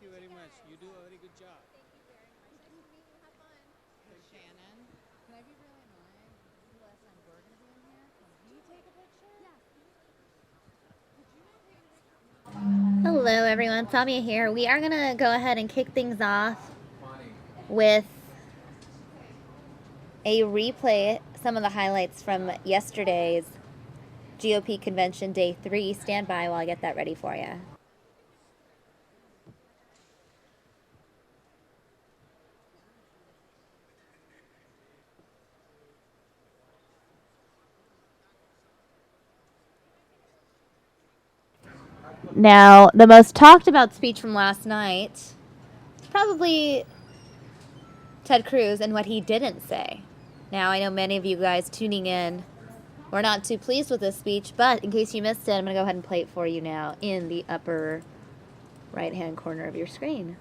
you very much. You do a very good job. Thank you very much. Nice to meet you. Have fun. Shannon, can I be really annoying? This is the last time we're going to be in here. Can we take a picture? Yes. Could you not take a picture? Hello everyone, Samia here. We are going to go ahead and kick things off with a replay, some of the highlights from yesterday's GOP convention day 3. Stand by while I get that ready for you. Now, the most talked about speech from last night is probably Ted Cruz and what he didn't say. Now, I know many of you guys tuning in were not too pleased with this speech, but in case you missed it, I'm going to go ahead and play it for you now in the upper right-hand corner of your screen.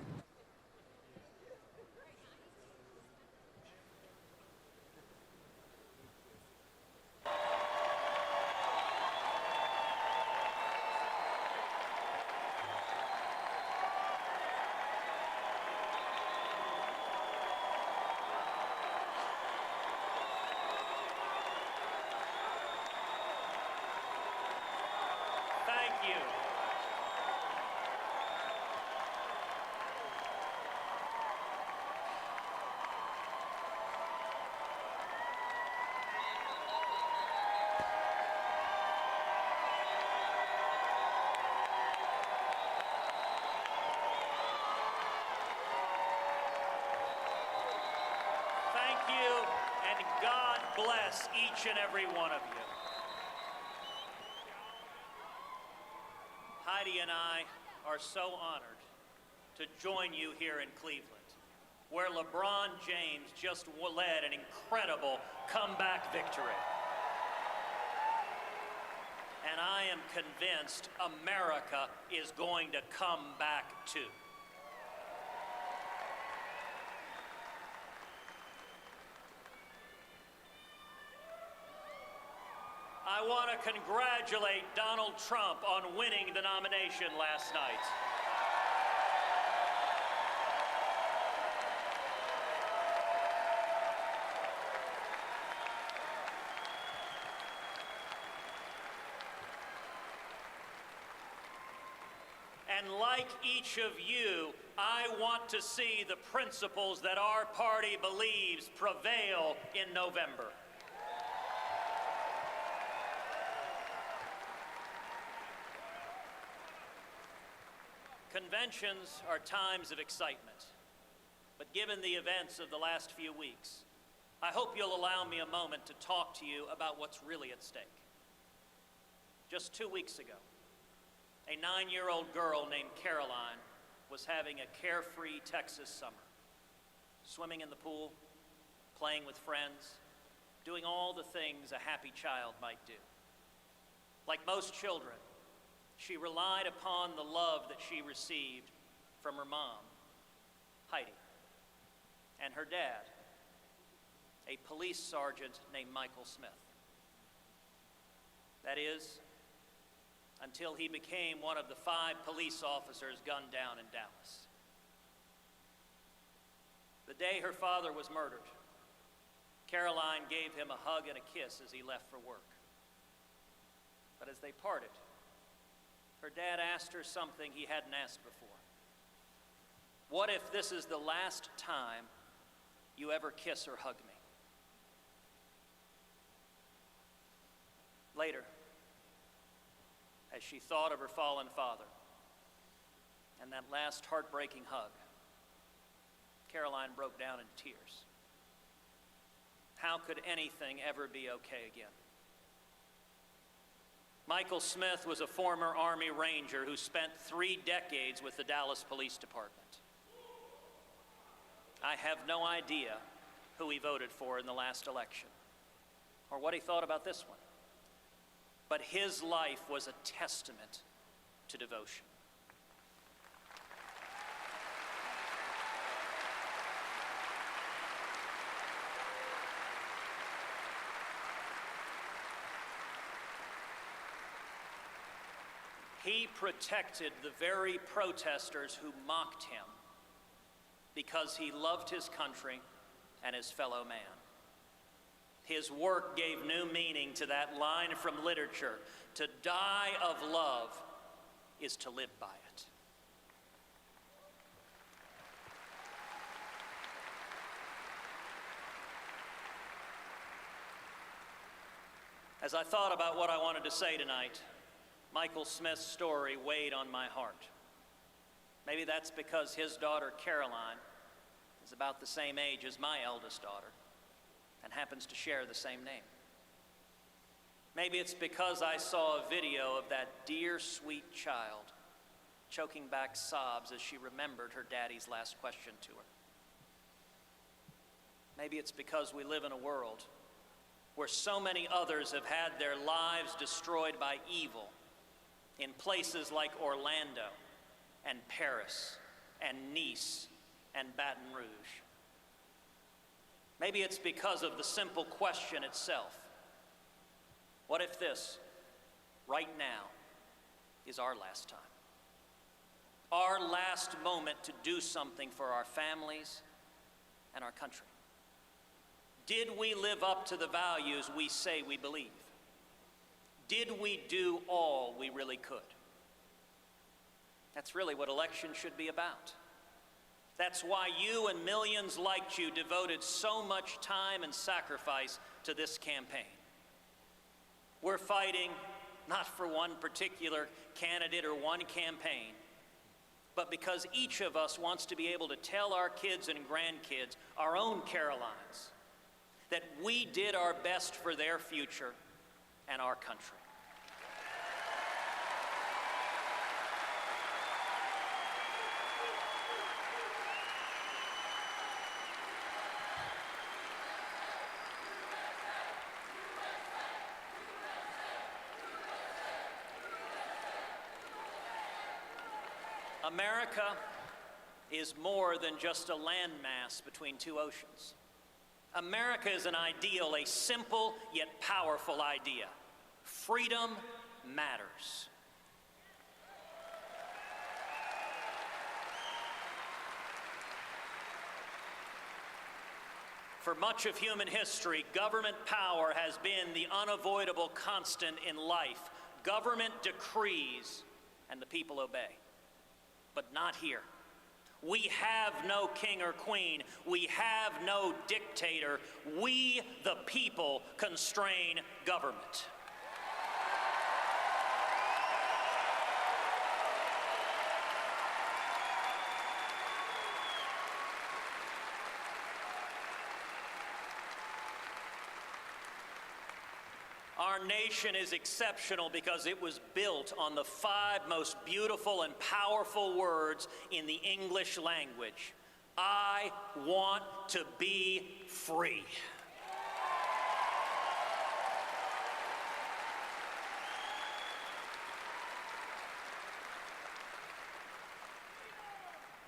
Thank you. Thank you, and God bless each and every one of you. Heidi and I are so honored to join you here in Cleveland, where LeBron James just led an incredible comeback victory. And I am convinced America is going to come back too. I want to congratulate Donald Trump on winning the nomination last night. And like each of you, I want to see the principles that our party believes prevail in November. Conventions are times of excitement, but given the events of the last few weeks, I hope you'll allow me a moment to talk to you about what's really at stake. Just 2 weeks ago, a 9-year-old girl named Caroline was having a carefree Texas summer, swimming in the pool, playing with friends, doing all the things a happy child might do. Like most children, she relied upon the love that she received from her mom, Heidi, and her dad, a police sergeant named Michael Smith. That is, until he became one of the 5 police officers gunned down in Dallas. The day her father was murdered, Caroline gave him a hug and a kiss as he left for work. But as they parted, her dad asked her something he hadn't asked before. What if this is the last time you ever kiss or hug me? Later, as she thought of her fallen father and that last heartbreaking hug, Caroline broke down in tears. How could anything ever be okay again? Michael Smith was a former Army Ranger who spent 3 decades with the Dallas Police Department. I have no idea who he voted for in the last election or what he thought about this one. But his life was a testament to devotion. He protected the very protesters who mocked him because he loved his country and his fellow man. His work gave new meaning to that line from literature: to die of love is to live by it. As I thought about what I wanted to say tonight, Michael Smith's story weighed on my heart. Maybe that's because his daughter, Caroline, is about the same age as my eldest daughter and happens to share the same name. Maybe it's because I saw a video of that dear, sweet child choking back sobs as she remembered her daddy's last question to her. Maybe it's because we live in a world where so many others have had their lives destroyed by evil in places like Orlando and Paris and Nice and Baton Rouge. Maybe it's because of the simple question itself: what if this, right now, is our last time? Our last moment to do something for our families and our country? Did we live up to the values we say we believe? Did we do all we really could? That's really what elections should be about. That's why you and millions like you devoted so much time and sacrifice to this campaign. We're fighting not for one particular candidate or one campaign, but because each of us wants to be able to tell our kids and grandkids, our own Carolines, that we did our best for their future and our country. America is more than just a landmass between two oceans. America is an ideal, a simple yet powerful idea. Freedom matters. For much of human history, government power has been the unavoidable constant in life. Government decrees and the people obey. But not here. We have no king or queen. We have no dictator. We, the people, constrain government. Our nation is exceptional because it was built on the 5 most beautiful and powerful words in the English language. I want to be free.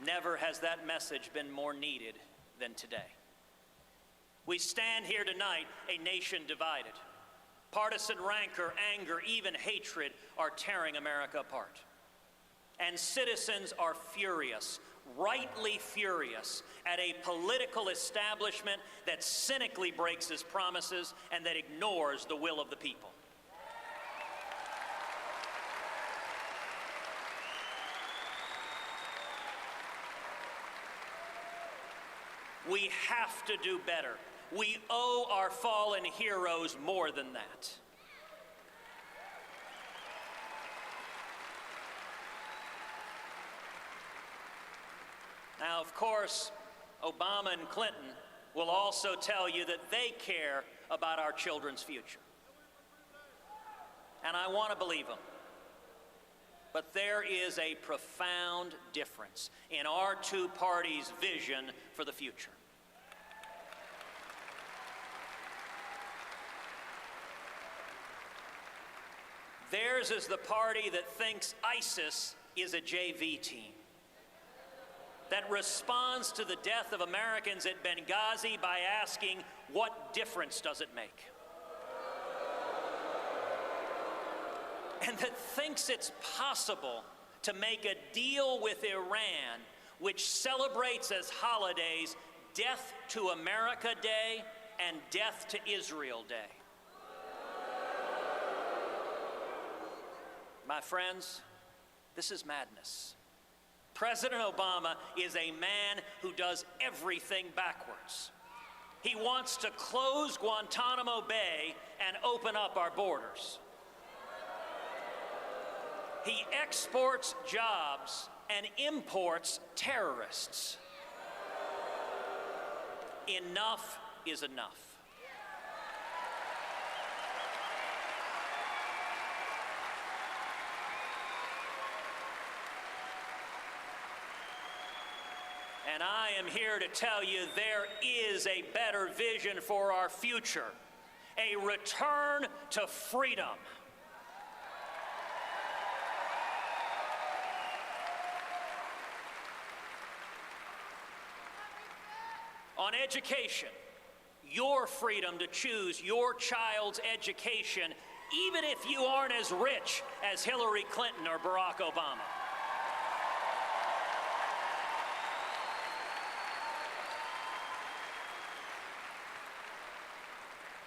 Never has that message been more needed than today. We stand here tonight, a nation divided. Partisan rancor, anger, even hatred are tearing America apart. And citizens are furious, rightly furious, at a political establishment that cynically breaks its promises and that ignores the will of the people. We have to do better. We owe our fallen heroes more than that. Now, of course, Obama and Clinton will also tell you that they care about our children's future. And I want to believe them. But there is a profound difference in our two parties' vision for the future. Theirs is the party that thinks ISIS is a JV team, that responds to the death of Americans at Benghazi by asking, what difference does it make? and that thinks it's possible to make a deal with Iran which celebrates as holidays Death to America Day and Death to Israel Day. My friends, this is madness. President Obama is a man who does everything backwards. He wants to close Guantanamo Bay and open up our borders. He exports jobs and imports terrorists. Enough is enough. And I am here to tell you there is a better vision for our future, a return to freedom. On education, your freedom to choose your child's education, even if you aren't as rich as Hillary Clinton or Barack Obama.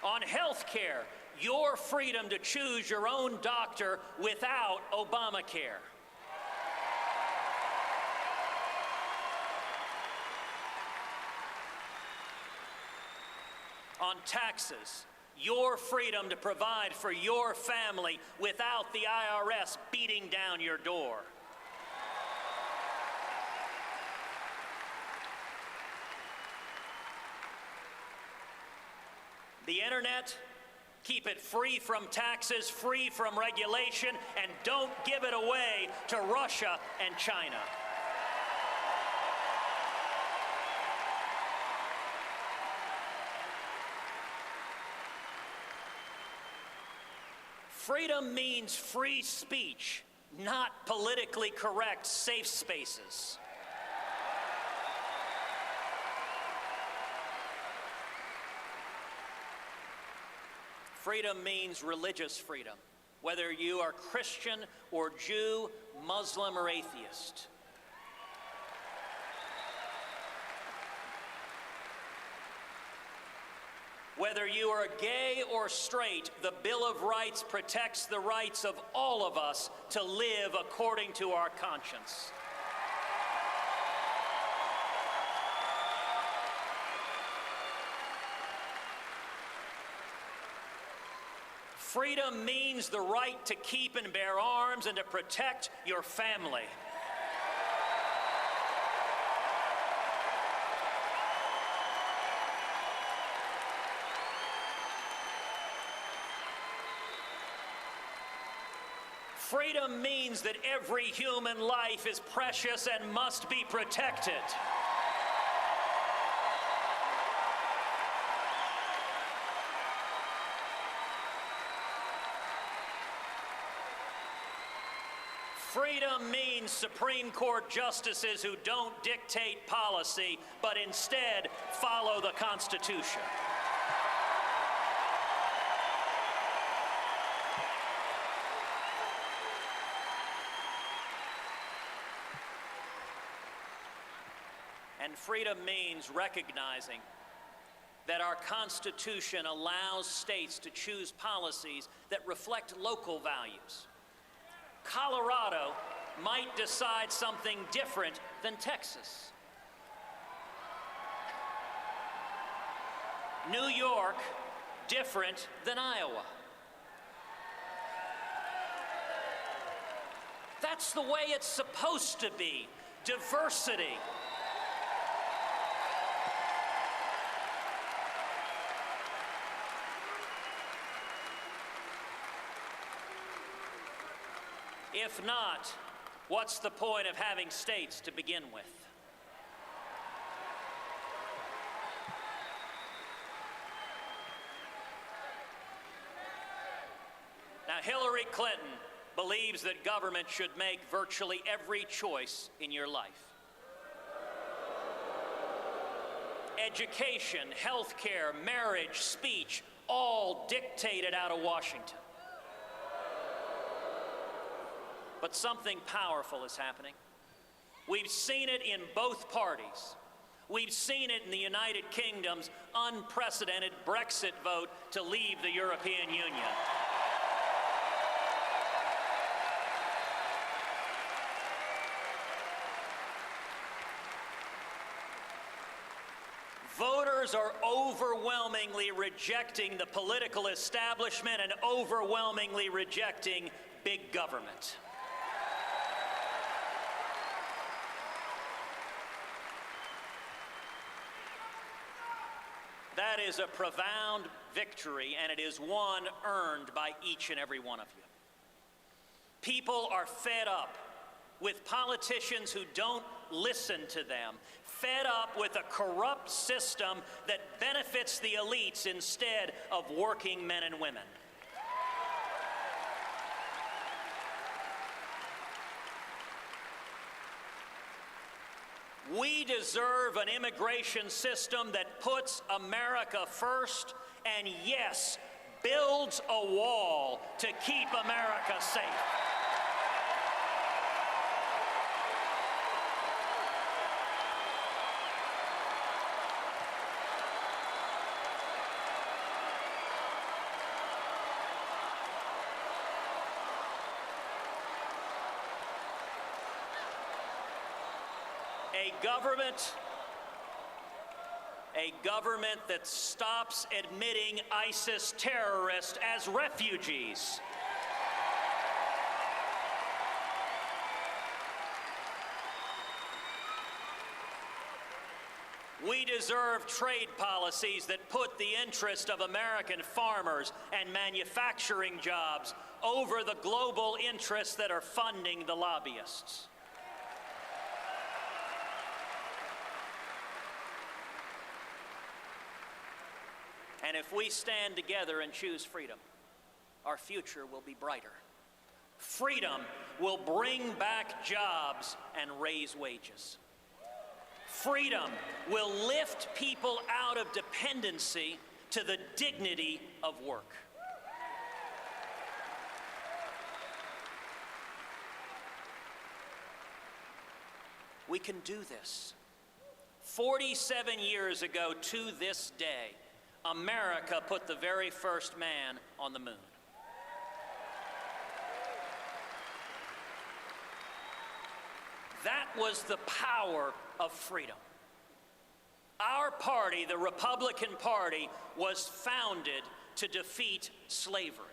On health care, your freedom to choose your own doctor without Obamacare. On taxes, your freedom to provide for your family without the IRS beating down your door. The internet, keep it free from taxes, free from regulation, and don't give it away to Russia and China. Freedom means free speech, not politically correct safe spaces. Freedom means religious freedom, whether you are Christian or Jew, Muslim or atheist. Whether you are gay or straight, the Bill of Rights protects the rights of all of us to live according to our conscience. Freedom means the right to keep and bear arms and to protect your family. Freedom means that every human life is precious and must be protected. Freedom means Supreme Court justices who don't dictate policy, but instead follow the Constitution. And freedom means recognizing that our Constitution allows states to choose policies that reflect local values. Colorado might decide something different than Texas. New York, different than Iowa. That's the way it's supposed to be. Diversity. If not, what's the point of having states to begin with? Now, Hillary Clinton believes that government should make virtually every choice in your life. Education, health care, marriage, speech, all dictated out of Washington. But something powerful is happening. We've seen it in both parties. We've seen it in the United Kingdom's unprecedented Brexit vote to leave the European Union. Voters are overwhelmingly rejecting the political establishment and overwhelmingly rejecting big government. That is a profound victory, and it is one earned by each and every one of you. People are fed up with politicians who don't listen to them, fed up with a corrupt system that benefits the elites instead of working men and women. We deserve an immigration system that puts America first and, yes, builds a wall to keep America safe. A government that stops admitting ISIS terrorists as refugees. We deserve trade policies that put the interest of American farmers and manufacturing jobs over the global interests that are funding the lobbyists. And if we stand together and choose freedom, our future will be brighter. Freedom will bring back jobs and raise wages. Freedom will lift people out of dependency to the dignity of work. We can do this. 47 years ago to this day, America put the very first man on the moon. That was the power of freedom. Our party, the Republican Party, was founded to defeat slavery.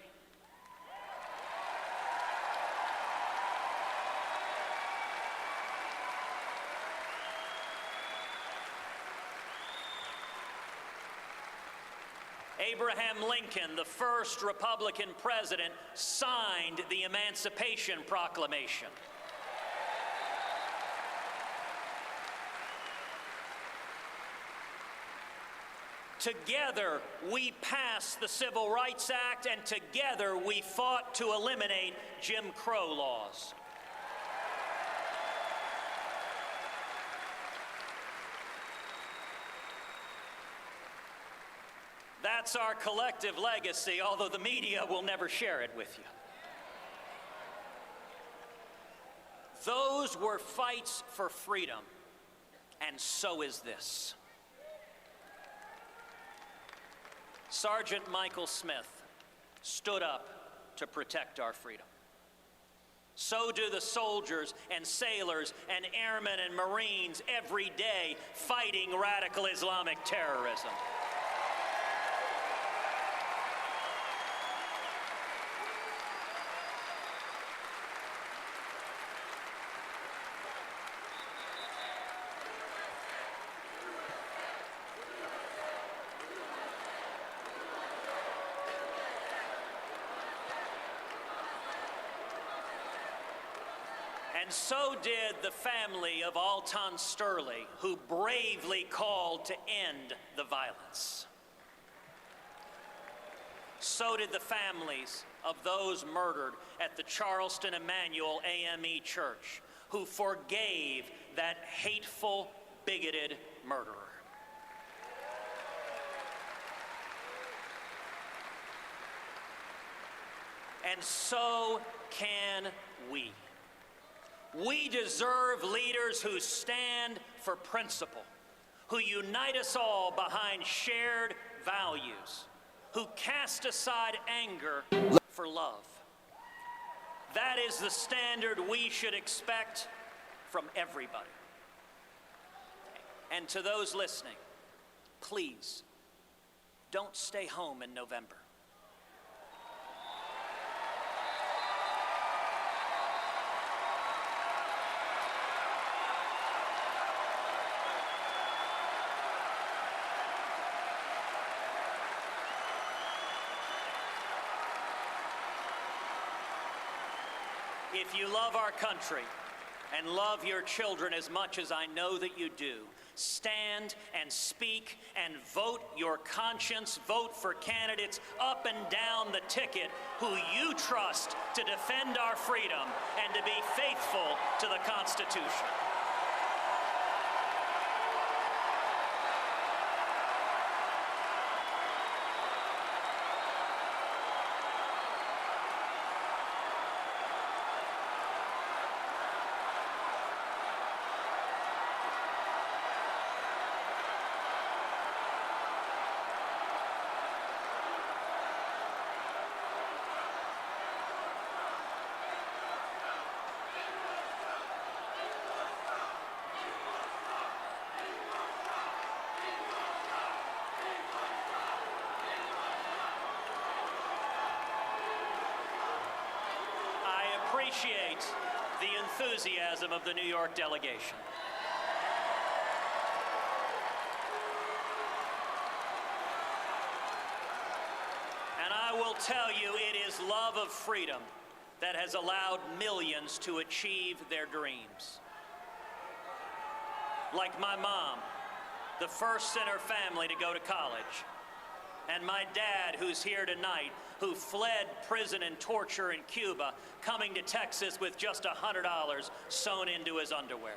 Abraham Lincoln, the first Republican president, signed the Emancipation Proclamation. Together, we passed the Civil Rights Act, and together we fought to eliminate Jim Crow laws. That's our collective legacy, although the media will never share it with you. Those were fights for freedom, and so is this. Sergeant Michael Smith stood up to protect our freedom. So do the soldiers and sailors and airmen and Marines every day fighting radical Islamic terrorism. And so did the family of Alton Sterling, who bravely called to end the violence. So did the families of those murdered at the Charleston Emmanuel AME Church, who forgave that hateful, bigoted murderer. And so can we. We deserve leaders who stand for principle, who unite us all behind shared values, who cast aside anger for love. That is the standard we should expect from everybody. And to those listening, please, don't stay home in November. If you love our country and love your children as much as I know that you do, stand and speak and vote your conscience. Vote for candidates up and down the ticket who you trust to defend our freedom and to be faithful to the Constitution. Appreciate the enthusiasm of the New York delegation. And I will tell you, it is love of freedom that has allowed millions to achieve their dreams. Like my mom, the first in her family to go to college. And my dad, who's here tonight, who fled prison and torture in Cuba, coming to Texas with just $100 sewn into his underwear.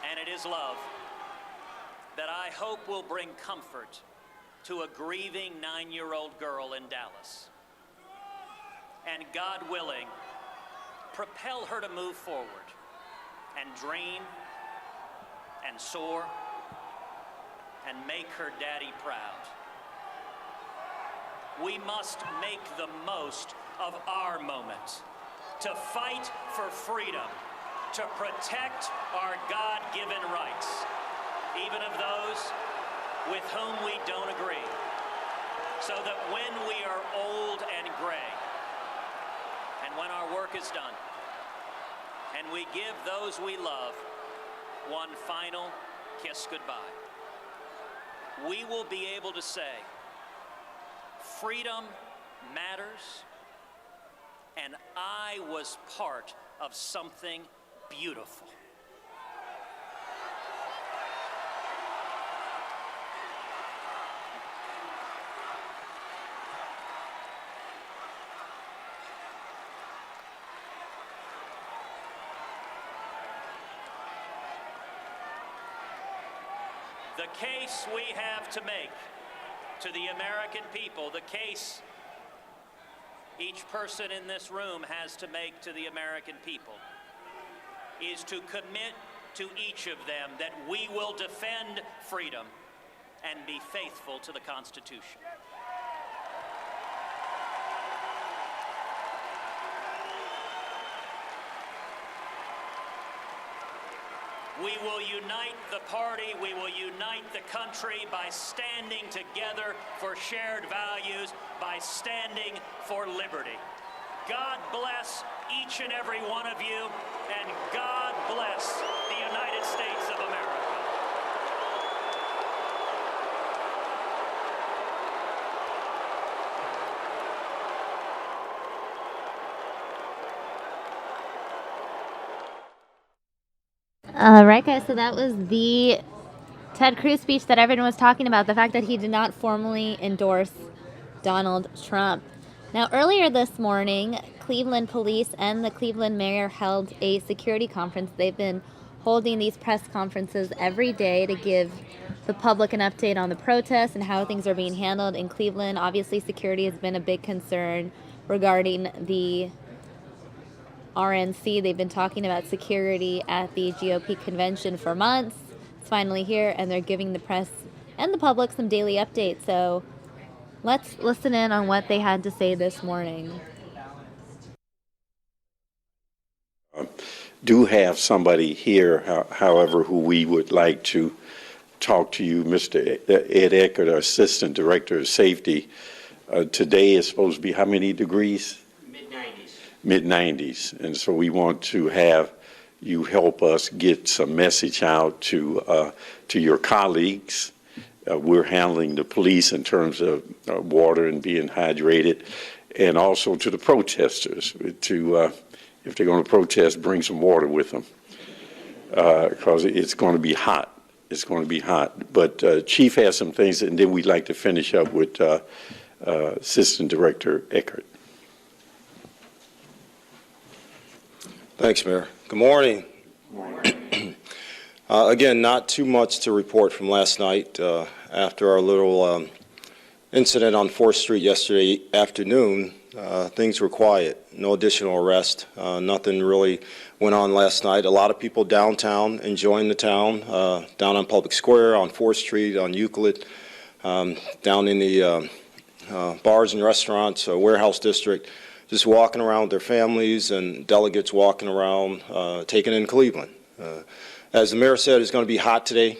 And it is love that I hope will bring comfort to a grieving 9-year-old girl in Dallas. And God willing, propel her to move forward and dream and soar and make her daddy proud. We must make the most of our moment to fight for freedom, to protect our God-given rights, even of those with whom we don't agree, so that when we are old and gray, and when our work is done, and we give those we love one final kiss goodbye, we will be able to say, freedom matters, and I was part of something beautiful. The case we have to make to the American people, the case each person in this room has to make to the American people, is to commit to each of them that we will defend freedom and be faithful to the Constitution. We will unite the party, we will unite the country by standing together for shared values, by standing for liberty. God bless each and every one of you, and God bless the United States of America. All right, guys, so that was the Ted Cruz speech that everyone was talking about, the fact that he did not formally endorse Donald Trump. Now, earlier this morning, Cleveland police and the Cleveland mayor held a security conference. They've been holding these press conferences every day to give the public an update on the protests and how things are being handled in Cleveland. Obviously, security has been a big concern regarding the RNC. They've been talking about security at the GOP convention for months. It's finally here, and they're giving the press and the public some daily updates. So let's listen in on what they had to say this morning. Do have somebody here, however, who we would like to talk to you, Mr. Ed Eckert, our Assistant Director of Safety. Today is supposed to be how many degrees? Mid-90s. Mid-90s. And so we want to have you help us get some message out to your colleagues. We're handling the police in terms of water and being hydrated, and also to the protesters to if they're going to protest, bring some water with them, because it's going to be hot. It's going to be hot. But Chief has some things, and then we'd like to finish up with Assistant Director Eckert. Thanks, Mayor. Good morning. Good morning. Again, not too much to report from last night. After our little incident on 4th Street yesterday afternoon, things were quiet. No additional arrest. Nothing really went on last night. A lot of people downtown enjoying the town, down on Public Square, on 4th Street, on Euclid, down in the bars and restaurants, warehouse district, just walking around with their families, and delegates walking around, taking in Cleveland. As the mayor said, it's going to be hot today.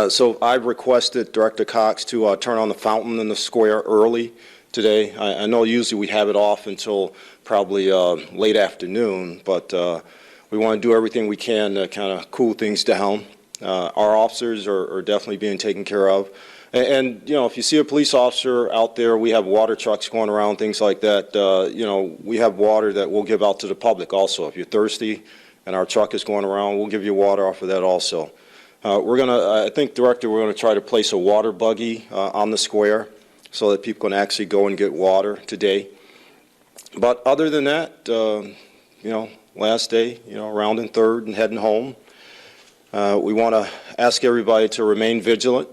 So I've requested Director Cox to turn on the fountain in the square early today. I know usually we have it off until probably late afternoon, but we want to do everything we can to kind of cool things down. Our officers are definitely being taken care of. And, you know, if you see a police officer out there, we have water trucks going around, things like that. You know, we have water that we'll give out to the public also. If you're thirsty and our truck is going around, we'll give you water off of that also. We're going to, I think, Director, we're going to try to place a water buggy on the square so that people can actually go and get water today. But other than that, you know, last day, you know, rounding third and heading home. We want to ask everybody to remain vigilant.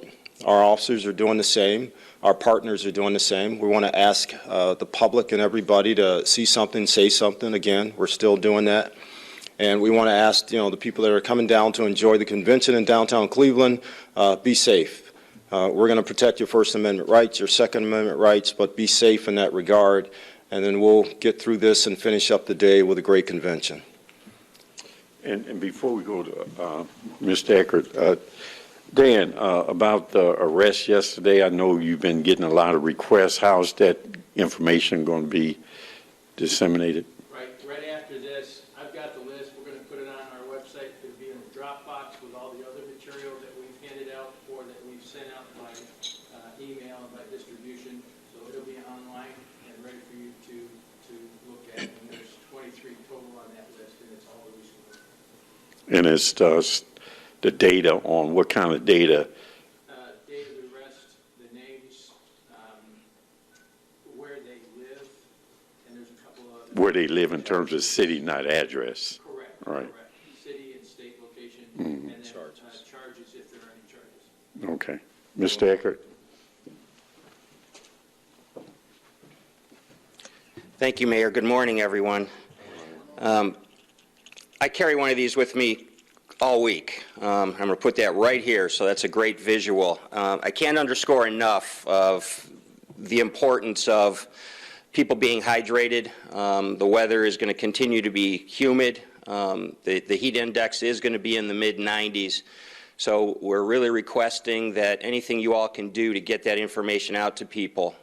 Our officers are doing the same. Our partners are doing the same. We want to ask the public and everybody to see something, say something. Again, we're still doing that. And we want to ask, you know, the people that are coming down to enjoy the convention in downtown Cleveland, be safe. We're going to protect your First Amendment rights, your Second Amendment rights, but be safe in that regard. And then we'll get through this and finish up the day with a great convention. And before we go to Mr. Eckert, Dan, about the arrest yesterday, I know you've been getting a lot of requests. How's that information going to be disseminated? Right after this, I've got the list. We're going to put it on our website. It'll be in the Dropbox with all the other material that we've handed out or that we've sent out by email and by distribution. So it'll be online and ready for you to look at. And there's 23 total on that list, and it's all the recent ones. And it's the data on what kind of data? Date of the arrest, the names, where they live, and there's a couple of other. Where they live in terms of city, not address. Correct. Right. Correct. City and state location, Mm-hmm. and then charges if there are any charges. Okay. Mr. Eckert? Thank you, Mayor. Good morning, everyone. I carry one of these with me all week. I'm going to put that right here, so that's a great visual. I can't underscore enough of the importance of people being hydrated. The weather is going to continue to be humid. The heat index is going to be in the mid-90s. So we're really requesting that anything you all can do to get that information out to people.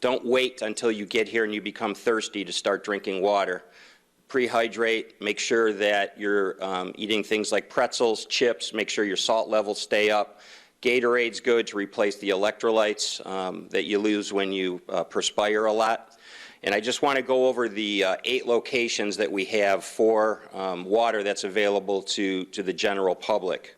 Don't wait until you get here and you become thirsty to start drinking water. Pre-hydrate, make sure that you're eating things like pretzels, chips, make sure your salt levels stay up. Gatorade's good to replace the electrolytes that you lose when you perspire a lot. And I just want to go over the 8 locations that we have for water that's available to the general public.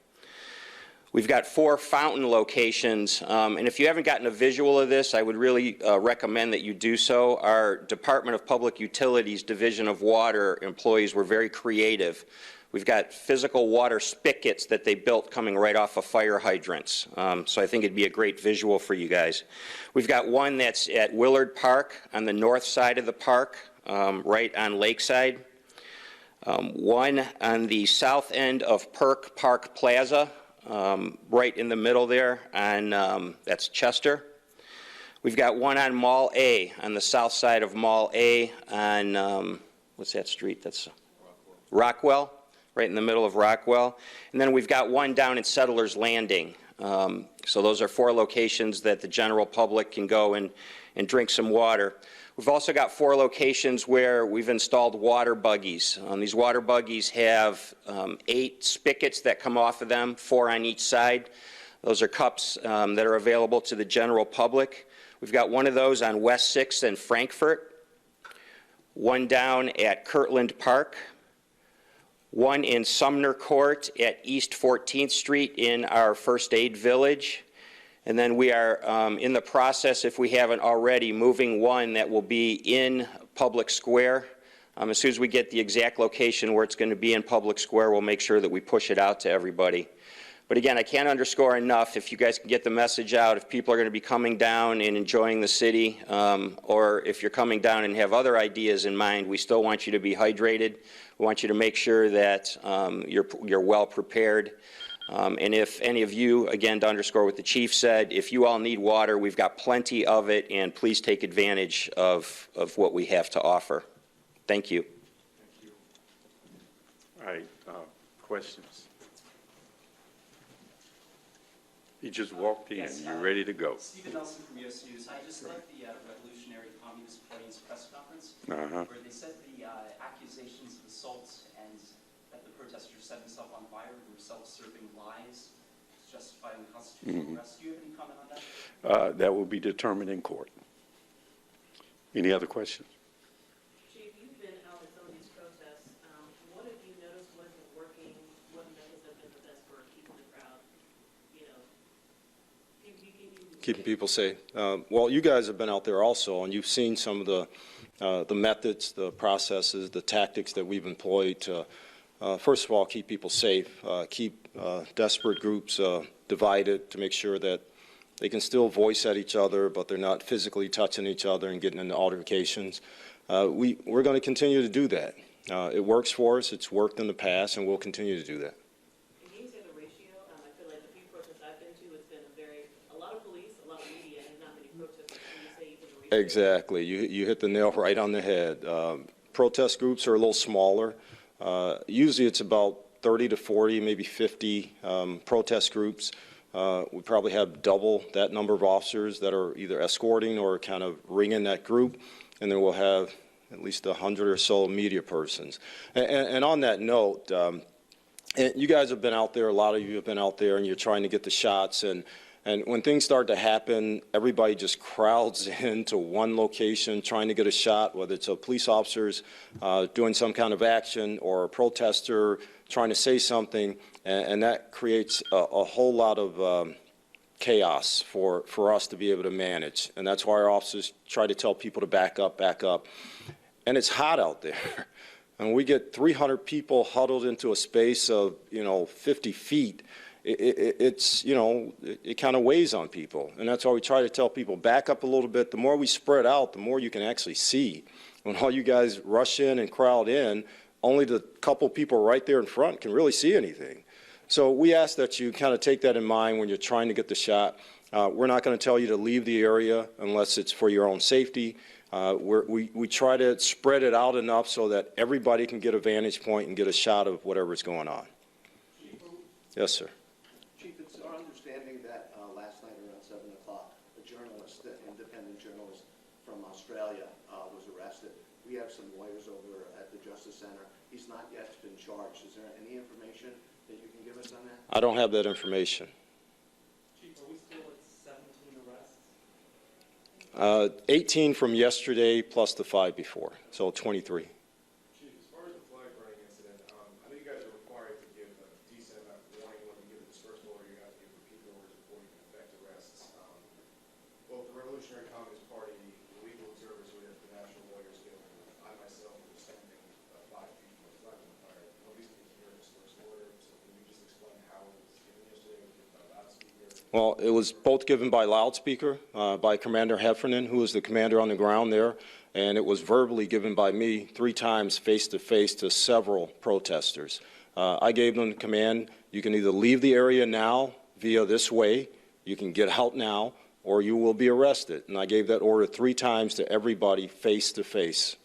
We've got 4 fountain locations, and if you haven't gotten a visual of this, I would really recommend that you do so. Our Department of Public Utilities Division of Water employees were very creative. We've got physical water spigots that they built coming right off of fire hydrants. So I think it'd be a great visual for you guys. We've got one that's at Willard Park on the north side of the park, right on Lakeside. One on the south end of Perk Park Plaza, right in the middle there, on that's Chester. We've got one on Mall A, on the south side of Mall A, on what's that street? That's Rockwell, right in the middle of Rockwell. And then we've got one down at Settlers Landing. So those are 4 locations that the general public can go and drink some water. We've also got 4 locations where we've installed water buggies. These water buggies have 8 spigots that come off of them, 4 on each side. Those are cups that are available to the general public. We've got one of those on West 6th and Frankfurt, one down at Kirtland Park, one in Sumner Court at East 14th Street in our First Aid Village. And then we are in the process, if we haven't already, moving one that will be in Public Square. As soon as we get the exact location where it's going to be in Public Square, we'll make sure that we push it out to everybody. But again, I can't underscore enough, if you guys can get the message out, if people are going to be coming down and enjoying the city, or if you're coming down and have other ideas in mind, we still want you to be hydrated. We want you to make sure that you're well prepared. And if any of you, again, to underscore what the chief said, if you all need water, we've got plenty of it, and please take advantage of what we have to offer. Thank you. Thank you. All right, questions? You just walked in. Yes, You're ready to go. Stephen Nelson from US News. I just left the Revolutionary Communist Party's press conference where they said the accusations of assault and that the protesters set himself on fire were self-serving lies to justify unconstitutional arrest. Do you have any comment on that? That will be determined in court. Any other questions? Chief, you've been out at some of these protests. What have you noticed? What isn't working? What methods have been the best for keeping the crowd, Keeping people safe. Well, you guys have been out there also, and you've seen some of the methods, the processes, the tactics that we've employed to, first of all, keep people safe, keep desperate groups divided to make sure that they can still voice at each other, but they're not physically touching each other and getting into altercations. We're going to continue to do that. It works for us. It's worked in the past, and we'll continue to do that. Can you say the ratio? I feel like the few protests I've been to, it's been a lot of police, a lot of media, and not many protesters. Can you say even the ratio? Exactly. You hit the nail right on the head. Protest groups are a little smaller. Usually it's about 30 to 40, maybe 50 protest groups. We probably have double that number of officers that are either escorting or kind of ringing that group, and then we'll have at least 100 or so media persons. And on that note, and you guys have been out there, a lot of you have been out there, and you're trying to get the shots, and when things start to happen, everybody just crowds into one location trying to get a shot, whether it's a police officers doing some kind of action or a protester trying to say something, and that creates a whole lot of chaos for us to be able to manage. And that's why our officers try to tell people to back up, back up. And it's hot out there. And we get 300 people huddled into a space of, 50 feet. It's, it kind of weighs on people. And that's why we try to tell people, back up a little bit. The more we spread out, the more you can actually see. When all you guys rush in and crowd in, only the couple people right there in front can really see anything. So we ask that you kind of take that in mind when you're trying to get the shot. We're not going to tell you to leave the area unless it's for your own safety. We try to spread it out enough so that everybody can get a vantage point and get a shot of whatever's going on. Chief, yes, sir. Chief, it's our understanding that last night around 7 o'clock, a journalist, an independent journalist from Australia was arrested. We have some lawyers over at the Justice Center. He's not yet been charged. Is there any information that you can give us on that? I don't have that information. Chief, are we still at 17 arrests? 18 from yesterday plus the 5 before, so 23. Chief, as far as the flag burning incident, I know you guys are required to give a decent amount of warning when you give a dispersal order. You have to give repeat orders before you can effect arrests. Both the Revolutionary Communist Party, the legal observers who have the National Lawyers Guild, I myself was standing 5 feet from the flag on fire. Nobody's going to hear us Well, it was both given by loudspeaker by Commander FNN, who was the commander on the ground there, and it was verbally given by me 3 times face-to-face to several protesters. I gave them the command, you can either leave the area now via this way, you can get out now, or you will be arrested. And I gave that order 3 times to everybody face-to-face.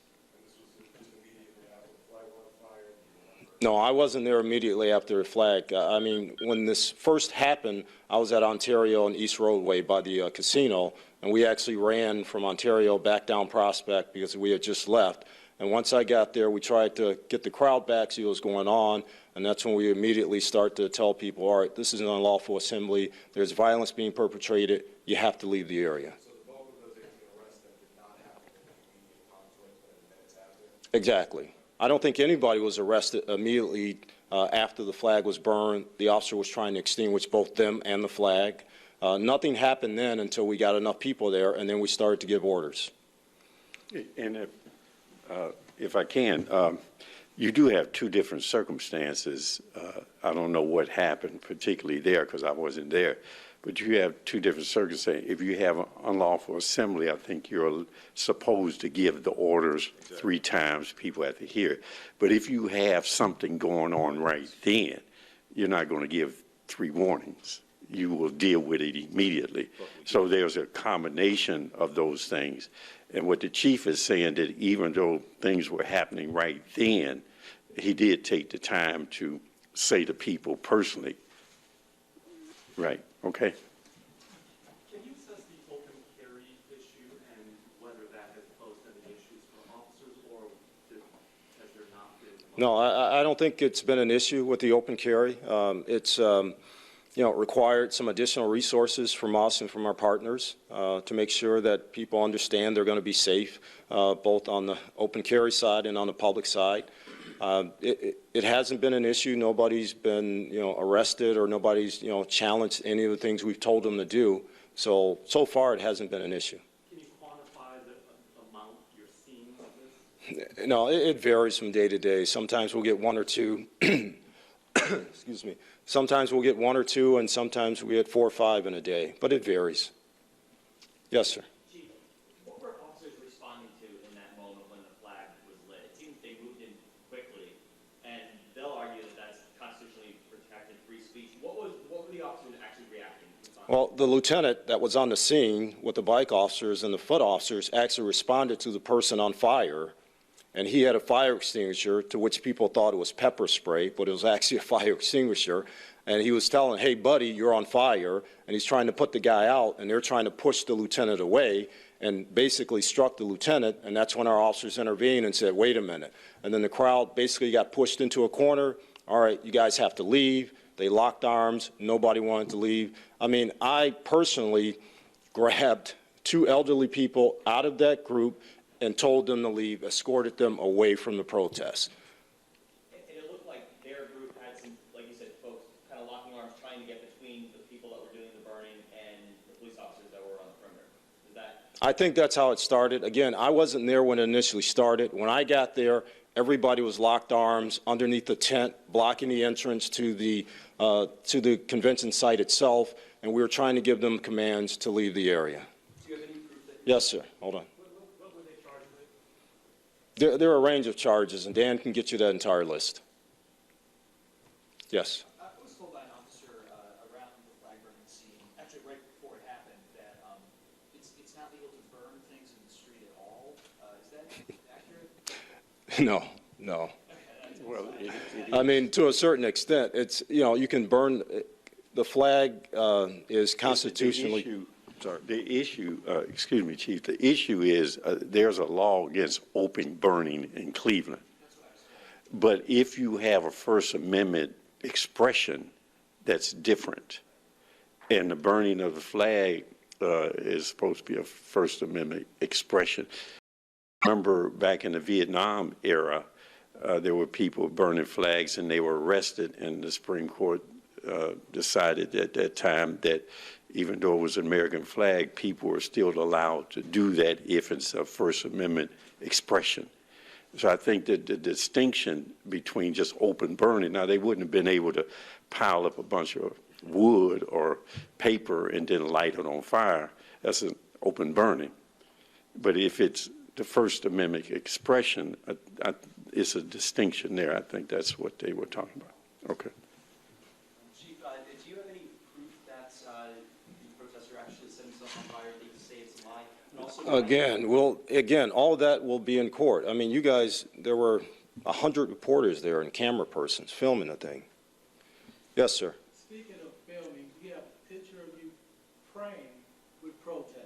No, I wasn't there immediately after the flag. I mean, when this first happened, I was at Ontario and East Roadway by the casino, and we actually ran from Ontario back down Prospect because we had just left. And once I got there, we tried to get the crowd back, see what was going on, and that's when we immediately start to tell people, all right, this is an unlawful assembly, there's violence being perpetrated, you have to leave the area. So the bulk of those 18 arrests that did not happen in the immediate conflict within minutes after? Exactly. I don't think anybody was arrested immediately after the flag was burned. The officer was trying to extinguish both them and the flag. Nothing happened then until we got enough people there, and then we started to give orders. And if I can, you do have 2 different circumstances. I don't know what happened particularly there because I wasn't there. But you have 2 different circumstances. If you have an unlawful assembly, I think you're supposed to give the orders 3 times. People have to hear it. But if you have something going on right then, you're not going to give 3 warnings. You will deal with it immediately. So there's a combination of those things. And what the chief is saying, that even though things were happening right then, he did take the time to say to people personally, right, okay. Can you assess the open carry issue and whether that has posed any issues for officers, or has there not been? No, I don't think it's been an issue with the open carry. It's you know, required some additional resources from us and from our partners to make sure that people understand they're going to be safe, both on the open carry side and on the public side. It hasn't been an issue. Nobody's been, you know, arrested, or nobody's, you know, challenged any of the things we've told them to do. So far, it hasn't been an issue. Can you quantify the amount you're seeing of this? No, it varies from day to day. Sometimes we'll get 1 or 2. Excuse me. Sometimes we'll get 1 or 2, and sometimes we get 4 or 5 in a day. But it varies. Yes, sir. Chief, what were officers responding to in that moment when the flag was lit? It seems they moved in quickly, and they'll argue that that's constitutionally protected free speech. What were the officers actually reacting to? Well, the lieutenant that was on the scene with the bike officers and the foot officers actually responded to the person on fire, and he had a fire extinguisher, to which people thought it was pepper spray, but it was actually a fire extinguisher. And he was telling, hey, buddy, you're on fire. And he's trying to put the guy out, and they're trying to push the lieutenant away, and basically struck the lieutenant. And that's when our officers intervened and said, wait a minute. And then the crowd basically got pushed into a corner. All right, you guys have to leave. They locked arms. Nobody wanted to leave. I mean, I personally grabbed 2 elderly people out of that group and told them to leave, escorted them away from the protest. And it looked like their group had some, like you said, folks kind of locking arms, trying to get between the people that were doing the burning and the police officers that were on the perimeter. Is that? I think that's how it started. Again, I wasn't there when it initially started. When I got there, everybody was locked arms underneath the tent, blocking the entrance to the convention site itself, and we were trying to give them commands to leave the area. Do you have any proof that? Yes, sir. Hold on. What were they charged with? There are a range of charges, and Dan can get you that entire list. Yes. I was told by an officer around the flag burning scene, actually right before it happened, that it's not legal to burn things in the street at all. Is that accurate? No. Well, I mean, to a certain extent, it's, you know, you can burn, the flag is constitutionally. The issue, excuse me, Chief, the issue is there's a law against open burning in Cleveland. But if you have a First Amendment expression, that's different. And the burning of the flag is supposed to be a First Amendment expression. Remember back in the Vietnam era, there were people burning flags and they were arrested, and the Supreme Court decided at that time that even though it was an American flag, people were still allowed to do that if it's a First Amendment expression. So I think that the distinction between just open burning, now they wouldn't have been able to pile up a bunch of wood or paper and then light it on fire. That's an open burning. But if it's the First Amendment expression, it's a distinction there. I think that's what they were talking about. Okay. Chief, do you have any proof that the protester actually set himself on fire? They say it's a lie. And also, Again, all of that will be in court. I mean, you guys, there were 100 reporters there and camera persons filming the thing. Yes, sir. Speaking of filming, we have a picture of you praying with protesters.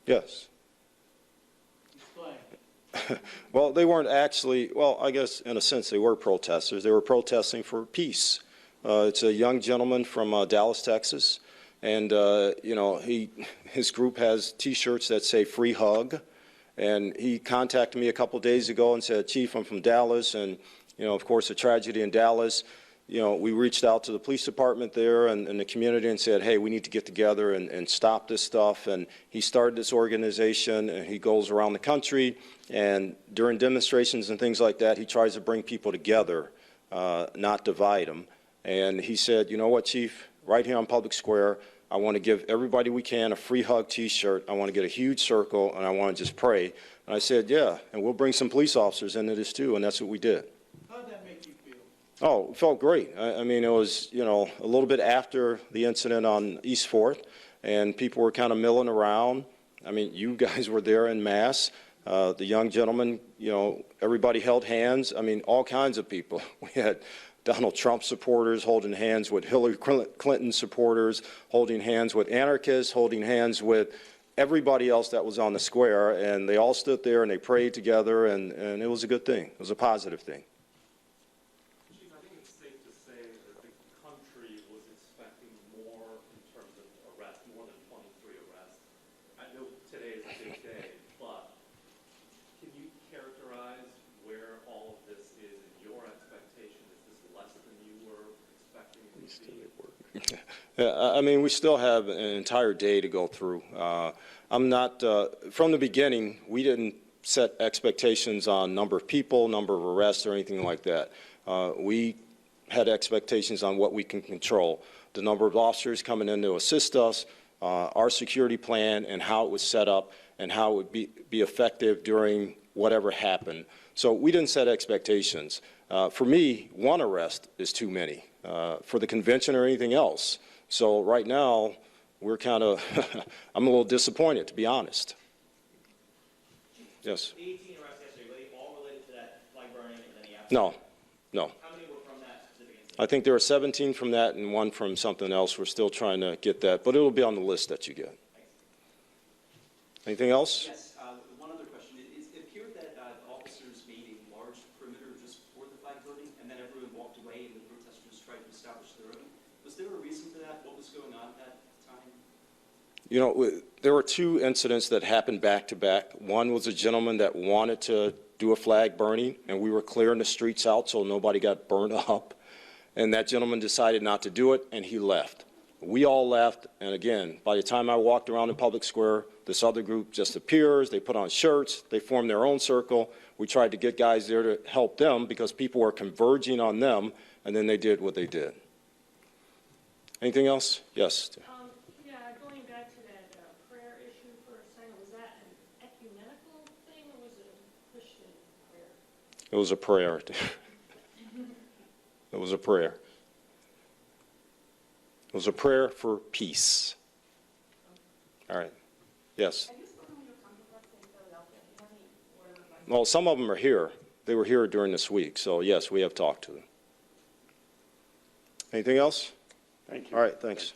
Yes. Explain. Well, they weren't actually, well, I guess in a sense they were protesters. They were protesting for peace. It's a young gentleman from Dallas, Texas, and, you know, his group has T-shirts that say "Free Hug," and he contacted me a couple days ago and said, "Chief, I'm from Dallas, and, you know, of course, a tragedy in Dallas." You know, we reached out to the police department there and the community and said, hey, we need to get together and stop this stuff. And he started this organization, and he goes around the country, and during demonstrations and things like that, he tries to bring people together, not divide them. And he said, you know what, Chief, right here on Public Square, I want to give everybody we can a free hug T-shirt. I want to get a huge circle, and I want to just pray. And I said, yeah, and we'll bring some police officers into this too, and that's what we did. How did that make you feel? Oh, it felt great. I mean, it was, you know, a little bit after the incident on East 4th, and people were kind of milling around. I mean, you guys were there en masse. The young gentleman, you know, everybody held hands. I mean, all kinds of people. We had Donald Trump supporters holding hands with Hillary Clinton supporters, holding hands with anarchists, holding hands with everybody else that was on the square, and they all stood there and they prayed together, and it was a good thing. It was a positive thing. Chief, I think it's safe to say that the country was expecting more in terms of arrests, more than 23 arrests. I know today is a big day, but can you characterize where all of this is in your expectation? Is this less than you were expecting it to be? Yeah, I mean, we still have an entire day to go through. I'm not, from the beginning, we didn't set expectations on number of people, number of arrests, or anything like that. We had expectations on what we can control, the number of officers coming in to assist us, our security plan, and how it was set up, and how it would be effective during whatever happened. So we didn't set expectations. For me, one arrest is too many for the convention or anything else. So right now, we're kind of, I'm a little disappointed, to be honest. Yes? The 18 arrests yesterday, were they all related to that flag burning and then the after? No. How many were from that specific incident? I think there are 17 from that and one from something else. We're still trying to get that, but it'll be on the list that you get. Anything else? Yes, one other question. It appeared that officers made a large perimeter just for the flag burning, and then everyone walked away and the protesters tried to establish their own. Was there a reason for that? What was going on at that time? You know, there were two incidents that happened back to back. One was a gentleman that wanted to do a flag burning, and we were clearing the streets out so nobody got burned up. And that gentleman decided not to do it, and he left. We all left, and again, by the time I walked around in Public Square, this other group just appears, they put on shirts, they formed their own circle. We tried to get guys there to help them because people were converging on them, and then they did what they did. Anything else? Yes. Yeah, going back to that prayer issue for a second, was that an ecumenical thing or was it a Christian prayer? It was a prayer. It was a prayer. It was a prayer for peace. All right. Yes. Well, some of them are here. They were here during this week, so yes, we have talked to them. Anything else? Thank you. All right, thanks.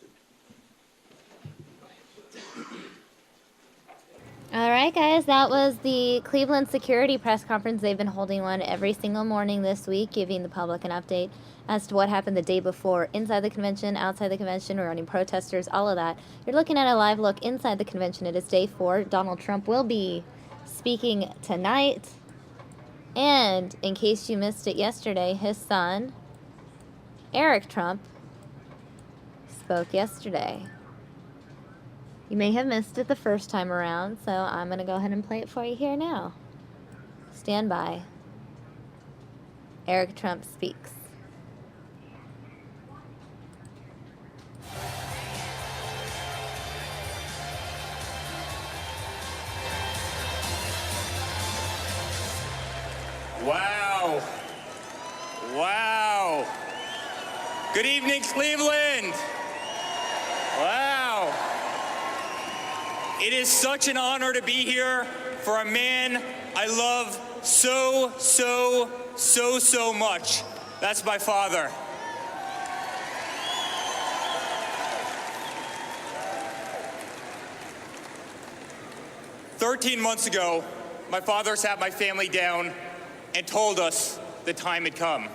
All right, guys, that was the Cleveland Security Press Conference. They've been holding one every single morning this week, giving the public an update as to what happened the day before inside the convention, outside the convention, regarding protesters, all of that. You're looking at a live look inside the convention. It is day 4. Donald Trump will be speaking tonight. And in case you missed it yesterday, his son, Eric Trump, spoke yesterday. You may have missed it the first time around, so I'm going to go ahead and play it for you here now. Stand by. Eric Trump speaks. Wow. Wow. Good evening, Cleveland. Wow. It is such an honor to be here for a man I love so much. That's my father. "13 months ago, my father sat my family down and told us the time had come.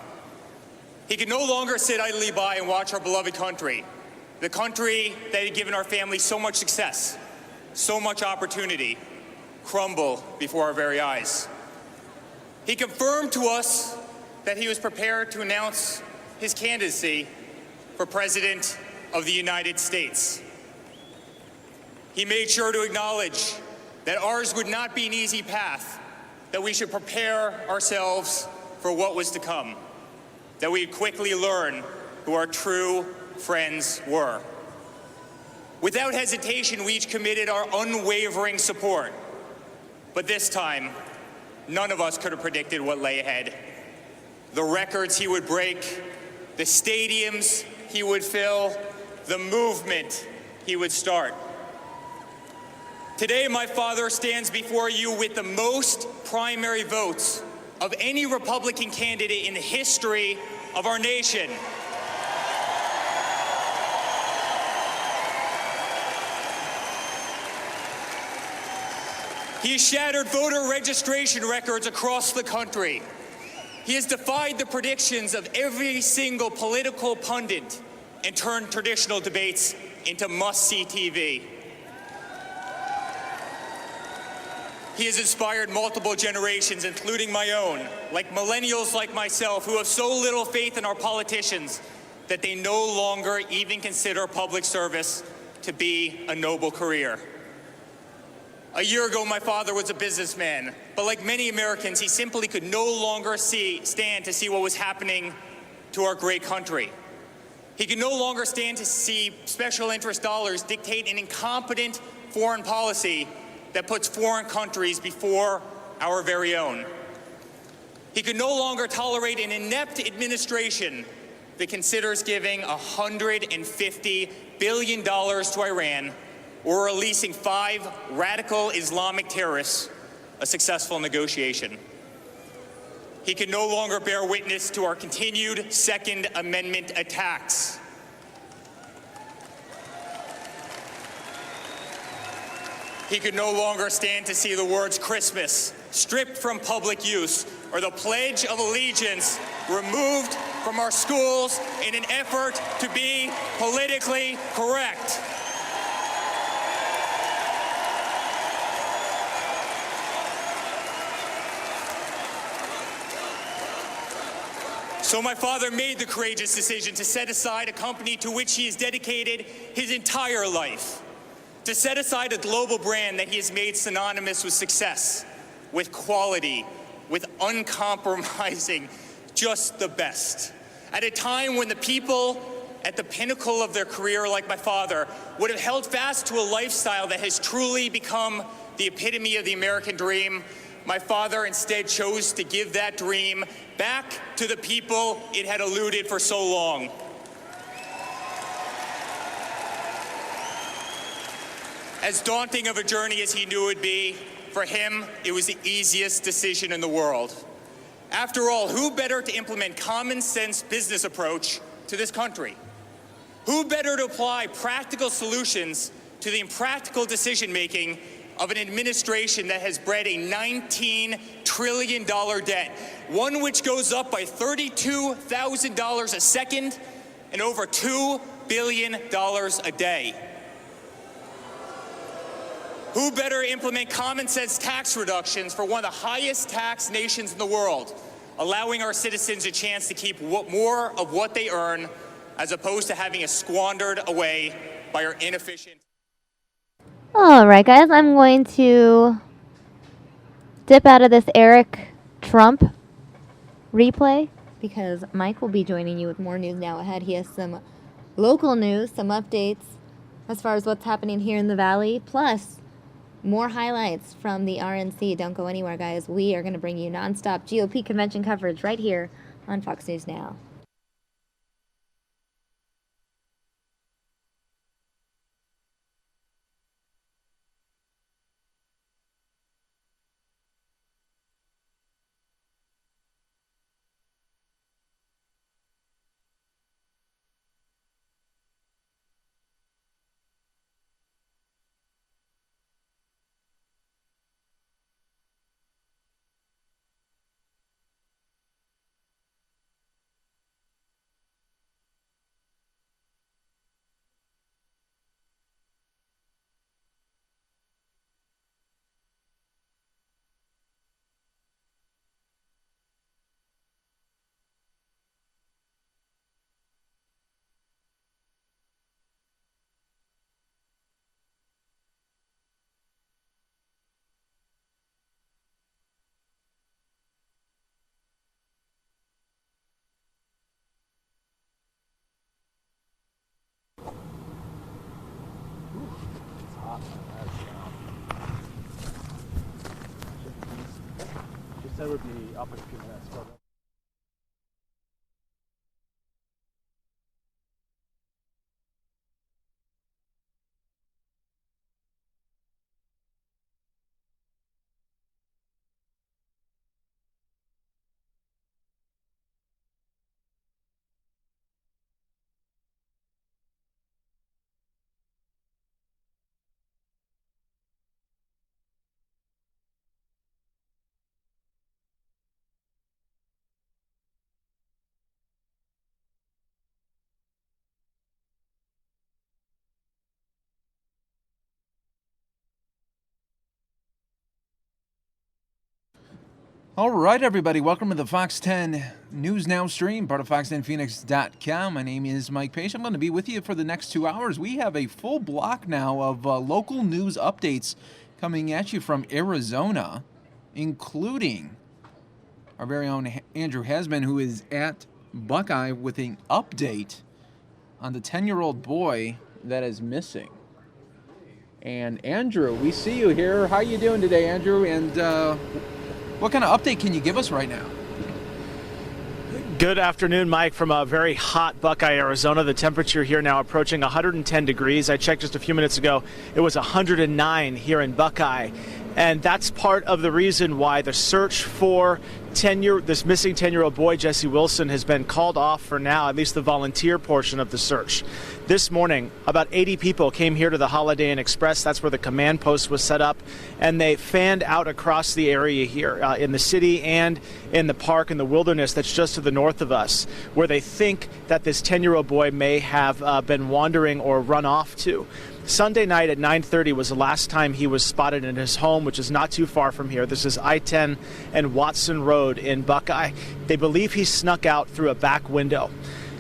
He could no longer sit idly by and watch our beloved country, the country that had given our family so much success, so much opportunity, crumble before our very eyes. He confirmed to us that he was prepared to announce his candidacy for President of the United States. He made sure to acknowledge that ours would not be an easy path, that we should prepare ourselves for what was to come, that we'd quickly learn who our true friends were. Without hesitation, we each committed our unwavering support. But this time, none of us could have predicted what lay ahead. The records he would break, the stadiums he would fill, the movement he would start. Today, my father stands before you with the most primary votes of any Republican candidate in the history of our nation. He has shattered voter registration records across the country. He has defied the predictions of every single political pundit and turned traditional debates into must-see TV. He has inspired multiple generations, including my own, like millennials like myself, who have so little faith in our politicians that they no longer even consider public service to be a noble career. A year ago, my father was a businessman, but like many Americans, he simply could no longer stand to see what was happening to our great country. He could no longer stand to see special interest dollars dictate an incompetent foreign policy that puts foreign countries before our very own. He could no longer tolerate an inept administration that considers giving $150 billion to Iran or releasing 5 radical Islamic terrorists, a successful negotiation. He could no longer bear witness to our continued Second Amendment attacks. He could no longer stand to see the words Christmas stripped from public use or the Pledge of Allegiance removed from our schools in an effort to be politically correct. So my father made the courageous decision to set aside a company to which he has dedicated his entire life, to set aside a global brand that he has made synonymous with success, with quality, with uncompromising, just the best. At a time when the people at the pinnacle of their career, like my father, would have held fast to a lifestyle that has truly become the epitome of the American dream, my father instead chose to give that dream back to the people it had eluded for so long. As daunting of a journey as he knew it would be, for him, it was the easiest decision in the world. After all, who better to implement common sense business approach to this country? Who better to apply practical solutions to the impractical decision-making of an administration that has bred a $19 trillion debt, one which goes up by $32,000 a second and over $2 billion a day? Who better implement common sense tax reductions for one of the highest taxed nations in the world, allowing our citizens a chance to keep more of what they earn as opposed to having it squandered away by our inefficient... All right, guys, I'm going to dip out of this Eric Trump replay because Mike will be joining you with more news now ahead. He has some local news, some updates as far as what's happening here in the Valley, plus more highlights from the RNC. Don't go anywhere, guys. We are going to bring you nonstop GOP convention coverage right here on Fox News Now. She said we'd be up in a few minutes. But All right, everybody. Welcome to the Fox 10 News Now stream, part of fox10phoenix.com. My name is Mike Page. I'm going to be with you for the next 2 hours. We have a full block now of local news updates coming at you from Arizona, including our very own Andrew Hasman, who is at Buckeye with an update on the 10-year-old boy that is missing. And Andrew, we see you here. How you doing today, Andrew? And what kind of update can you give us right now? good afternoon, Mike, from a very hot Buckeye, Arizona. The temperature here now approaching 110 degrees. I checked just a few minutes ago. It was 109 here in Buckeye. And that's part of the reason why the search for this missing 10-year-old boy, Jesse Wilson, has been called off for now, at least the volunteer portion of the search. This morning, about 80 people came here to the Holiday Inn Express. That's where the command post was set up. And they fanned out across the area here in the city and in the park in the wilderness that's just to the north of us, where they think that this 10-year-old boy may have been wandering or run off to. Sunday night at 9:30 was the last time he was spotted in his home, which is not too far from here. This is I-10 and Watson Road in Buckeye. They believe he snuck out through a back window.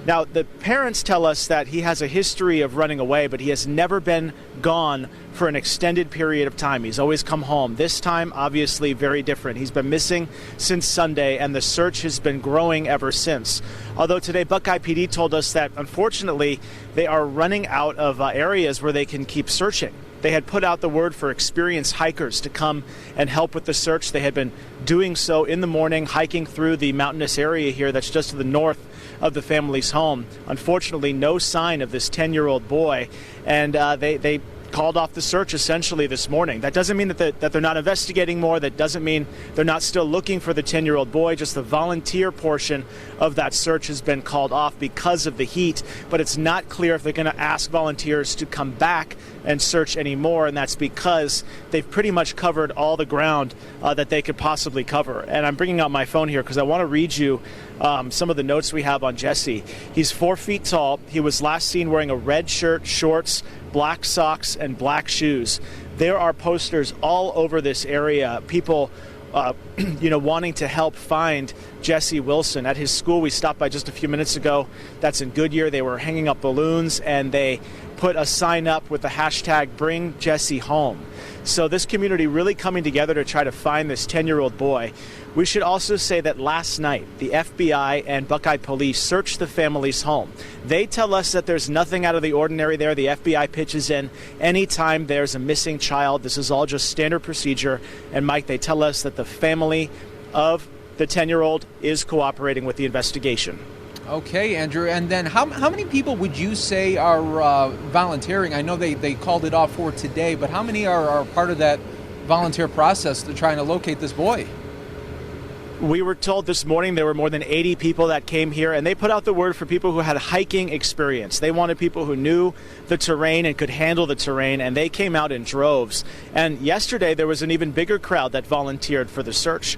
Now, the parents tell us that he has a history of running away, but he has never been gone for an extended period of time. He's always come home. This time, obviously, very different. He's been missing since Sunday, and the search has been growing ever since. Although today, Buckeye PD told us that, unfortunately, they are running out of areas where they can keep searching. They had put out the word for experienced hikers to come and help with the search. They had been doing so in the morning, hiking through the mountainous area here that's just to the north of the family's home. Unfortunately, no sign of this 10-year-old boy, and they called off the search essentially this morning. That doesn't mean that they're not investigating more. That doesn't mean they're not still looking for the 10-year-old boy. Just the volunteer portion of that search has been called off because of the heat, but it's not clear if they're going to ask volunteers to come back and search anymore, and that's because they've pretty much covered all the ground that they could possibly cover. And I'm bringing out my phone here because I want to read you some of the notes we have on Jesse. He's 4 feet tall. He was last seen wearing a red shirt, shorts, black socks, and black shoes. There are posters all over this area, people wanting to help find Jesse Wilson. At his school we stopped by just a few minutes ago, that's in Goodyear, they were hanging up balloons, and they put a sign up with the hashtag Bring Jesse Home. So this community really coming together to try to find this 10-year-old boy. We should also say that last night, the FBI and Buckeye police searched the family's home. They tell us that there's nothing out of the ordinary there. The FBI pitches in anytime there's a missing child. This is all just standard procedure. And Mike, they tell us that the family of the 10-year-old is cooperating with the investigation. Okay, Andrew. And then how many people would you say are volunteering? I know they called it off for today, but how many are part of that volunteer process to trying to locate this boy? We were told this morning there were more than 80 people that came here, and they put out the word for people who had hiking experience. They wanted people who knew the terrain and could handle the terrain, and they came out in droves. And yesterday there was an even bigger crowd that volunteered for the search.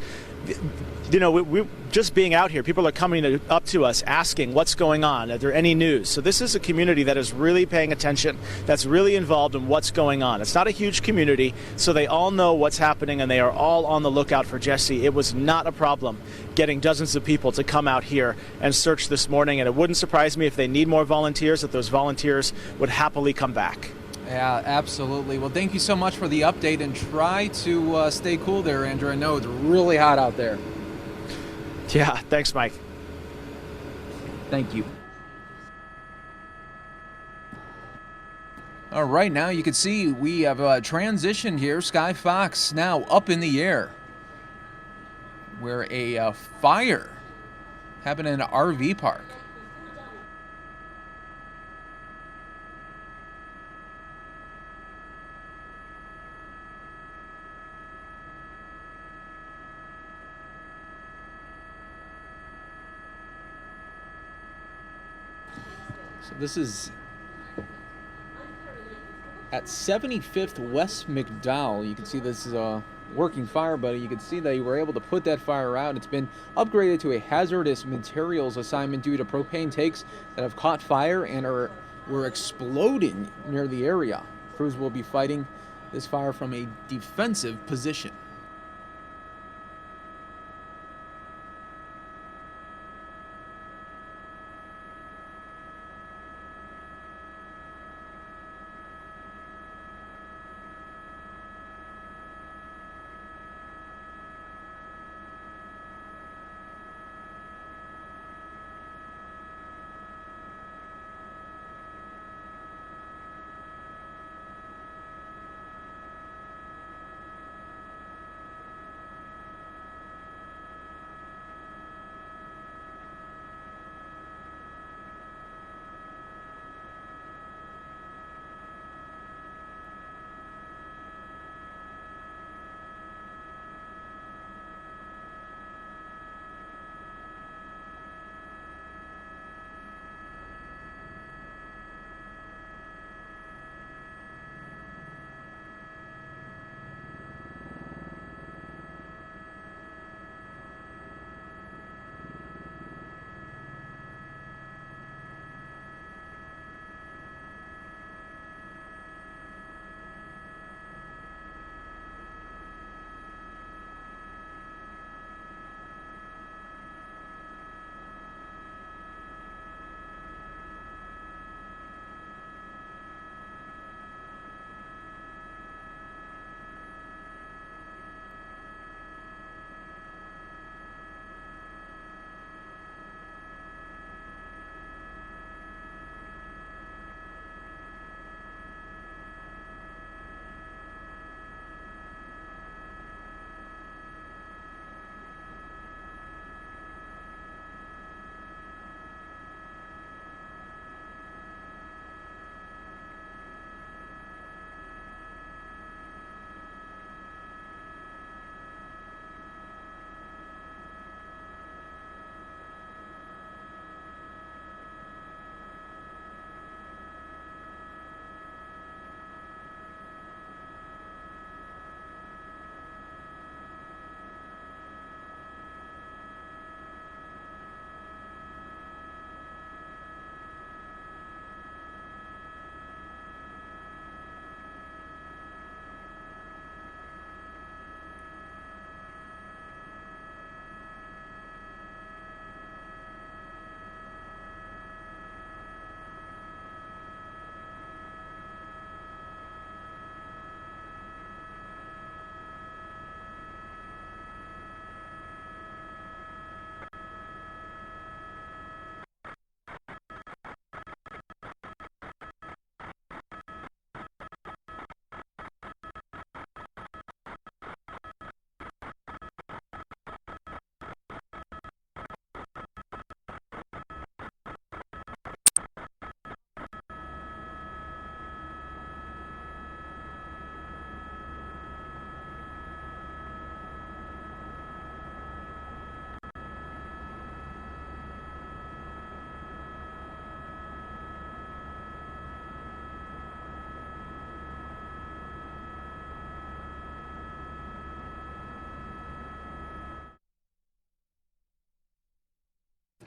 You know, we just being out here, people are coming up to us asking what's going on. Are there any news? So this is a community that is really paying attention, that's really involved in what's going on. It's not a huge community, so they all know what's happening, and they are all on the lookout for Jesse. It was not a problem getting dozens of people to come out here and search this morning, and it wouldn't surprise me if they need more volunteers, that those volunteers would happily come back. Yeah, absolutely. Well, thank you so much for the update, and try to stay cool there, Andrew. I know it's really hot out there. Yeah, thanks, Mike. Thank you. All right, now you can see we have transitioned here. Sky Fox now up in the air, where a fire happened in an RV park. So this is at 75th West McDowell. You can see this is a working fire, but you can see they were able to put that fire out. It's been upgraded to a hazardous materials assignment due to propane tanks that have caught fire and were exploding near the area. Crews will be fighting this fire from a defensive position.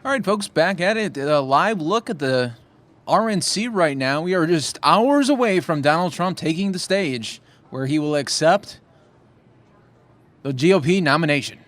All right, folks, back at it. A live look at the RNC right now. We are just hours away from Donald Trump taking the stage where he will accept the GOP nomination.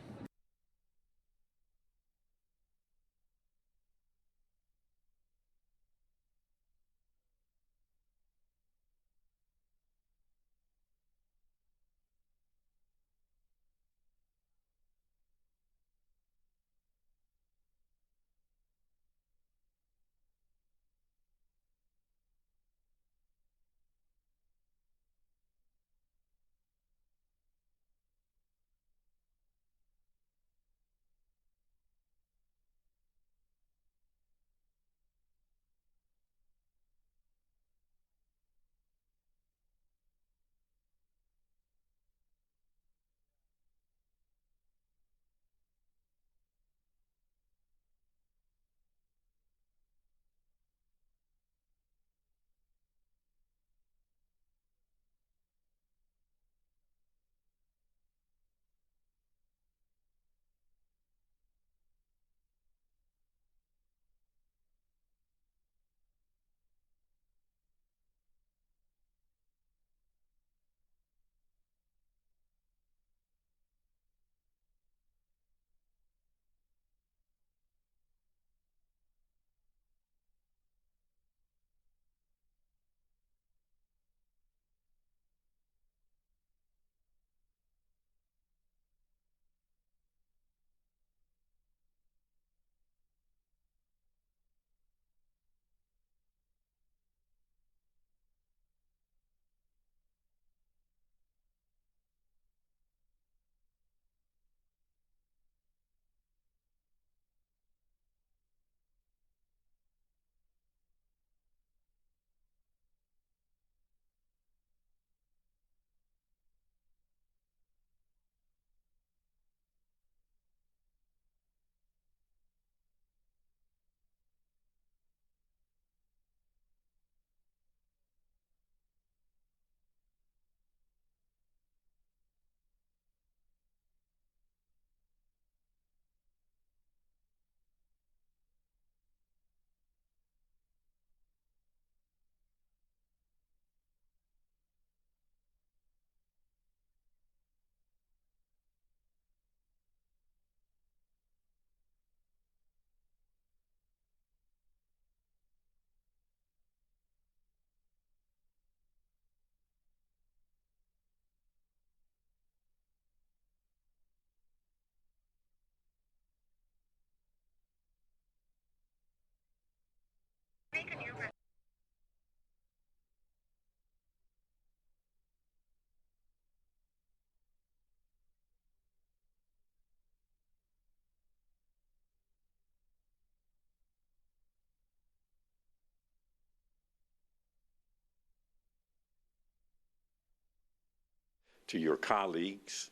To your colleagues,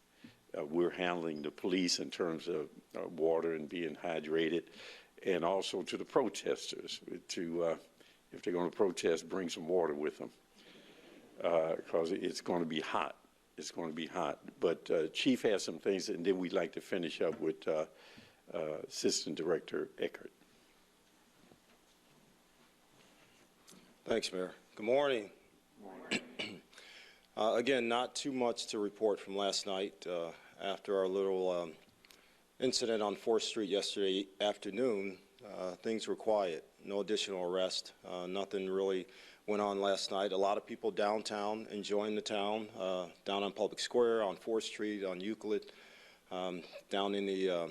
we're handling the police in terms of water and being hydrated, and also to the protesters, to if they're going to protest, bring some water with them, because it's going to be hot. It's going to be hot. But Chief has some things, and then we'd like to finish up with Assistant Director Eckert. Thanks, Mayor. Good morning. Again, not too much to report from last night. After our little incident on 4th Street yesterday afternoon, things were quiet. No additional arrest. Nothing really went on last night. A lot of people downtown enjoying the town, down on Public Square, on 4th Street, on Euclid, down in the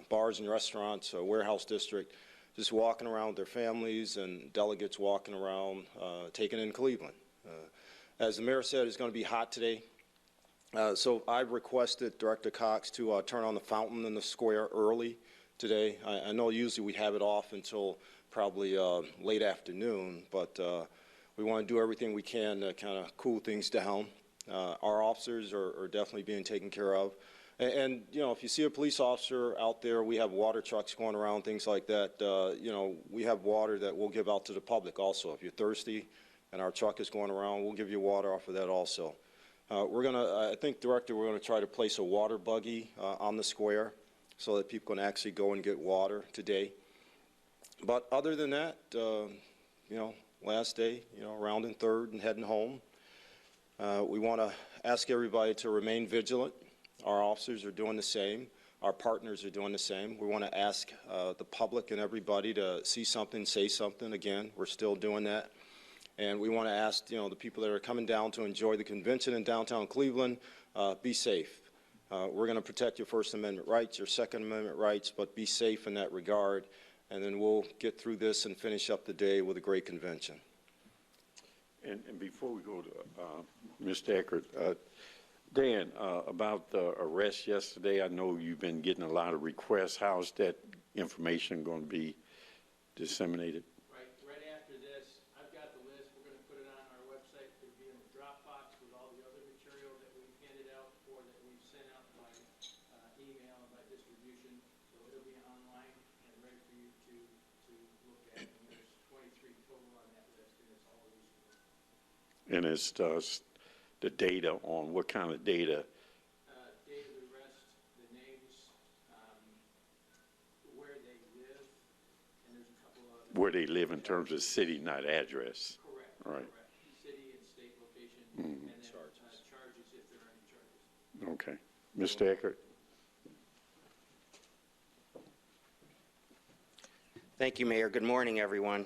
bars and restaurants, warehouse district, just walking around with their families, and delegates walking around, taking in Cleveland. As the mayor said, it's going to be hot today. So I've requested Director Cox to turn on the fountain in the square early today. I know usually we have it off until probably late afternoon, but we want to do everything we can to kind of cool things down. Our officers are definitely being taken care of. And, you know, if you see a police officer out there, we have water trucks going around, things like that. You know, we have water that we'll give out to the public also. If you're thirsty and our truck is going around, we'll give you water off of that also. We're going to, I think, Director, we're going to try to place a water buggy on the square so that people can actually go and get water today. But other than that, last day, rounding third and heading home. We want to ask everybody to remain vigilant. Our officers are doing the same. Our partners are doing the same. We want to ask the public and everybody to see something, say something. Again, we're still doing that. And we want to ask, the people that are coming down to enjoy the convention in downtown Cleveland, be safe. We're going to protect your First Amendment rights, your Second Amendment rights, but be safe in that regard. And then we'll get through this and finish up the day with a great convention. And before we go to Mr. Eckert, Dan, about the arrest yesterday, I know you've been getting a lot of requests. How's that information going to be disseminated? Right after this, I've got the list. We're going to put it on our website. It'll be in the Dropbox with all the other material that we've handed out or that we've sent out by email and by distribution. So it'll be online and ready for you to look at. And there's 23 total on that list, and it's all recent. And it's the data on what kind of data? Date of arrest, the names, where they live, and there's a couple of other. Where they live in terms of city, not address. Correct. Right. Correct. City and state location, Mm-hmm. and then charges if there are any charges. Okay. Mr. Eckert? Thank you, Mayor. Good morning, everyone.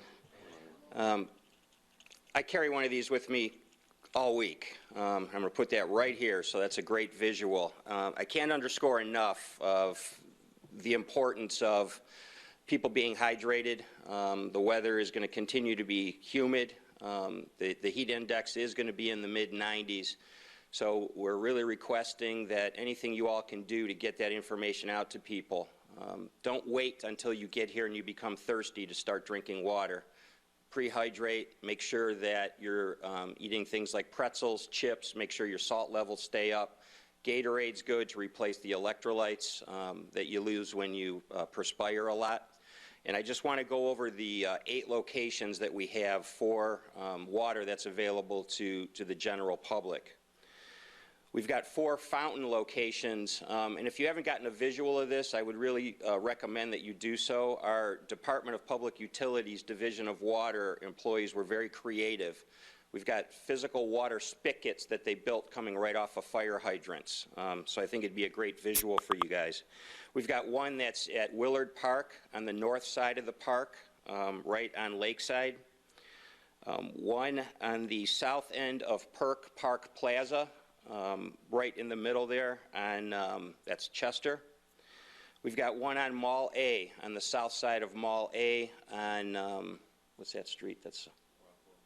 I carry one of these with me all week. I'm going to put that right here, so that's a great visual. I can't underscore enough of the importance of people being hydrated. The weather is going to continue to be humid. The heat index is going to be in the mid-90s. So we're really requesting that anything you all can do to get that information out to people. Don't wait until you get here and you become thirsty to start drinking water. Prehydrate, make sure that you're eating things like pretzels, chips, make sure your salt levels stay up. Gatorade's good to replace the electrolytes that you lose when you perspire a lot. And I just want to go over the 8 locations that we have for water that's available to the general public. We've got 4 fountain locations, and if you haven't gotten a visual of this, I would really recommend that you do so. Our Department of Public Utilities Division of Water employees were very creative. We've got physical water spigots that they built coming right off of fire hydrants, so I think it'd be a great visual for you guys. We've got one that's at Willard Park on the north side of the park, right on Lakeside. One on the south end of Perk Park Plaza, right in the middle there, and that's Chester. We've got one on Mall A, on the south side of Mall A, on what's that street? That's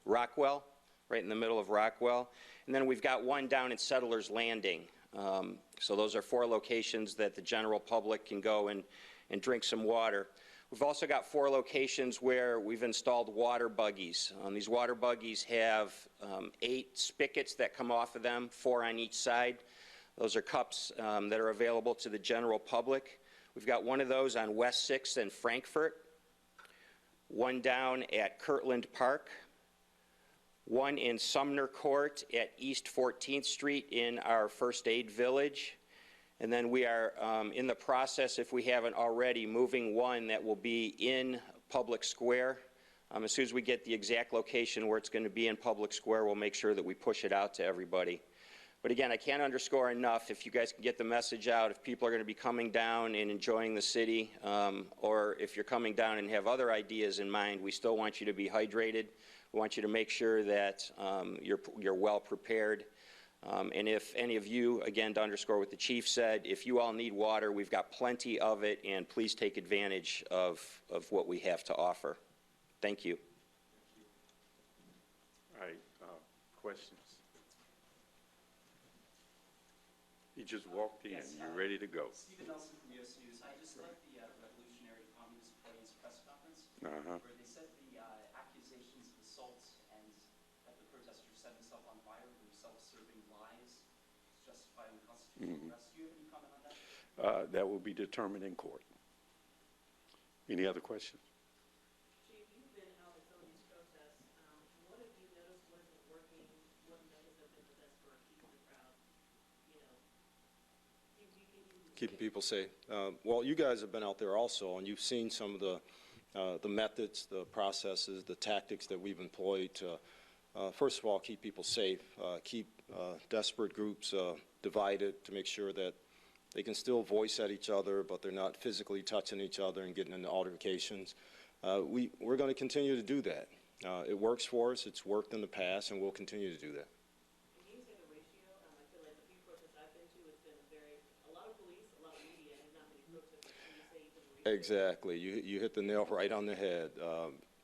Rockwell, right in the middle of Rockwell. And then we've got one down at Settlers Landing. So those are 4 locations that the general public can go and drink some water. We've also got 4 locations where we've installed water buggies. These water buggies have 8 spigots that come off of them, 4 on each side. Those are cups that are available to the general public. We've got one of those on West 6th and Frankfurt, one down at Kirtland Park, one in Sumner Court at East 14th Street in our First Aid Village. And then we are in the process, if we haven't already, moving one that will be in Public Square. As soon as we get the exact location where it's going to be in Public Square, we'll make sure that we push it out to everybody. But again, I can't underscore enough, if you guys can get the message out, if people are going to be coming down and enjoying the city, or if you're coming down and have other ideas in mind, we still want you to be hydrated. We want you to make sure that you're well prepared. And if any of you, again, to underscore what the chief said, if you all need water, we've got plenty of it, and please take advantage of what we have to offer. Thank you. All right, questions? He just walked in. Yes, You're ready to go. Stephen Nelson from US News. I just like the Revolutionary Communist Party's press conference, where they said the accusations of assault and that the protester set himself on fire were self-serving lies justifying constitutional arrest. Do you have any comment on that? That will be determined in court. Any other questions? Chief, you've been out at some of these protests. What have you noticed wasn't working? What methods have been the best for keeping the crowd, keeping people safe. Well, you guys have been out there also, and you've seen some of the methods, the processes, the tactics that we've employed to, first of all, keep people safe, keep desperate groups divided to make sure that they can still voice at each other, but they're not physically touching each other and getting into altercations. We're going to continue to do that. It works for us. It's worked in the past, and we'll continue to do that. Can you say the ratio? I feel like the few protests I've been to, it's been a lot of police, a lot of media, and not many protesters. Can you say even the ratio? Exactly. You hit the nail right on the head.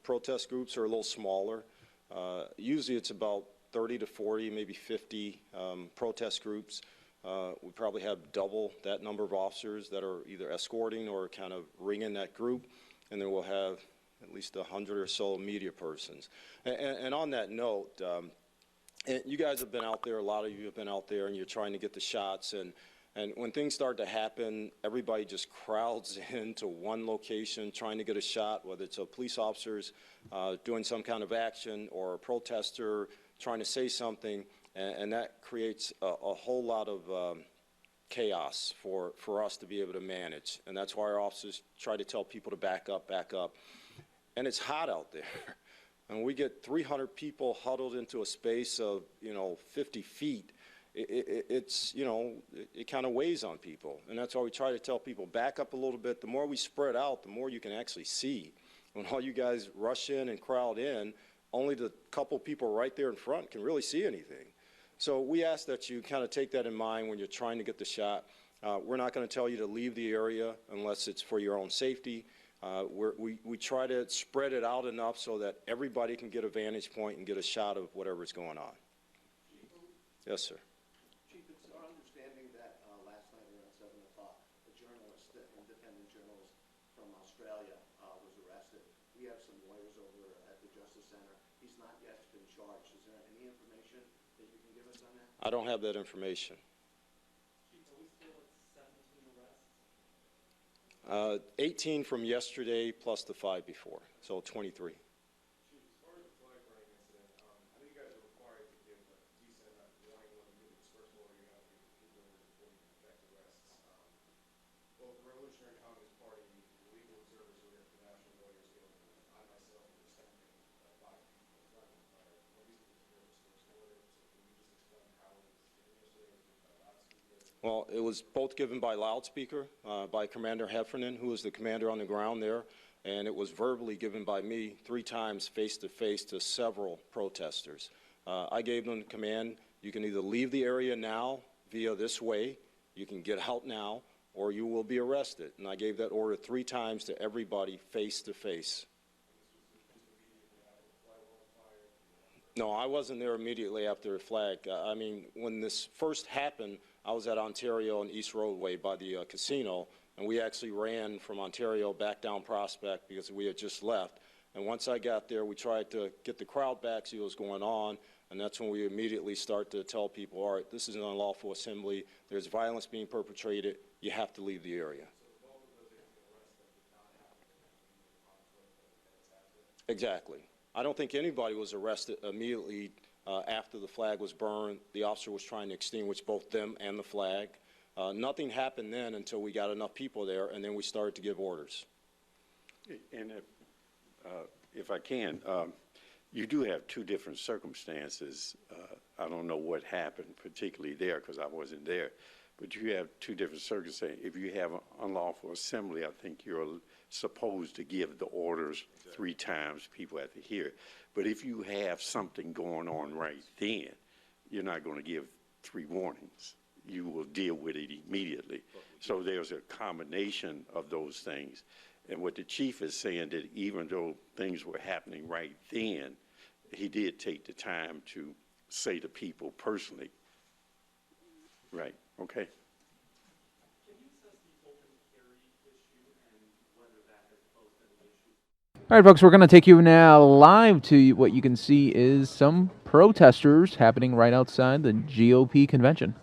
Protest groups are a little smaller. Usually it's about 30 to 40, maybe 50 protest groups. We probably have double that number of officers that are either escorting or kind of ringing that group, and then we'll have at least 100 or so media persons. And on that note, and you guys have been out there, a lot of you have been out there, and you're trying to get the shots, and when things start to happen, everybody just crowds into one location trying to get a shot, whether it's a police officers doing some kind of action or a protester trying to say something, and that creates a whole lot of chaos for us to be able to manage. And that's why our officers try to tell people to back up, back up. And it's hot out there. And we get 300 people huddled into a space of, 50 feet. It's, it kind of weighs on people. And that's why we try to tell people, back up a little bit. The more we spread out, the more you can actually see. When all you guys rush in and crowd in, only the couple people right there in front can really see anything. So we ask that you kind of take that in mind when you're trying to get the shot. We're not going to tell you to leave the area unless it's for your own safety. We try to spread it out enough so that everybody can get a vantage point and get a shot of whatever's going on. Yes, sir. Chief, it's our understanding that last night around 7 o'clock, a journalist, an independent journalist from Australia was arrested. We have some lawyers over at the Justice Center. He's not yet been charged. Is there any information that you can give us on that? I don't have that information. Chief, are we still at 17 arrests? 18 from yesterday plus the 5 before, so 23. Chief, as far as the flag burning incident, I know you guys are required to give a decent amount of warning when you give the dispersal order. You have to give the people orders before you can effect arrests. Both the Revolutionary Communist Party, the legal observers who are here for National Lawyers Guild, and I myself were standing by people with flag on fire. What is the dispersal order? So can you just explain how it was given yesterday? Was it by loudspeaker? Well, it was both given by loudspeaker by Commander FNN, who was the commander on the ground there, and it was verbally given by me 3 times face-to-face to several protesters. I gave them the command, you can either leave the area now via this way, you can get out now, or you will be arrested. And I gave that order 3 times to everybody face-to-face. No, I wasn't there immediately after the flag. I mean, when this first happened, I was at Ontario and East Roadway by the casino, and we actually ran from Ontario back down Prospect because we had just left. And once I got there, we tried to get the crowd back, see what was going on, and that's when we immediately start to tell people, all right, this is an unlawful assembly, there's violence being perpetrated, you have to leave the area. Exactly. I don't think anybody was arrested immediately after the flag was burned. The officer was trying to extinguish both them and the flag. Nothing happened then until we got enough people there, and then we started to give orders. And if I can, you do have 2 different circumstances. I don't know what happened particularly there because I wasn't there, but you have 2 different circumstances. If you have an unlawful assembly, I think you're supposed to give the orders 3 times. People have to hear it. But if you have something going on right then, you're not going to give 3 warnings. You will deal with it immediately. So there's a combination of those things. And what the chief is saying, that even though things were happening right then, he did take the time to say to people personally. Right, okay. Can you assess the open carry issue and whether that has posed any issues? All right, folks, we're going to take you now live to what you can see is some protesters happening right outside the GOP convention.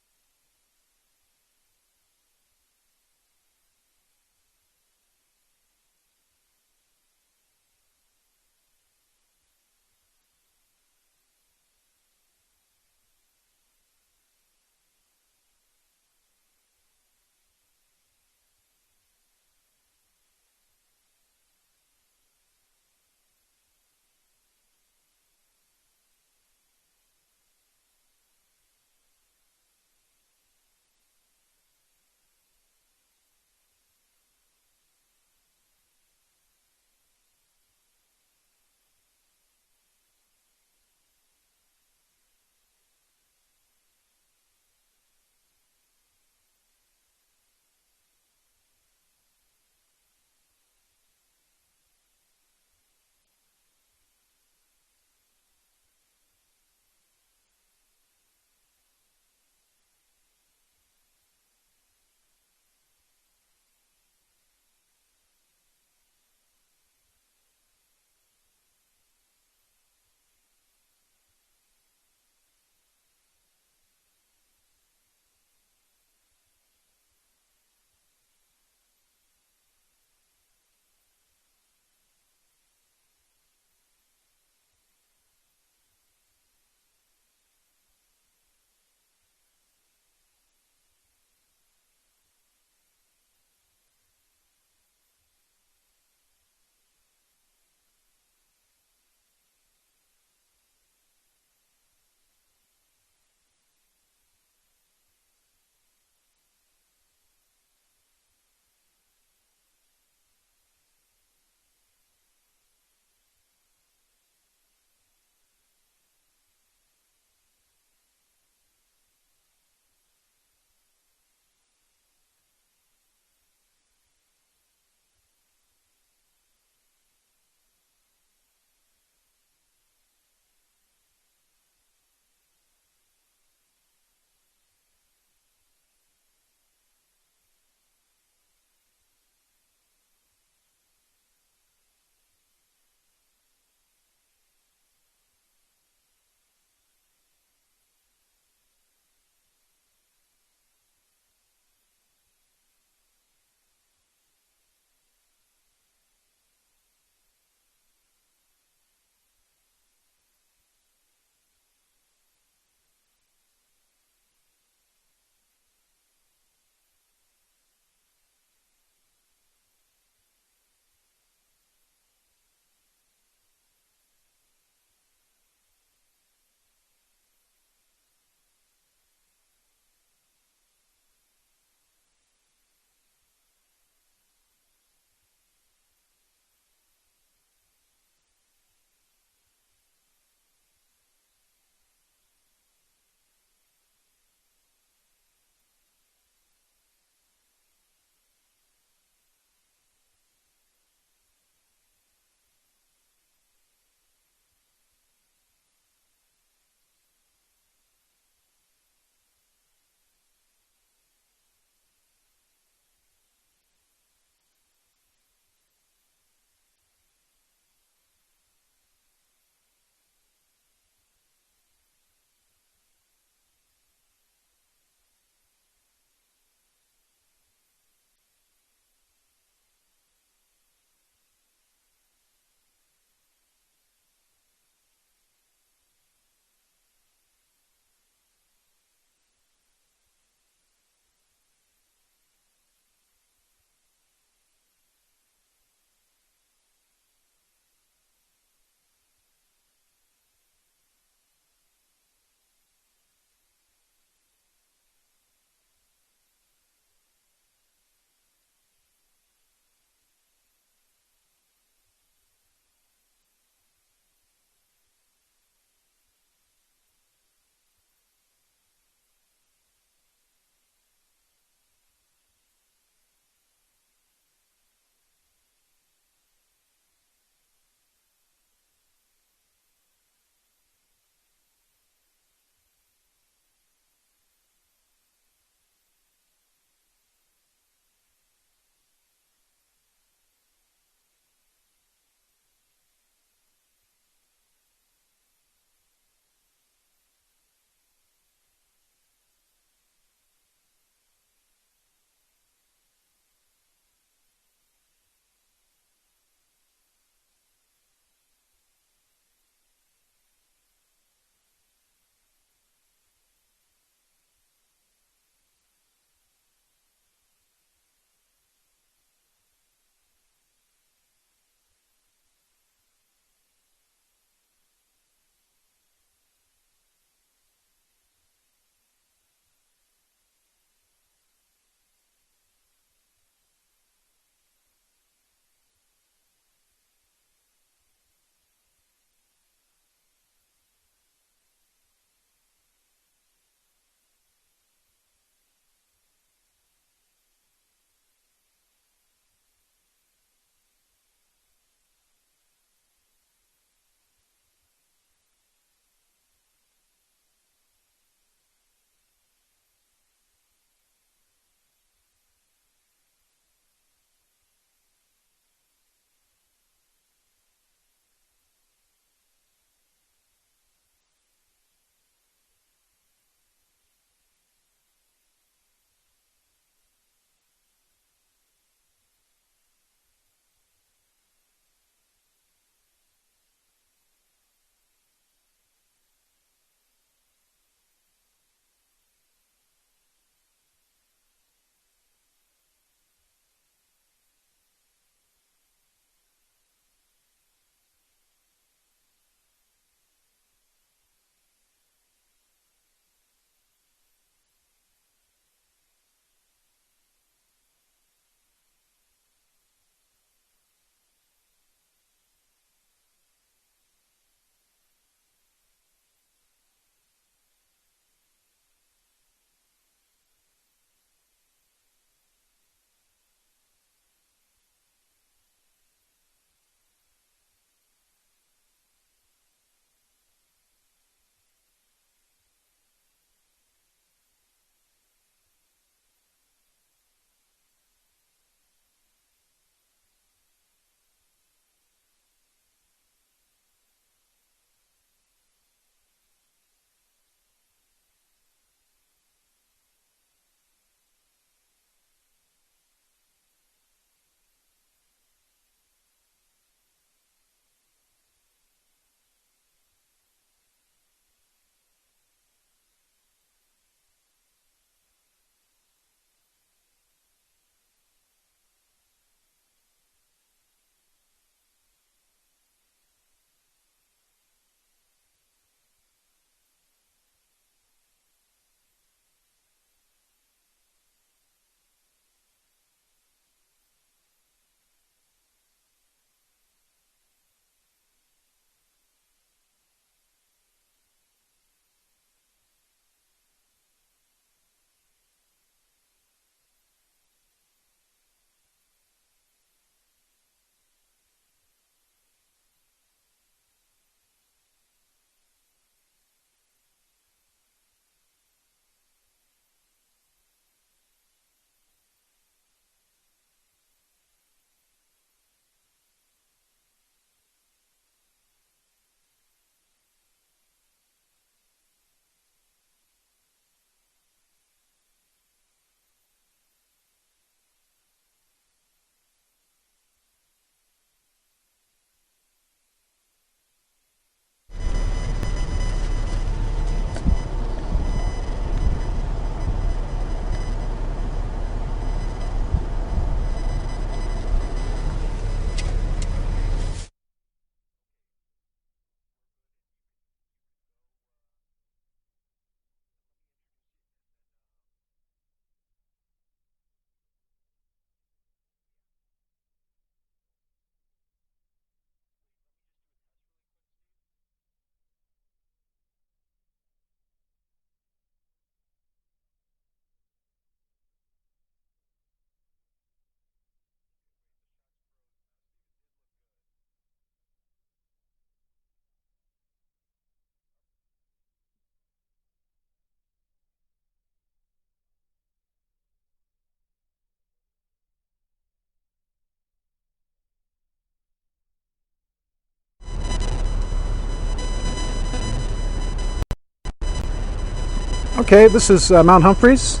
Okay, this is Mount Humphreys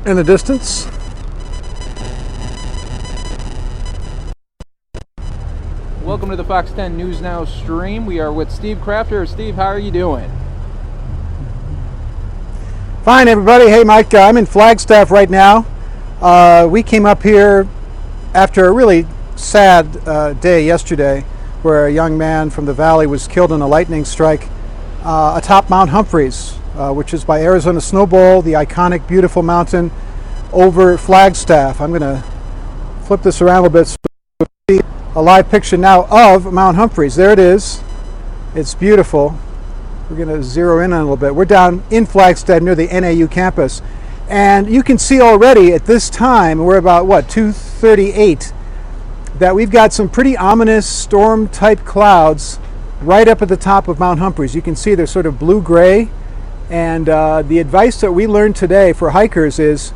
in the distance. Welcome to the Fox 10 News Now stream. We are with Steve Crafter. Steve, how are you doing? Fine, everybody. Hey, Mike, I'm in Flagstaff right now. We came up here after a really sad day yesterday where a young man from the valley was killed in a lightning strike atop Mount Humphreys, which is by Arizona Snowbowl, the iconic, beautiful mountain over Flagstaff. I'm going to flip this around a little bit so you can see a live picture now of Mount Humphreys. There it is. It's beautiful. We're going to zero in on a little bit. We're down in Flagstaff near the NAU campus. And you can see already at this time, we're about, 2:38, that we've got some pretty ominous storm-type clouds right up at the top of Mount Humphreys. You can see they're sort of blue-gray. And the advice that we learned today for hikers is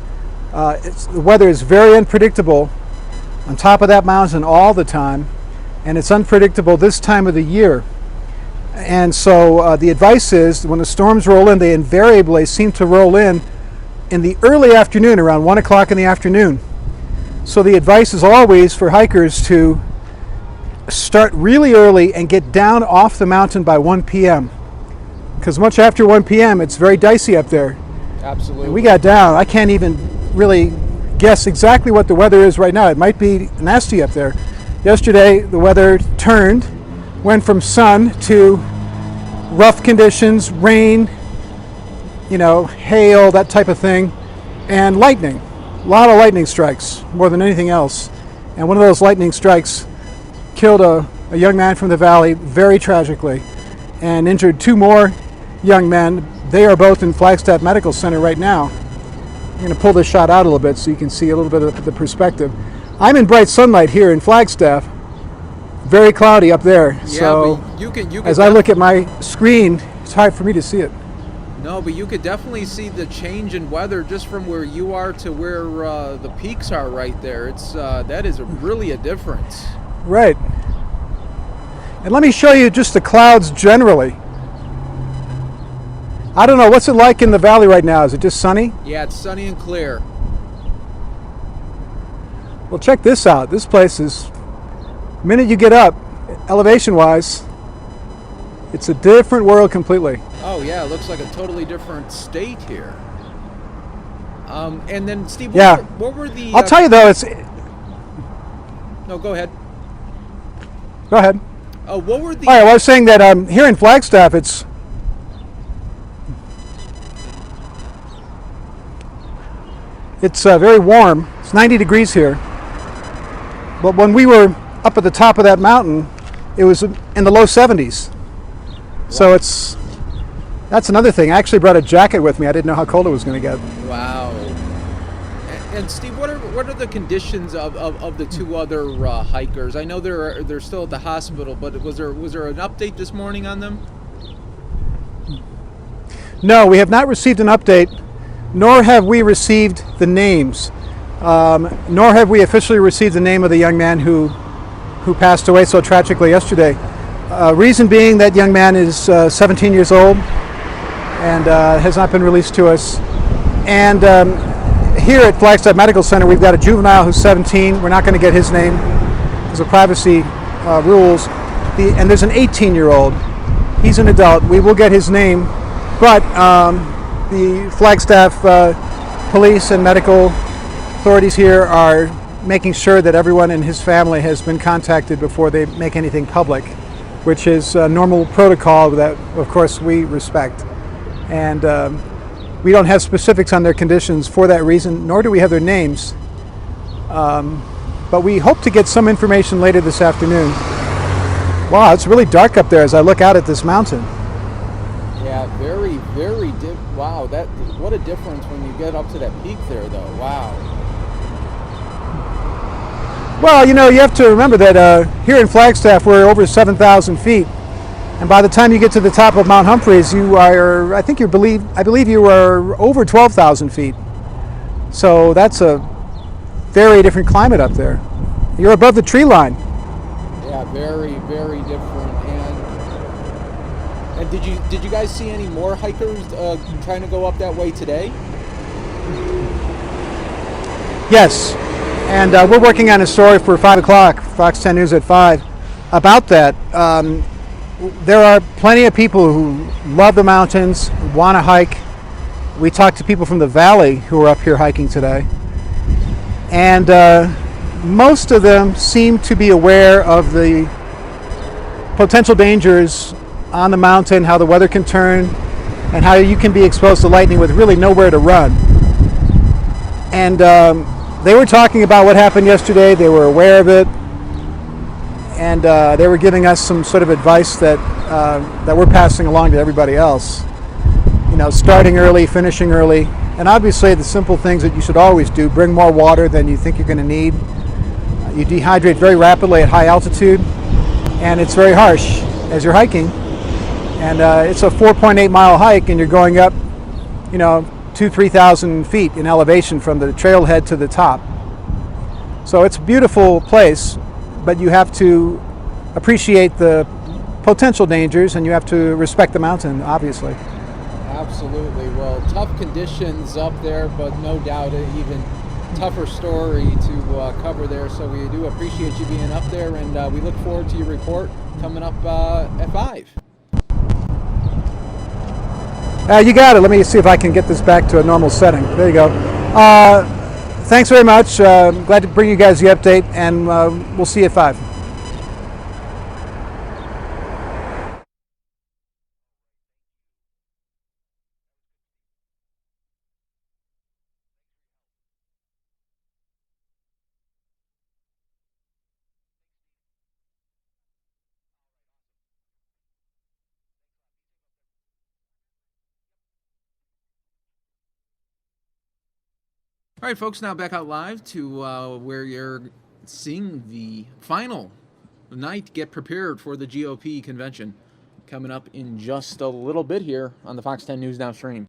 the weather is very unpredictable on top of that mountain all the time, and it's unpredictable this time of the year. And so the advice is when the storms roll in, they invariably seem to roll in the early afternoon, around 1 o'clock in the afternoon. So the advice is always for hikers to start really early and get down off the mountain by 1 p.m. because much after 1 p.m. it's very dicey up there. Absolutely. And we got down. I can't even really guess exactly what the weather is right now. It might be nasty up there. Yesterday the weather turned, went from sun to rough conditions, rain, hail, that type of thing, and lightning. A lot of lightning strikes, more than anything else. And one of those lightning strikes killed a young man from the valley very tragically and injured 2 more young men. They are both in Flagstaff Medical Center right now. I'm going to pull this shot out a little bit so you can see a little bit of the perspective. I'm in bright sunlight here in Flagstaff. Very cloudy up there. Yeah, so but you can as I look at my screen, it's hard for me to see it. No, but you could definitely see the change in weather just from where you are to where the peaks are right there. It's that is really a difference. Right. And let me show you just the clouds generally. I don't know, what's it like in the valley right now? Is it just sunny? Yeah, it's sunny and clear. Well, check this out. This place is, the minute you get up, elevation-wise, it's a different world completely. Oh yeah, it looks like a totally different state here. And then Steve, what were the? I'll tell you though, it's. No, go ahead. Go ahead. Oh, what were the? All right, well, I was saying that here in Flagstaff, it's. It's very warm. It's 90 degrees here. But when we were up at the top of that mountain, it was in the low 70s. So that's another thing. I actually brought a jacket with me. I didn't know how cold it was going to get. Wow. And Steve, what are the conditions of the 2 other hikers? I know they're still at the hospital, but was there an update this morning on them? No, we have not received an update, nor have we received the names, nor have we officially received the name of the young man who passed away so tragically yesterday. Reason being, that young man is 17 years old and has not been released to us. And here at Flagstaff Medical Center, we've got a juvenile who's 17. We're not going to get his name because of privacy rules. And there's an 18-year-old. He's an adult. We will get his name, but the Flagstaff police and medical authorities here are making sure that everyone in his family has been contacted before they make anything public, which is a normal protocol that, of course, we respect. And we don't have specifics on their conditions for that reason, nor do we have their names. But we hope to get some information later this afternoon. Wow, it's really dark up there as I look out at this mountain. Yeah, very, very wow, what a difference when you get up to that peak there, though. Wow. Well, you have to remember that here in Flagstaff, we're over 7,000 feet. And by the time you get to the top of Mount Humphreys, I believe you are over 12,000 feet. So that's a very different climate up there. You're above the tree line. Yeah, very, very different. And And did you guys see any more hikers trying to go up that way today? Yes, and we're working on a story for 5 o'clock, Fox 10 News at 5, about that. There are plenty of people who love the mountains, want to hike. We talked to people from the valley who are up here hiking today, and most of them seem to be aware of the potential dangers on the mountain, how the weather can turn, and how you can be exposed to lightning with really nowhere to run. And they were talking about what happened yesterday. They were aware of it, and they were giving us some sort of advice that we're passing along to everybody else. You know, starting early, finishing early, and obviously the simple things that you should always do: bring more water than you think you're going to need. You dehydrate very rapidly at high altitude, and it's very harsh as you're hiking. And it's a 4.8 mile hike, and you're going up, 2,000-3,000 feet in elevation from the trailhead to the top. So it's a beautiful place, but you have to appreciate the potential dangers, and you have to respect the mountain, obviously. Absolutely. Well, tough conditions up there, but no doubt an even tougher story to cover there. So we do appreciate you being up there, and we look forward to your report coming up at 5. You got it. Let me see if I can get this back to a normal setting. There you go. Thanks very much. Glad to bring you guys the update, and we'll see you at 5. All right, folks, now back out live to where you're seeing the final night get prepared for the GOP convention coming up in just a little bit here on the Fox 10 News Now stream.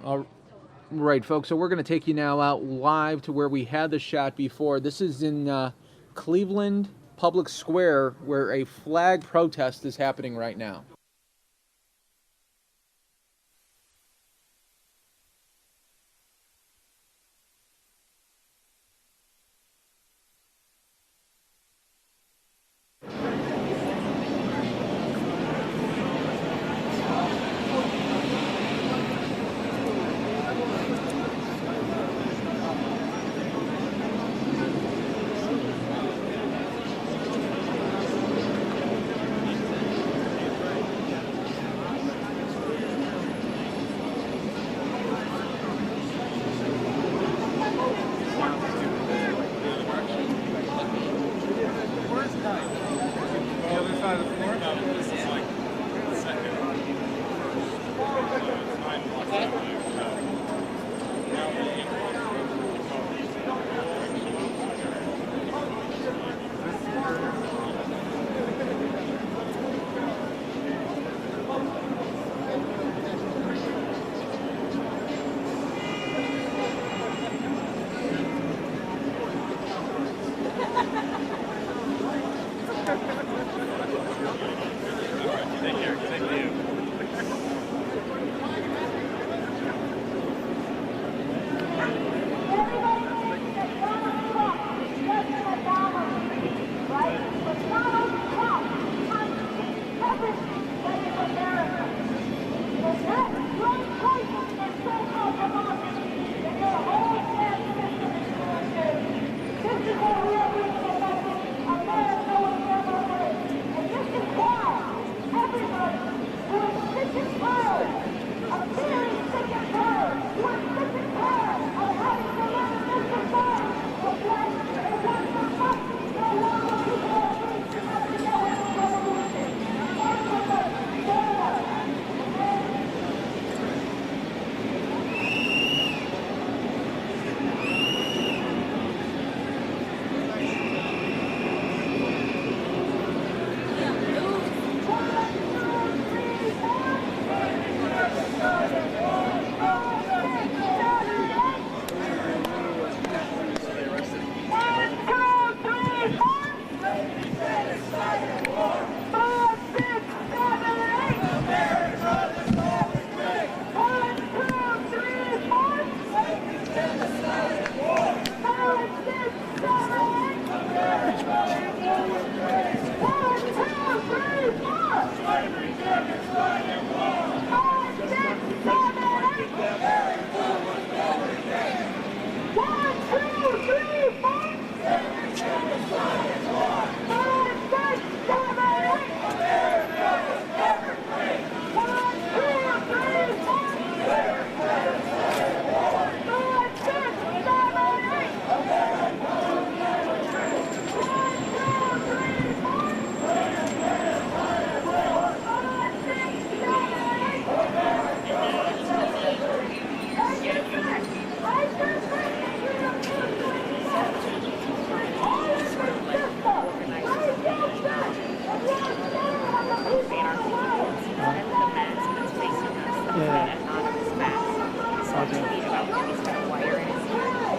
All right, folks, so we're going to take you now out live to where we had the shot before. This is in Cleveland Public Square, where a flag protest is happening right now.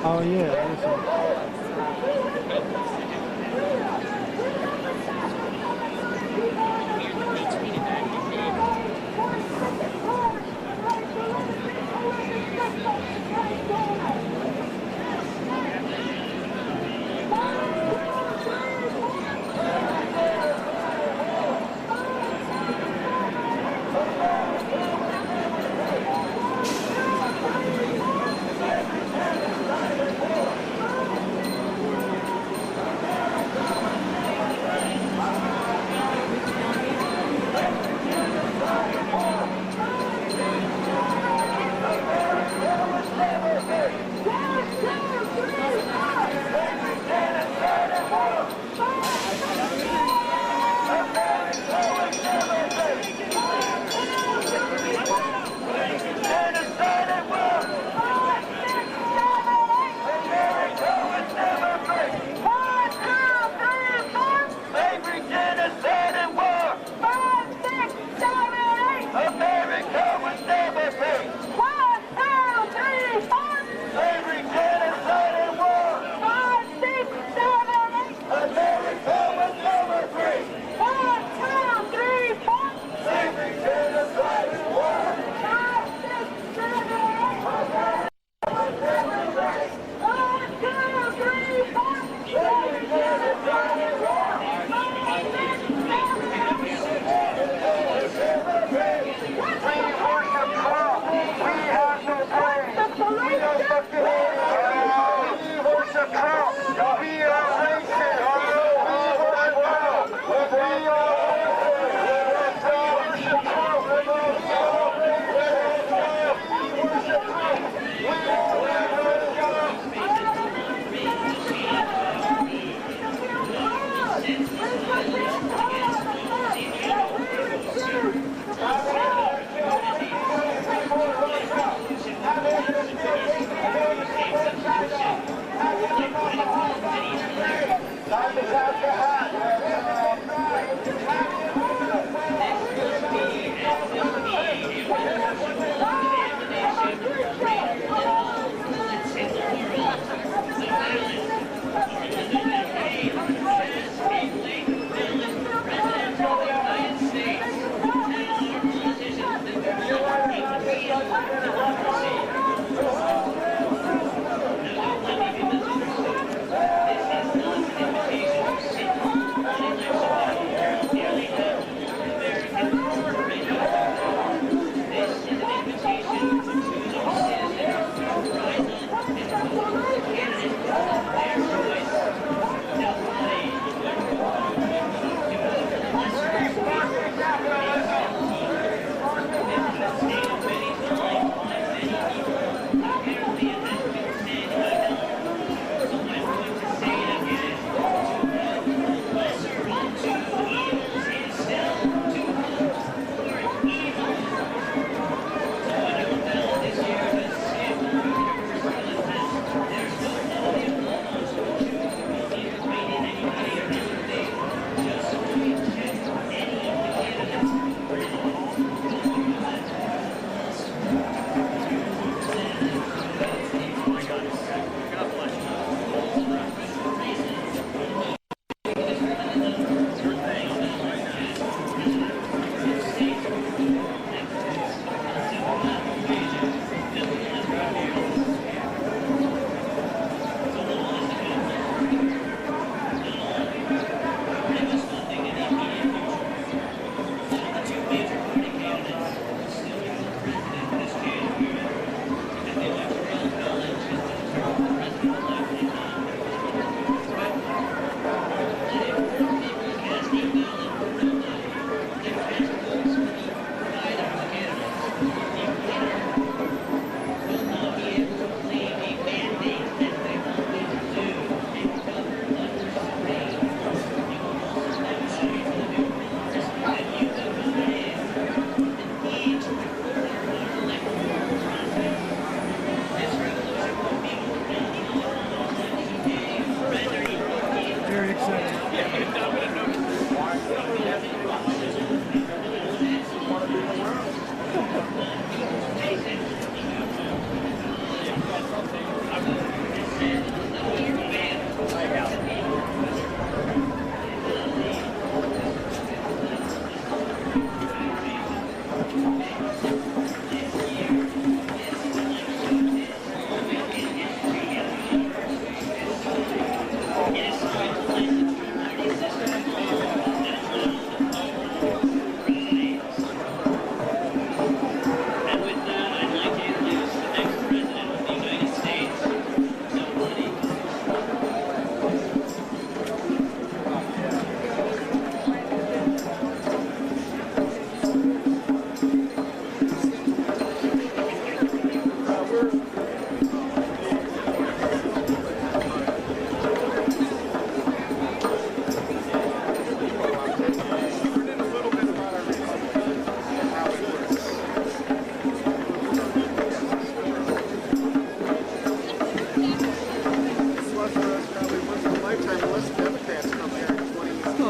Oh yeah.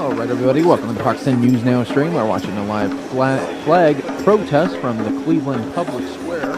All right, everybody, welcome to the Fox 10 News Now stream. We're watching a live flag protest from the Cleveland Public Square.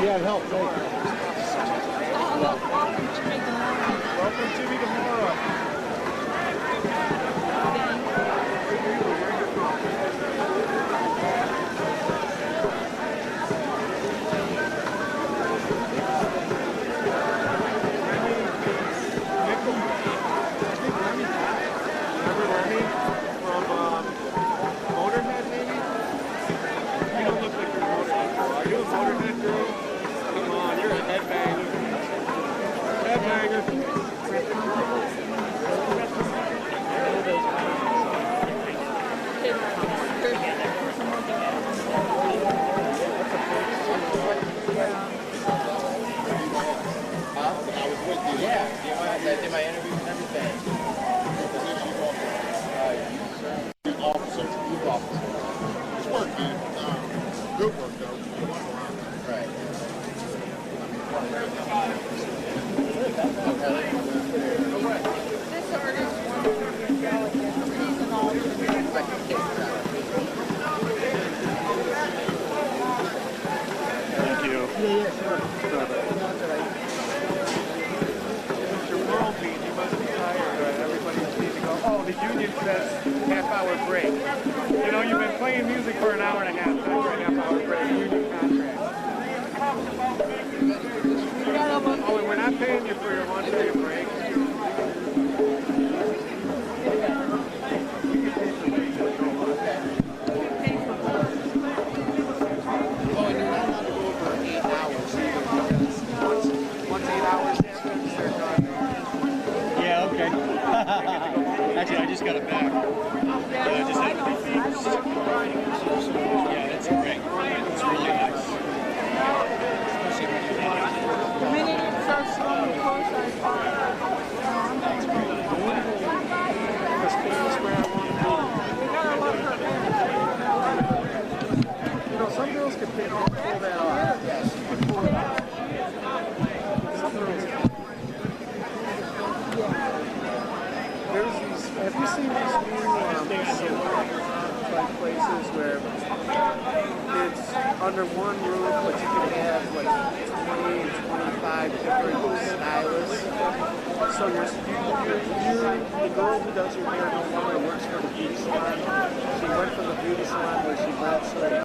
Yeah, it helps. Welcome to me tomorrow. I did my interviews and everything. Officer, youth officer. It's work, man. Good work, though. Right. This artist wanted to go against seasonal. Thank you. Yeah, sure. Mr. Worldbeat, you must be tired. Everybody needs to go. Oh, the union says half-hour break. You know, you've been playing music for an hour and a half. That's for a half-hour break. Union contract. Oh, and we're not paying you for your one-day break. Yeah, okay. Actually, I just got it back. I just had to be fixed. Yeah, that's great. It's really nice. The minute it starts slowing close, I find. That's great. You know, some girls can pull that off. Yes, you can pull it off. Some girls can't. There's these, have you seen these new like places where it's under one roof, but you can have like 20, 25 different stylists. So you're the girl who does your hair no longer works for the beauty salon. She went from the beauty salon where she left so that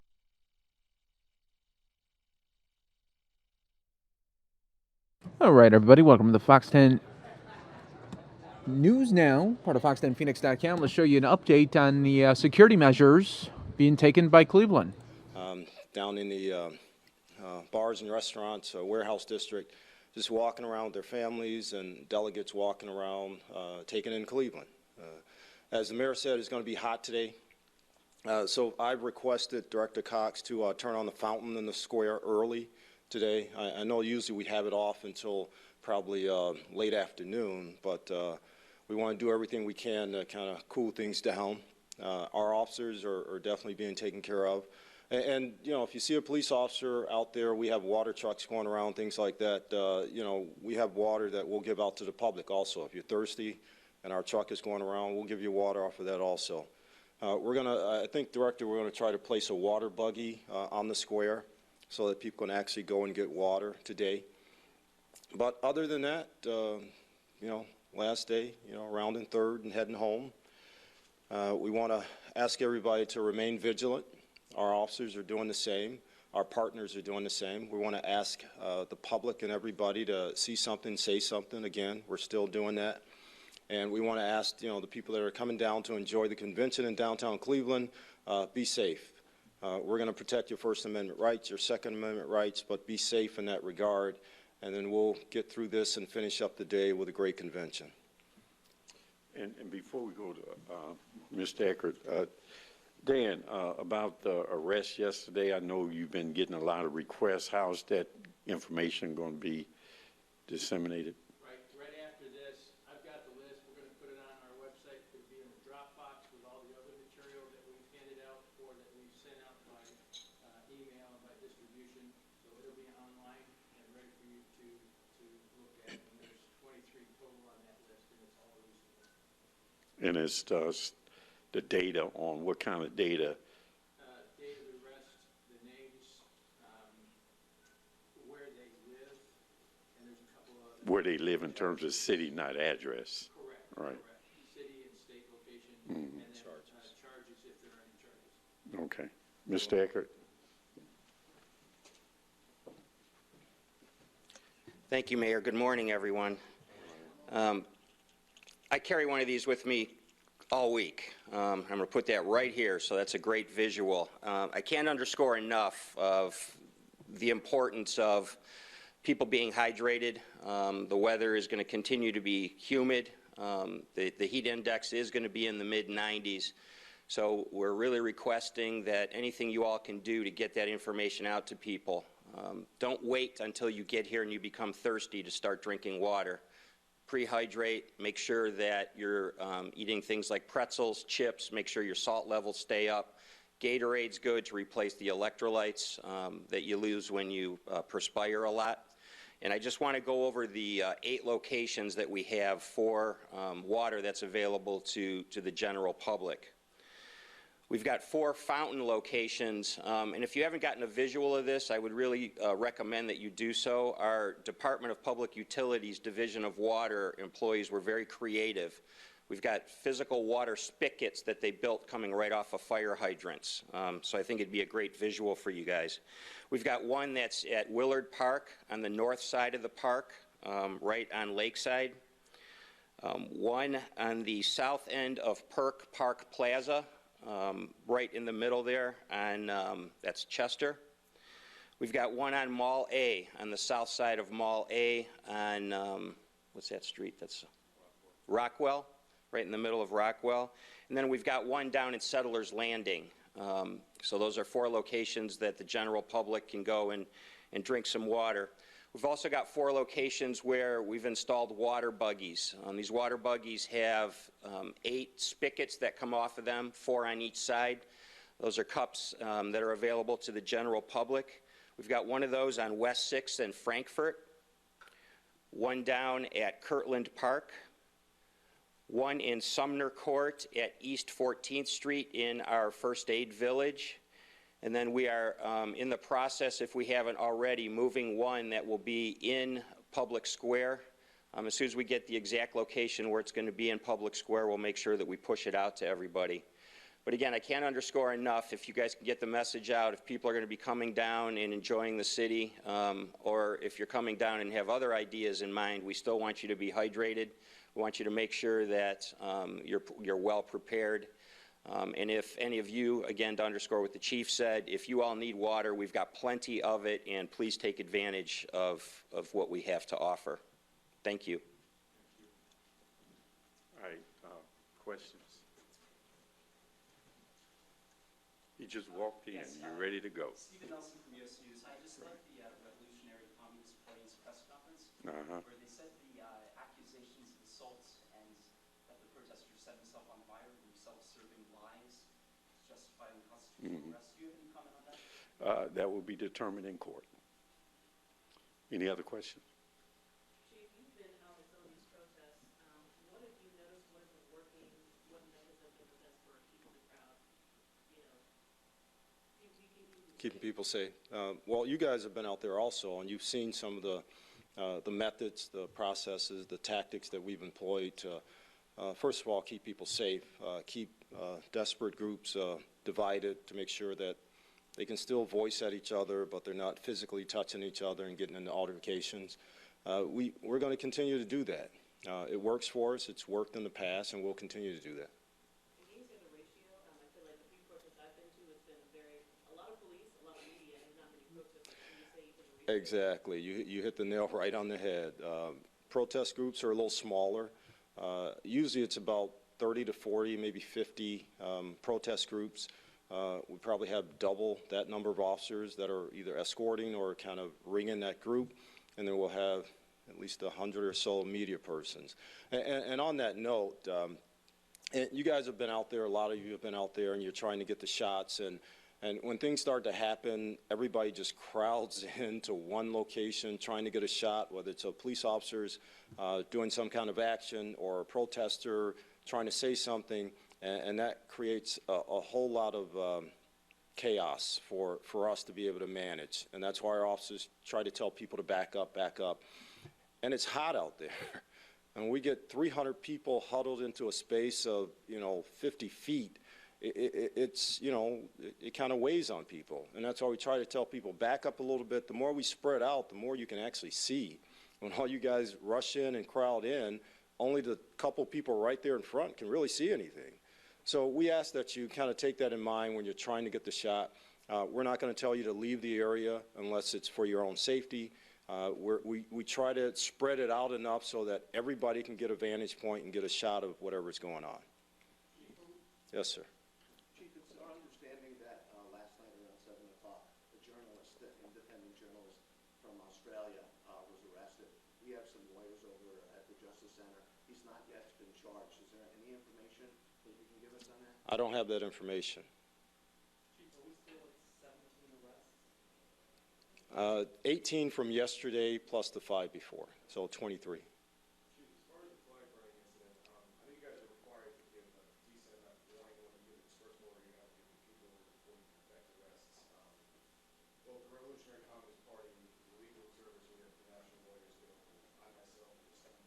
All right, everybody, welcome to the Fox 10 News Now, part of Fox10Phoenix.com. Let's show you an update on the security measures being taken by Cleveland. Down in the bars and restaurants, warehouse district, just walking around with their families and delegates walking around, taking in Cleveland. As the mayor said, it's going to be hot today. So I've requested Director Cox to turn on the fountain in the square early today. I know usually we have it off until probably late afternoon, but we want to do everything we can to kind of cool things down. Our officers are definitely being taken care of. And, you know, if you see a police officer out there, we have water trucks going around, things like that. You know, we have water that we'll give out to the public also. If you're thirsty and our truck is going around, we'll give you water off of that also. We're going to, I think, Director, we're going to try to place a water buggy on the square so that people can actually go and get water today. But other than that, you know, last day, you know, rounding third and heading home. We want to ask everybody to remain vigilant. Our officers are doing the same. Our partners are doing the same. We want to ask the public and everybody to see something, say something. Again, we're still doing that. And we want to ask, you know, the people that are coming down to enjoy the convention in downtown Cleveland, be safe. We're going to protect your First Amendment rights, your Second Amendment rights, but be safe in that regard. And then we'll get through this and finish up the day with a great convention. And before we go to Mr. Eckert, Dan, about the arrest yesterday, I know you've been getting a lot of requests. How's that information going to be disseminated? Right after this, I've got the list. We're going to put it on our website. It'll be in the Dropbox with all the other material that we've handed out or that we've sent out by email and by distribution. So it'll be online and ready for you to look at. And there's 23 total on that list, and it's all recent. And it's the data on what kind of data? Date of the arrest, the names, where they live, and there's a couple of Where they live in terms of city, not address. Correct. Right. Correct. City and state location, Mhm. and then charges if there are any charges. Okay. Mr. Eckert? Thank you, Mayor. Good morning, everyone. I carry one of these with me all week. I'm going to put that right here, so that's a great visual. I can't underscore enough of the importance of people being hydrated. The weather is going to continue to be humid. The heat index is going to be in the mid-90s. So we're really requesting that anything you all can do to get that information out to people. Don't wait until you get here and you become thirsty to start drinking water. Prehydrate, make sure that you're eating things like pretzels, chips, make sure your salt levels stay up. Gatorade's good to replace the electrolytes that you lose when you perspire a lot. And I just want to go over the 8 locations that we have for water that's available to the general public. We've got 4 fountain locations, and if you haven't gotten a visual of this, I would really recommend that you do so. Our Department of Public Utilities Division of Water employees were very creative. We've got physical water spigots that they built coming right off of fire hydrants, so I think it'd be a great visual for you guys. We've got one that's at Willard Park on the north side of the park, right on Lakeside. One on the south end of Perk Park Plaza, right in the middle there, and that's Chester. We've got one on Mall A, on the south side of Mall A, on, what's that street? That's Rockwell, right in the middle of Rockwell. And then we've got one down in Settlers Landing. So those are 4 locations that the general public can go and drink some water. We've also got 4 locations where we've installed water buggies. These water buggies have 8 spigots that come off of them, 4 on each side. Those are cups that are available to the general public. We've got one of those on West 6th and Frankfurt, one down at Kirtland Park, one in Sumner Court at East 14th Street in our First Aid Village. And then we are in the process, if we haven't already, moving one that will be in Public Square. As soon as we get the exact location where it's going to be in Public Square, we'll make sure that we push it out to everybody. But again, I can't underscore enough, if you guys can get the message out, if people are going to be coming down and enjoying the city, or if you're coming down and have other ideas in mind, we still want you to be hydrated. We want you to make sure that you're well prepared. And if any of you, again, to underscore what the chief said, if you all need water, we've got plenty of it, and please take advantage of what we have to offer. Thank you. All right, questions? You just walked in, Yes, you're ready to go. Stephen Nelson from US News. I just left the Revolutionary Communist Party's press conference, Uh-huh. where they said the accusations of assault and that the protesters set himself on fire were self-serving lies justifying constitutional arrest. Do you have any comment on that? That will be determined in court. Any other questions? Chief, you've been out at some of these protests. What have you noticed? What isn't working? What methods have been the best for keeping the crowd, Keeping people safe. Well, you guys have been out there also, and you've seen some of the methods, the processes, the tactics that we've employed to, first of all, keep people safe, keep desperate groups divided to make sure that they can still voice at each other, but they're not physically touching each other and getting into altercations. We're going to continue to do that. It works for us. It's worked in the past, and we'll continue to do that. Exactly. You hit the nail right on the head. Protest groups are a little smaller. Usually it's about 30 to 40, maybe 50 protest groups. We probably have double that number of officers that are either escorting or kind of ringing that group, and then we'll have at least 100 or so media persons. And on that note, and you guys have been out there, a lot of you have been out there, and you're trying to get the shots, and when things start to happen, everybody just crowds into one location trying to get a shot, whether it's a police officers doing some kind of action or a protester trying to say something, and that creates a whole lot of chaos for us to be able to manage. And that's why our officers try to tell people to back up, back up. And it's hot out there. And we get 300 people huddled into a space of, 50 feet. It's, it kind of weighs on people. And that's why we try to tell people, back up a little bit. The more we spread out, the more you can actually see. When all you guys rush in and crowd in, only the couple people right there in front can really see anything. So we ask that you kind of take that in mind when you're trying to get the shot. We're not going to tell you to leave the area unless it's for your own safety. We try to spread it out enough so that everybody can get a vantage point and get a shot of whatever's going on. Yes, sir. Chief, it's our understanding that last night around 7 o'clock, a journalist, an independent journalist from Australia was arrested. We have some lawyers over at the Justice Center. He's not yet been charged. Is there any information that you can give us on that? I don't have that information. Chief, are we still at 17 arrests? 18 from yesterday plus the 5 before, so 23. Chief, as far as the flag burning incident, I know you guys are required to give a decent enough warning when you give a dispersal order. You have to give the people before you can effect arrests. Both the Revolutionary Communist Party, the legal observers who have the national lawyers go, I myself was standing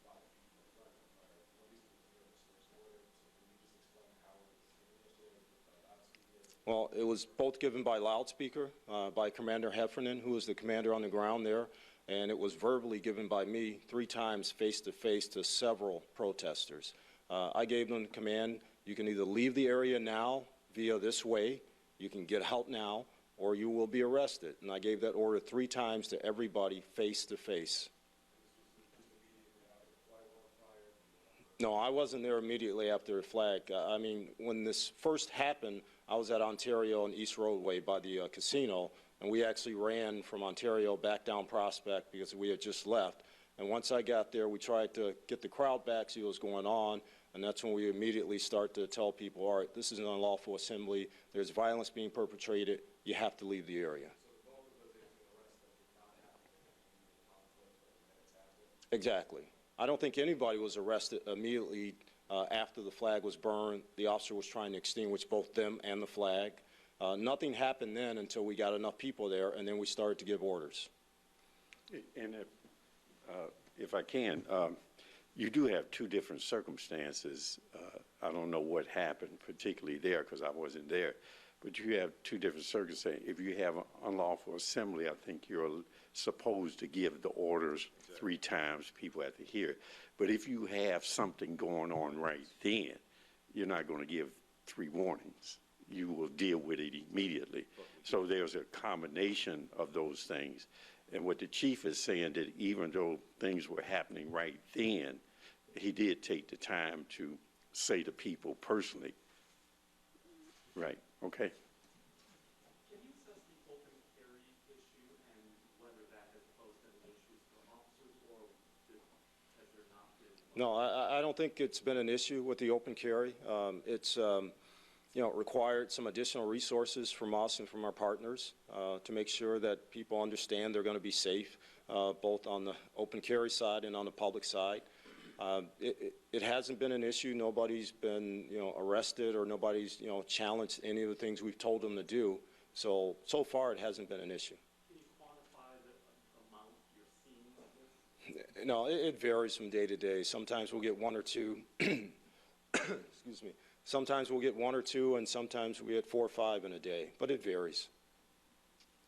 by the people in front of the fire. Well, these people give a dispersal order, so can you just explain how it was given yesterday with the loudspeaker? Well, it was both given by loudspeaker by Commander FNN, who was the commander on the ground there, and it was verbally given by me 3 times face-to-face to several protesters. I gave them the command, you can either leave the area now via this way, you can get out now, or you will be arrested. And I gave that order 3 times to everybody face-to-face. No, I wasn't there immediately after the flag. I mean, when this first happened, I was at Ontario and East Roadway by the casino, and we actually ran from Ontario back down Prospect because we had just left. And once I got there, we tried to get the crowd back, see what was going on, and that's when we immediately start to tell people, all right, this is an unlawful assembly, there's violence being perpetrated, you have to leave the area. Exactly. I don't think anybody was arrested immediately after the flag was burned. The officer was trying to extinguish both them and the flag. Nothing happened then until we got enough people there, and then we started to give orders. And if I can, you do have 2 different circumstances. I don't know what happened particularly there because I wasn't there, but you have 2 different circumstances. If you have an unlawful assembly, I think you're supposed to give the orders 3 times. People have to hear it. But if you have something going on right then, you're not going to give 3 warnings. You will deal with it immediately. So there's a combination of those things. And what the chief is saying, that even though things were happening right then, he did take the time to say to people personally. Right, okay. Can you assess the open carry issue and whether that has posed any issues for officers, or has there not been? No, I don't think it's been an issue with the open carry. It's required some additional resources from us and from our partners to make sure that people understand they're going to be safe, both on the open carry side and on the public side. It hasn't been an issue. Nobody's been, arrested, or nobody's, challenged any of the things we've told them to do. So far it hasn't been an issue. Can you quantify the amount you're seeing of this? No, it varies from day to day. Sometimes we'll get 1 or 2. Excuse me. Sometimes we'll get 1 or 2, and sometimes we get 4 or 5 in a day. But it varies.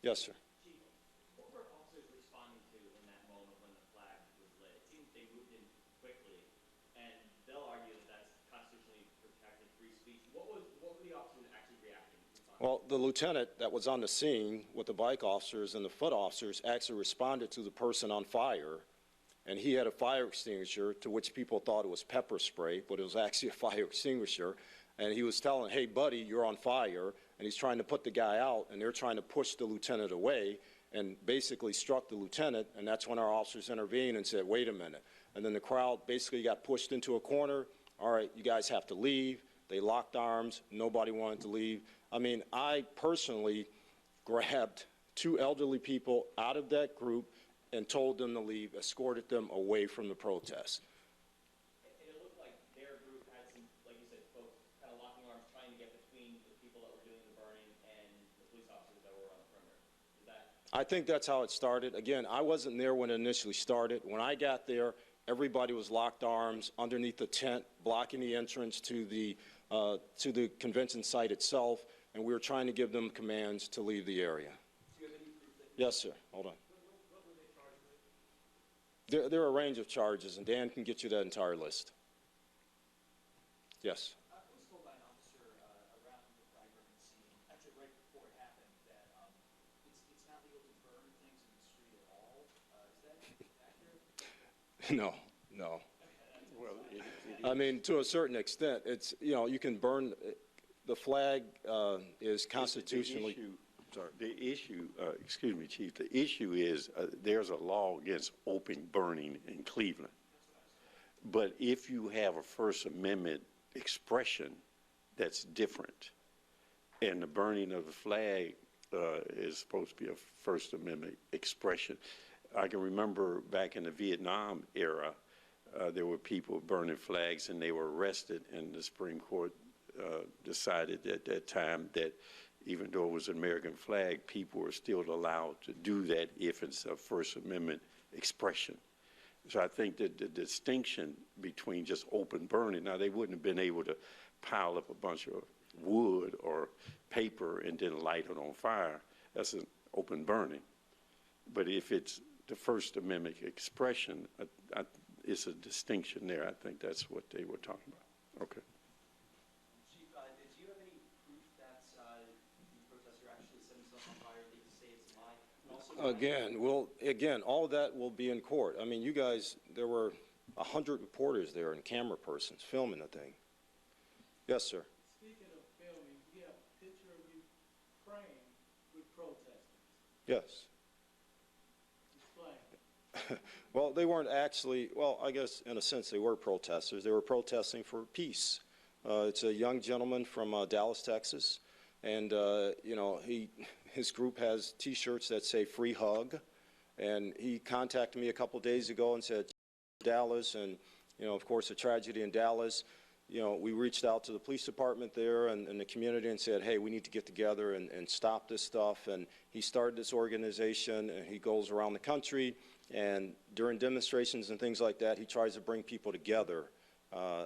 Yes, sir. Chief, what were officers responding to in that moment when the flag was lit? It seems they moved in quickly, and they'll argue that that's constitutionally protected free speech. What were the officers actually reacting to? Well, the lieutenant that was on the scene with the bike officers and the foot officers actually responded to the person on fire and he had a fire extinguisher, to which people thought it was pepper spray, but it was actually a fire extinguisher. And he was telling, hey, buddy, you're on fire. And he's trying to put the guy out, and they're trying to push the lieutenant away, and basically struck the lieutenant. And that's when our officers intervened and said, wait a minute. And then the crowd basically got pushed into a corner. All right, you guys have to leave. They locked arms. Nobody wanted to leave. I mean, I personally grabbed 2 elderly people out of that group and told them to leave, escorted them away from the protest. And it looked like their group had some, like you said, folks kind of locking arms, trying to get between the people that were doing the burning and the police officers that were on the perimeter. Is that? I think that's how it started. Again, I wasn't there when it initially started. When I got there, everybody was locked arms underneath the tent, blocking the entrance to the convention site itself, and we were trying to give them commands to leave the area. Do you have any proof that? Yes, sir. Hold on. What were they charged with? There are a range of charges, and Dan can get you that entire list. Yes. I was told by an officer around the flag burning scene, actually right before it happened, that it's not legal to burn things in the street at all. Is that accurate? No, no. I mean, to a certain extent, it's, you know, you can burn, the flag is constitutionally. The issue, excuse me, Chief, the issue is there's a law against open burning in Cleveland. But if you have a First Amendment expression, that's different. And the burning of the flag is supposed to be a First Amendment expression. I can remember back in the Vietnam era, there were people burning flags and they were arrested, and the Supreme Court decided at that time that even though it was an American flag, people were still allowed to do that if it's a First Amendment expression. So I think that the distinction between just open burning, now they wouldn't have been able to pile up a bunch of wood or paper and then light it on fire. That's an open burning. But if it's the First Amendment expression, it's a distinction there. I think that's what they were talking about. Okay. Chief, do you have any proof that the protester actually set himself on fire? They just say it's a lie. And also, Again, all of that will be in court. I mean, you guys, there were 100 reporters there and camera persons filming the thing. Yes, sir. Speaking of filming, we have a picture of you praying with protesters. Yes. Explain. Well, they weren't actually, well, I guess in a sense they were protesters. They were protesting for peace. It's a young gentleman from Dallas, Texas, and you know, his group has T-shirts that say "Free Hug," and he contacted me a couple days ago and said, Dallas, and you know, of course, a tragedy in Dallas. You know, we reached out to the police department there and the community and said, hey, we need to get together and stop this stuff. And he started this organization, and he goes around the country, and during demonstrations and things like that, he tries to bring people together,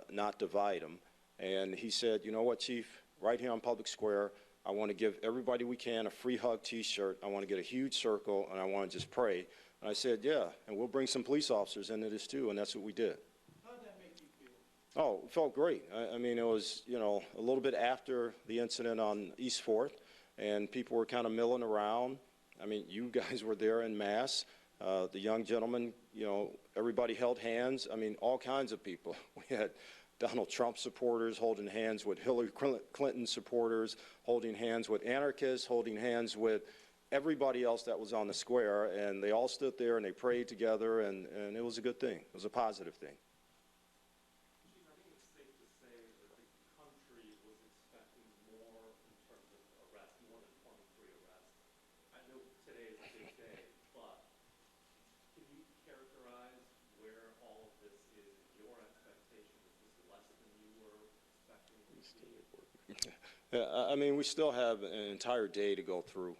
not divide them. And he said, you know what, Chief, right here on Public Square, I want to give everybody we can a free hug T-shirt. I want to get a huge circle, and I want to just pray. And I said, yeah, and we'll bring some police officers into this too, and that's what we did. How did that make you feel? Oh, it felt great. I mean, it was, you know, a little bit after the incident on East 4th, and people were kind of milling around. I mean, you guys were there en masse. The young gentleman, you know, everybody held hands. I mean, all kinds of people. We had Donald Trump supporters holding hands with Hillary Clinton supporters, holding hands with anarchists, holding hands with everybody else that was on the square, and they all stood there and they prayed together, and it was a good thing. It was a positive thing. Chief, I think it's safe to say that the country was expecting more in terms of arrests, more than 23 arrests. I know today is a big day, but can you characterize where all of this is in your expectation? Is this less than you were expecting it to be? Yeah, I mean, we still have an entire day to go through.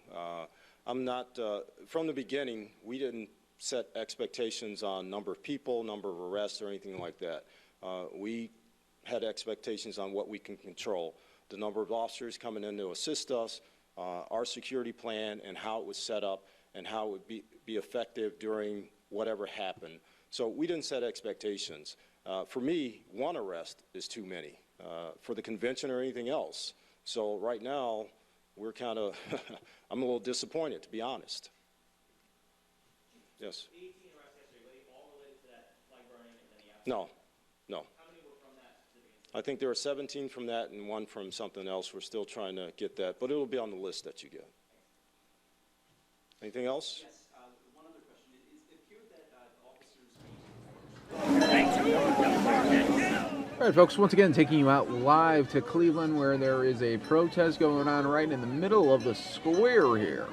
I'm not, from the beginning, we didn't set expectations on number of people, number of arrests, or anything like that. We had expectations on what we can control, the number of officers coming in to assist us, our security plan, and how it was set up, and how it would be effective during whatever happened. So we didn't set expectations. For me, one arrest is too many for the convention or anything else. So right now, we're kind of, I'm a little disappointed, to be honest. Yes. 18 arrests yesterday, all related to No, no. I think there are 17 from that and 1 from something else. We're still trying to get that, but it'll be on the list that you get. Anything else? Yes, one other question. It appeared that officers... All right, folks, once again, taking you out live to Cleveland, where there is a protest going on right in the middle of the square here.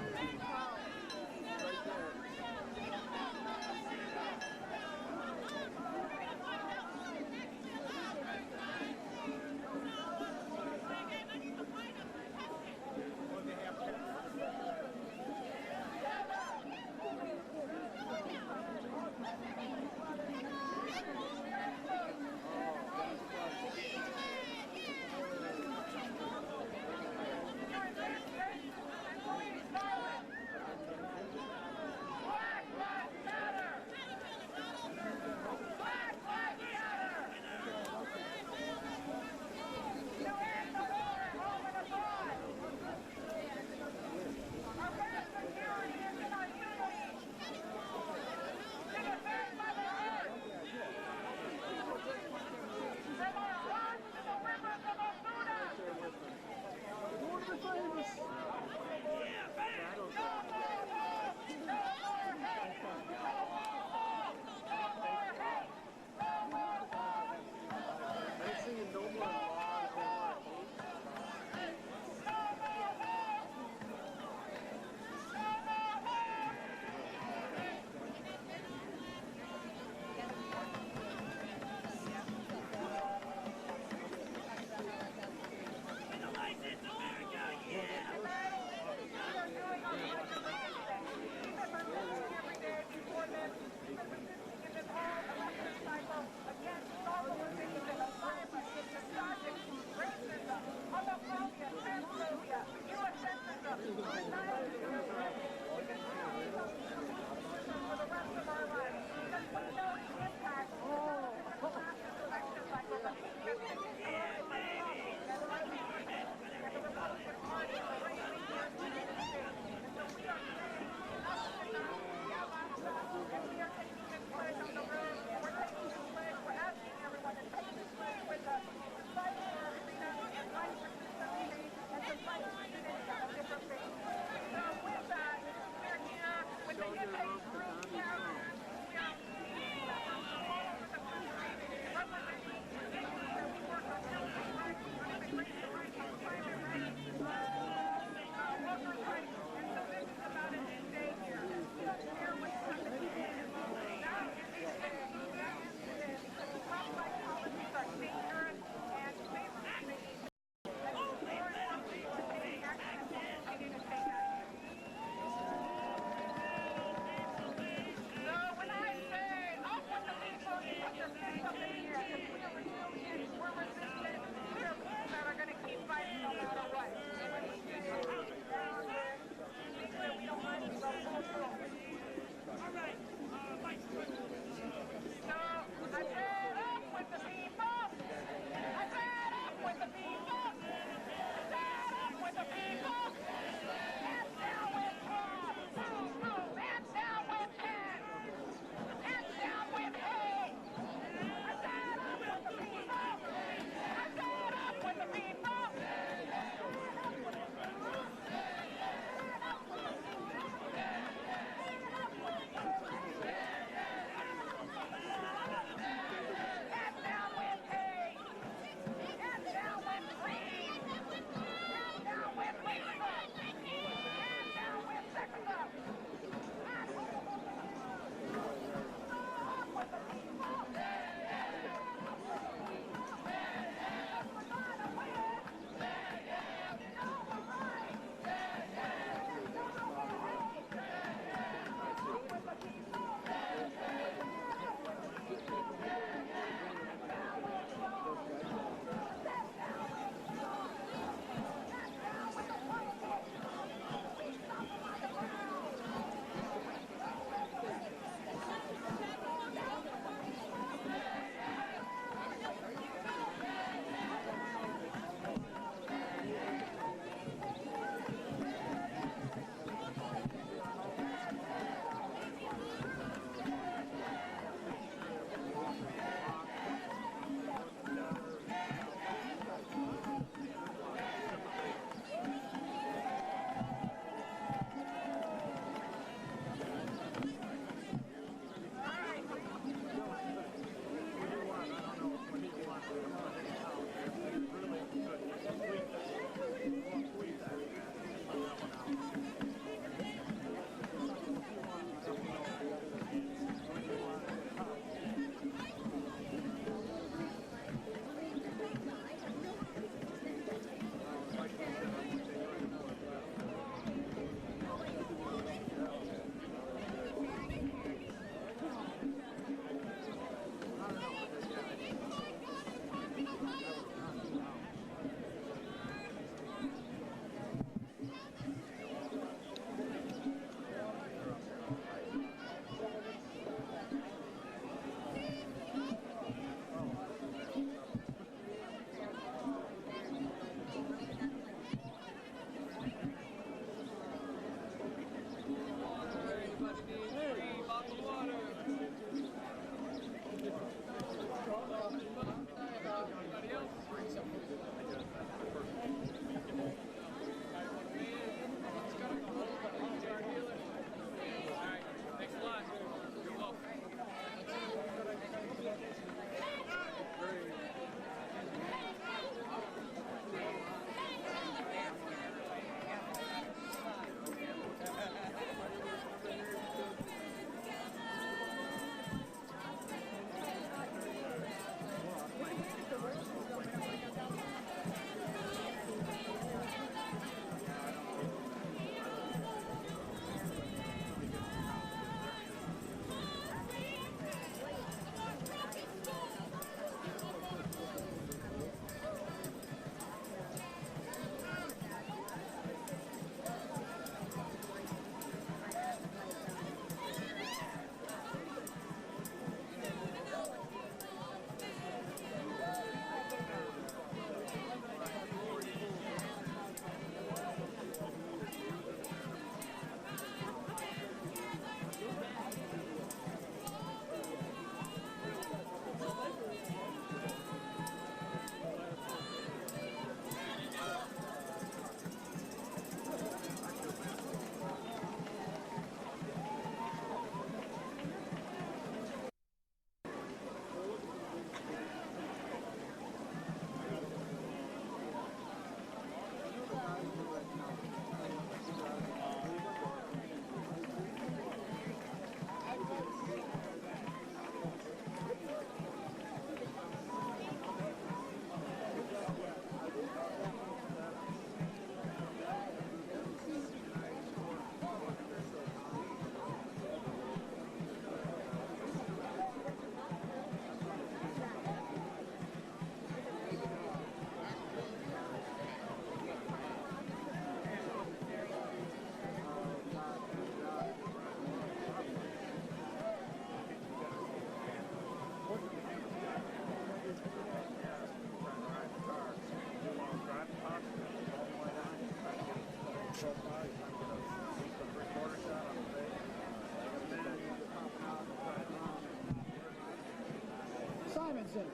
Simonson,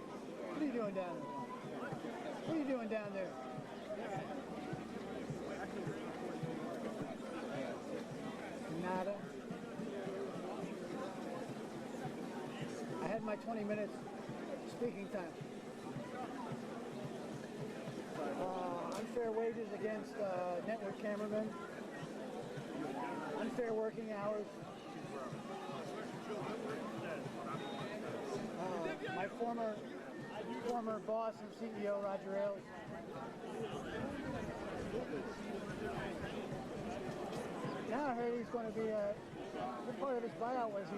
what are you doing down there? What are you doing down there? Nada. I had my 20 minutes speaking time. Unfair wages against network cameramen. Unfair working hours. My former boss and CEO, Roger Ailes. Now I heard he's going to be a good part of his buyout was he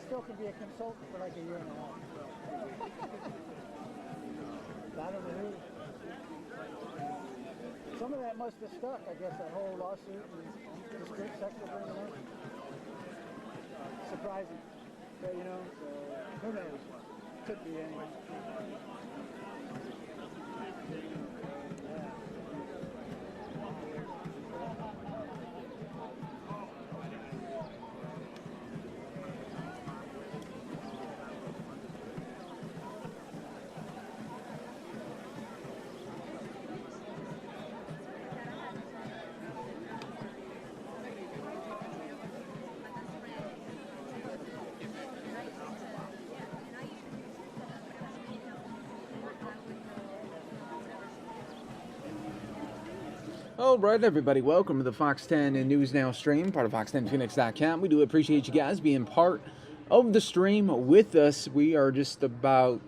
still can be a consultant for like a year and a half. I don't know who. Some of that must have stuck, I guess, that whole lawsuit and discrete sector bringing up. Surprising. But, you know, who knows? Could be anyway. All right, everybody, welcome to the Fox 10 News Now stream, part of fox10phoenix.com. We do appreciate you guys being part of the stream with us. We are just about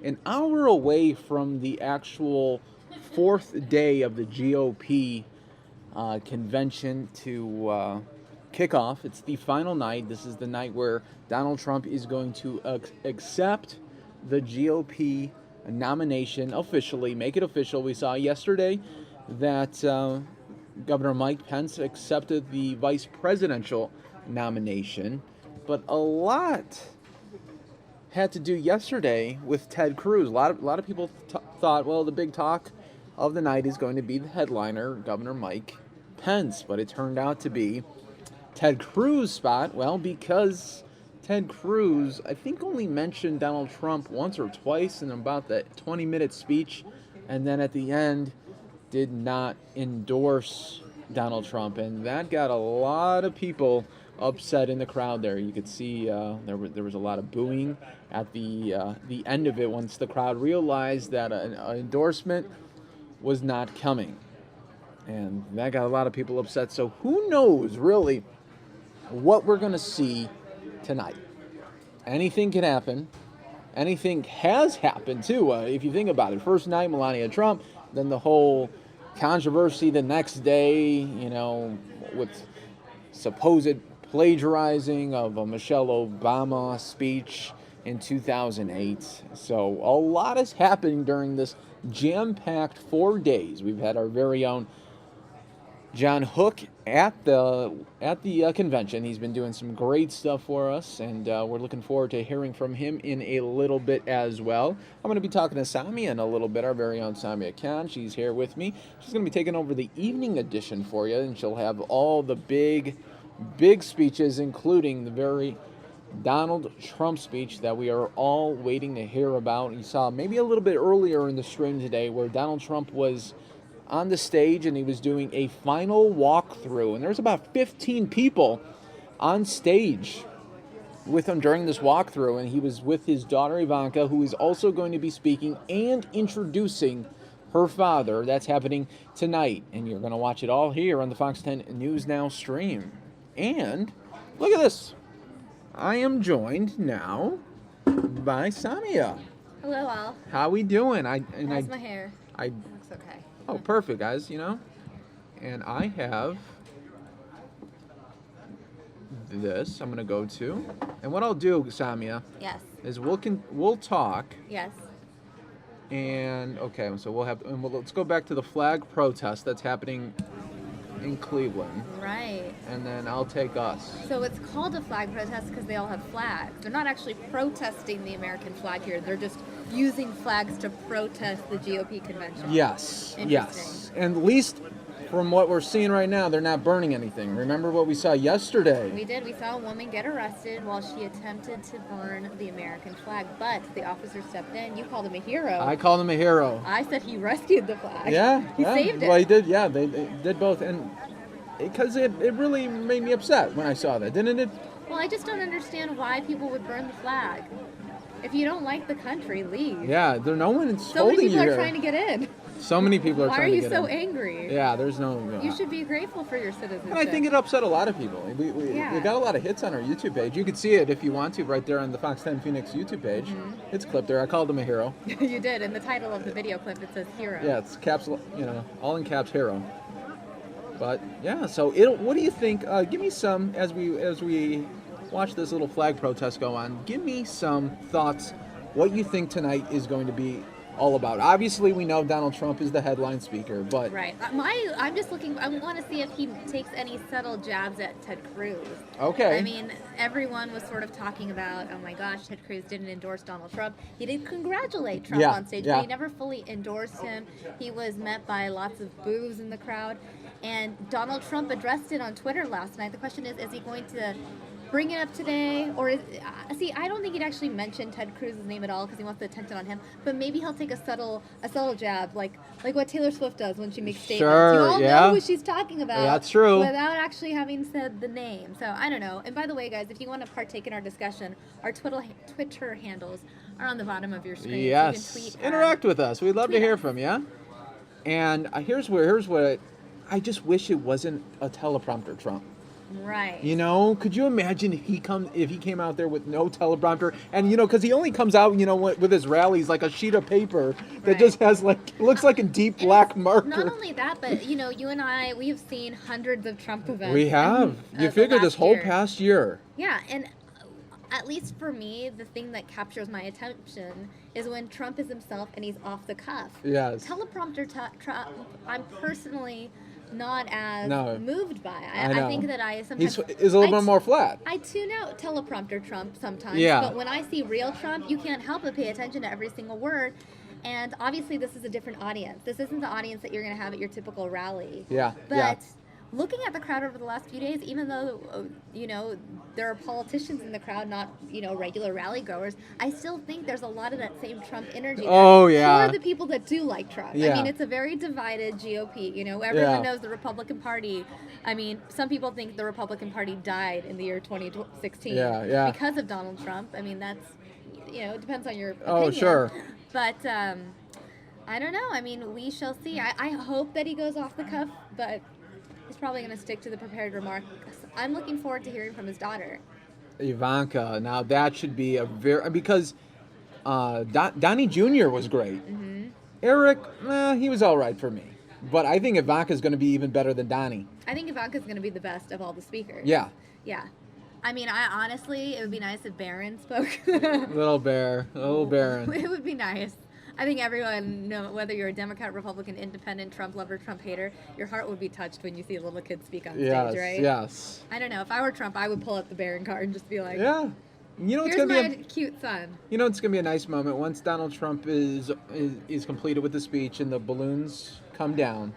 an hour away from the actual fourth day of the GOP convention to kick off. It's the final night. This is the night where Donald Trump is going to accept the GOP nomination officially, make it official. We saw yesterday that Governor Mike Pence accepted the vice presidential nomination, but a lot had to do yesterday with Ted Cruz. A lot of people thought, well, the big talk of the night is going to be the headliner, Governor Mike Pence, but it turned out to be Ted Cruz' spot. Well, because Ted Cruz, I think, only mentioned Donald Trump once or twice in about that 20-minute speech, and then at the end did not endorse Donald Trump, and that got a lot of people upset in the crowd there. You could see there was a lot of booing at the end of it once the crowd realized that an endorsement was not coming, and that got a lot of people upset. So who knows really what we're going to see tonight? Anything can happen. Anything has happened too. If you think about it, first night Melania Trump, then the whole controversy the next day, you know, with supposed plagiarizing of a Michelle Obama speech in 2008. So a lot has happened during this jam-packed 4 days. We've had our very own John Hook at the convention. He's been doing some great stuff for us, and we're looking forward to hearing from him in a little bit as well. I'm going to be talking to Samia in a little bit, our very own Samia Khan. She's here with me. She's going to be taking over the evening edition for you, and she'll have all the big speeches, including the very Donald Trump speech that we are all waiting to hear about. You saw maybe a little bit earlier in the stream today where Donald Trump was on the stage and he was doing a final walkthrough, and there's about 15 people on stage with him during this walkthrough, and he was with his daughter Ivanka, who is also going to be speaking and introducing her father. That's happening tonight, and you're going to watch it all here on the Fox 10 News Now stream. And look at this, I am joined now by Samia. Hello, all. How we doing? How's my hair? Looks okay. Oh, perfect, guys, you know. And I have this I'm going to go to. And what I'll do, Samia, Yes. is we'll talk. Yes. And, okay, so let's go back to the flag protest that's happening in Cleveland. Right. And then I'll take us. So it's called a flag protest because they all have flags. They're not actually protesting the American flag here. They're just using flags to protest the GOP convention. Yes, Interesting. yes. And at least from what we're seeing right now, they're not burning anything. Remember what we saw yesterday? We did. We saw a woman get arrested while she attempted to burn the American flag, but the officer stepped in. You called him a hero. I called him a hero. I said he rescued the flag. Yeah. He saved it. Well, he did. Yeah, they did both. And because it really made me upset when I saw that, didn't it? Well, I just don't understand why people would burn the flag. If you don't like the country, leave. Yeah, no one is So many holding you people are here. trying to get in. So many people are Why trying are to you get so in. angry? Yeah, there's no... You should be grateful for your citizenship. And I think it upset a lot of people. We Yeah. got a lot of hits on our YouTube page. You can see it if you want to right there on the Fox 10 Phoenix YouTube page. Mhm. It's clipped there. I called him a hero. You did. In the title of the video clip, it says hero. Yeah, it's caps, all in caps, hero. But yeah, so what do you think? Give me some as we watch this little flag protest go on. Give me some thoughts. What you think tonight is going to be all about? Obviously, we know Donald Trump is the headline speaker, but Right. I'm just looking. I want to see if he takes any subtle jabs at Ted Cruz. Okay. I mean, everyone was sort of talking about, oh my gosh, Ted Cruz didn't endorse Donald Trump. He did congratulate Trump Yeah, on stage, yeah. but he never fully endorsed him. He was met by lots of boos in the crowd. And Donald Trump addressed it on Twitter last night. The question is he going to bring it up today? Or I don't think he'd actually mention Ted Cruz's name at all because he wants the attention on him. But maybe he'll take a subtle jab, like what Taylor Swift does when she makes statements. Sure, You all yeah. know who she's talking about. That's true. Without actually having said the name. So I don't know. And by the way, guys, if you want to partake in our discussion, our Twitter handles are on the bottom of your screen. yes, So you can tweet. interact with us. We'd love to tweet hear us. from you. And here's what I just wish it wasn't a teleprompter Trump. Right. Could you imagine if he came out there with no teleprompter, and because he only comes out, with his rallies like a sheet of paper that just has looks like a deep black marker. Not only that, but you and I, we have seen hundreds of Trump events. We have. You figure this whole past year. Yeah, and at least for me, the thing that captures my attention is when Trump is himself and he's off the cuff. Yes. Teleprompter Trump, I'm personally not as No. moved by. I know. I think that I sometimes... He's a little bit more flat. I tune out teleprompter Trump sometimes, Yeah. but when I see real Trump, you can't help but pay attention to every single word. And obviously, this is a different audience. This isn't the audience that you're going to have at your typical rally. Yeah. But yeah. looking at the crowd over the last few days, even though, there are politicians in the crowd, not, regular rally goers, I still think there's a lot of that same Trump energy. Oh, yeah. For the people that do like Trump. Yeah. I mean, it's a very divided GOP. Everyone Yeah. knows the Republican Party. I mean, some people think the Republican Party died in the year 2016 Yeah, yeah. because of Donald Trump. I mean, that's, it depends on your opinion. Oh, sure. But, I don't know. I mean, we shall see. I hope that he goes off the cuff, but he's probably going to stick to the prepared remarks. I'm looking forward to hearing from his daughter. Ivanka. Now that should be because Donnie Jr. was great. Mm-hmm. Eric, he was all right for me. But I think Ivanka's going to be even better than Donnie. I think Ivanka's going to be the best of all the speakers. Yeah. Yeah. I mean, honestly, it would be nice if Barron spoke. Little Baron. It would be nice. I think everyone, whether you're a Democrat, Republican, Independent, Trump lover, Trump hater, your heart would be touched when you see a little kid speak on Yes, stage, right? yes. I don't know. If I were Trump, I would pull up the Barron card and just be like, Yeah. It's here's gonna my be cute son. it's gonna be a nice moment once Donald Trump is completed with the speech and the balloons come down,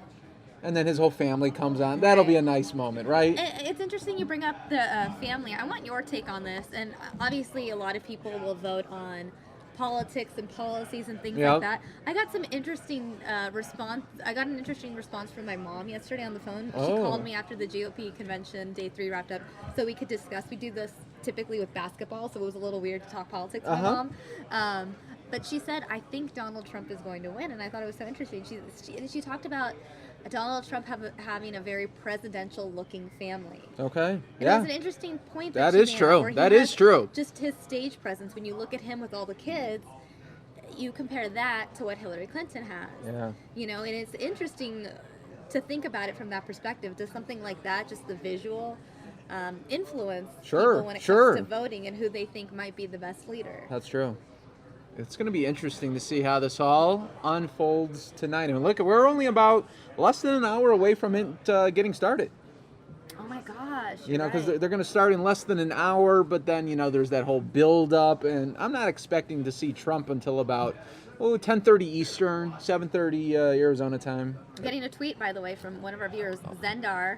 and then his whole family comes on. That'll be a nice moment, right? It's interesting you bring up the family. I want your take on this. And obviously, a lot of people will vote on politics and policies and things Yep. like that. I got some interesting response. I got an interesting response from my mom yesterday on the phone. She Oh. called me after the GOP convention, day 3 wrapped up, so we could discuss. We do this typically with basketball, so it was a little weird to talk politics with Uh-huh. my mom. But she said, I think Donald Trump is going to win, and I thought it was so interesting. She talked about Donald Trump having a very presidential-looking family. Okay. And Yeah. that's an interesting point. That she is made, true. where he That has is true. Just his stage presence. When you look at him with all the kids, you compare that to what Hillary Clinton has. Yeah. And it's interesting to think about it from that perspective. Does something like that, just the visual, influence Sure, people when it sure. comes to voting and who they think might be the best leader? That's true. It's going to be interesting to see how this all unfolds tonight. And look, we're only about less than an hour away from it getting started. Oh my gosh. Because they're going to start in less than an hour, but then, there's that whole build up. And I'm not expecting to see Trump until about 10:30 Eastern, 7:30 Arizona time. I'm getting a tweet, by the way, from one of our viewers, Zendar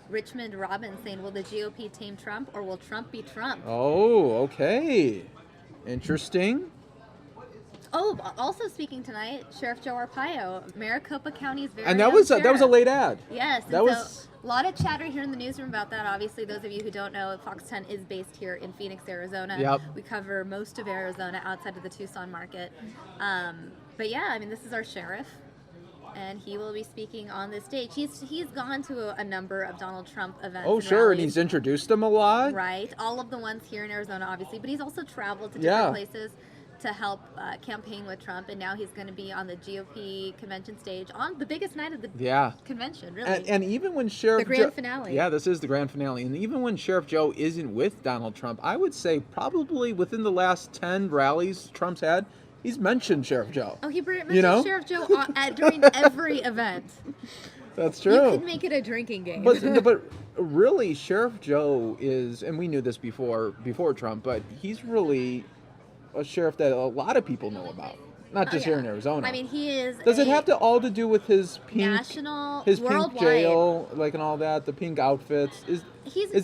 Richmond Robbins, saying, will the GOP tame Trump or will Trump be Trump? Oh, okay. Interesting. Oh, also speaking tonight, Sheriff Joe Arpaio, Maricopa County's very And that own was that was a sheriff. late ad. Yes, That and was so a lot of chatter here in the newsroom about that. Obviously, those of you who don't know, Fox 10 is based here in Phoenix, Arizona. Yep. We cover most of Arizona outside of the Tucson market. But yeah, I mean, this is our sheriff, and he will be speaking on this stage. He's gone to a number of Donald Trump events. Oh, and sure, and rallies. he's introduced them a lot. Right, all of the ones here in Arizona, obviously, but he's also traveled to Yeah. different places to help campaign with Trump, and now he's going to be on the GOP convention stage on the biggest night of the convention, really. And even when Sheriff The grand finale. Yeah, this is the grand finale. And even when Sheriff Joe isn't with Donald Trump, I would say probably within the last 10 rallies Trump's had, he's mentioned Sheriff Joe. Oh, he mentioned You know? Sheriff Joe during every event. That's true. You could make it a drinking game. But really, Sheriff Joe is, and we knew this before Trump, but he's really a sheriff that a lot of people know about, not just here in Arizona. I mean, he is. Does it have to all to do with his pink, national, his worldwide. pink jail, like and all that, the pink outfits? Is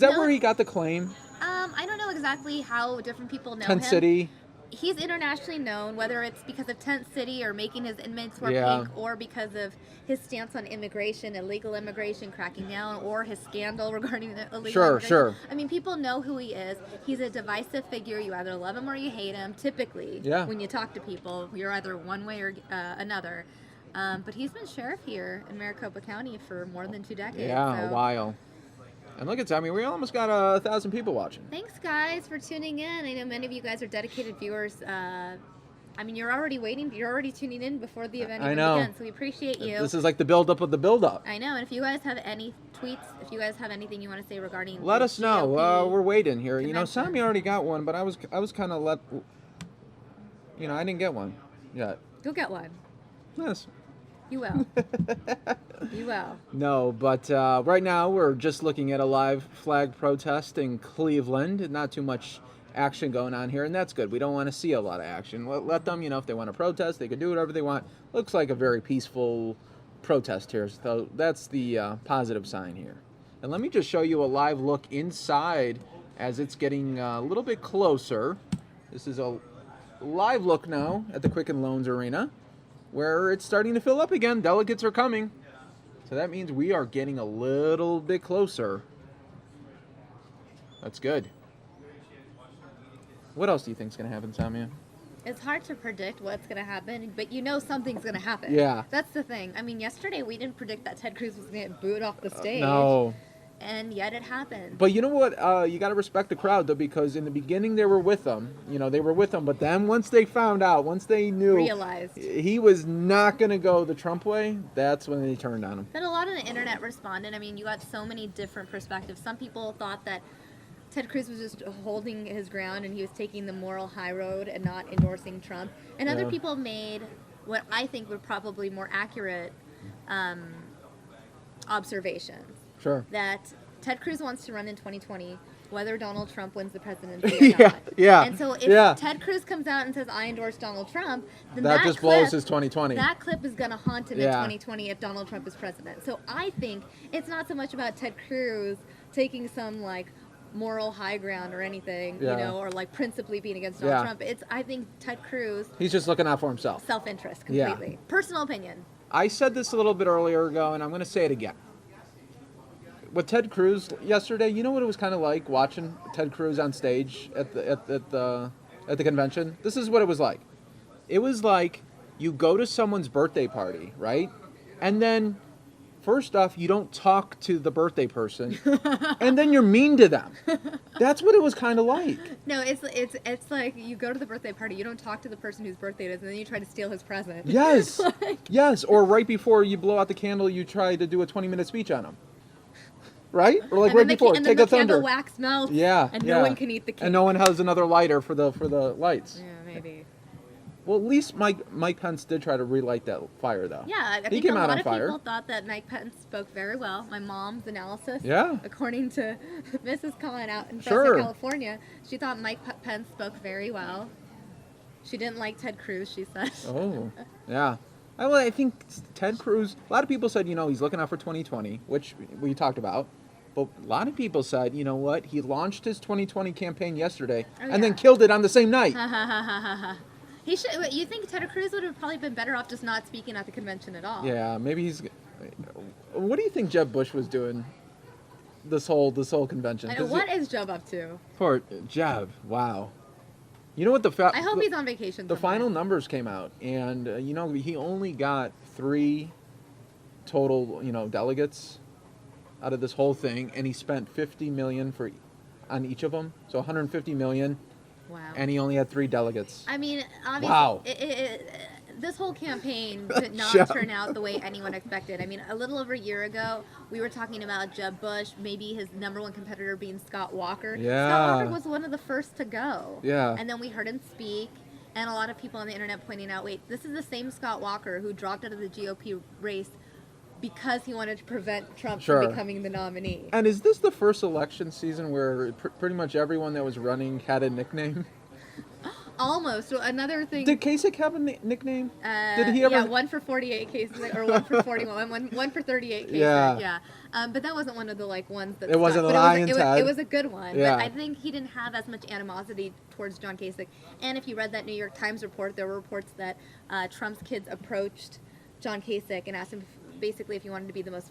that known- where he got the claim? I don't know exactly how different people know Tent him. City. He's internationally known, whether it's because of Tent City or making his inmates wear Yeah. pink, or because of his stance on immigration, illegal immigration, cracking down, or his scandal regarding the illegal immigration. Sure. I mean, people know who he is. He's a divisive figure. You either love him or you hate him. Typically, Yeah. when you talk to people, you're either one way or another. But he's been sheriff here in Maricopa County for more than 2 decades. Yeah, so. a while. And look at Tommy, we almost got 1,000 people watching. Thanks, guys, for tuning in. I know many of you guys are dedicated viewers. I mean, you're already waiting. You're already tuning in before the event I even know. begins. So we appreciate you. This is like the build-up of the build-up. I know. And if you guys have any tweets, if you guys have anything you want to say regarding Let the us know. GOP We're waiting here. You know, convention. Sammy already got one, but I was kind of I didn't get one yet. Go get one. Yes. You will. You will. No, but right now we're just looking at a live flag protest in Cleveland. Not too much action going on here, and that's good. We don't want to see a lot of action. Let them, if they want to protest, they can do whatever they want. Looks like a very peaceful protest here, so that's the positive sign here. And let me just show you a live look inside as it's getting a little bit closer. This is a live look now at the Quicken Loans Arena, where it's starting to fill up again. Delegates are coming. So that means we are getting a little bit closer. That's good. What else do you think is going to happen, Samia? It's hard to predict what's going to happen, but you know something's going to happen. Yeah. That's the thing. I mean, yesterday we didn't predict that Ted Cruz was going to get booed off the stage. No. And yet it happened. But you know what? You got to respect the crowd, though, because in the beginning they were with them. They were with them. But then once they found out, once they knew Realized. he was not going to go the Trump way, that's when they turned on him. Then a lot of the internet responded. I mean, you got so many different perspectives. Some people thought that Ted Cruz was just holding his ground and he was taking the moral high road and not endorsing Trump. And other Yeah. people made what I think were probably more accurate observations. Sure. That Ted Cruz wants to run in 2020, whether Donald Trump wins the presidency or Yeah, not. yeah, And so if yeah. Ted Cruz comes out and says, I endorse Donald Trump, then That that just clip, blows his 2020. That clip is going to haunt him in Yeah. 2020 if Donald Trump is president. So I think it's not so much about Ted Cruz taking some, moral high ground or anything, Yeah. or principally being against Donald Yeah. Trump. I think Ted Cruz, He's just looking out for himself. self-interest Yeah. completely. Personal opinion. I said this a little bit earlier ago, and I'm going to say it again. With Ted Cruz yesterday, you know what it was kind of like watching Ted Cruz on stage at the convention? This is what it was like. It was like you go to someone's birthday party, right? And then first off, you don't talk to the birthday person, and then you're mean to them. That's what it was kind of like. No, it's like you go to the birthday party, you don't talk to the person whose birthday it is, and then you try to steal his present. Yes. Yes. Or right before you blow out the candle, you try to do a 20-minute speech on him. Right? Or like And right then before, and take then a the candle thunder. wax melts. Yeah. And yeah. no one can eat the cake. And no one has another lighter for the lights. Yeah, maybe. Well, at least Mike Pence did try to relight that fire, though. Yeah, I he think came a out lot on of fire. people thought that Mike Pence spoke very well. My mom's analysis, Yeah. according to Mrs. Collin out in Sure. Fresno, California, she thought Mike Pence spoke very well. She didn't like Ted Cruz, she said. Oh, yeah. I think Ted Cruz, a lot of people said, he's looking out for 2020, which we talked about. But a lot of people said, you know what, he launched his 2020 campaign yesterday and then killed it on the same night. He should. You think Ted Cruz would have probably been better off just not speaking at the convention at all? Yeah, maybe he's... What do you think Jeb Bush was doing this whole convention? I know, what is Jeb up to? Poor Jeb, wow. You know what I hope he's on vacation The somewhere. final numbers came out, and he only got 3 total delegates out of this whole thing, and he spent $50 million on each of them, so $150 million. Wow. And he only had 3 delegates. I mean, obviously, wow. This whole campaign did not turn out the way anyone expected. I mean, a little over a year ago, we were talking about Jeb Bush, maybe his #1 competitor being Scott Walker. Yeah. Scott Walker was one of the first to go. Yeah. And then we heard him speak, and a lot of people on the internet pointing out, wait, this is the same Scott Walker who dropped out of the GOP race because he wanted to prevent Trump from becoming the nominee. And is this the first election season where pretty much everyone that was running had a nickname? Almost. So another thing. Did Kasich have a nickname? Did he ever? Yeah, 1 for 48 cases, or 1 for 41, one for 38 cases. Yeah. But that wasn't one of the ones that. It wasn't stuck. Lion Ted. It was a good one. Yeah. But I think he didn't have as much animosity towards John Kasich. And if you read that New York Times report, there were reports that Trump's kids approached John Kasich and asked him basically if he wanted to be the most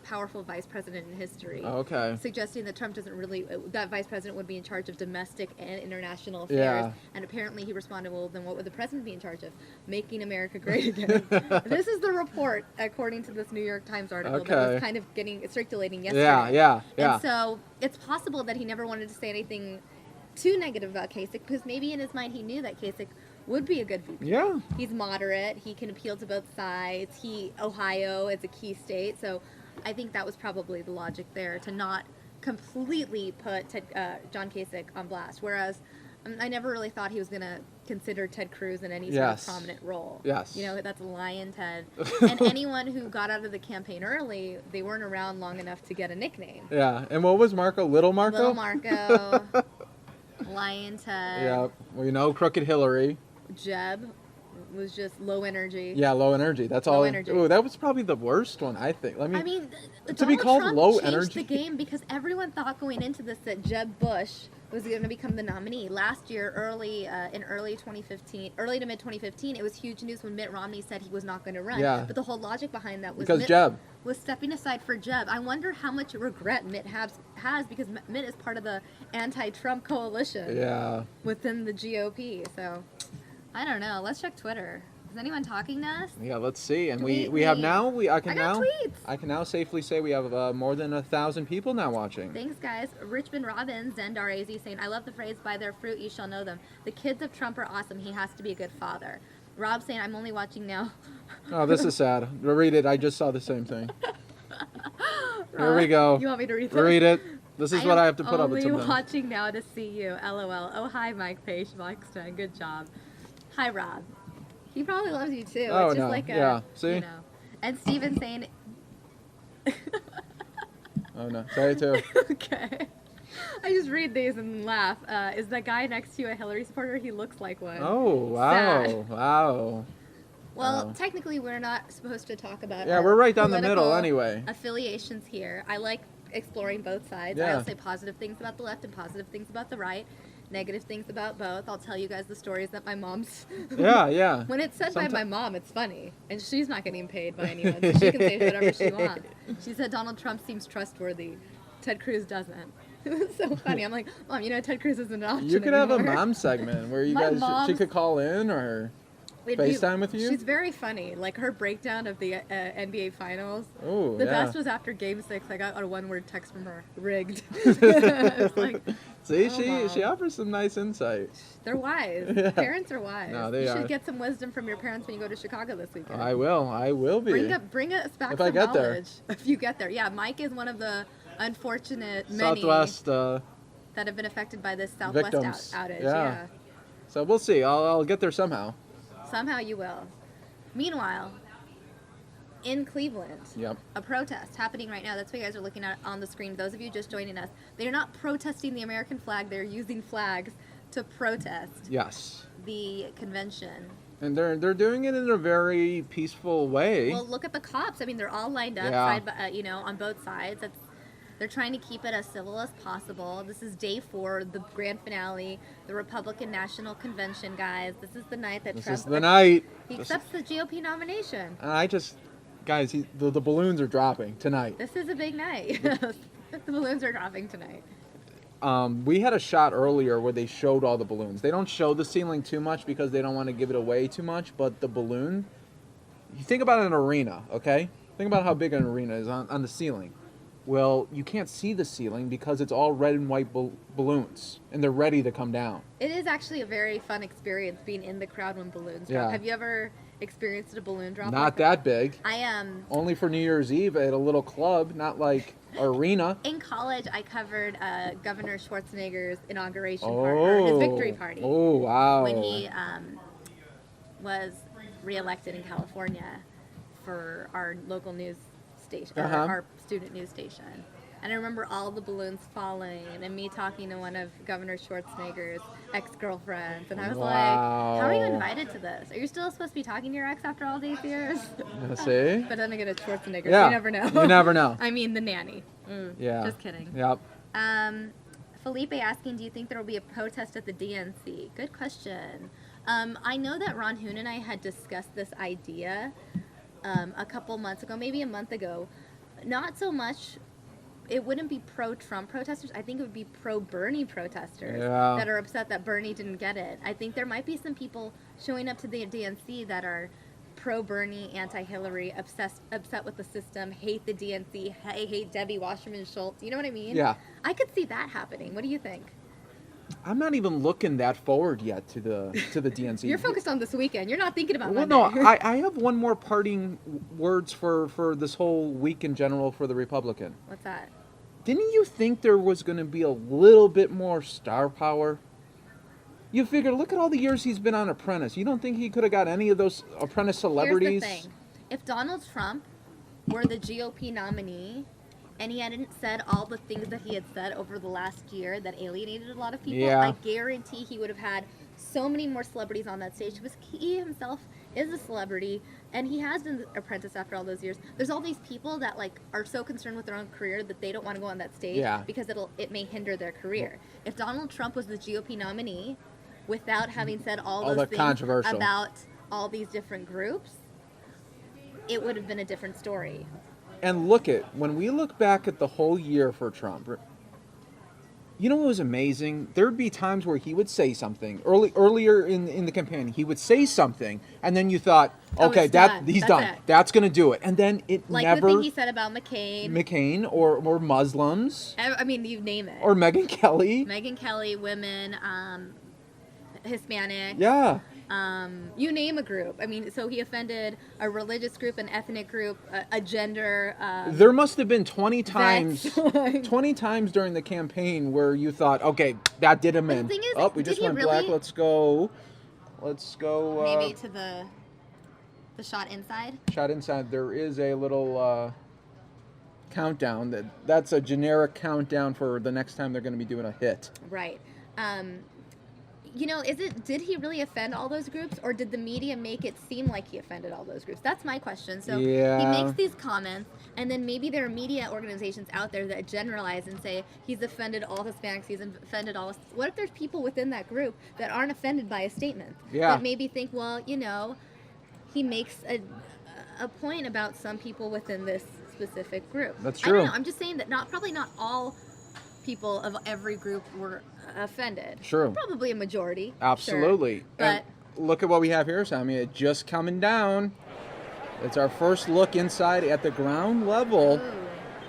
powerful vice president in history. Okay. Suggesting that Trump doesn't really, that vice president would be in charge of domestic and international affairs. Yeah. And apparently he responded, well, then what would the president be in charge of? Making America great again. This is the report, according to this New York Times article that was kind of circulating yesterday. Yeah. And so it's possible that he never wanted to say anything too negative about Kasich, because maybe in his mind he knew that Kasich would be a good VP. Yeah. He's moderate. He can appeal to both sides. Ohio is a key state, so I think that was probably the logic there, to not completely put John Kasich on blast. Whereas I never really thought he was going to consider Ted Cruz in any sort of prominent role. Yes. That's Lion Ted. And anyone who got out of the campaign early, they weren't around long enough to get a nickname. Yeah. And what was Marco? Little Marco? Little Marco. Lion Ted. Yeah. Well, Crooked Hillary. Jeb was just low energy. Yeah, low energy. That's all. Low energy. Ooh, that was probably the worst one, I think. To be Donald called Trump low changed energy. the game because everyone thought going into this that Jeb Bush was going to become the nominee. Last year, in early 2015, early to mid 2015, it was huge news when Mitt Romney said he was not going to run. Yeah. But the whole logic behind that was Because Mitt Jeb was stepping aside for Jeb. I wonder how much regret Mitt has because Mitt is part of the anti-Trump coalition. Yeah. Within the GOP. So I don't know. Let's check Twitter. Is anyone talking to us? Yeah, let's see. And Tweet we have me. now. I got tweets. I can now safely say we have more than 1,000 people now watching. Thanks, guys. Richmond Robbins, Zendar AZ saying, I love the phrase, by their fruit you shall know them. The kids of Trump are awesome. He has to be a good father. Rob saying, I'm only watching now. Oh, this is sad. Read it. I just saw the same thing. Here we go. You want me to read this? Read it. This is what I have to put up with sometimes. sometimes. Watching now to see you. LOL. Oh, hi, Mike Page. Blackstone. Good job. Hi, Rob. He probably loves you, too. Oh, it's just no. like a, Yeah. See? And Steven saying... Oh, no. Sorry, too. Okay. I just read these and laugh. Is that guy next to you a Hillary supporter? He looks like one. Oh, wow. Sad. Wow. Well, technically, we're not supposed to talk about Yeah, our we're right down the political middle anyway. affiliations here. I like exploring both sides. Yeah. I'll say positive things about the left and positive things about the right, negative things about both. I'll tell you guys the stories that my mom's... Yeah. When it's said by my mom, it's funny. And she's not getting paid by anyone, so she can say whatever she wants. She said Donald Trump seems trustworthy. Ted Cruz doesn't. It was so funny. I'm like, Mom, Ted Cruz isn't an option You could anymore. have a mom segment where you My guys, she mom's- could call in or FaceTime with you. She's very funny. Like her breakdown of the NBA Finals. Oh, The yeah. best was after Game 6. I got a one-word text from her. Rigged. It's like, See, oh, she offers some nice insight. they're wise. Yeah. Parents are wise. No, they you are. should get some wisdom from your parents when you go to Chicago this weekend. I will be. Bring us back If some I get there. knowledge. If you get there. Yeah, Mike is one of the unfortunate many Southwest that have been affected by this Southwest victims. outage. Yeah. So we'll see. I'll get there somehow. Somehow you will. Meanwhile, in Cleveland, Yep. a protest happening right now. That's what you guys are looking at on the screen. Those of you just joining us, they are not protesting the American flag. They're using flags to protest Yes. the convention. And they're doing it in a very peaceful way. Well, look at the cops. I mean, they're all lined up, Yeah. side by, on both sides. They're trying to keep it as civil as possible. This is day 4, the grand finale, the Republican National Convention, guys. This is the night that This Trump is the night. he accepts the GOP nomination. Guys, the balloons are dropping tonight. This is a big night. The balloons are dropping tonight. We had a shot earlier where they showed all the balloons. They don't show the ceiling too much because they don't want to give it away too much, but the balloon, you think about an arena, okay? Think about how big an arena is on the ceiling. Well, you can't see the ceiling because it's all red and white balloons, and they're ready to come down. It is actually a very fun experience being in the crowd when balloons drop. Yeah. Have you ever experienced a balloon drop? Not that big. I am. Only for New Year's Eve at a little club, not like arena. In college, I covered Governor Schwarzenegger's inauguration or his victory party. Oh, wow. When he was reelected in California for our local news station, or our student news station. And I remember all the balloons falling and me talking to one of Governor Schwarzenegger's ex-girlfriends. And I was like, how are you invited to this? Are you still supposed to be talking to your ex after all these years? See? But then I get a Schwarzenegger, Yeah. so you never know. You never know. I mean, the nanny. Yeah. Just kidding. Yep. Felipe asking, do you think there will be a protest at the DNC? Good question. I know that Ron Hoon and I had discussed this idea a couple months ago, maybe a month ago. Not so much, it wouldn't be pro-Trump protesters. I think it would be pro-Bernie protesters that are upset that Bernie didn't get it. I think there might be some people showing up to the DNC that are pro-Bernie, anti-Hillary, upset with the system, hate the DNC, hate Debbie Wasserman Schultz. You know what I mean? Yeah. I could see that happening. What do you think? I'm not even looking that forward yet to the DNC. You're focused on this weekend. You're not thinking about Well, Monday. no, I have one more parting words for this whole week in general for the Republican. What's that? Didn't you think there was going to be a little bit more star power? You figure, look at all the years he's been on Apprentice. You don't think he could have got any of those Apprentice celebrities? Here's the thing. If Donald Trump were the GOP nominee and he hadn't said all the things that he had said over the last year that alienated a lot of people, I guarantee he would have had so many more celebrities on that stage because he himself is a celebrity and he has been Apprentice after all those years. There's all these people that are so concerned with their own career that they don't want to go on that stage because it may hinder their career. If Donald Trump was the GOP nominee without having said all those things about all these different groups, it would have been a different story. And when we look back at the whole year for Trump, you know what was amazing? There would be times where he would say something earlier in the campaign. He would say something, and then you thought, okay, he's done. That's going to do it. And then it never. Like the thing he said about McCain. Or Muslims. I mean, you name it. Or Megyn Kelly. Megyn Kelly, women, Hispanic. Yeah. You name a group. I mean, so he offended a religious group, an ethnic group, a gender. There must have been 20 times during the campaign where you thought, okay, that did him in. The thing is, we just went black. Let's go. Maybe to the shot inside. Shot inside. There is a little countdown. That's a generic countdown for the next time they're going to be doing a hit. Right. Did he really offend all those groups, or did the media make it seem like he offended all those groups? That's my question. So he makes these comments, and then maybe there are media organizations out there that generalize and say he's offended all Hispanics, he's offended all. What if there's people within that group that aren't offended by a statement? That maybe think, well, he makes a point about some people within this specific group. That's true. I don't know. I'm just saying that probably not all people of every group were offended. True. Probably a majority. Absolutely. Sure. But look at what we have here, Sammy. It's just coming down. It's our first look inside at the ground level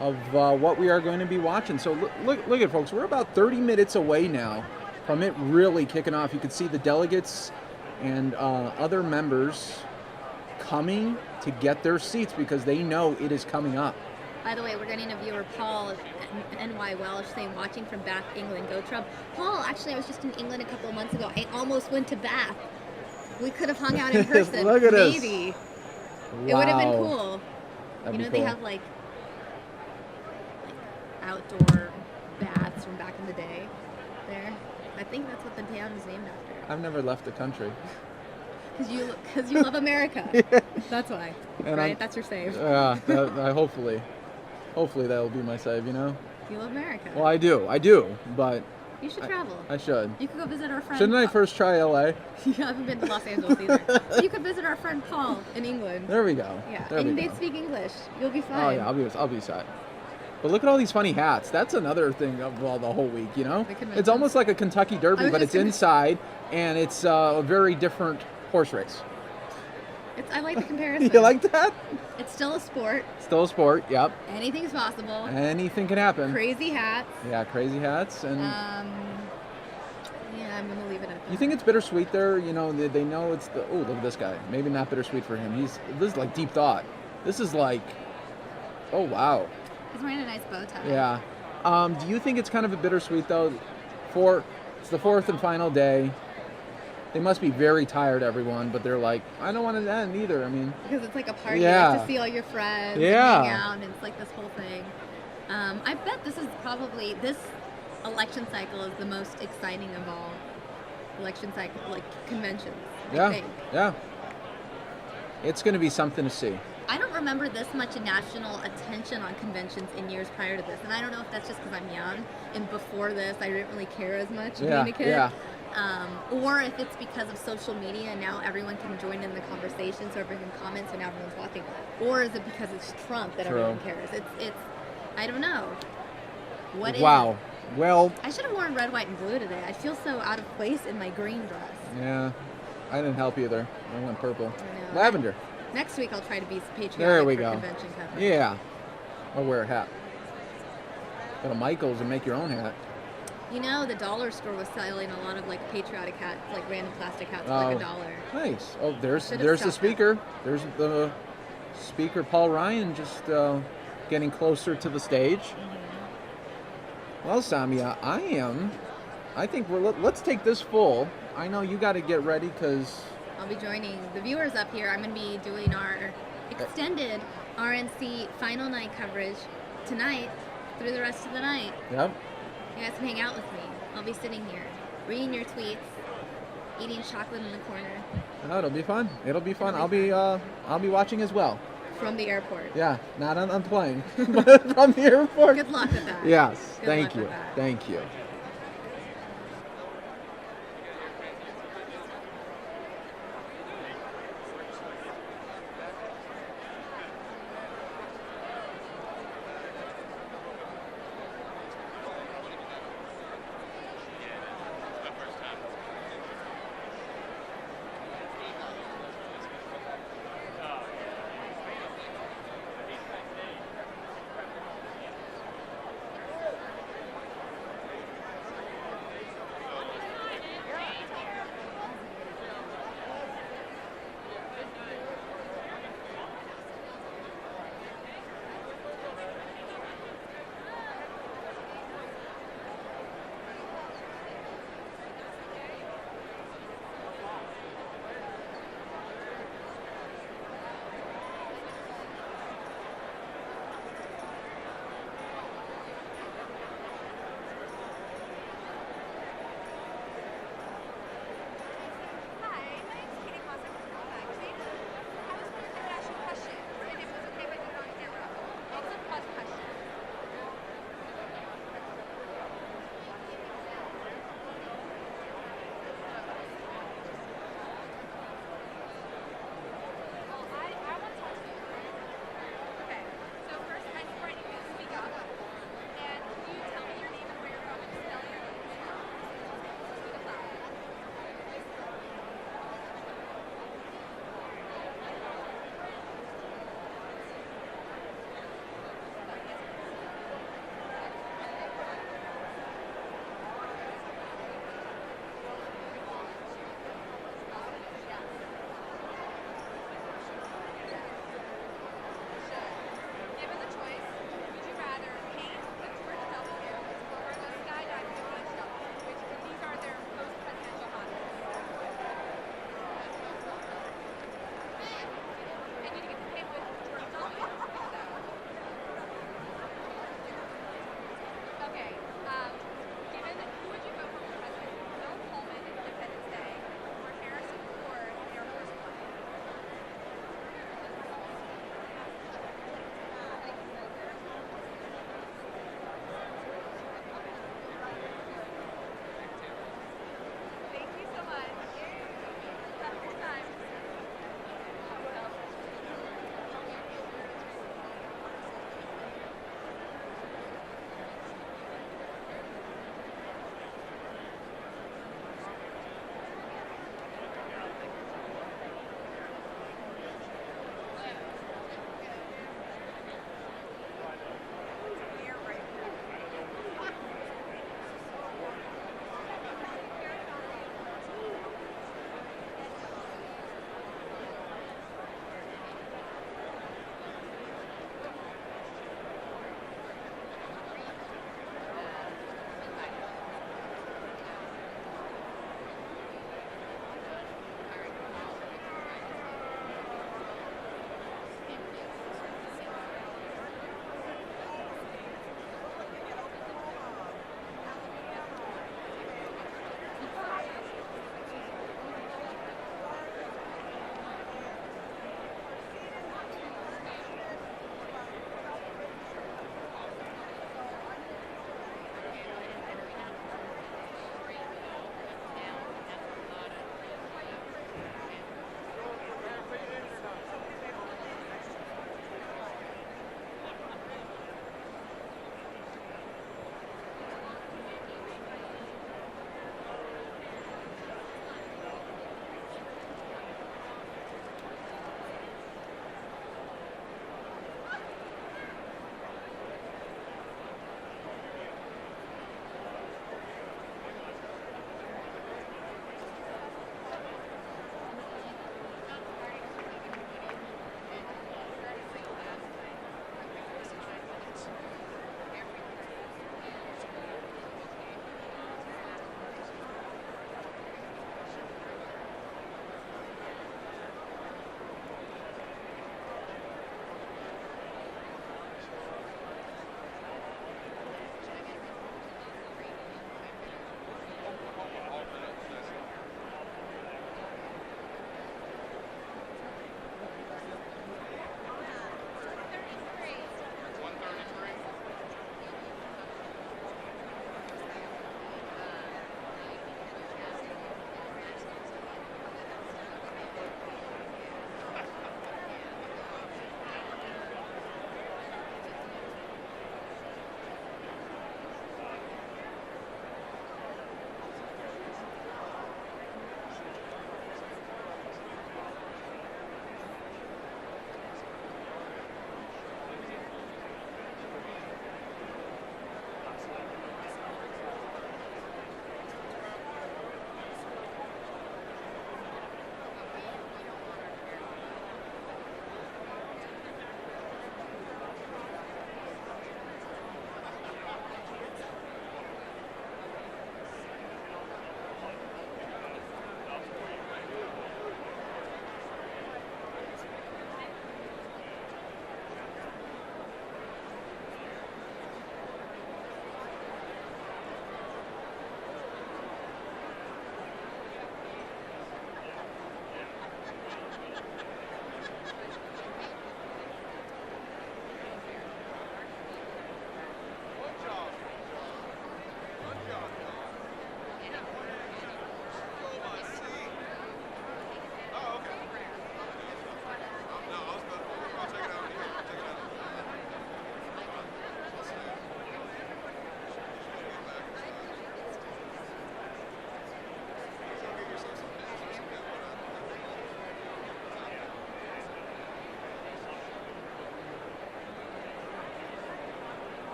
of what we are going to be watching. So look at it, folks. We're about 30 minutes away now from it really kicking off. You can see the delegates and other members coming to get their seats because they know it is coming up. By the way, we're getting a viewer, Paul, NY Welsh, saying, watching from Bath, England. Go Trump. Paul, actually, I was just in England a couple of months ago. I almost went to Bath. We could have hung out in person. Look at maybe. us. It would have been cool. That'd be they cool. have like outdoor baths from back in the day there. I think that's what the town is named after. I've never left the country. Because you love America. Yeah. That's why, And right? That's your save. Hopefully that will be my save. You know. You love America. Well, I do, but You should travel. I should. You could go visit our friend. Shouldn't I first try LA? You haven't been to Los Angeles either. But you could visit our friend Paul in England. There we go. Yeah, There and we they go. speak English. You'll be fine. Oh yeah, I'll be set. But look at all these funny hats. That's another thing of the whole week, you know? It's almost like a Kentucky Derby, but it's inside, and it's a very different horse race. I like the comparison. You like that? It's still a sport. Still a sport, yep. Anything's possible. Anything can happen. Crazy hats. Yeah, crazy hats. And yeah, I'm going to leave it at that. you think it's bittersweet there? You know, they know it's the, oh, look at this guy. Maybe not bittersweet for him. This is like deep thought. This is like, oh, wow. He's wearing a nice bow tie. Yeah. Do you think it's kind of a bittersweet, though? It's the fourth and final day. They must be very tired, everyone, but they're like, I don't want it to end either. I mean, because it's like a party, yeah. like to see all your friends Yeah. and hang out, and it's like this whole thing. I bet this election cycle is the most exciting of all election cycle, like conventions. I think. Yeah. It's going to be something to see. I don't remember this much national attention on conventions in years prior to this, and I don't know if that's just because I'm young, and before this I didn't really care as much being a kid. Yeah. Or if it's because of social media and now everyone can join in the conversation, so everyone can comment, so now everyone's watching. Or is it because it's Trump that everyone cares? It's I don't know. What is Wow. Well, I should have worn red, white, and blue today. I feel so out of place in my green dress. yeah. I didn't help either. I went purple. I know. Lavender. Next week I'll try to be patriotic There we for go. convention coverage. Yeah. Or wear a hat. Go to Michael's and make your own hat. You know, the dollar store was selling a lot of like patriotic hats, like random plastic hats for like $1. Nice. Oh, there's Should've the stopped speaker. There's the speaker, Paul Ryan, just getting closer to the stage. Well, Samia, I think let's take this full. I know you got to get ready because I'll be joining the viewers up here. I'm going to be doing our extended RNC final night coverage tonight through the rest of the night. Yep. You guys can hang out with me. I'll be sitting here, reading your tweets, eating chocolate in the corner. Oh, it'll be fun. It'll be fun. I'll be watching as well. From the airport. Yeah, not on the plane, but from the airport. Good luck with that. Yes. Good Thank luck you. with that. Thank you.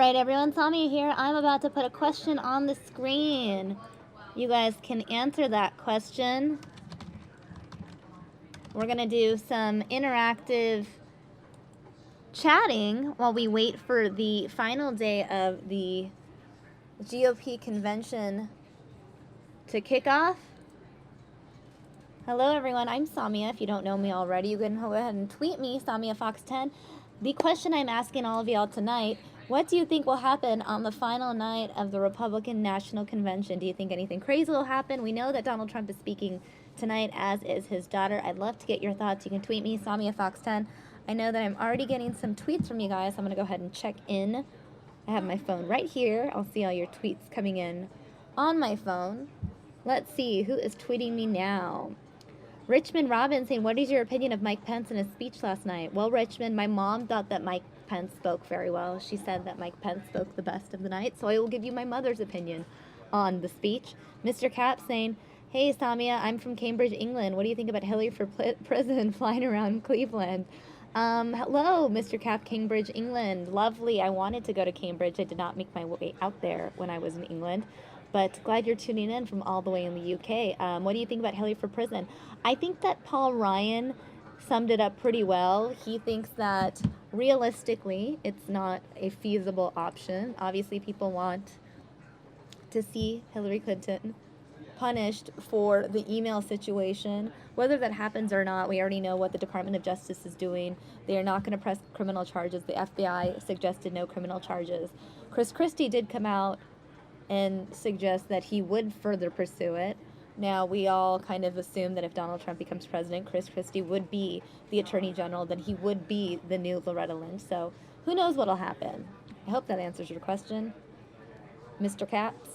right, everyone, Samia here. I'm about to put a question on the screen. You guys can answer that question. We're going to do some interactive chatting while we wait for the final day of the GOP convention to kick off. Hello, everyone. I'm Samia. If you don't know me already, you can go ahead and tweet me, SamiaFox10. The question I'm asking all of y'all tonight, what do you think will happen on the final night of the Republican National Convention? Do you think anything crazy will happen? We know that Donald Trump is speaking tonight, as is his daughter. I'd love to get your thoughts. You can tweet me, SamiaFox10. I know that I'm already getting some tweets from you guys. I'm going to go ahead and check in. I have my phone right here. I'll see all your tweets coming in on my phone. Let's see who is tweeting me now. Richmond Robbins saying, what is your opinion of Mike Pence in his speech last night? Well, Richmond, my mom thought that Mike Pence spoke very well. She said that Mike Pence spoke the best of the night, so I will give you my mother's opinion on the speech. Mr. Cap saying, hey, Samia, I'm from Cambridge, England. What do you think about Hillary for prison flying around Cleveland? Hello, Mr. Cap, Cambridge, England. Lovely. I wanted to go to Cambridge. I did not make my way out there when I was in England. But glad you're tuning in from all the way in the UK. What do you think about Hillary for prison? I think that Paul Ryan summed it up pretty well. He thinks that realistically, it's not a feasible option. Obviously, people want to see Hillary Clinton punished for the email situation. Whether that happens or not, we already know what the Department of Justice is doing. They are not going to press criminal charges. The FBI suggested no criminal charges. Chris Christie did come out and suggest that he would further pursue it. Now, we all kind of assume that if Donald Trump becomes president, Chris Christie would be the Attorney General, then he would be the new Loretta Lynch. So who knows what'll happen? I hope that answers your question, Mr. Caps.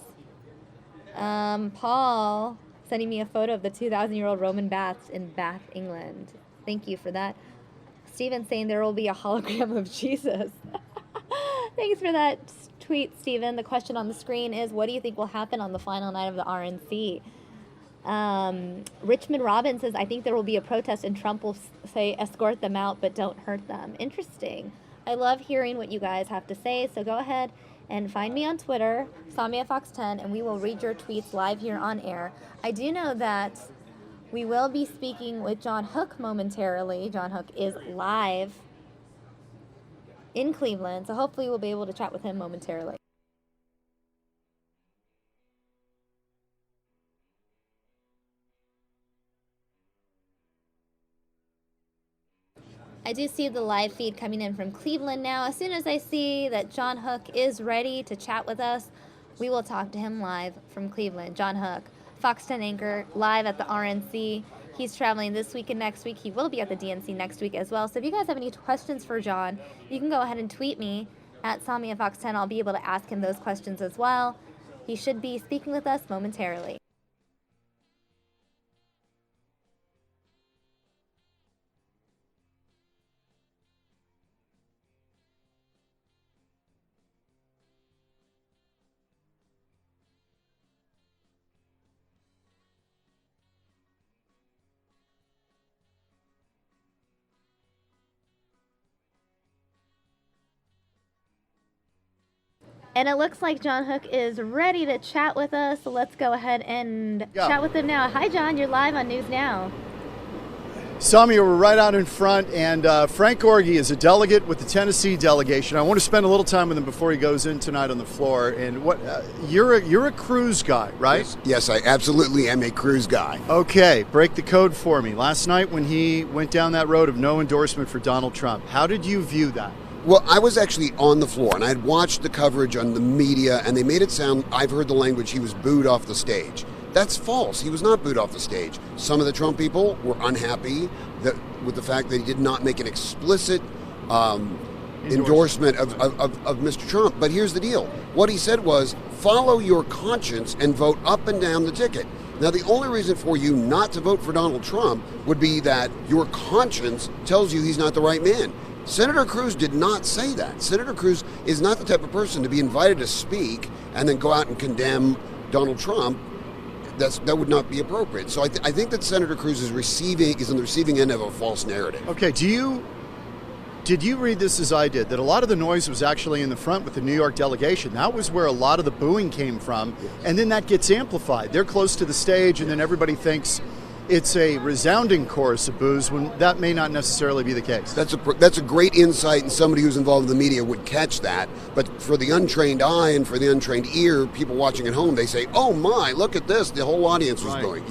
Paul sending me a photo of the 2,000-year-old Roman baths in Bath, England. Thank you for that. Stephen saying there will be a hologram of Jesus. Thanks for that tweet, Stephen. The question on the screen is, what do you think will happen on the final night of the RNC? Richmond Robbins says, I think there will be a protest and Trump will say, escort them out, but don't hurt them. Interesting. I love hearing what you guys have to say, so go ahead and find me on Twitter, SamiaFox10, and we will read your tweets live here on air. I do know that we will be speaking with John Hook momentarily. John Hook is live in Cleveland, so hopefully we'll be able to chat with him momentarily. I do see the live feed coming in from Cleveland now. As soon as I see that John Hook is ready to chat with us, we will talk to him live from Cleveland. John Hook, Fox 10 anchor, live at the RNC. He's traveling this week and next week. He will be at the DNC next week as well. So if you guys have any questions for John, you can go ahead and tweet me at SamiaFox10. I'll be able to ask him those questions as well. He should be speaking with us momentarily. And it looks like John Hook is ready to chat with us, so let's go ahead and chat with him now. Hi, John. You're live on News Now. Samia, we're right out in front, and Frank Gorgie is a delegate with the Tennessee delegation. I want to spend a little time with him before he goes in tonight on the floor. And what you're a Cruz guy, right? Yes, I absolutely am a Cruz guy. Okay, break the code for me. Last night when he went down that road of no endorsement for Donald Trump, how did you view that? Well, I was actually on the floor, and I had watched the coverage on the media, and they made it sound, I've heard the language, he was booed off the stage. That's false. He was not booed off the stage. Some of the Trump people were unhappy with the fact that he did not make an explicit endorsement of Mr. Trump. But here's the deal. What he said was, follow your conscience and vote up and down the ticket. Now, the only reason for you not to vote for Donald Trump would be that your conscience tells you he's not the right man. Senator Cruz did not say that. Senator Cruz is not the type of person to be invited to speak and then go out and condemn Donald Trump. That would not be appropriate. So I think that Senator Cruz is on the receiving end of a false narrative. Okay, do you Did you read this as I did, that a lot of the noise was actually in the front with the New York delegation? That was where a lot of the booing came from, and then that gets amplified. They're close to the stage, and then everybody thinks it's a resounding chorus of boos when that may not necessarily be the case. That's a great insight, and somebody who's involved in the media would catch that. But for the untrained eye and for the untrained ear, people watching at home, they say, "Oh my, look at this!" The whole audience was booing.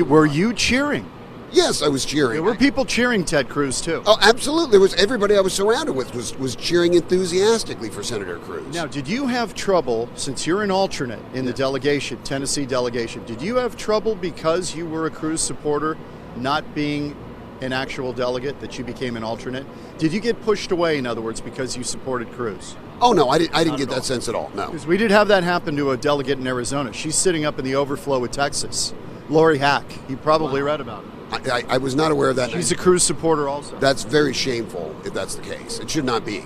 Were you cheering? Yes, I was cheering. There were people cheering Ted Cruz too. Oh, absolutely. There was everybody I was surrounded with was cheering enthusiastically for Senator Cruz. Now, did you have trouble, since you're an alternate in the delegation, Tennessee delegation, did you have trouble because you were a Cruz supporter not being an actual delegate that you became an alternate? Did you get pushed away, in other words, because you supported Cruz? Oh, no, I didn't get that sense at all, no. Because we did have that happen to a delegate in Arizona. She's sitting up in the overflow with Texas. Lori Hack. You probably read about it. I was not aware of that. She's a Cruz supporter also. That's very shameful if that's the case. It should not be.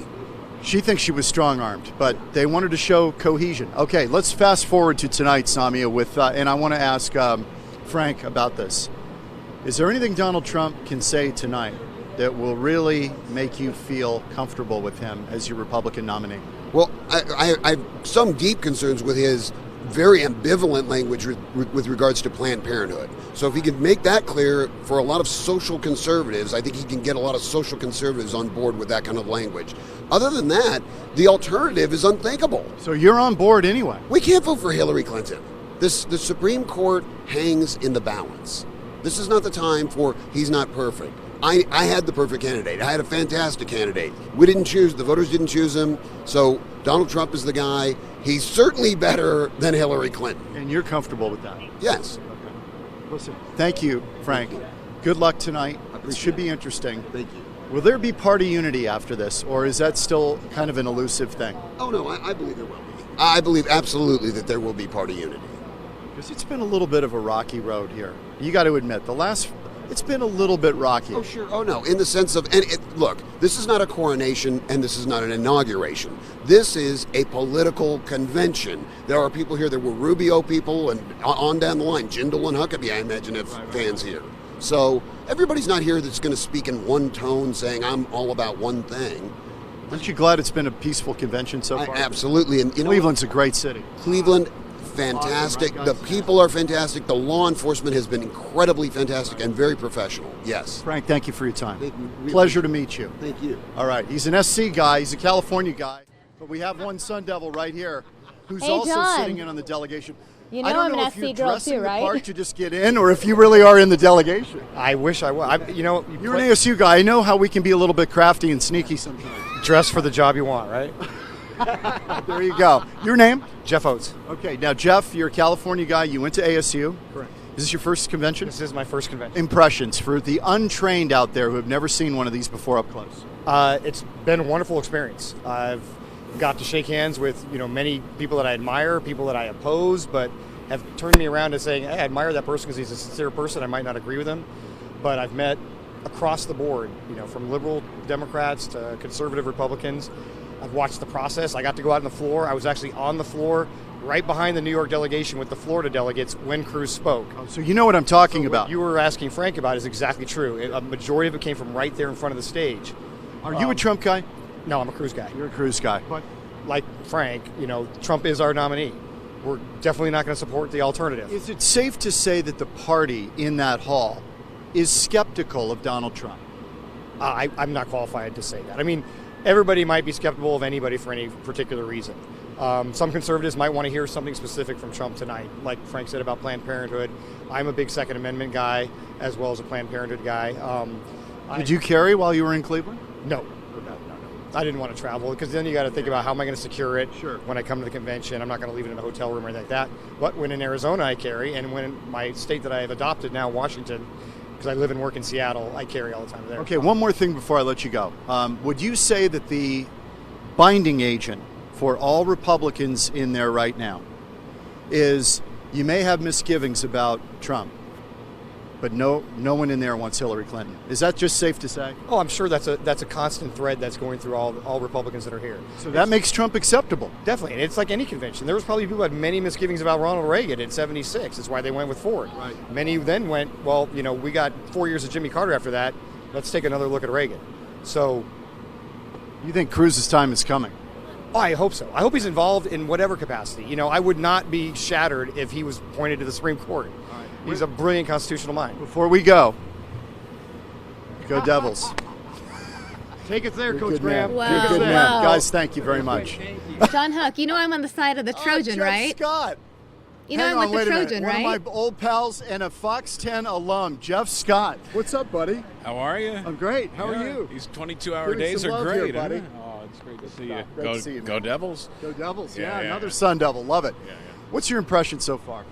She thinks she was strong-armed, but they wanted to show cohesion. Okay, let's fast forward to tonight, Samia, with, and I want to ask Frank about this. Is there anything Donald Trump can say tonight that will really make you feel comfortable with him as your Republican nominee? Well, I have some deep concerns with his very ambivalent language with regards to Planned Parenthood. So if he can make that clear for a lot of social conservatives, I think he can get a lot of social conservatives on board with that kind of language. Other than that, the alternative is unthinkable. So you're on board anyway? We can't vote for Hillary Clinton. The Supreme Court hangs in the balance. This is not the time for he's not perfect. I had the perfect candidate. I had a fantastic candidate. We didn't choose, the voters didn't choose him, so Donald Trump is the guy. He's certainly better than Hillary Clinton. And you're comfortable with that? Yes. Okay. Listen, thank you, Frank. Good luck tonight. It should be interesting. Thank you. Will there be party unity after this, or is that still kind of an elusive thing? Oh, no, I believe there will be. I believe absolutely that there will be party unity. Because it's been a little bit of a rocky road here. You got to admit, it's been a little bit rocky. Oh, sure. Oh, no. In the sense of, look, this is not a coronation and this is not an inauguration. This is a political convention. There are people here. There were Rubio people and on down the line, Jindal and Huckabee, I imagine, have fans here. So everybody's not here that's going to speak in one tone saying, I'm all about one thing. Aren't you glad it's been a peaceful convention so far? Absolutely. And Cleveland's a great city. Cleveland, fantastic. The people are fantastic. The law enforcement has been incredibly fantastic and very professional. Yes. Frank, thank you for your time. Pleasure to meet you. Thank you. All right. He's an SC guy. He's a California guy. But we have one Sun Devil right here who's also John. sitting in on the delegation. You know I don't I'm know an if you're SC girl dressing too, the right? part to just get in, or if you really are in the delegation. I wish I was. You're an ASU guy. I know how we can be a little bit crafty and sneaky sometimes. Dress for the job you want, right? There you go. Your name? Jeff Oates. Okay, now Jeff, you're a California guy. You went to ASU. Correct. Is this your first convention? This is my first convention. Impressions for the untrained out there who have never seen one of these before up close. It's been a wonderful experience. I've got to shake hands with many people that I admire, people that I oppose, but have turned me around to saying, hey, I admire that person because he's a sincere person. I might not agree with him, but I've met across the board, from liberal Democrats to conservative Republicans. I've watched the process. I got to go out on the floor. I was actually on the floor right behind the New York delegation with the Florida delegates when Cruz spoke. Oh, so you know what I'm talking about. What you were asking Frank about is exactly true. A majority of it came from right there in front of the stage. Are you a Trump guy? No, I'm a Cruz guy. You're a Cruz guy. But like Frank, Trump is our nominee. We're definitely not going to support the alternative. Is it safe to say that the party in that hall is skeptical of Donald Trump? I'm not qualified to say that. I mean, everybody might be skeptical of anybody for any particular reason. Some conservatives might want to hear something specific from Trump tonight, like Frank said about Planned Parenthood. I'm a big Second Amendment guy, as well as a Planned Parenthood guy. Did you carry while you were in Cleveland? No. I didn't want to travel because then you got to think about how am I going to secure it Sure. when I come to the convention. I'm not going to leave it in a hotel room or anything like that. But when in Arizona I carry, and when my state that I have adopted now, Washington, because I live and work in Seattle, I carry all the time there. Okay, one more thing before I let you go. Would you say that the binding agent for all Republicans in there right now is you may have misgivings about Trump, but no one in there wants Hillary Clinton? Is that just safe to say? Oh, I'm sure that's a constant thread that's going through all Republicans that are here. So that makmakes Trump acceptable. Definitely, and it's like any convention. There was probably people who had many misgivings about Ronald Reagan in '76. That's why they went with Ford. Right. Many then went, well, we got 4 years of Jimmy Carter after that. Let's take another look at Reagan. So You think Cruz's time is coming? Oh, I hope so. I hope he's involved in whatever capacity. You know, I would not be shattered if he was appointed to the Supreme Court. He's a brilliant constitutional mind. Before we go Devils. Take us there, You're Coach good Graham. man. You're good man. Guys, thank you very much. John Huck, you know I'm on the side of the Trojan, Jeff right? Scott. You know Hang I'm on, with wait the a minute. Trojan, One right? of my old pals and a Fox 10 alum, Jeff Scott. What's up, buddy? How are you? I'm great. How are you? These 22-hour Giving days some are love great, here, buddy. huh? Oh, it's great to see you. Great to see you, Go man. Devils. Go Devils. Yeah, Yeah, yeah, another yeah. Sun Devil. Love it. What's your impression so far?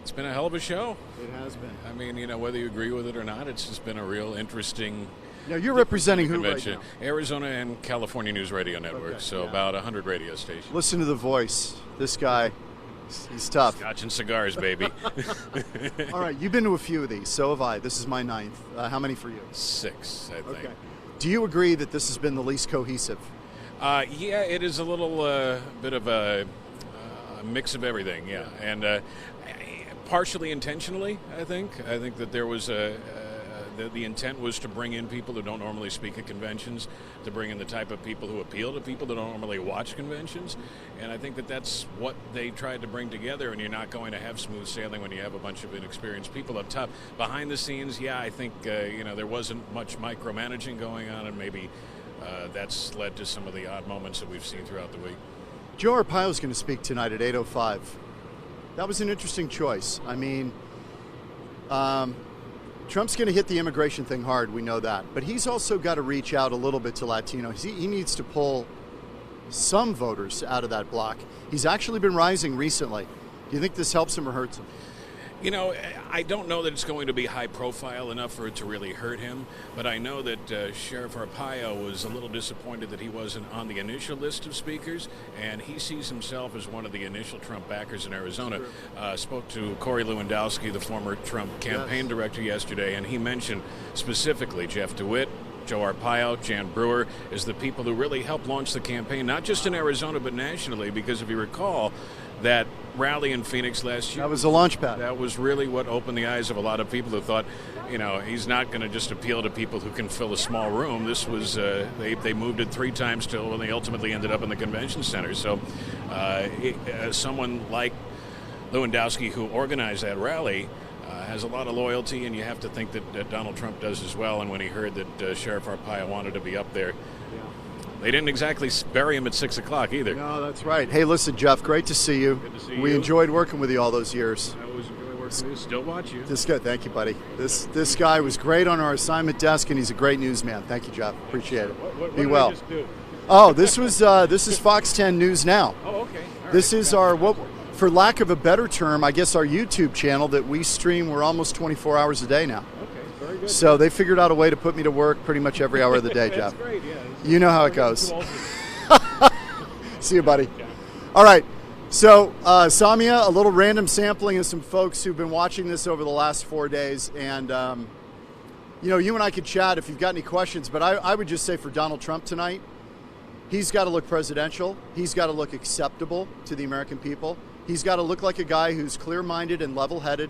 It's been a hell of a show. It has been. I mean, you know, whether you agree with it or not, it's just been a real interesting. Now, you're representing who right convention. Arizona and California News Radio Network, so about 100 radio stations. Listen to the voice. This guy, he's tough. Scotch and cigars, baby. All right, you've been to a few of these. So have I. This is my 9th. How many for you? 6, I think. Okay. Do you agree that this has been the least cohesive? Yeah, it is a little bit of a mix of everything, yeah. And partially intentionally, I think. I think that there was the intent was to bring in people who don't normally speak at conventions, to bring in the type of people who appeal to people that don't normally watch conventions. And I think that that's what they tried to bring together, and you're not going to have smooth sailing when you have a bunch of inexperienced people up top. Behind the scenes, yeah, I think there wasn't much micromanaging going on, and maybe that's led to some of the odd moments that we've seen throughout the week. Joe Arpaio's going to speak tonight at 8:05. That was an interesting choice. I mean, Trump's going to hit the immigration thing hard, we know that. But he's also got to reach out a little bit to Latinos. He needs to pull some voters out of that block. He's actually been rising recently. Do you think this helps him or hurts him? You know, I don't know that it's going to be high profile enough for it to really hurt him, but I know that Sheriff Arpaio was a little disappointed that he wasn't on the initial list of speakers, and he sees himself as one of the initial Trump backers in Arizona. Spoke to Corey Lewandowski, the former Trump campaign director, yesterday, and he mentioned specifically Jeff DeWitt, Joe Arpaio, Jan Brewer, as the people who really helped launch the campaign, not just in Arizona, but nationally, because if you recall, that rally in Phoenix last year. That was the launch pad. That was really what opened the eyes of a lot of people who thought, you know, he's not going to just appeal to people who can fill a small room. This was, they moved it 3 times till when they ultimately ended up in the convention center. So someone like Lewandowski, who organized that rally, has a lot of loyalty, and you have to think that Donald Trump does as well. And when he heard that Sheriff Arpaio wanted to be up there, they didn't exactly bury him at 6 o'clock either. No, that's right. Hey, listen, Jeff, great to see you. Good to see We you. enjoyed working with you all those years. I always enjoy working with you. Still watch you. This guy, thank you, buddy. This guy was great on our assignment desk, and he's a great newsman. Thank you, Jeff. Appreciate it. What Be did well. I just do? Oh, this is Fox 10 News Now. Oh, okay. All This right. is our, for lack of a better term, I guess our YouTube channel that we stream. We're almost 24 hours a day now. Okay, very good. So they figured out a way to put me to work pretty much every hour of the day, Jeff. That's great, yeah. You know how it goes. See you, buddy. All right. So, Samia, a little random sampling of some folks who've been watching this over the last 4 days. And, you and I could chat if you've got any questions. But I would just say for Donald Trump tonight, he's got to look presidential. He's got to look acceptable to the American people. He's got to look like a guy who's clear-minded and level-headed.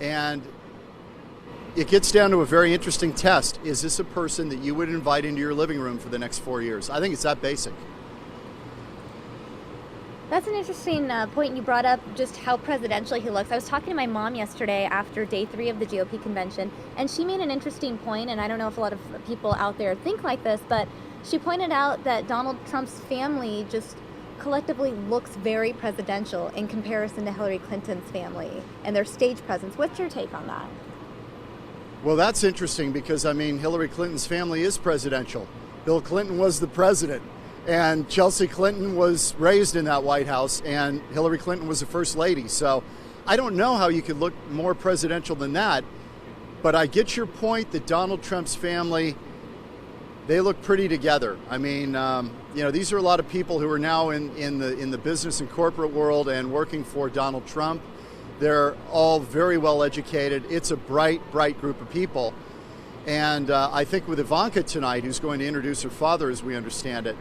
And it gets down to a very interesting test. Is this a person that you would invite into your living room for the next 4 years? I think it's that basic. That's an interesting point you brought up, just how presidential he looks. I was talking to my mom yesterday after day 3 of the GOP convention, and she made an interesting point, and I don't know if a lot of people out there think like this, but she pointed out that Donald Trump's family just collectively looks very presidential in comparison to Hillary Clinton's family and their stage presence. What's your take on that? Well, that's interesting because, Hillary Clinton's family is presidential. Bill Clinton was the president. And Chelsea Clinton was raised in that White House, and Hillary Clinton was the first lady. So I don't know how you could look more presidential than that. But I get your point that Donald Trump's family, they look pretty together. These are a lot of people who are now in the business and corporate world and working for Donald Trump. They're all very well educated. It's a bright group of people. And I think with Ivanka tonight, who's going to introduce her father, as we understand it,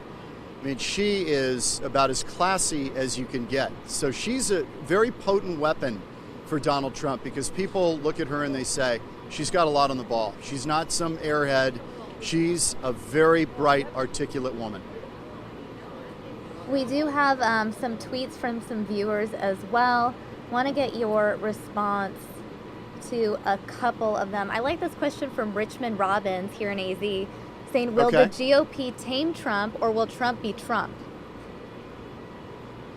she is about as classy as you can get. So she's a very potent weapon for Donald Trump because people look at her and they say, she's got a lot on the ball. She's not some airhead She's a very bright, articulate woman. We do have some tweets from some viewers as well. Want to get your response to a couple of them. I like this question from Richmond Robbins here in AZ, saying, will the GOP tame Trump or will Trump be Trump?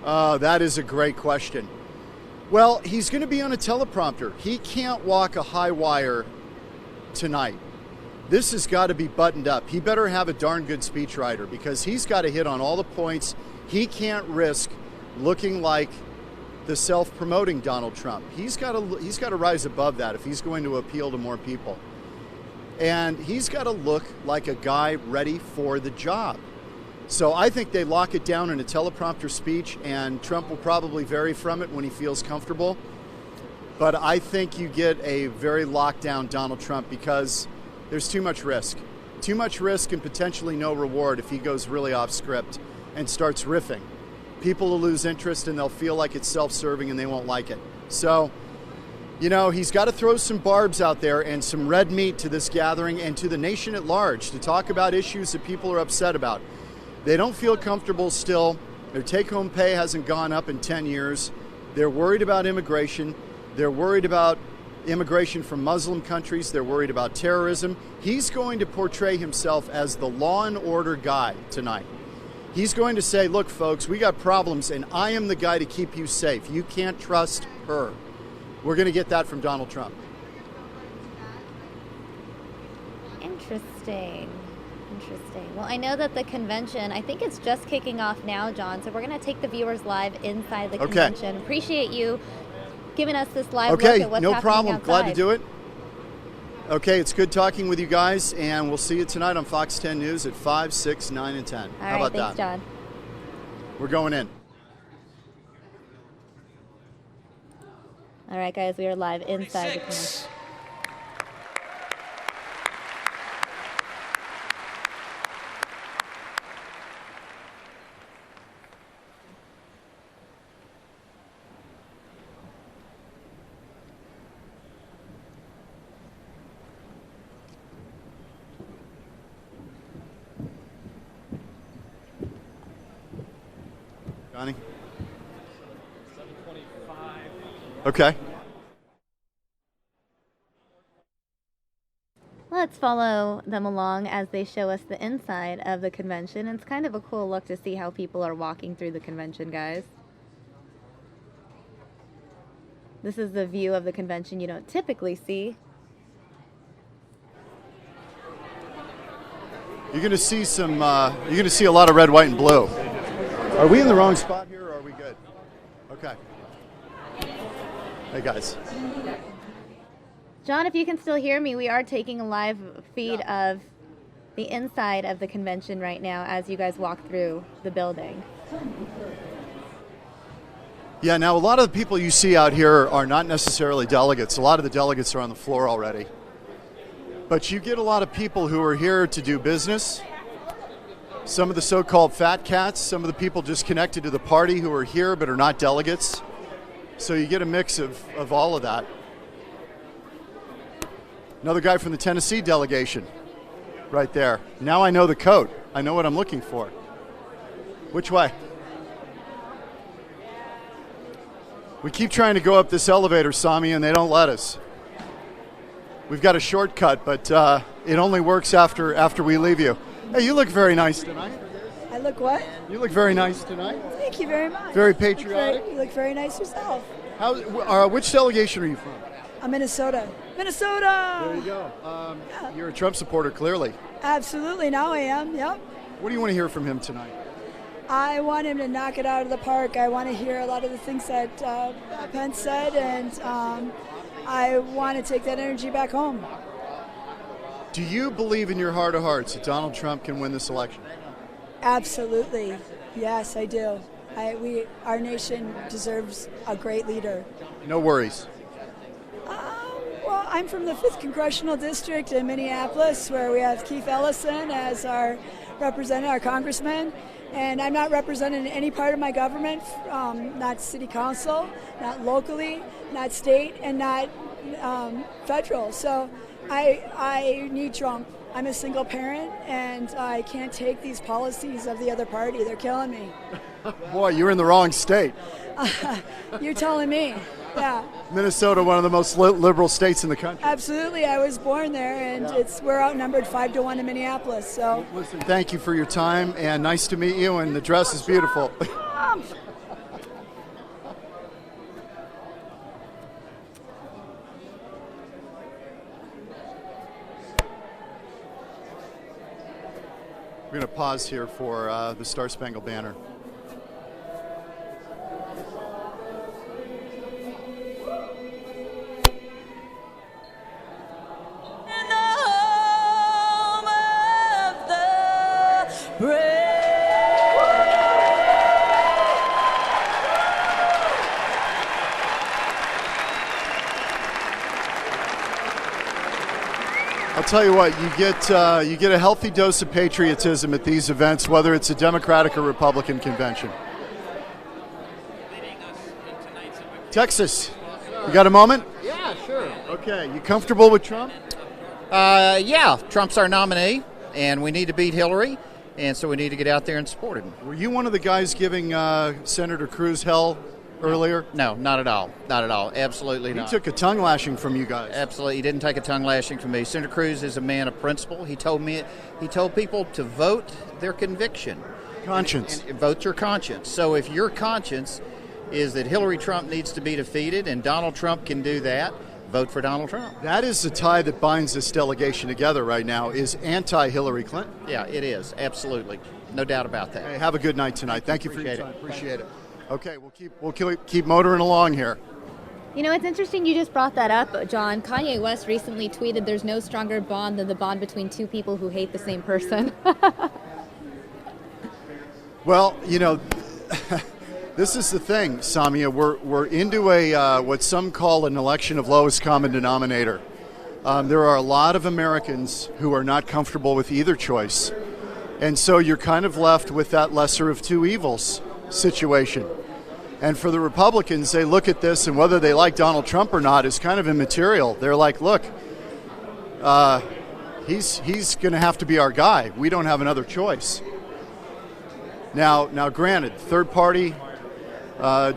That is a great question. Well, he's going to be on a teleprompter. He can't walk a high wire tonight. This has got to be buttoned up. He better have a darn good speechwriter because he's got to hit on all the points. He can't risk looking like the self-promoting Donald Trump. He's got to rise above that if he's going to appeal to more people. And he's got to look like a guy ready for the job. So I think they lock it down in a teleprompter speech, and Trump will probably vary from it when he feels comfortable. But I think you get a very locked down Donald Trump because there's too much risk. Too much risk and potentially no reward if he goes really off script and starts riffing. People will lose interest and they'll feel like it's self-serving and they won't like it. So, you know, he's got to throw some barbs out there and some red meat to this gathering and to the nation at large to talk about issues that people are upset about. They don't feel comfortable still. Their take-home pay hasn't gone up in 10 years. They're worried about immigration. They're worried about immigration from Muslim countries. They're worried about terrorism. He's going to portray himself as the law and order guy tonight. He's going to say, look, folks, we got problems, and I am the guy to keep you safe. You can't trust her. We're going to get that from Donald Trump. Interesting. Well, I know that the convention, I think it's just kicking off now, John, so we're going to take the viewers live inside the convention. Appreciate you giving us this live look at what's happening outside. Okay, no problem. Glad to do it. Okay, it's good talking with you guys, and we'll see you tonight on Fox 10 News at 5, 6, 9, and 10. All How about thanks, that? John. We're going in. All right, guys, we are live inside the convention. Johnny? Okay. Let's follow them along as they show us the inside of the convention. It's kind of a cool look to see how people are walking through the convention, guys. This is the view of the convention you don't typically see. You're going to see some. You're going to see a lot of red, white, and blue. Are we in the wrong spot here, or are we good? Okay. Hey, guys. John, if you can still hear me, we are taking a live feed of the inside of the convention right now as you guys walk through the building. Yeah, now a lot of the people you see out here are not necessarily delegates. A lot of the delegates are on the floor already. But you get a lot of people who are here to do business. Some of the so-called fat cats, some of the people just connected to the party who are here but are not delegates. So you get a mix of all of that. Another guy from the Tennessee delegation right there. Now I know the code. I know what I'm looking for. Which way? We keep trying to go up this elevator, Sami, and they don't let us. We've got a shortcut, but it only works after we leave you. Hey, you look very nice tonight. I look what? You look very nice tonight. Thank you very much. Very patriotic. You look very nice yourself. Which delegation are you from? Minnesota. Minnesota! There you go. You're a Trump supporter, clearly. Absolutely. Now I am, yep. What do you want to hear from him tonight? I want him to knock it out of the park. I want to hear a lot of the things that Pence said, and I want to take that energy back home. Do you believe in your heart of hearts that Donald Trump can win this election? Absolutely. Yes, I do. Our nation deserves a great leader. No worries. Well, I'm from the 5th Congressional District in Minneapolis, where we have Keith Ellison as our representative, our congressman. And I'm not represented in any part of my government, not city council, not locally, not state, and not federal. So I need Trump. I'm a single parent, and I can't take these policies of the other party. They're killing me. Boy, you're in the wrong state. You're telling me. Yeah. Minnesota, one of the most liberal states in the country. Absolutely. I was born there, and we're outnumbered 5-1 in Minneapolis. So listen, thank you for your time, and nice to meet you, and the dress is beautiful. We're going to pause here for the Star Spangled Banner. I'll tell you what, you get a healthy dose of patriotism at these events, whether it's a Democratic or Republican convention. Texas, you got a moment? Yeah, sure. Okay, you comfortable with Trump? Yeah, Trump's our nominee, and we need to beat Hillary, and so we need to get out there and support him. Were you one of the guys giving Senator Cruz hell earlier? No, not at all. Not at all. Absolutely not. He took a tongue lashing from you guys. Absolutely. He didn't take a tongue lashing from me. Senator Cruz is a man of principle. He told people to vote their conviction. Conscience. And vote your conscience. So if your conscience is that Hillary Trump needs to be defeated and Donald Trump can do that, vote for Donald Trump. That is the tie that binds this delegation together right now, is anti-Hillary Clinton. Yeah, it is. Absolutely. No doubt about that. Hey, have a good night tonight. Thank you for your time. Appreciate it. Okay, we'll keep motoring along here. You know, it's interesting you just brought that up, John. Kanye West recently tweeted there's no stronger bond than the bond between two people who hate the same person. Well, you know, this is the thing, Samia. We're into a what some call an election of lowest common denominator. There are a lot of Americans who are not comfortable with either choice. And so you're kind of left with that lesser of two evils situation. And for the Republicans, they look at this, and whether they like Donald Trump or not is kind of immaterial. They're like, look, he's going to have to be our guy. We don't have another choice. Now, granted, third-party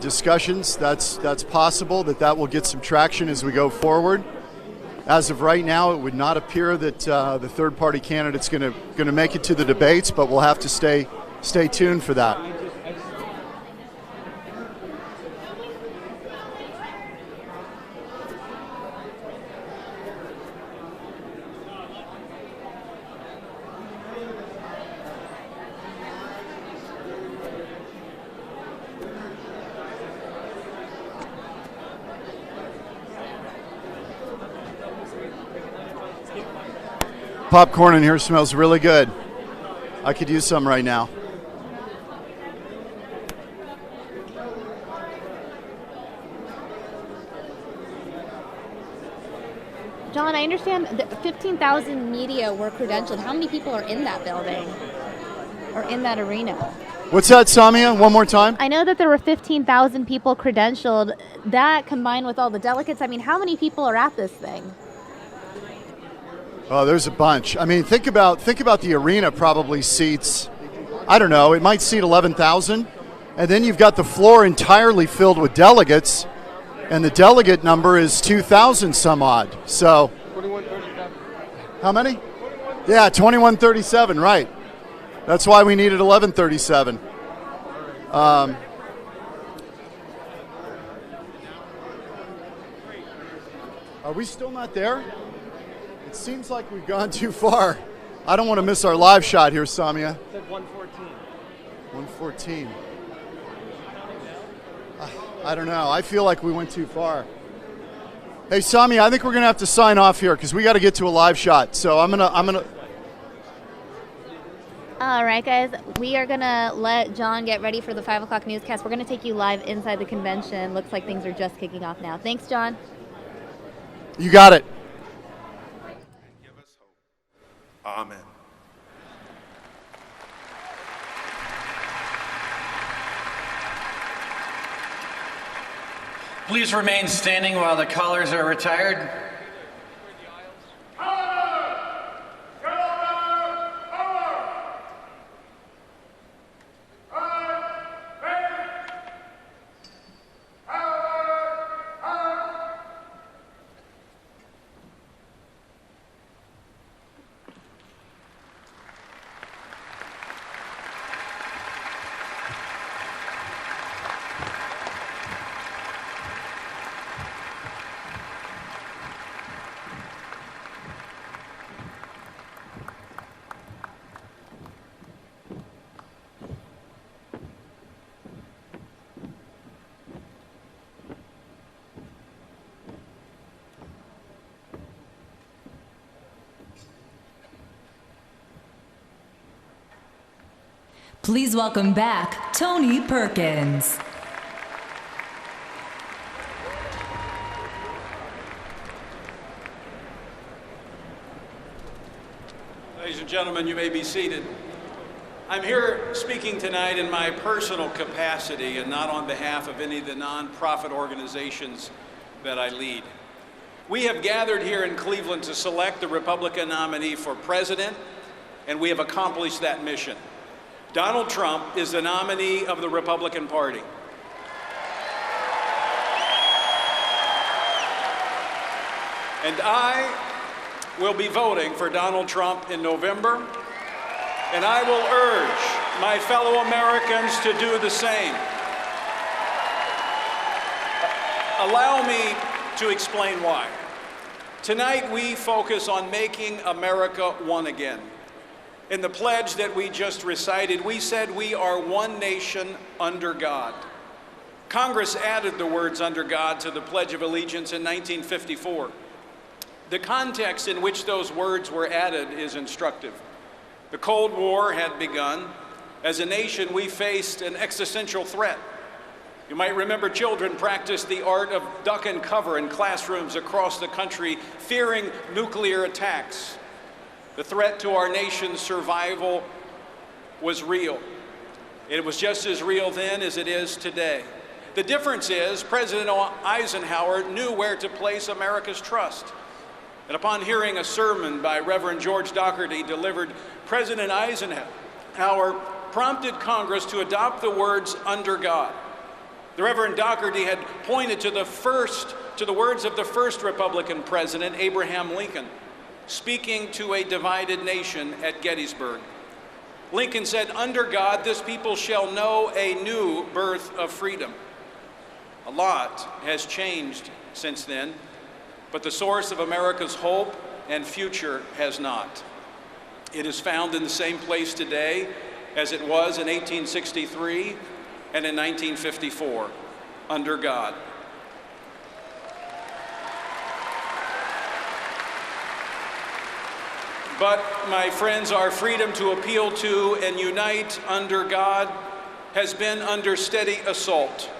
discussions, that's possible that will get some traction as we go forward. As of right now, it would not appear that the third-party candidate's going to make it to the debates, but we'll have to stay tuned for that. Popcorn in here smells really good. I could use some right now. John, I understand that 15,000 media were credentialed. How many people are in that building or in that arena? What's that, Samia? One more time? I know that there were 15,000 people credentialed. That combined with all the delegates, I mean, how many people are at this thing? Oh, there's a bunch. I mean, think about the arena probably seats, I don't know, it might seat 11,000. And then you've got the floor entirely filled with delegates, and the delegate number is 2,000 some odd. So, how many? Yeah, 2137, right. That's why we needed 1137. Are we still not there? It seems like we've gone too far. I don't want to miss our live shot here, Samia. It said 114. 114. I don't know. I feel like we went too far. Hey, Samia, I think we're going to have to sign off here because we got to get to a live shot. So I'm gonna. All right, guys, we are going to let John get ready for the 5 o'clock newscast. We're going to take you live inside the convention. Looks like things are just kicking off now. Thanks, John. You got it. Amen. Please remain standing while the callers are retired. Go! Please welcome back Tony Perkins. Ladies and gentlemen, you may be seated. I'm here speaking tonight in my personal capacity and not on behalf of any of the nonprofit organizations that I lead. We have gathered here in Cleveland to select the Republican nominee for president, and we have accomplished that mission. Donald Trump is the nominee of the Republican Party. And I will be voting for Donald Trump in November, and I will urge my fellow Americans to do the same. Allow me to explain why. Tonight we focus on making America one again. In the pledge that we just recited, we said we are one nation under God. Congress added the words "under God" to the Pledge of Allegiance in 1954. The context in which those words were added is instructive. The Cold War had begun. As a nation, we faced an existential threat. You might remember children practiced the art of duck and cover in classrooms across the country, fearing nuclear attacks. The threat to our nation's survival was real. It was just as real then as it is today. The difference is President Eisenhower knew where to place America's trust. And upon hearing a sermon by Reverend George Dougherty delivered, President Eisenhower prompted Congress to adopt the words "under God." The Reverend Dougherty had pointed to the words of the first Republican president, Abraham Lincoln, speaking to a divided nation at Gettysburg. Lincoln said, "Under God, this people shall know a new birth of freedom." A lot has changed since then, but the source of America's hope and future has not. It is found in the same place today as it was in 1863 and in 1954, under God. But, my friends, our freedom to appeal to and unite under God has been under steady assault.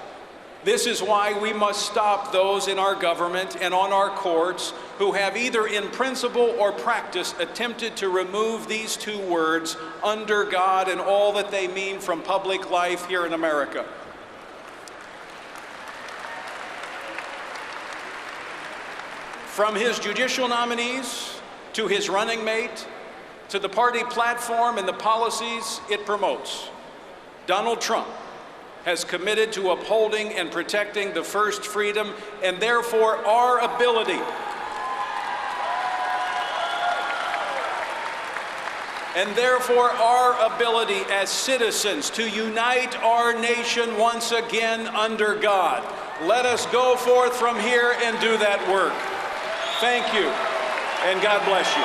This is why we must stop those in our government and on our courts who have either in principle or practice attempted to remove these two words, "under God," and all that they mean from public life here in America. From his judicial nominees to his running mate to the party platform and the policies it promotes, Donald Trump has committed to upholding and protecting the first freedom and therefore our ability as citizens to unite our nation once again under God. Let us go forth from here and do that work. Thank you, and God bless you.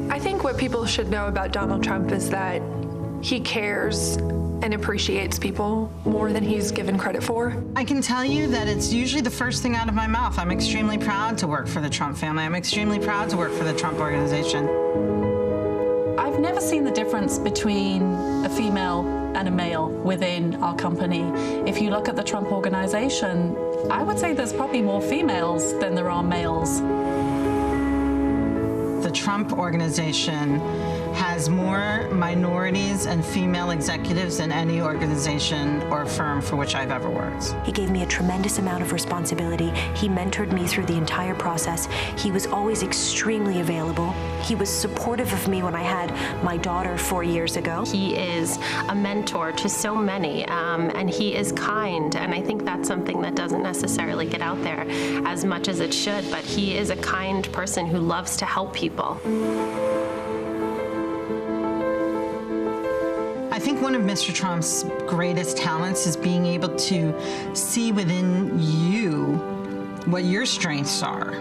I think what people should know about Donald Trump is that he cares and appreciates people more than he's given credit for. I can tell you that it's usually the first thing out of my mouth. I'm extremely proud to work for the Trump family. I'm extremely proud to work for the Trump organization. I've never seen the difference between a female and a male within our company. If you look at the Trump organization, I would say there's probably more females than there are males. The Trump organization has more minorities and female executives than any organization or firm for which I've ever worked. He gave me a tremendous amount of responsibility. He mentored me through the entire process. He was always extremely available. He was supportive of me when I had my daughter 4 years ago. He is a mentor to so many, and he is kind, and I think that's something that doesn't necessarily get out there as much as it should, but he is a kind person who loves to help people. I think one of Mr. Trump's greatest talents is being able to see within you what your strengths are.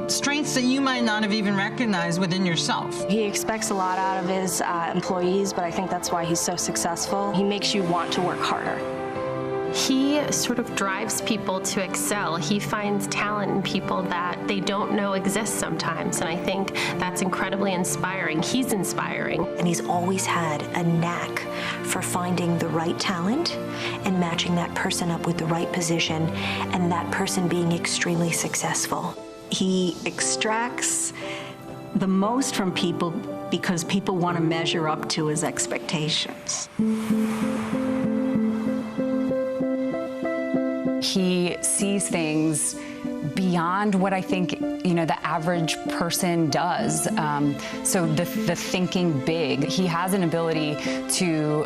strengths that you might not have even recognized within yourself. He expects a lot out of his employees, but I think that's why he's so successful. He makes you want to work harder. He sort of drives people to excel. He finds talent in people that they don't know exist sometimes, and I think that's incredibly inspiring. He's inspiring. And he's always had a knack for finding the right talent and matching that person up with the right position, and that person being extremely successful. He extracts the most from people because people want to measure up to his expectations. He sees things beyond what I think, the average person does. So the thinking big. He has an ability to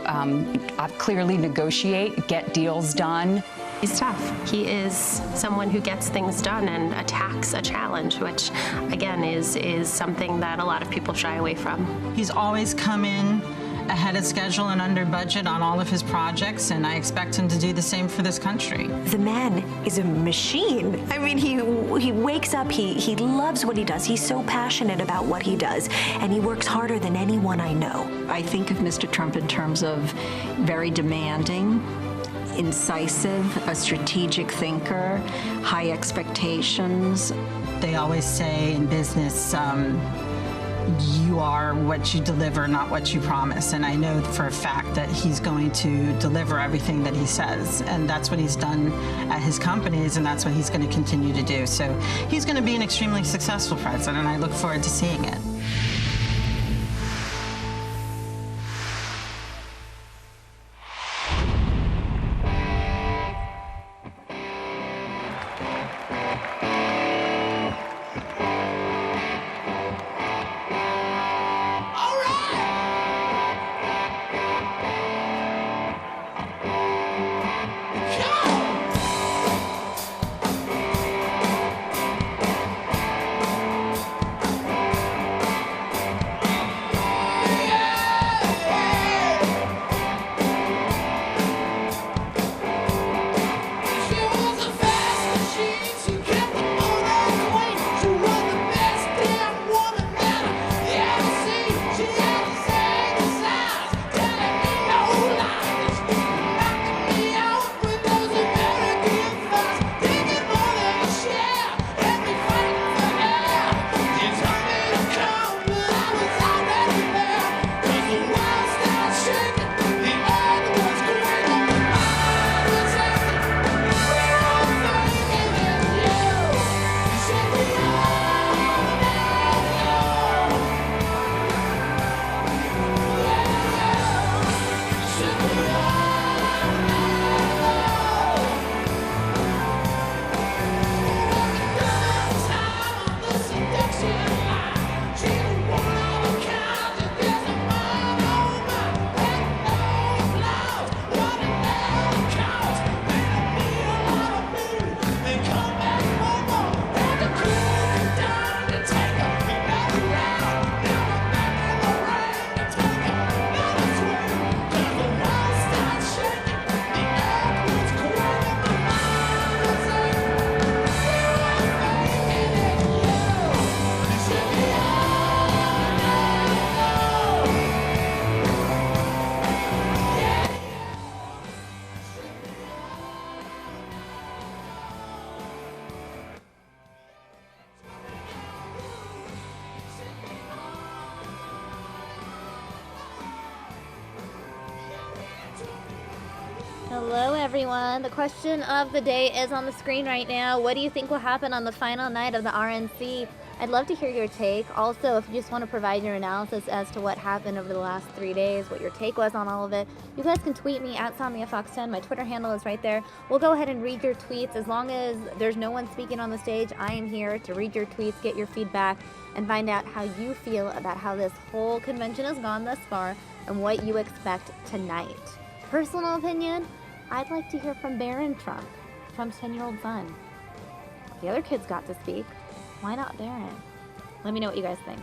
clearly negotiate, get deals done. He's tough. He is someone who gets things done and attacks a challenge, which, again, is something that a lot of people shy away from. He's always come in ahead of schedule and under budget on all of his projects, and I expect him to do the same for this country. The man is a machine. I mean, he wakes up, he loves what he does. He's so passionate about what he does, and he works harder than anyone I know. I think of Mr. Trump in terms of very demanding, incisive, a strategic thinker, high expectations. They always say in business, you are what you deliver, not what you promise. And I know for a fact that he's going to deliver everything that he says. And that's what he's done at his companies, and that's what he's going to continue to do. So he's going to be an extremely successful president, and I look forward to seeing it. Hello, everyone. The question of the day is on the screen right now. What do you think will happen on the final night of the RNC? I'd love to hear your take. Also, if you just want to provide your analysis as to what happened over the last 3 days, what your take was on all of it, you guys can tweet me at SomiaFox10. My Twitter handle is right there. We'll go ahead and read your tweets. As long as there's no one speaking on the stage, I am here to read your tweets, get your feedback, and find out how you feel about how this whole convention has gone thus far and what you expect tonight. Personal opinion, I'd like to hear from Barron Trump, Trump's 10-year-old son. The other kids got to speak. Why not Barron? Let me know what you guys think.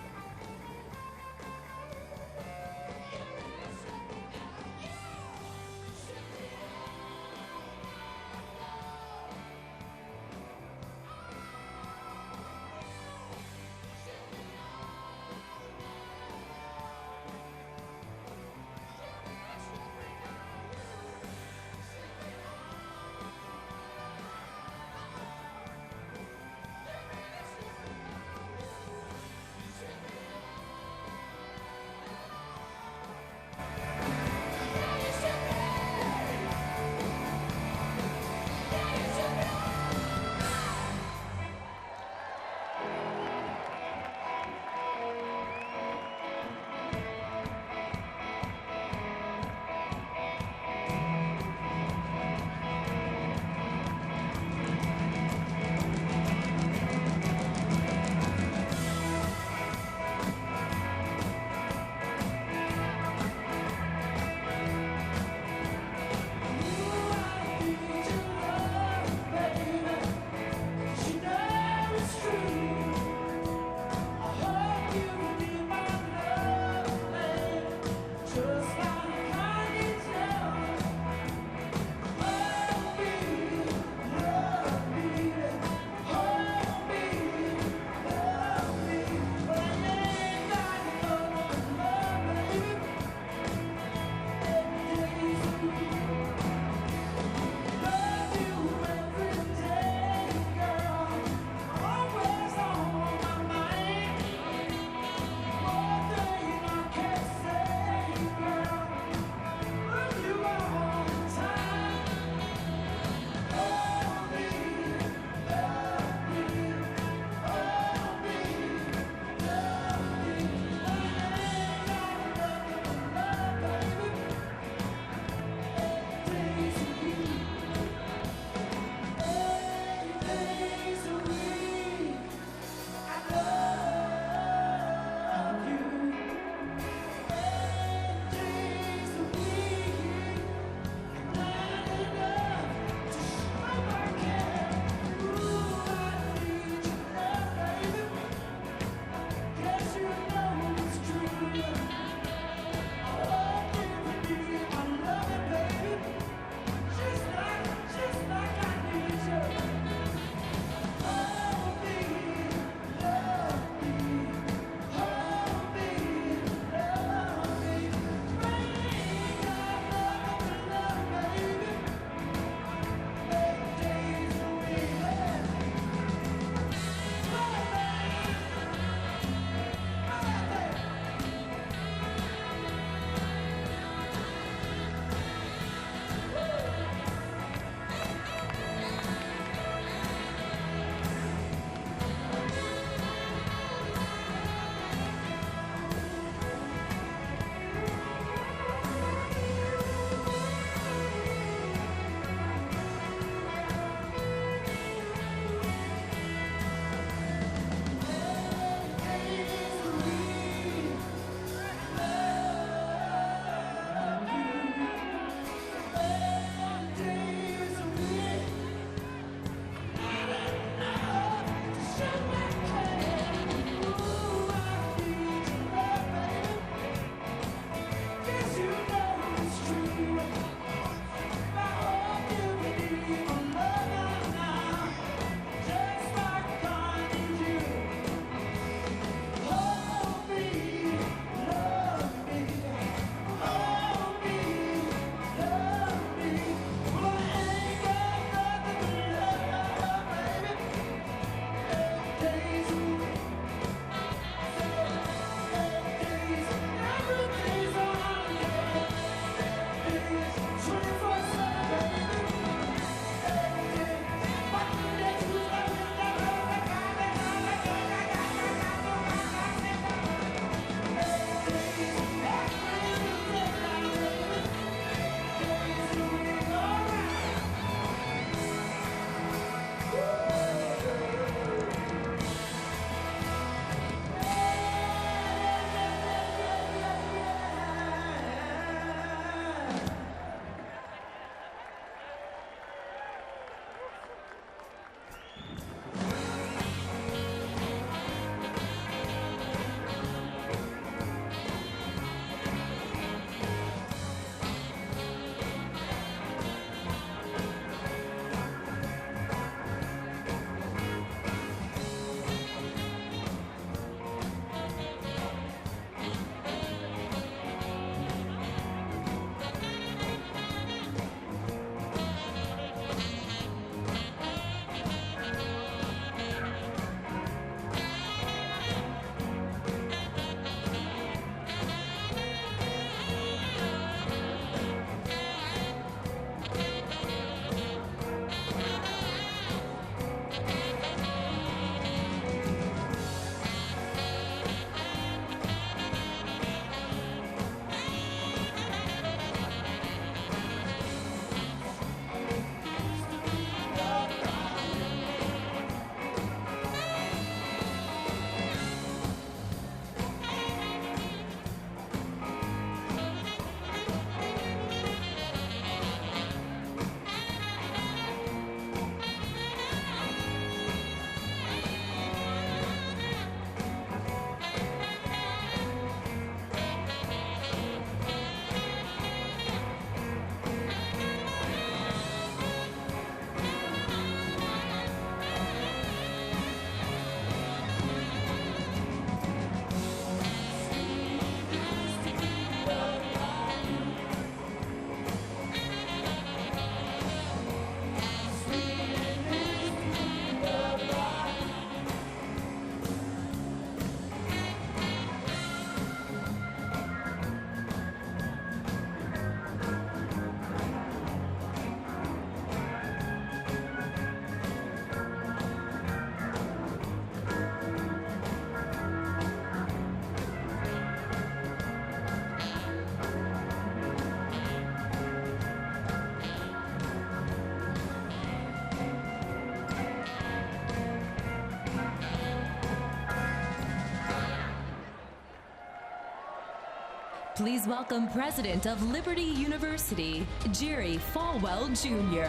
Please welcome President of Liberty University, Jerry Falwell Jr.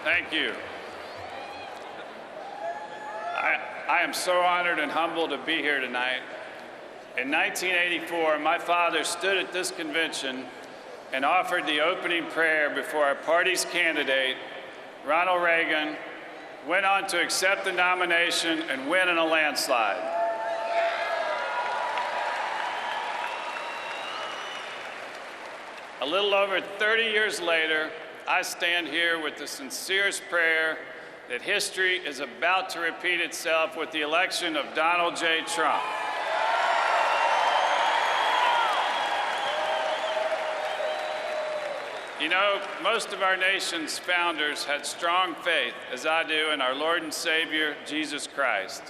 Thank you. I am so honored and humbled to be here tonight. In 1984, my father stood at this convention and offered the opening prayer before our party's candidate, Ronald Reagan, went on to accept the nomination and win in a landslide. A little over 30 years later, I stand here with the sincerest prayer that history is about to repeat itself with the election of Donald J. Trump. You know, most of our nation's founders had strong faith, as I do, in our Lord and Savior, Jesus Christ.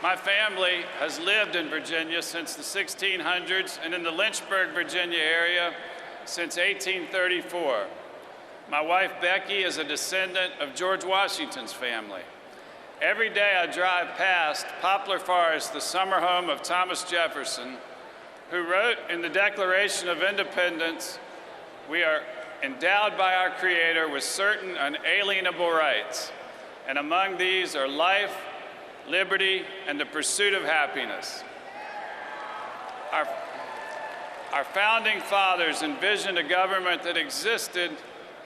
My family has lived in Virginia since the 1600s and in the Lynchburg, Virginia area since 1834. My wife, Becky, is a descendant of George Washington's family. Every day I drive past Poplar Forest, the summer home of Thomas Jefferson, who wrote in the Declaration of Independence, "We are endowed by our Creator with certain unalienable rights, and among these are life, liberty, and the pursuit of happiness." Our founding fathers envisioned a government that existed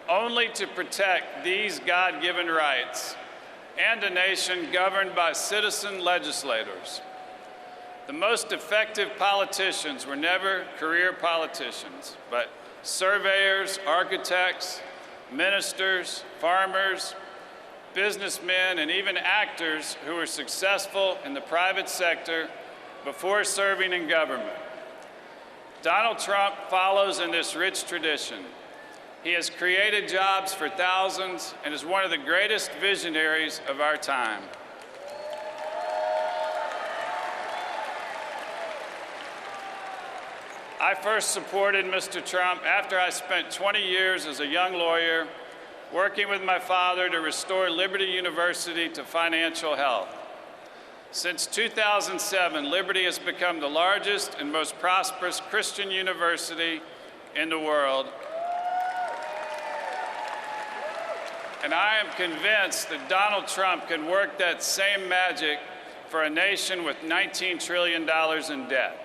only to protect these God-given rights, and a nation governed by citizen legislators. The most effective politicians were never career politicians, but surveyors, architects, ministers, farmers, businessmen, and even actors who were successful in the private sector before serving in government. Donald Trump follows in this rich tradition. He has created jobs for thousands and is one of the greatest visionaries of our time. I first supported Mr. Trump after I spent 20 years as a young lawyer working with my father to restore Liberty University to financial health. Since 2007, Liberty has become the largest and most prosperous Christian university in the world. And I am convinced that Donald Trump can work that same magic for a nation with $19 trillion in debt.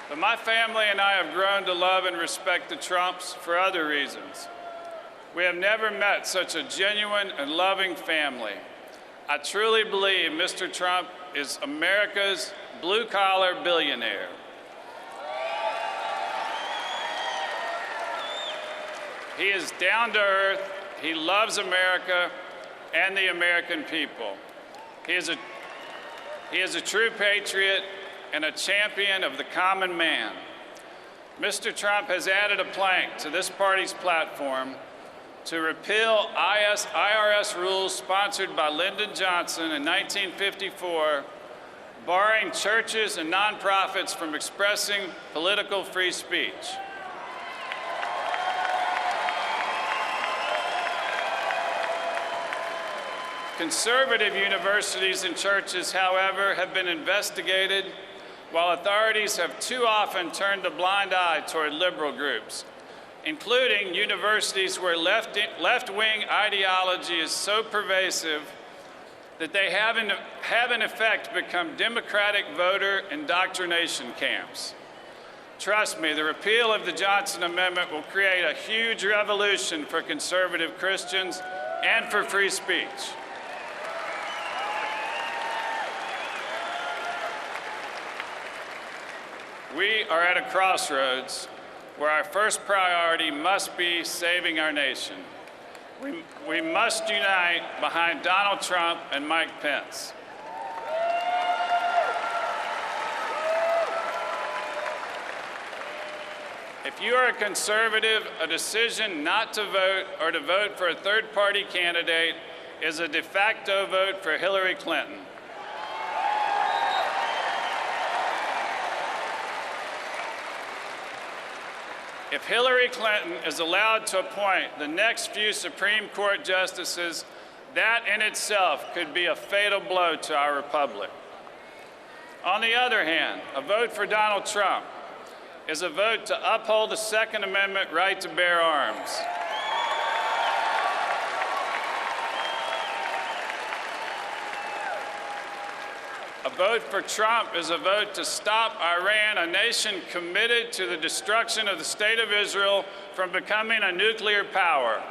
But my family and I have grown to love and respect the Trumps for other reasons. We have never met such a genuine and loving family. I truly believe Mr. Trump is America's blue-collar billionaire. He is down to earth, he loves America and the American people. He is a true patriot and a champion of the common man. Mr. Trump has added a plank to this party's platform to repeal IRS rules sponsored by Lyndon Johnson in 1954, barring churches and nonprofits from expressing political free speech. Conservative universities and churches, however, have been investigated, while authorities have too often turned a blind eye toward liberal groups, including universities where left-wing ideology is so pervasive that they have in effect become Democratic voter indoctrination camps. Trust me, the repeal of the Johnson Amendment will create a huge revolution for conservative Christians and for free speech. We are at a crossroads where our first priority must be saving our nation. We must unite behind Donald Trump and Mike Pence. If you are a conservative, a decision not to vote or to vote for a third-party candidate is a de facto vote for Hillary Clinton. If Hillary Clinton is allowed to appoint the next few Supreme Court justices, that in itself could be a fatal blow to our republic. On the other hand, a vote for Donald Trump is a vote to uphold the Second Amendment right to bear arms. A vote for Trump is a vote to stop Iran, a nation committed to the destruction of the State of Israel, from becoming a nuclear power.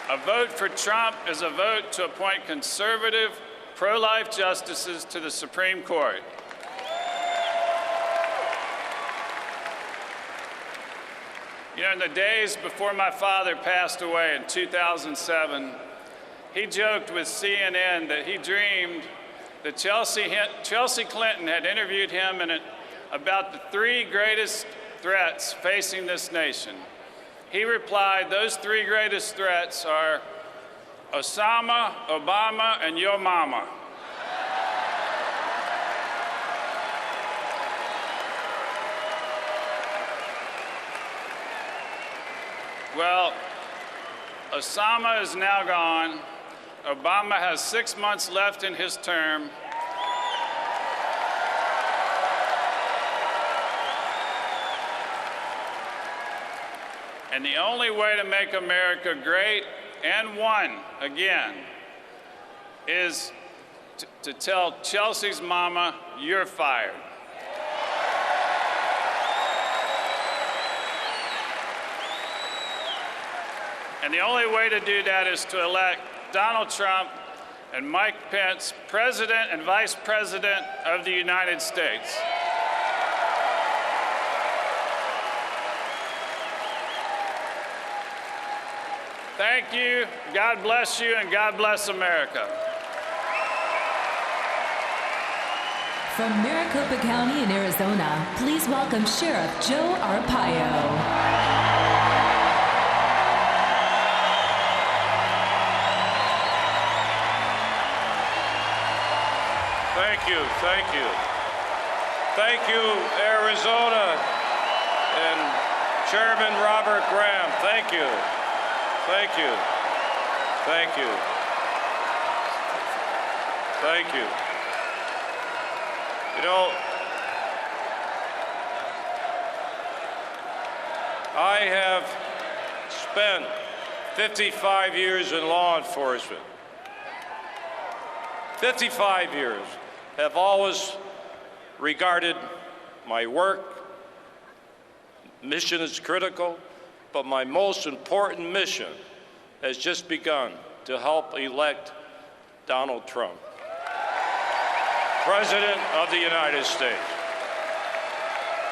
A vote for Trump is a vote to appoint conservative, pro-life justices to the Supreme Court. You know, in the days before my father passed away in 2007, he joked with CNN that he dreamed that Chelsea Clinton had interviewed him about the 3 greatest threats facing this nation. He replied, those 3 greatest threats are Osama, Obama, and your mama. Well, Osama is now gone. Obama has 6 months left in his term. And the only way to make America great and one again is to tell Chelsea's mama, you're fired. And the only way to do that is to elect Donald Trump and Mike Pence, President and Vice President of the United States. Thank you, God bless you, and God bless America. From Maricopa County in Arizona, please welcome Sheriff Joe Arpaio. Thank you, thank you. Thank you, Arizona and Chairman Robert Graham. Thank you. Thank you. Thank you. Thank you. You know, I have spent 55 years in law enforcement. 55 years. Have always regarded my work, mission is critical, but my most important mission has just begun to help elect Donald Trump, President of the United States.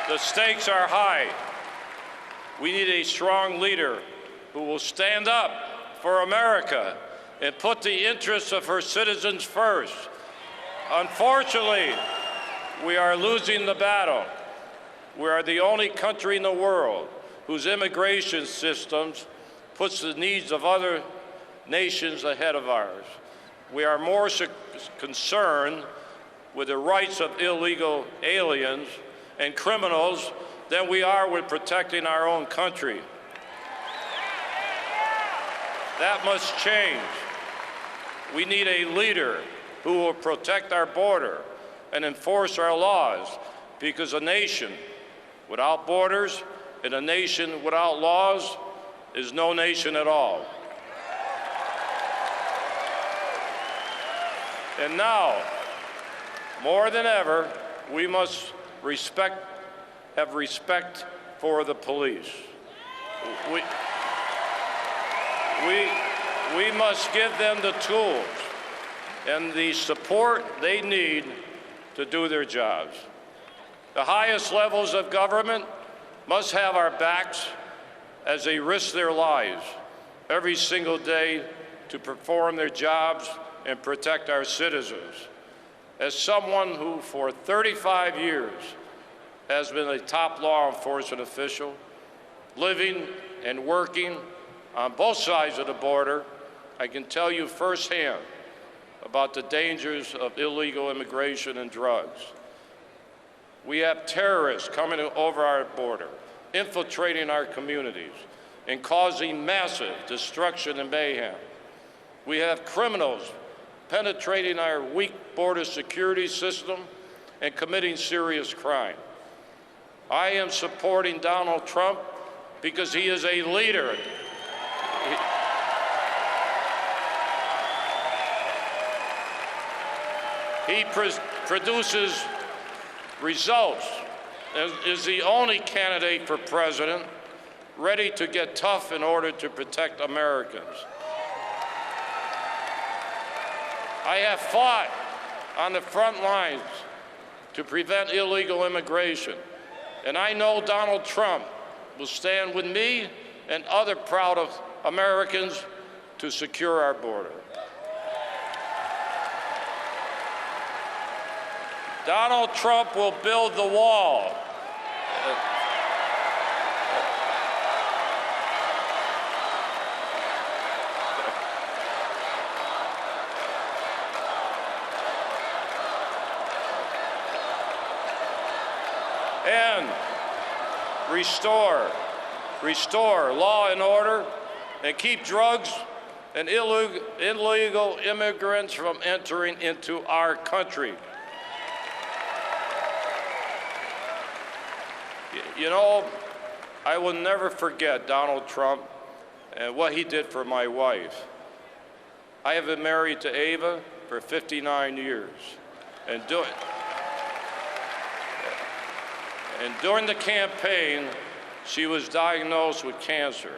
The stakes are high. We need a strong leader who will stand up for America and put the interests of her citizens first. Unfortunately, we are losing the battle. We are the only country in the world whose immigration systems puts the needs of other nations ahead of ours. We are more concerned with the rights of illegal aliens and criminals than we are with protecting our own country. That must change. We need a leader who will protect our border and enforce our laws, because a nation without borders and a nation without laws is no nation at all. And now, more than ever, we must have respect for the police. We must give them the tools and the support they need to do their jobs. The highest levels of government must have our backs as they risk their lives every single day to perform their jobs and protect our citizens. As someone who for 35 years has been a top law enforcement official, living and working on both sides of the border, I can tell you firsthand about the dangers of illegal immigration and drugs. We have terrorists coming over our border, infiltrating our communities, and causing massive destruction and mayhem. We have criminals penetrating our weak border security system and committing serious crime. I am supporting Donald Trump because he is a leader. He produces results and is the only candidate for president ready to get tough in order to protect Americans. I have fought on the front lines to prevent illegal immigration, and I know Donald Trump will stand with me and other proud of Americans to secure our border. Donald Trump will build the wall. And restore law and order, and keep drugs and illegal immigrants from entering into our country. You know, I will never forget Donald Trump and what he did for my wife. I have been married to Ava for 59 years, and during the campaign, she was diagnosed with cancer.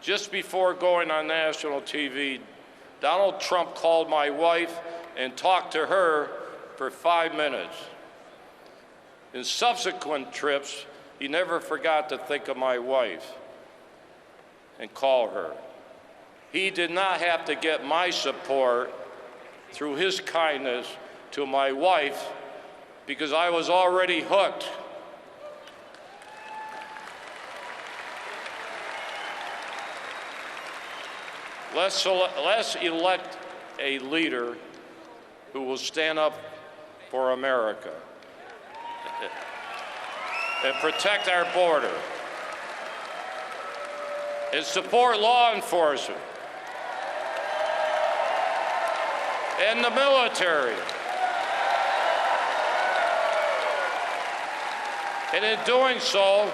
Just before going on national TV, Donald Trump called my wife and talked to her for 5 minutes. In subsequent trips, he never forgot to think of my wife and call her. He did not have to get my support through his kindness to my wife because I was already hooked. Let's elect a leader who will stand up for America and protect our border and support law enforcement and the military. And in doing so,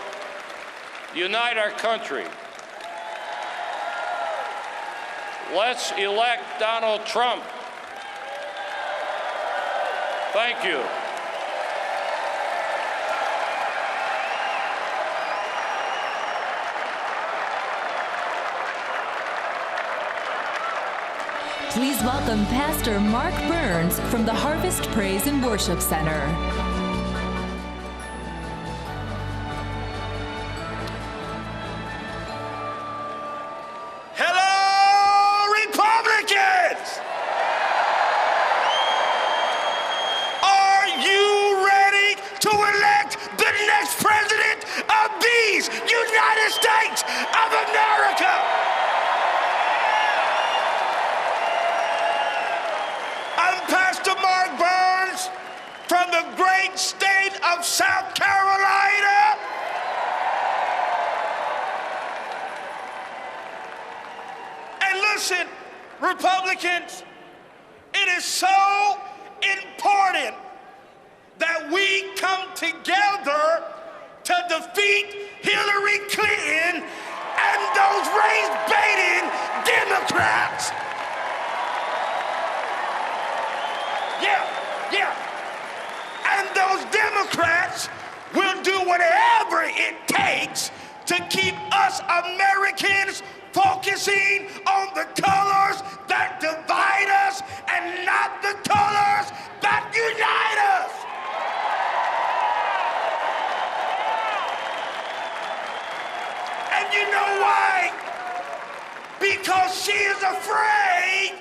unite our country. Let's elect Donald Trump. Thank you. Please welcome Pastor Mark Burns from the Harvest Praise and Worship Center. Hello, Republicans! Are you ready to elect the next president of these United States of America? Pastor Mark Burns from the great state of South Carolina. And listen, Republicans, it is so important that we come together to defeat Hillary Clinton and those race-baiting Democrats. Yeah. And those Democrats will do whatever it takes to keep us Americans focusing on the colors that divide us and not the colors that unite us. And you know why? Because she is afraid.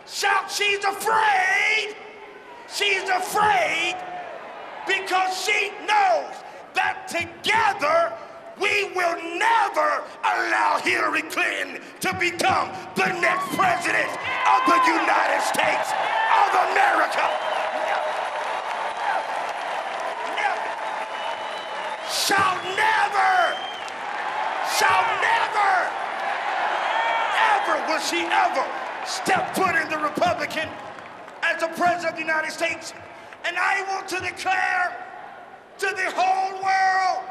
Shout, she's afraid. She's afraid because she knows that together we will never allow Hillary Clinton to become the next president of the United States of America. Never. shall never, ever, will she ever step foot in the Republican as the President of the United States. And I want to declare to the whole world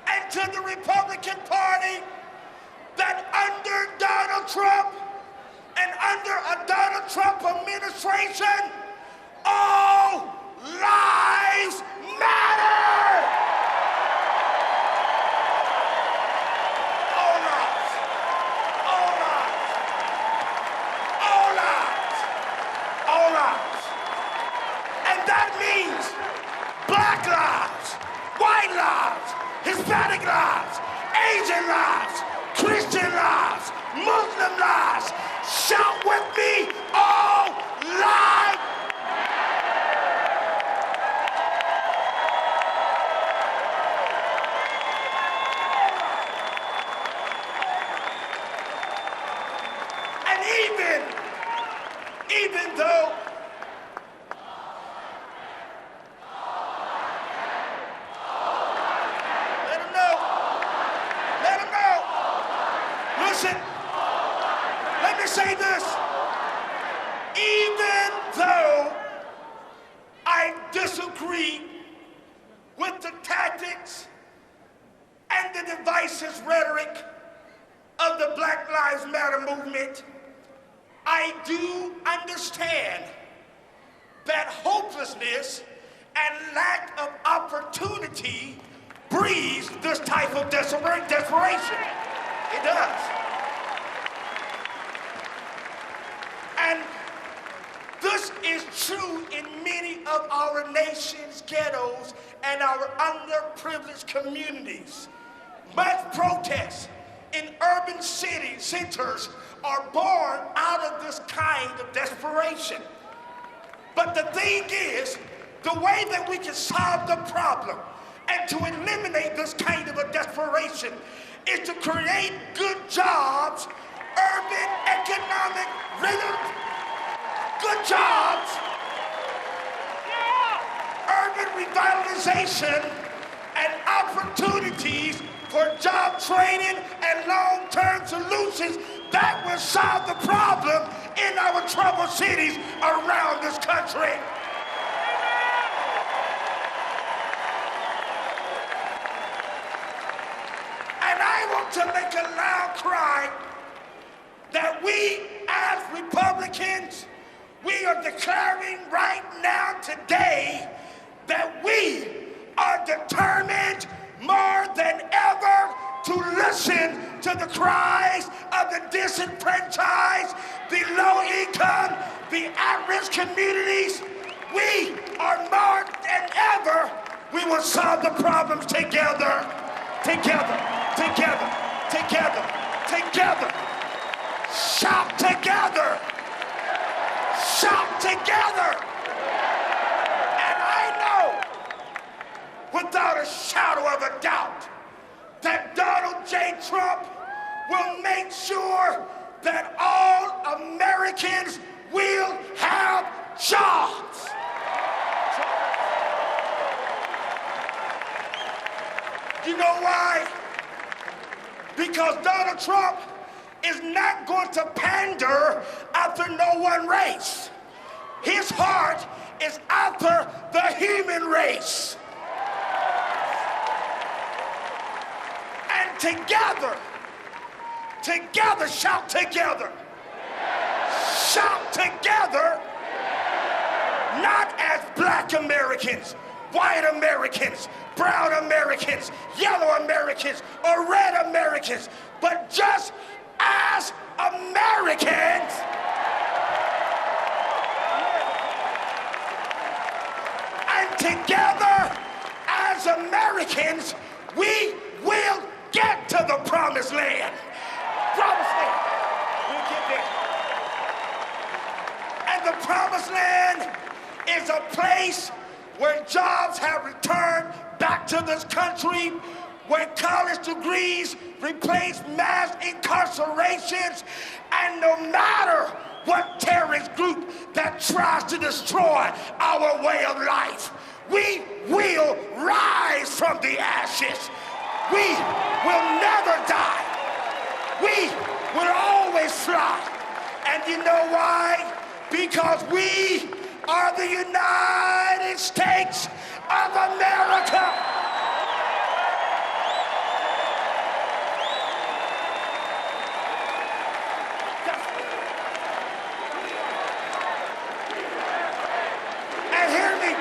and to the Republican Party that under Donald Trump and under a Donald Trump administration, all lives matter. All lives. All lives. All lives. All lives. And that means black lives, white lives, Hispanic lives, Asian lives, Christian lives, Muslim lives. Shout with me, all lives. And even though listen, let me say this. Even though I disagree with the tactics and the divisive rhetoric of the Black Lives Matter movement, I do understand that hopelessness and lack of opportunity breeds this type of desperation. It does. And this is true in many of our nation's ghettos and our underprivileged communities. Mass protests in urban centers are born out of this kind of desperation. But the thing is, the way that we can solve the problem and to eliminate this kind of a desperation is to create good jobs, urban economic rhythm, good jobs, urban revitalization, and opportunities for job training and long-term solutions that will solve the problem in our troubled cities around this country. And I want to make a loud cry that we as Republicans, we are declaring right now today that we are determined more than ever to listen to the cries of the disenfranchised, the low income, the at-risk communities. We are more than ever, we will solve the problems together, together, together, together, together. Shout together, shout together. And I know without a shadow of a doubt that Donald J. Trump will make sure that all Americans will have jobs. You know why? Because Donald Trump is not going to pander after no one race. His heart is after the human race. And together, shout together. Shout together, not as black Americans, white Americans, brown Americans, yellow Americans, or red Americans, but just as Americans. And together as Americans, we will get to the promised land. Promised land. We'll get there. And the promised land is a place where jobs have returned back to this country, where college degrees replace mass incarcerations, and no matter what terrorist group that tries to destroy our way of life, We will rise from the ashes. We will never die. We will always fly. And you know why? Because we are the United States of America. And hear me,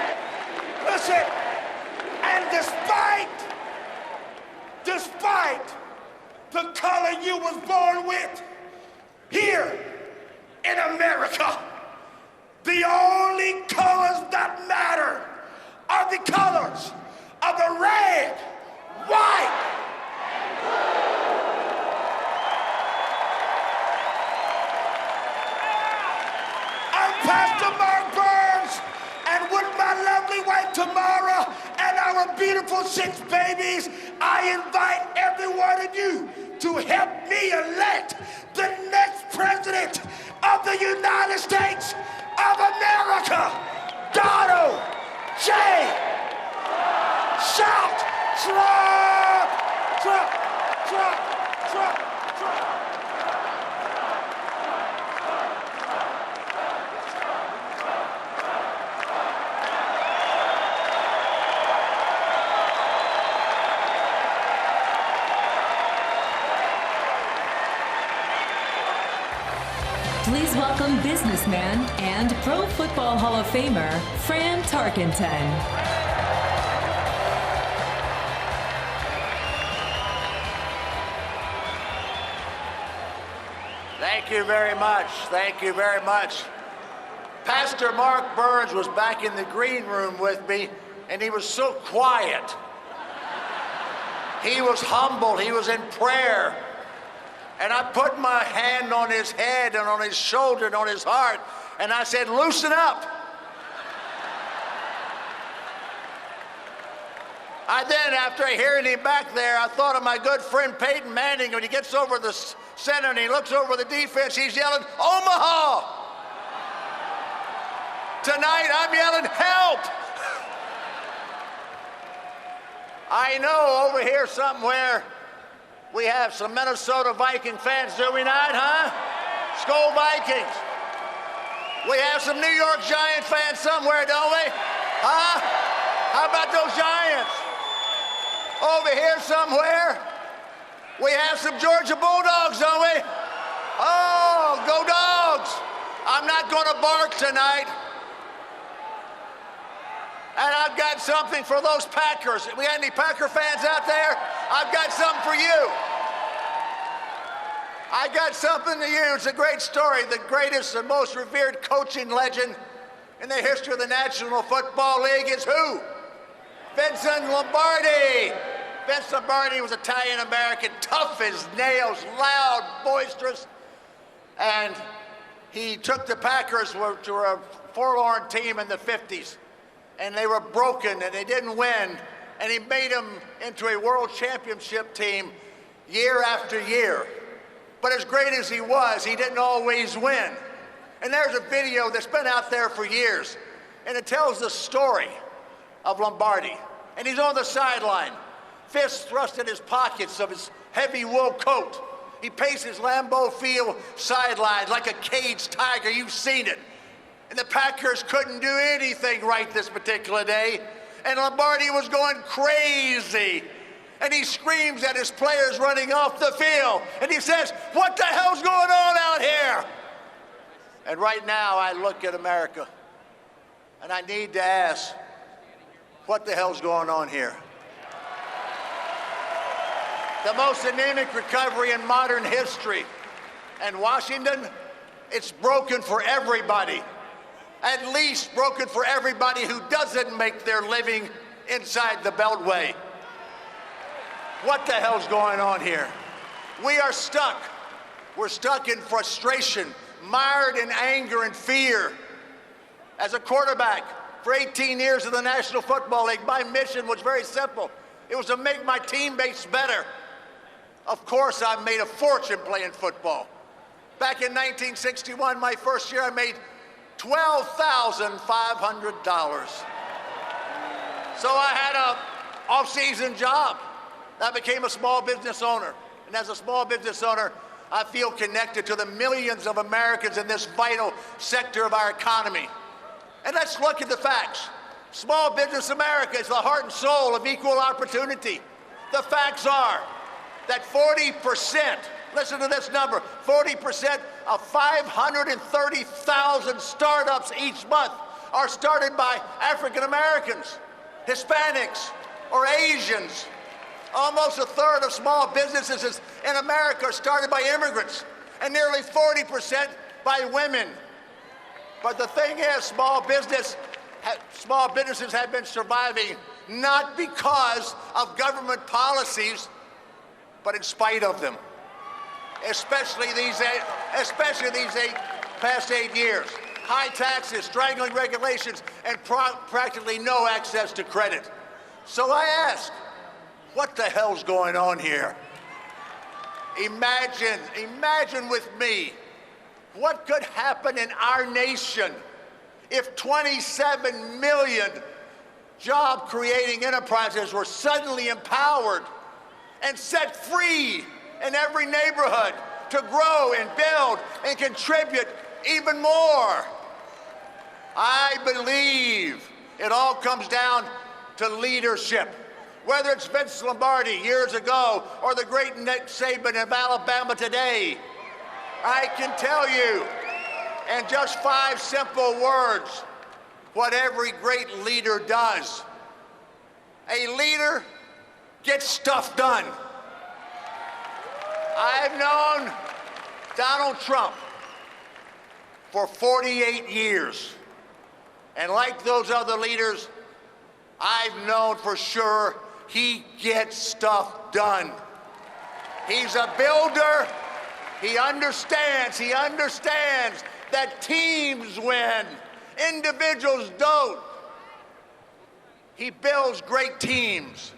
listen, and despite the color you was born with, here in America, the only colors that matter are the colors of the red, white, I'm Pastor Mark Burns, and with my lovely wife Tamara and our beautiful 6 babies, I invite every one of you to help me elect the next president of the United States of America, Donald J. Shout Trump, Trump, Trump, Trump, Trump. Please welcome businessman and Pro Football Hall of Famer, Fran Tarkenton. Thank you very much. Thank you very much. Pastor Mark Burns was back in the green room with me, and he was so quiet. He was humble. He was in prayer. And I put my hand on his head and on his shoulder and on his heart, and I said, loosen up. Then, after hearing him back there, I thought of my good friend Peyton Manning. When he gets over the center and he looks over the defense, he's yelling, Omaha! Tonight, I'm yelling, help! I know over here somewhere we have some Minnesota Viking fans, do we not, huh? Skol Vikings. We have some New York Giant fans somewhere, don't we? Huh? How about those Giants? Over here somewhere, we have some Georgia Bulldogs, don't we? Oh, go Dogs! I'm not going to bark tonight. And I've got something for those Packers. We got any Packer fans out there? I've got something for you. I got something to you. It's a great story. The greatest and most revered coaching legend in the history of the National Football League is who? Vincent Lombardi. Vince Lombardi was Italian-American, tough as nails, loud, boisterous. And he took the Packers to a forlorn team in the 50s. And they were broken, and they didn't win. And he made them into a world championship team year after year. But as great as he was, he didn't always win. And there's a video that's been out there for years, and it tells the story of Lombardi. And he's on the sideline, fists thrust in his pockets of his heavy wool coat. He paces Lambeau Field sideline like a caged tiger. You've seen it. And the Packers couldn't do anything right this particular day. And Lombardi was going crazy. And he screams at his players running off the field. And he says, what the hell's going on out here? And right now I look at America and I need to ask, what the hell's going on here? The most anemic recovery in modern history. And Washington, it's broken for everybody. At least broken for everybody who doesn't make their living inside the Beltway. What the hell's going on here? We are stuck. We're stuck in frustration, mired in anger and fear. As a quarterback for 18 years in the National Football League, my mission was very simple. It was to make my teammates better. Of course, I made a fortune playing football. Back in 1961, my first year, I made $12,500. So I had a off-season job. I became a small business owner. And as a small business owner, I feel connected to the millions of Americans in this vital sector of our economy. And let's look at the facts. Small business America is the heart and soul of equal opportunity. The facts are that 40%, listen to this number, 40% of 530,000 startups each month are started by African Americans, Hispanics, or Asians. Almost a third of small businesses in America are started by immigrants, and nearly 40% by women. But the thing is, small businesses have been surviving not because of government policies, but in spite of them. Especially these past 8 years. High taxes, strangling regulations, and practically no access to credit. So I ask, what the hell's going on here? Imagine with me what could happen in our nation if 27 million job-creating enterprises were suddenly empowered and set free in every neighborhood to grow and build and contribute even more. I believe it all comes down to leadership. Whether it's Vince Lombardi years ago or the great Nick Saban of Alabama today, I can tell you in just 5 simple words what every great leader does. A leader gets stuff done. I've known Donald Trump for 48 years. And like those other leaders, I've known for sure he gets stuff done. He's a builder. He understands that teams win, individuals don't. He builds great teams.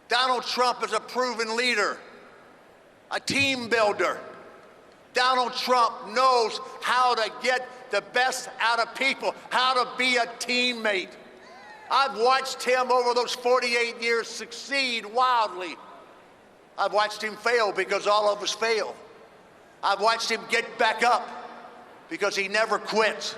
Donald Trump is a proven leader, a team builder. Donald Trump knows how to get the best out of people, how to be a teammate. I've watched him over those 48 years succeed wildly. I've watched him fail because all of us fail. I've watched him get back up because he never quits.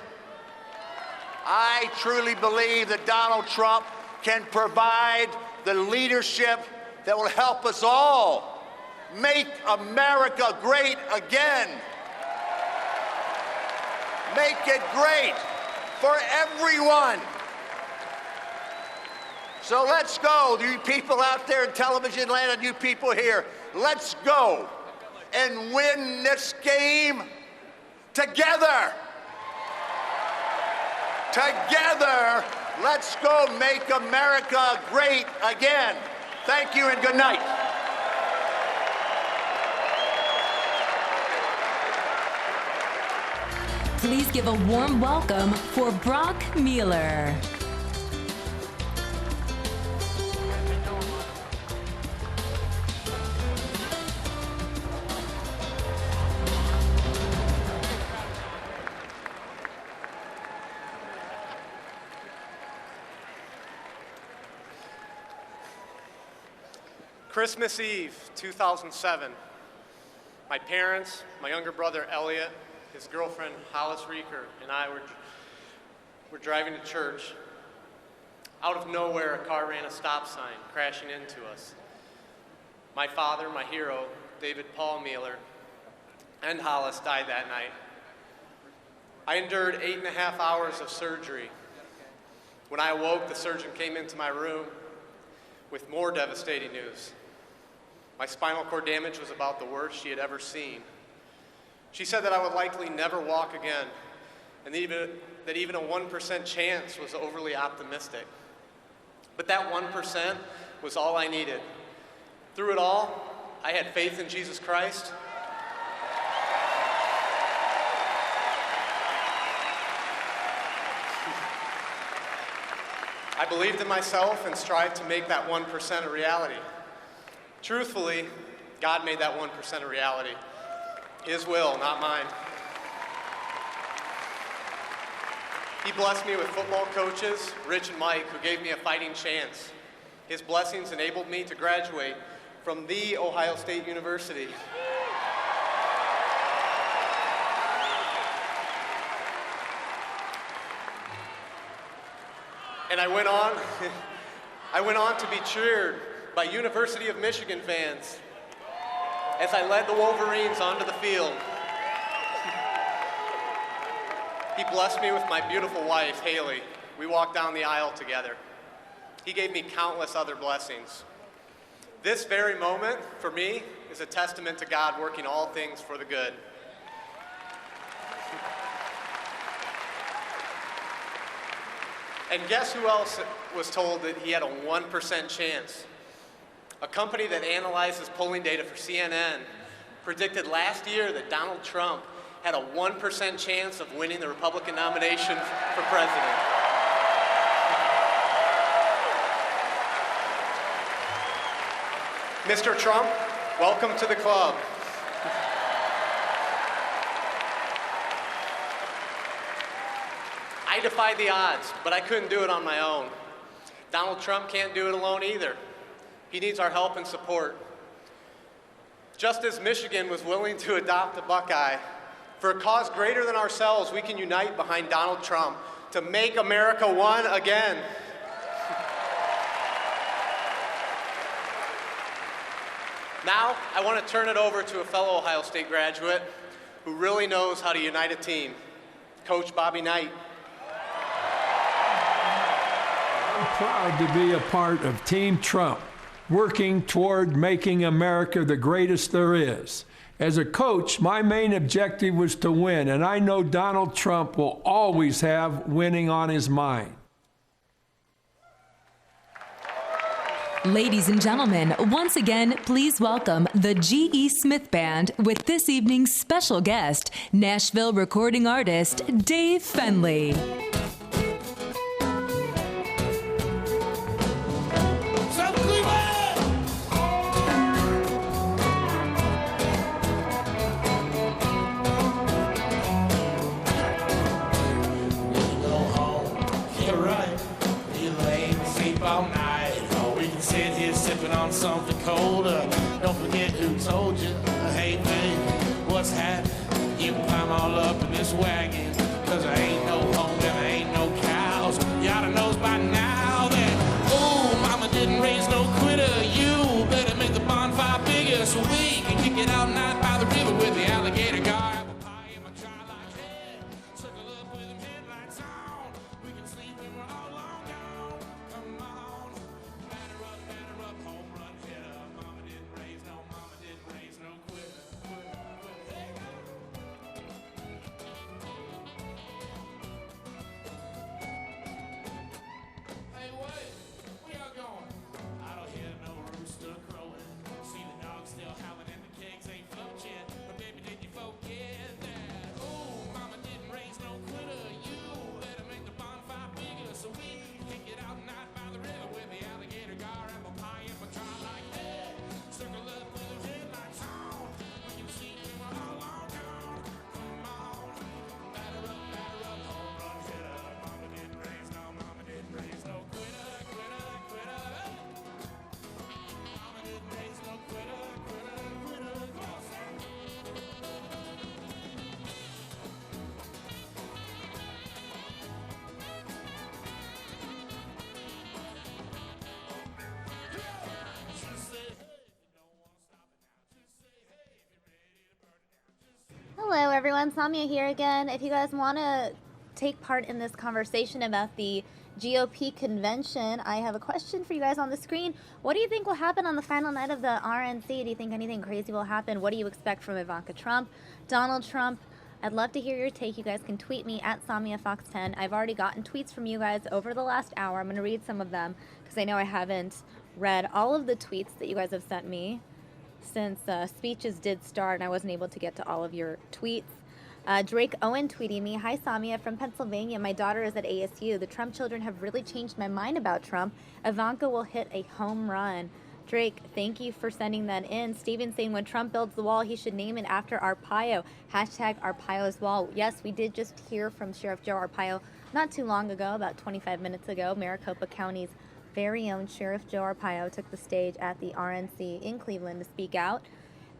I truly believe that Donald Trump can provide the leadership that will help us all make America great again. Make it great for everyone. So let's go, you people out there in television land and you people here, let's go and win this game together. Together, let's go make America great again. Thank you and good night. Please give a warm welcome for Brock Mueller. Christmas Eve, 2007. My parents, my younger brother Elliot, his girlfriend Hollis Reeker, and I were driving to church. Out of nowhere, a car ran a stop sign, crashing into us. My father, my hero, David Paul Mueller, and Hollis died that night. I endured 8.5 hours of surgery. When I awoke, the surgeon came into my room with more devastating news. My spinal cord damage was about the worst she had ever seen. She said that I would likely never walk again, and that even a 1% chance was overly optimistic. But that 1% was all I needed. Through it all, I had faith in Jesus Christ. I believed in myself and strived to make that 1% a reality. Truthfully, God made that 1% a reality. His will, not mine. He blessed me with football coaches, Rich and Mike, who gave me a fighting chance. His blessings enabled me to graduate from the Ohio State University. And I went on to be cheered by University of Michigan fans as I led the Wolverines onto the field. He blessed me with my beautiful wife, Haley. We walked down the aisle together. He gave me countless other blessings. This very moment, for me, is a testament to God working all things for the good. And guess who else was told that he had a 1% chance? A company that analyzes polling data for CNN predicted last year that Donald Trump had a 1% chance of winning the Republican nomination for president. Mr. Trump, welcome to the club. I defied the odds, but I couldn't do it on my own. Donald Trump can't do it alone either. He needs our help and support. Just as Michigan was willing to adopt a Buckeye, for a cause greater than ourselves, we can unite behind Donald Trump to make America one again. Now, I want to turn it over to a fellow Ohio State graduate who really knows how to unite a team, Coach Bobby Knight. I'm proud to be a part of Team Trump, working toward making America the greatest there is. As a coach, my main objective was to win, and I know Donald Trump will always have winning on his mind. Ladies and gentlemen, once again, please welcome the G.E. Smith Band with this evening's special guest, Nashville recording artist Dave Fenley. Something colder. Don't forget who told you. Hey, baby, what's happening? You can climb all up in this wagon, cause there ain't no home and there ain't no cows. You oughta knows by now that, oh, mama didn't raise no quitter. You better make the bonfire bigger so we can kick it out night by the river with the alligator guard. Hello everyone, Samia here again. If you guys want to take part in this conversation about the GOP convention, I have a question for you guys on the screen. What do you think will happen on the final night of the RNC? Do you think anything crazy will happen? What do you expect from Ivanka Trump, Donald Trump? I'd love to hear your take. You guys can tweet me at SamiaFox10. I've already gotten tweets from you guys over the last hour. I'm going to read some of them because I know I haven't read all of the tweets that you guys have sent me since speeches did start and I wasn't able to get to all of your tweets. Drake Owen tweeting me, "Hi Samia from Pennsylvania. My daughter is at ASU. The Trump children have really changed my mind about Trump. Ivanka will hit a home run. Drake, thank you for sending that in. Steven saying, when Trump builds the wall, he should name it after Arpaio. Hashtag Arpaio's wall. Yes, we did just hear from Sheriff Joe Arpaio not too long ago, about 25 minutes ago. Maricopa County's very own Sheriff Joe Arpaio took the stage at the RNC in Cleveland to speak out.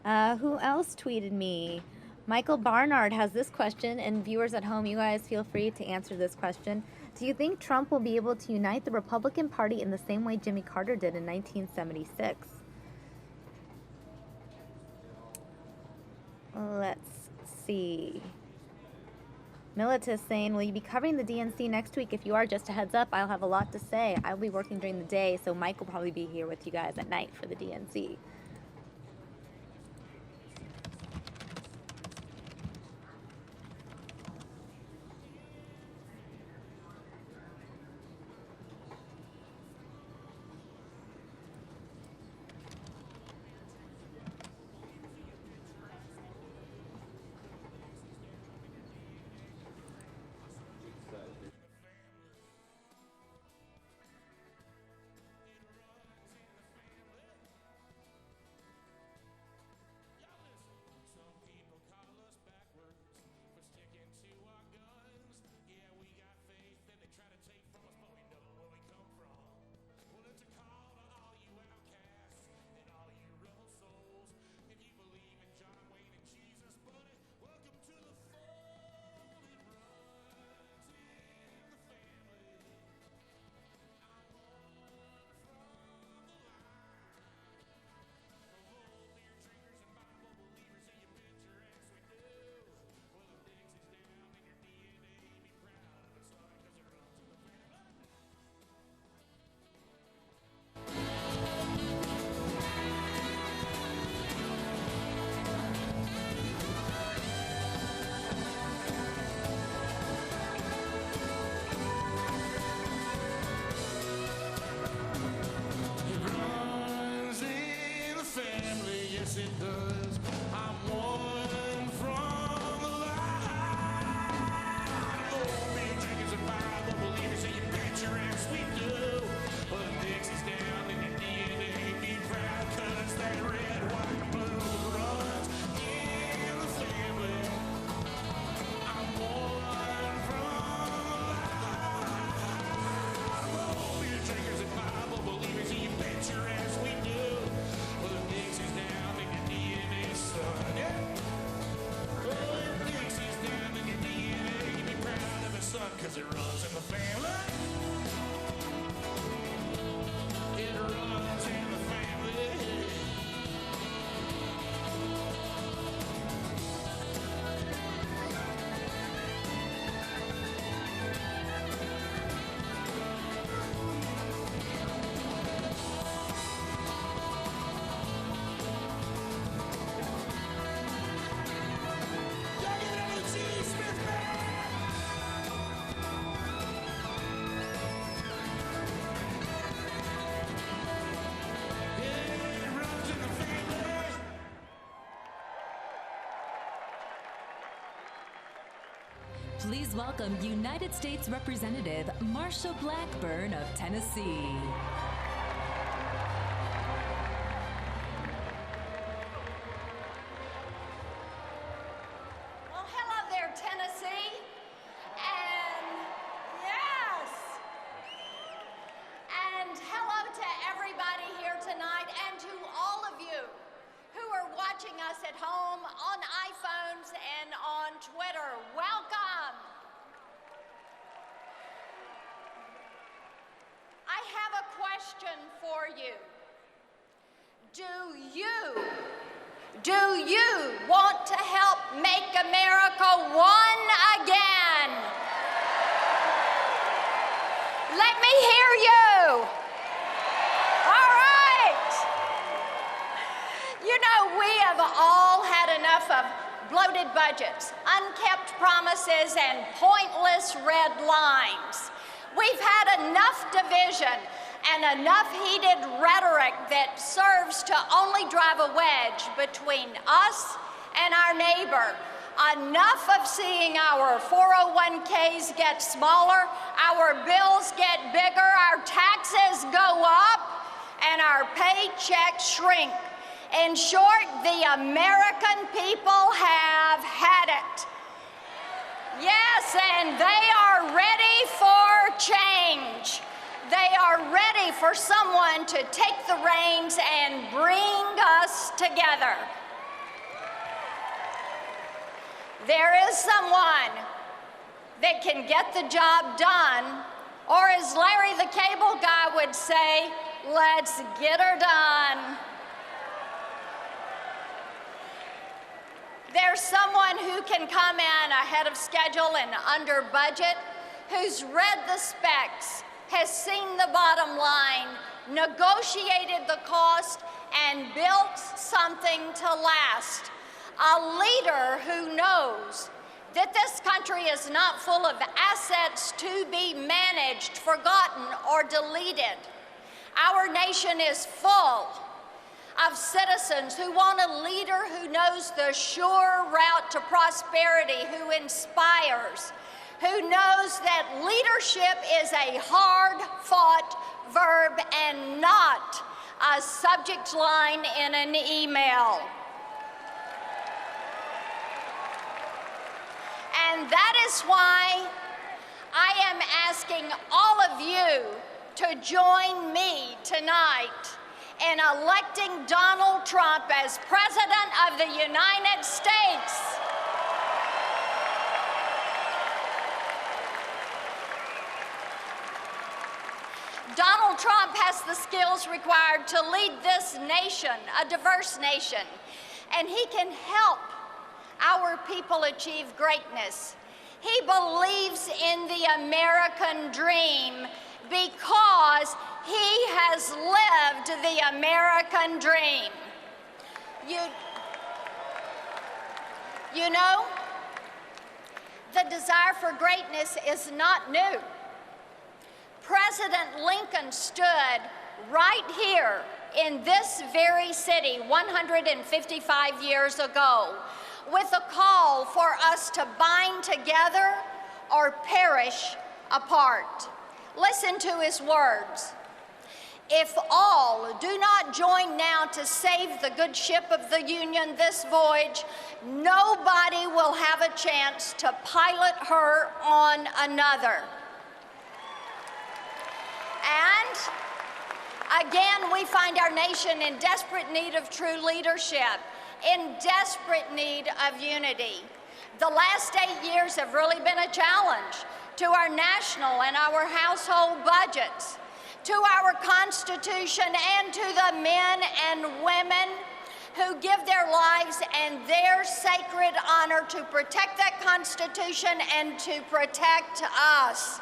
Who else tweeted me? Michael Barnard has this question, and viewers at home, you guys feel free to answer this question. Do you think Trump will be able to unite the Republican Party in the same way Jimmy Carter did in 1976? Let's see. Militus saying, will you be covering the DNC next week? If you are, just a heads up, I'll have a lot to say. I'll be working during the day, so Mike will probably be here with you guys at night for the DNC. Please welcome United States Representative Marsha Blackburn of Tennessee. Well, hello there, Tennessee. And yes. And hello to everybody here tonight and to all of you who are watching us at home on iPhones and on Twitter. Welcome. I have a question for you. Do you want to help make America one again? Let me hear you. All right. You know, we have all had enough of bloated budgets, unkept promises, and pointless red lines. We've had enough division and enough heated rhetoric that serves to only drive a wedge between us and our neighbor. Enough of seeing our 401ks get smaller, our bills get bigger, our taxes go up, and our paychecks shrink. In short, the American people have had it. Yes, and they are ready for change. They are ready for someone to take the reins and bring us together. There is someone that can get the job done, or as Larry the Cable Guy would say, let's get her done. There's someone who can come in ahead of schedule and under budget, who's read the specs, has seen the bottom line, negotiated the cost, and built something to last. A leader who knows that this country is not full of assets to be managed, forgotten, or deleted. Our nation is full of citizens who want a leader who knows the sure route to prosperity, who inspires, who knows that leadership is a hard-fought verb and not a subject line in an email. And that is why I am asking all of you to join me tonight in electing Donald Trump as President of the United States. Donald Trump has the skills required to lead this nation, a diverse nation, and he can help our people achieve greatness. He believes in the American dream because he has lived the American dream. You know, the desire for greatness is not new. President Lincoln stood right here in this very city 155 years ago with a call for us to bind together or perish apart. Listen to his words. If all do not join now to save the good ship of the Union this voyage, nobody will have a chance to pilot her on another. And again, we find our nation in desperate need of true leadership, in desperate need of unity. The last 8 years have really been a challenge to our national and our household budgets, to our Constitution, and to the men and women who give their lives and their sacred honor to protect that Constitution and to protect us.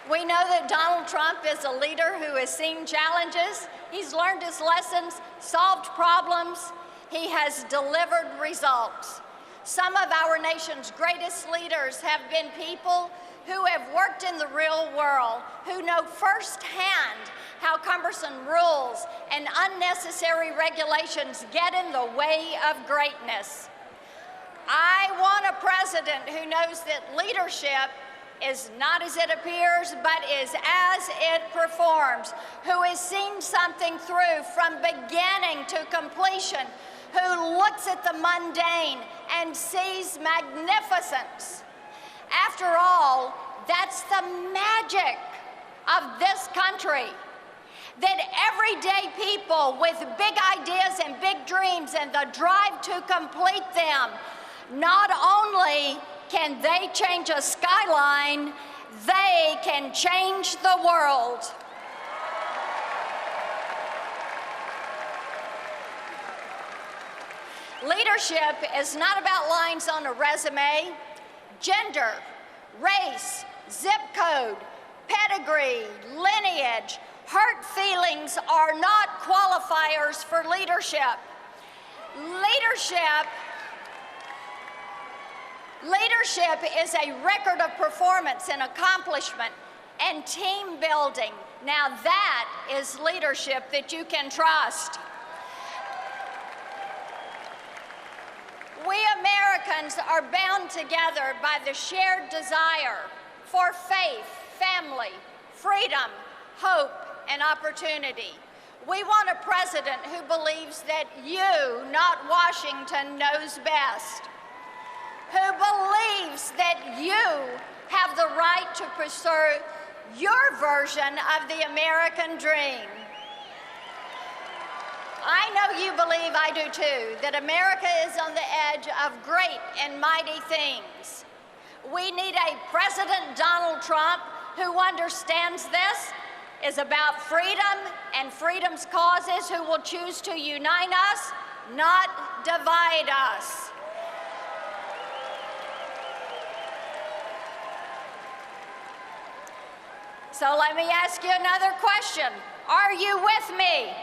We know that Donald Trump is a leader who has seen challenges. He's learned his lessons, solved problems. He has delivered results. Some of our nation's greatest leaders have been people who have worked in the real world, who know firsthand how cumbersome rules and unnecessary regulations get in the way of greatness. I want a president who knows that leadership is not as it appears, but is as it performs, who has seen something through from beginning to completion, who looks at the mundane and sees magnificence. After all, that's the magic of this country, that everyday people with big ideas and big dreams and the drive to complete them, not only can they change a skyline, they can change the world. Leadership is not about lines on a resume. Gender, race, zip code, pedigree, lineage, hurt feelings are not qualifiers for leadership. Leadership is a record of performance and accomplishment and team building. Now that is leadership that you can trust. We Americans are bound together by the shared desire for faith, family, freedom, hope, and opportunity. We want a president who believes that you, not Washington, knows best, who believes that you have the right to pursue your version of the American dream. I know you believe, I do too, that America is on the edge of great and mighty things. We need a President Donald Trump who understands this, is about freedom and freedom's causes, who will choose to unite us, not divide us. So let me ask you another question. Are you with me?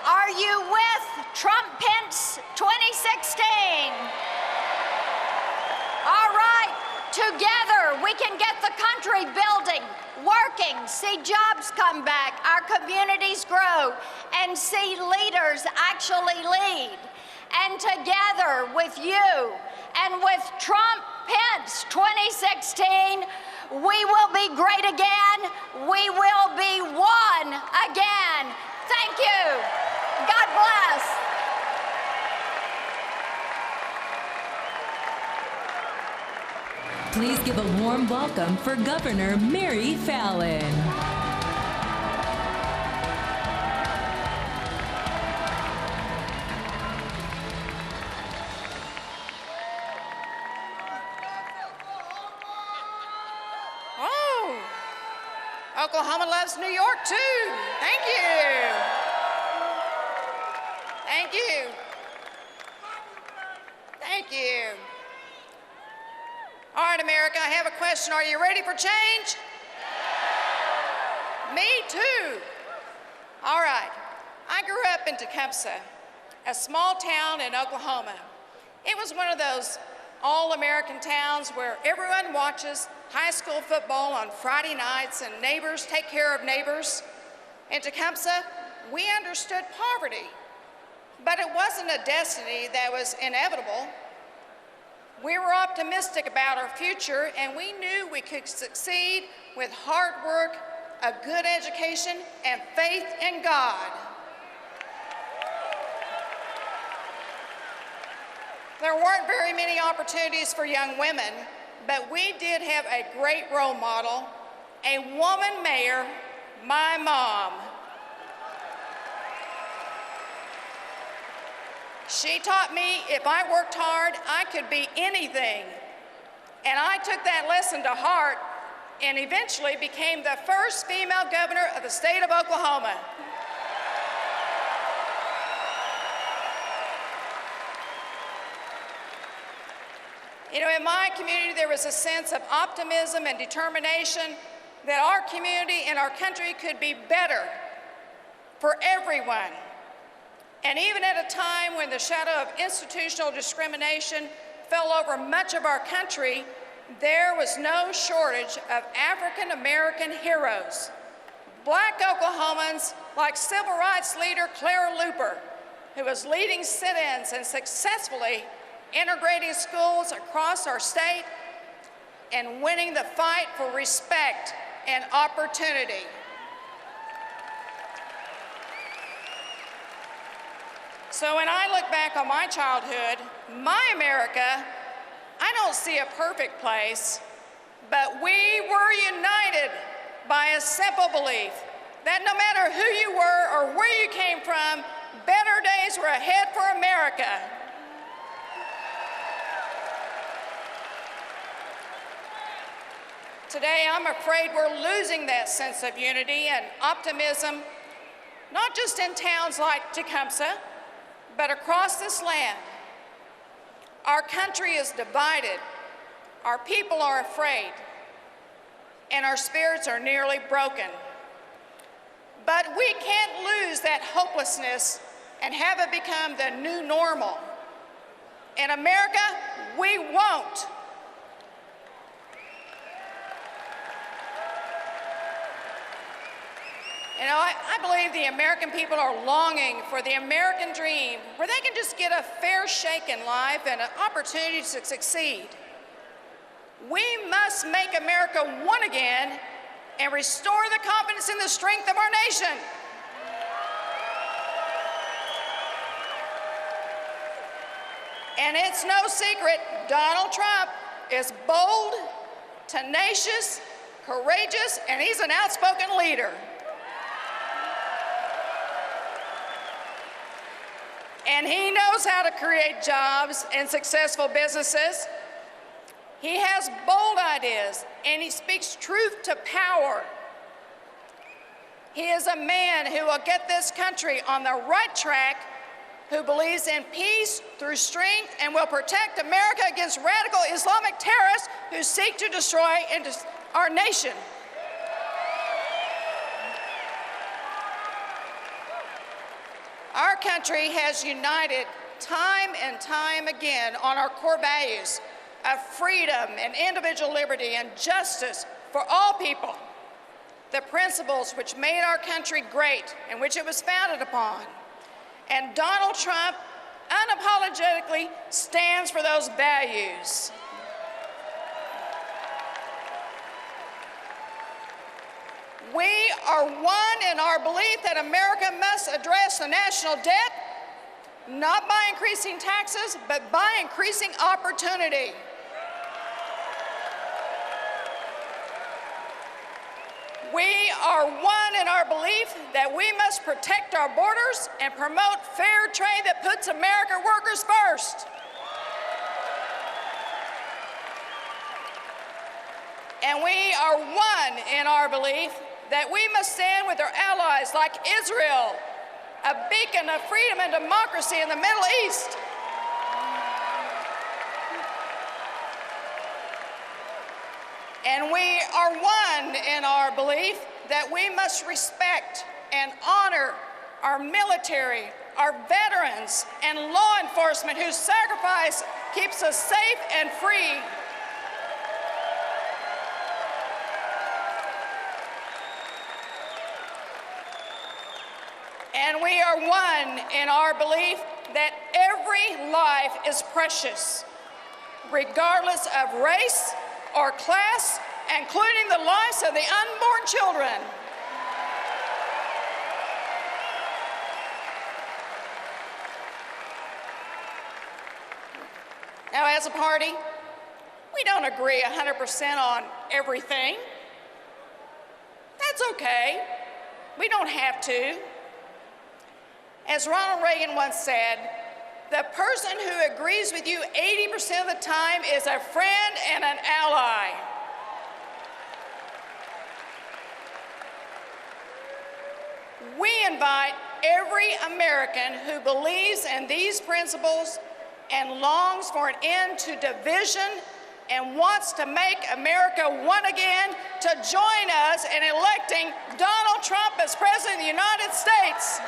Are you with Trump-Pence 2016? All right, together we can get the country building, working, see jobs come back, our communities grow, and see leaders actually lead. And together with you and with Trump-Pence 2016, we will be great again. We will be one again. Thank you. God bless. Please give a warm welcome for Governor Mary Fallin. Oh, Oklahoma loves New York too. Thank you. Thank you. Thank you. All right, America, I have a question. Are you ready for change? Me too. All right. I grew up in Tecumseh, a small town in Oklahoma. It was one of those all-American towns where everyone watches high school football on Friday nights and neighbors take care of neighbors. In Tecumseh, we understood poverty, but it wasn't a destiny that was inevitable. We were optimistic about our future, and we knew we could succeed with hard work, a good education, and faith in God. There weren't very many opportunities for young women, but we did have a great role model, a woman mayor, my mom. She taught me if I worked hard, I could be anything. And I took that lesson to heart and eventually became the first female governor of the state of Oklahoma. You know, in my community, there was a sense of optimism and determination that our community and our country could be better for everyone. And even at a time when the shadow of institutional discrimination fell over much of our country, there was no shortage of African American heroes. Black Oklahomans like civil rights leader Clara Luper, who was leading sit-ins and successfully integrating schools across our state and winning the fight for respect and opportunity. So when I look back on my childhood, my America, I don't see a perfect place, but we were united by a simple belief that no matter who you were or where you came from, better days were ahead for America. Today, I'm afraid we're losing that sense of unity and optimism, not just in towns like Tecumseh, but across this land. Our country is divided, our people are afraid, and our spirits are nearly broken. But we can't lose that hopelessness and have it become the new normal. In America, we won't. You know, I believe the American people are longing for the American dream where they can just get a fair shake in life and an opportunity to succeed. We must make America one again and restore the confidence in the strength of our nation. And it's no secret, Donald Trump is bold, tenacious, courageous, and he's an outspoken leader. And he knows how to create jobs and successful businesses. He has bold ideas, and he speaks truth to power. He is a man who will get this country on the right track, who believes in peace through strength and will protect America against radical Islamic terrorists who seek to destroy our nation. Our country has united time and time again on our core values of freedom and individual liberty and justice for all people, the principles which made our country great and which it was founded upon. And Donald Trump unapologetically stands for those values. We are one in our belief that America must address the national debt, not by increasing taxes, but by increasing opportunity. We are one in our belief that we must protect our borders and promote fair trade that puts American workers first. And we are one in our belief that we must stand with our allies like Israel, a beacon of freedom and democracy in the Middle East. And we are one in our belief that we must respect and honor our military, our veterans, and law enforcement whose sacrifice keeps us safe and free. And we are one in our belief that every life is precious, regardless of race or class, including the lives of the unborn children. Now, as a party, we don't agree 100% on everything. That's okay. We don't have to. As Ronald Reagan once said, the person who agrees with you 80% of the time is a friend and an ally. We invite every American who believes in these principles and longs for an end to division and wants to make America one again to join us in electing Donald Trump as President of the United States.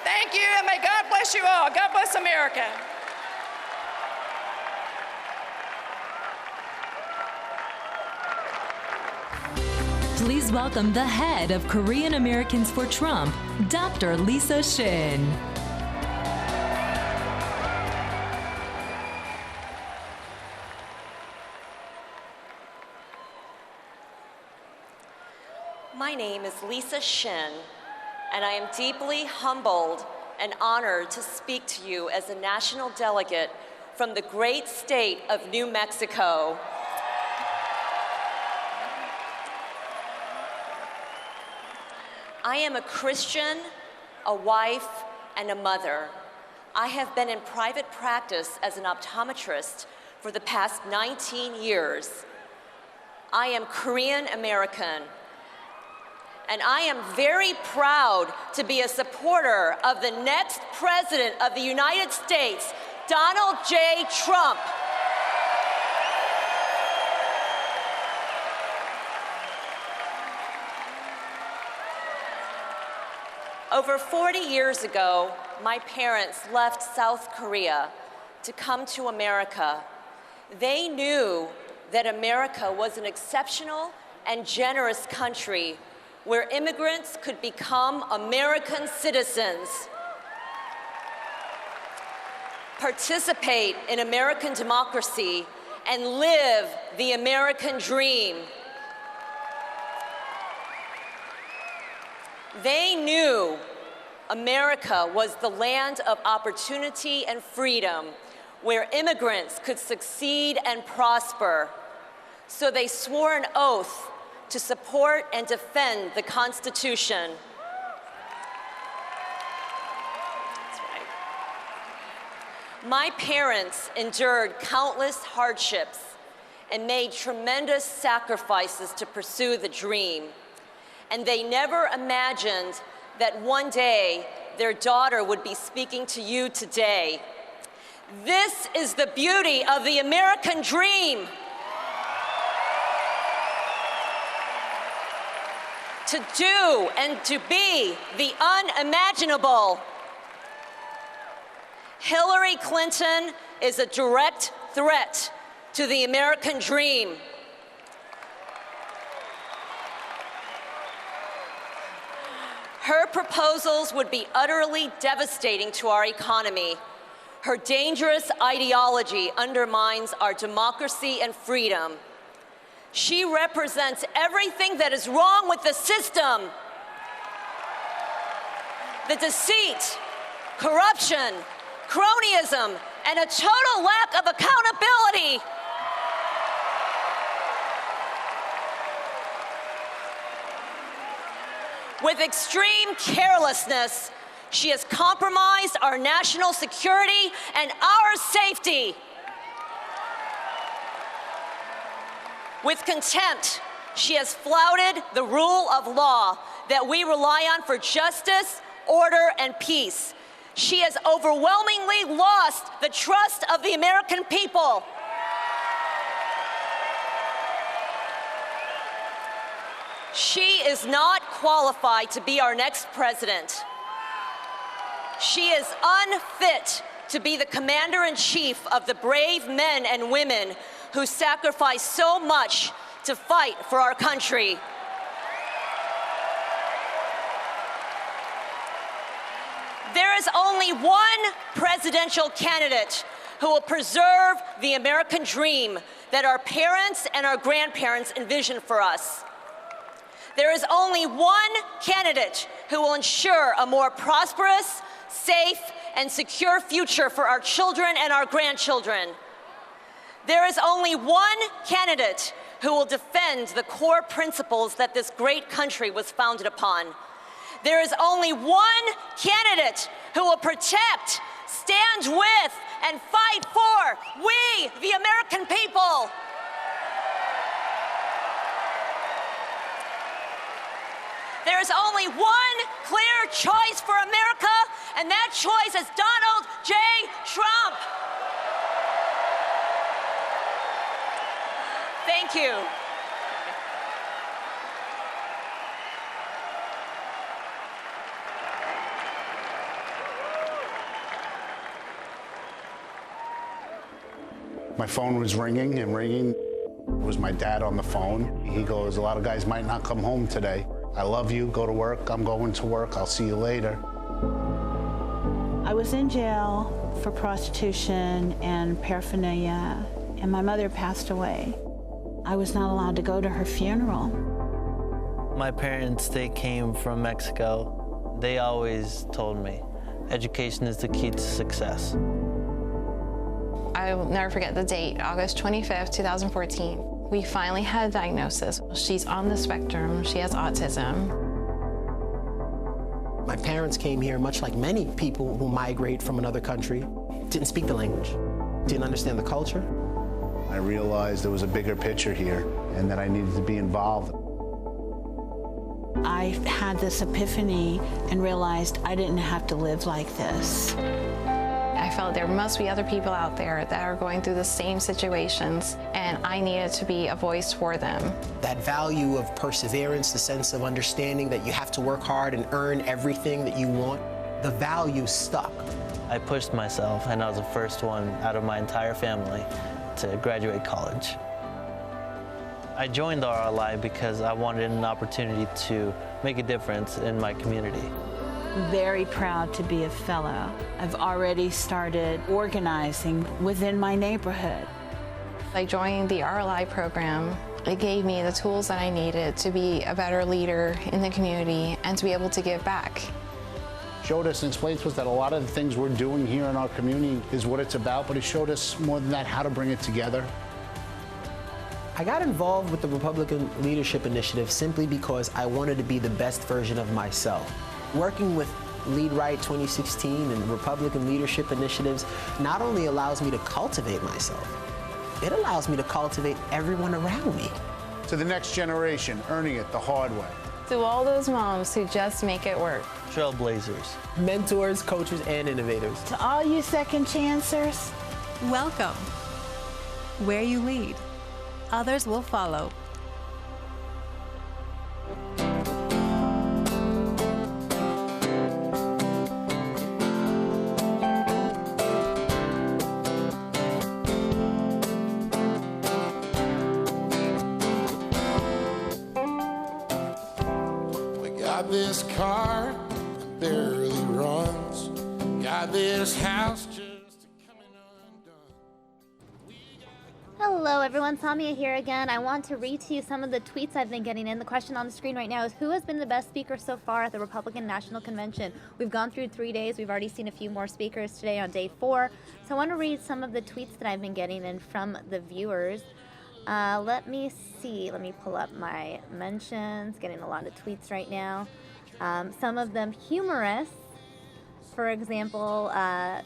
Thank you, and may God bless you all. God bless America. Please welcome the head of Korean Americans for Trump, Dr. Lisa Shin. My name is Lisa Shin, and I am deeply humbled and honored to speak to you as a national delegate from the great state of New Mexico. I am a Christian, a wife, and a mother. I have been in private practice as an optometrist for the past 19 years. I am Korean American, and I am very proud to be a supporter of the next President of the United States, Donald J. Trump. Over 40 years ago, my parents left South Korea to come to America. They knew that America was an exceptional and generous country where immigrants could become American citizens. participate in American democracy and live the American dream. They knew America was the land of opportunity and freedom, where immigrants could succeed and prosper. So they swore an oath to support and defend the Constitution. That's right. My parents endured countless hardships and made tremendous sacrifices to pursue the dream. And they never imagined that one day their daughter would be speaking to you today. This is the beauty of the American dream. To do and to be the unimaginable. Hillary Clinton is a direct threat to the American dream. Her proposals would be utterly devastating to our economy. Her dangerous ideology undermines our democracy and freedom. She represents everything that is wrong with the system. The deceit, corruption, cronyism, and a total lack of accountability. With extreme carelessness, she has compromised our national security and our safety. With contempt, she has flouted the rule of law that we rely on for justice, order, and peace. She has overwhelmingly lost the trust of the American people. She is not qualified to be our next president. She is unfit to be the commander-in-chief of the brave men and women who sacrifice so much to fight for our country. There is only one presidential candidate who will preserve the American dream that our parents and our grandparents envisioned for us. There is only one candidate who will ensure a more prosperous, safe, and secure future for our children and our grandchildren. There is only one candidate who will defend the core principles that this great country was founded upon. There is only one candidate who will protect, stand with, and fight for we, the American people. There is only one clear choice for America, and that choice is Donald J. Trump. Thank you. My phone was ringing and ringing. It was my dad on the phone. He goes, a lot of guys might not come home today. I love you, go to work, I'm going to work, I'll see you later. I was in jail for prostitution and paraphernalia, and my mother passed away. I was not allowed to go to her funeral. My parents, they came from Mexico. They always told me, education is the key to success. I will never forget the date, August 25th, 2014. We finally had a diagnosis. She's on the spectrum. She has autism. My parents came here, much like many people who migrate from another country, didn't speak the language, didn't understand the culture. I realized there was a bigger picture here and that I needed to be involved. I had this epiphany and realized I didn't have to live like this. I felt there must be other people out there that are going through the same situations, and I needed to be a voice for them. That value of perseverance, the sense of understanding that you have to work hard and earn everything that you want, the value stuck. I pushed myself, and I was the first one out of my entire family to graduate college. I joined RLI because I wanted an opportunity to make a difference in my community. very proud to be a fellow. I've already started organizing within my neighborhood. By joining the RLI program, it gave me the tools that I needed to be a better leader in the community and to be able to give back. Showed us and explained to us that a lot of the things we're doing here in our community is what it's about, but it showed us more than that how to bring it together. I got involved with the Republican Leadership Initiative simply because I wanted to be the best version of myself. Working with Lead Right 2016 and Republican leadership initiatives not only allows me to cultivate myself, it allows me to cultivate everyone around me. To the next generation, earning it the hard way. To all those moms who just make it work. Trailblazers, mentors, coaches, and innovators. To all you second chancers, welcome. Where you lead, others will follow. This car that barely runs, got this house just coming undone. Hello everyone, Samia here again. I want to read to you some of the tweets I've been getting in. The question on the screen right now is, who has been the best speaker so far at the Republican National Convention? We've gone through 3 days. We've already seen a few more speakers today on day 4. So I want to read some of the tweets that I've been getting in from the viewers. Let me see. Let me pull up my mentions. Getting a lot of tweets right now. Some of them humorous. For example,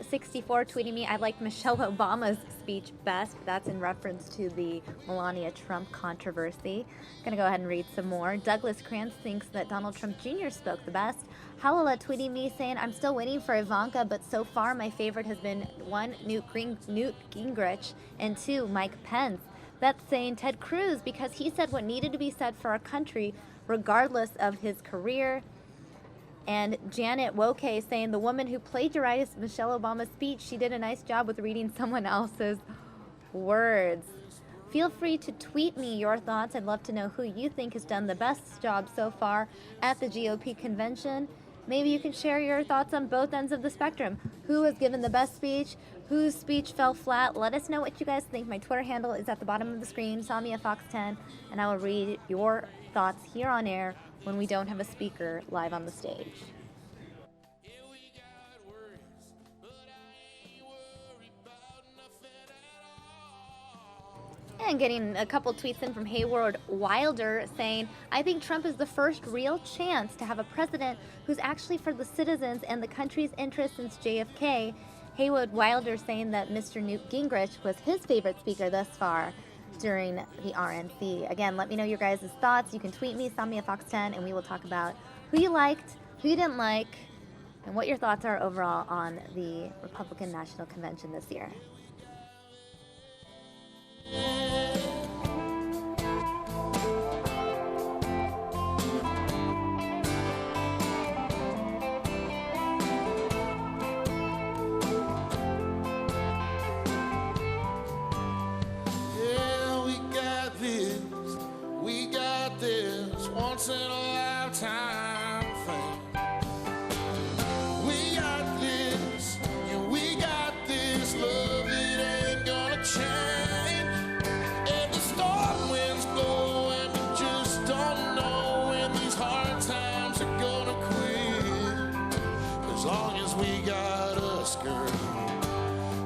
64 tweeting me, I liked Michelle Obama's speech best. That's in reference to the Melania Trump controversy. I'm going to go ahead and read some more. Douglas Krantz thinks that Donald Trump Jr. spoke the best. Halala tweeting me saying, I'm still waiting for Ivanka, but so far my favorite has been 1, Newt Gingrich, and 2, Mike Pence. That's saying Ted Cruz, because he said what needed to be said for our country, regardless of his career. And Janet Woke saying, the woman who plagiarized Michelle Obama's speech, she did a nice job with reading someone else's words. Feel free to tweet me your thoughts. I'd love to know who you think has done the best job so far at the GOP convention. Maybe you can share your thoughts on both ends of the spectrum. Who has given the best speech? Whose speech fell flat? Let us know what you guys think. My Twitter handle is at the bottom of the screen, SamiaFox10, and I will read your thoughts here on air when we don't have a speaker live on the stage. And getting a couple tweets in from Hayward Wilder saying, I think Trump is the first real chance to have a president who's actually for the citizens and the country's interests since JFK. Hayward Wilder saying that Mr. Newt Gingrich was his favorite speaker thus far during the RNC. Again, let me know your guys' thoughts. You can tweet me, SamiaFox10, and we will talk about who you liked, who you didn't like, and what your thoughts are overall on the Republican National Convention this year. Once in a lifetime thing. We got this, yeah, we got this love that ain't gonna change. And the storm winds blow, and we just don't know when these hard times are gonna quit. As long as we got us, girl.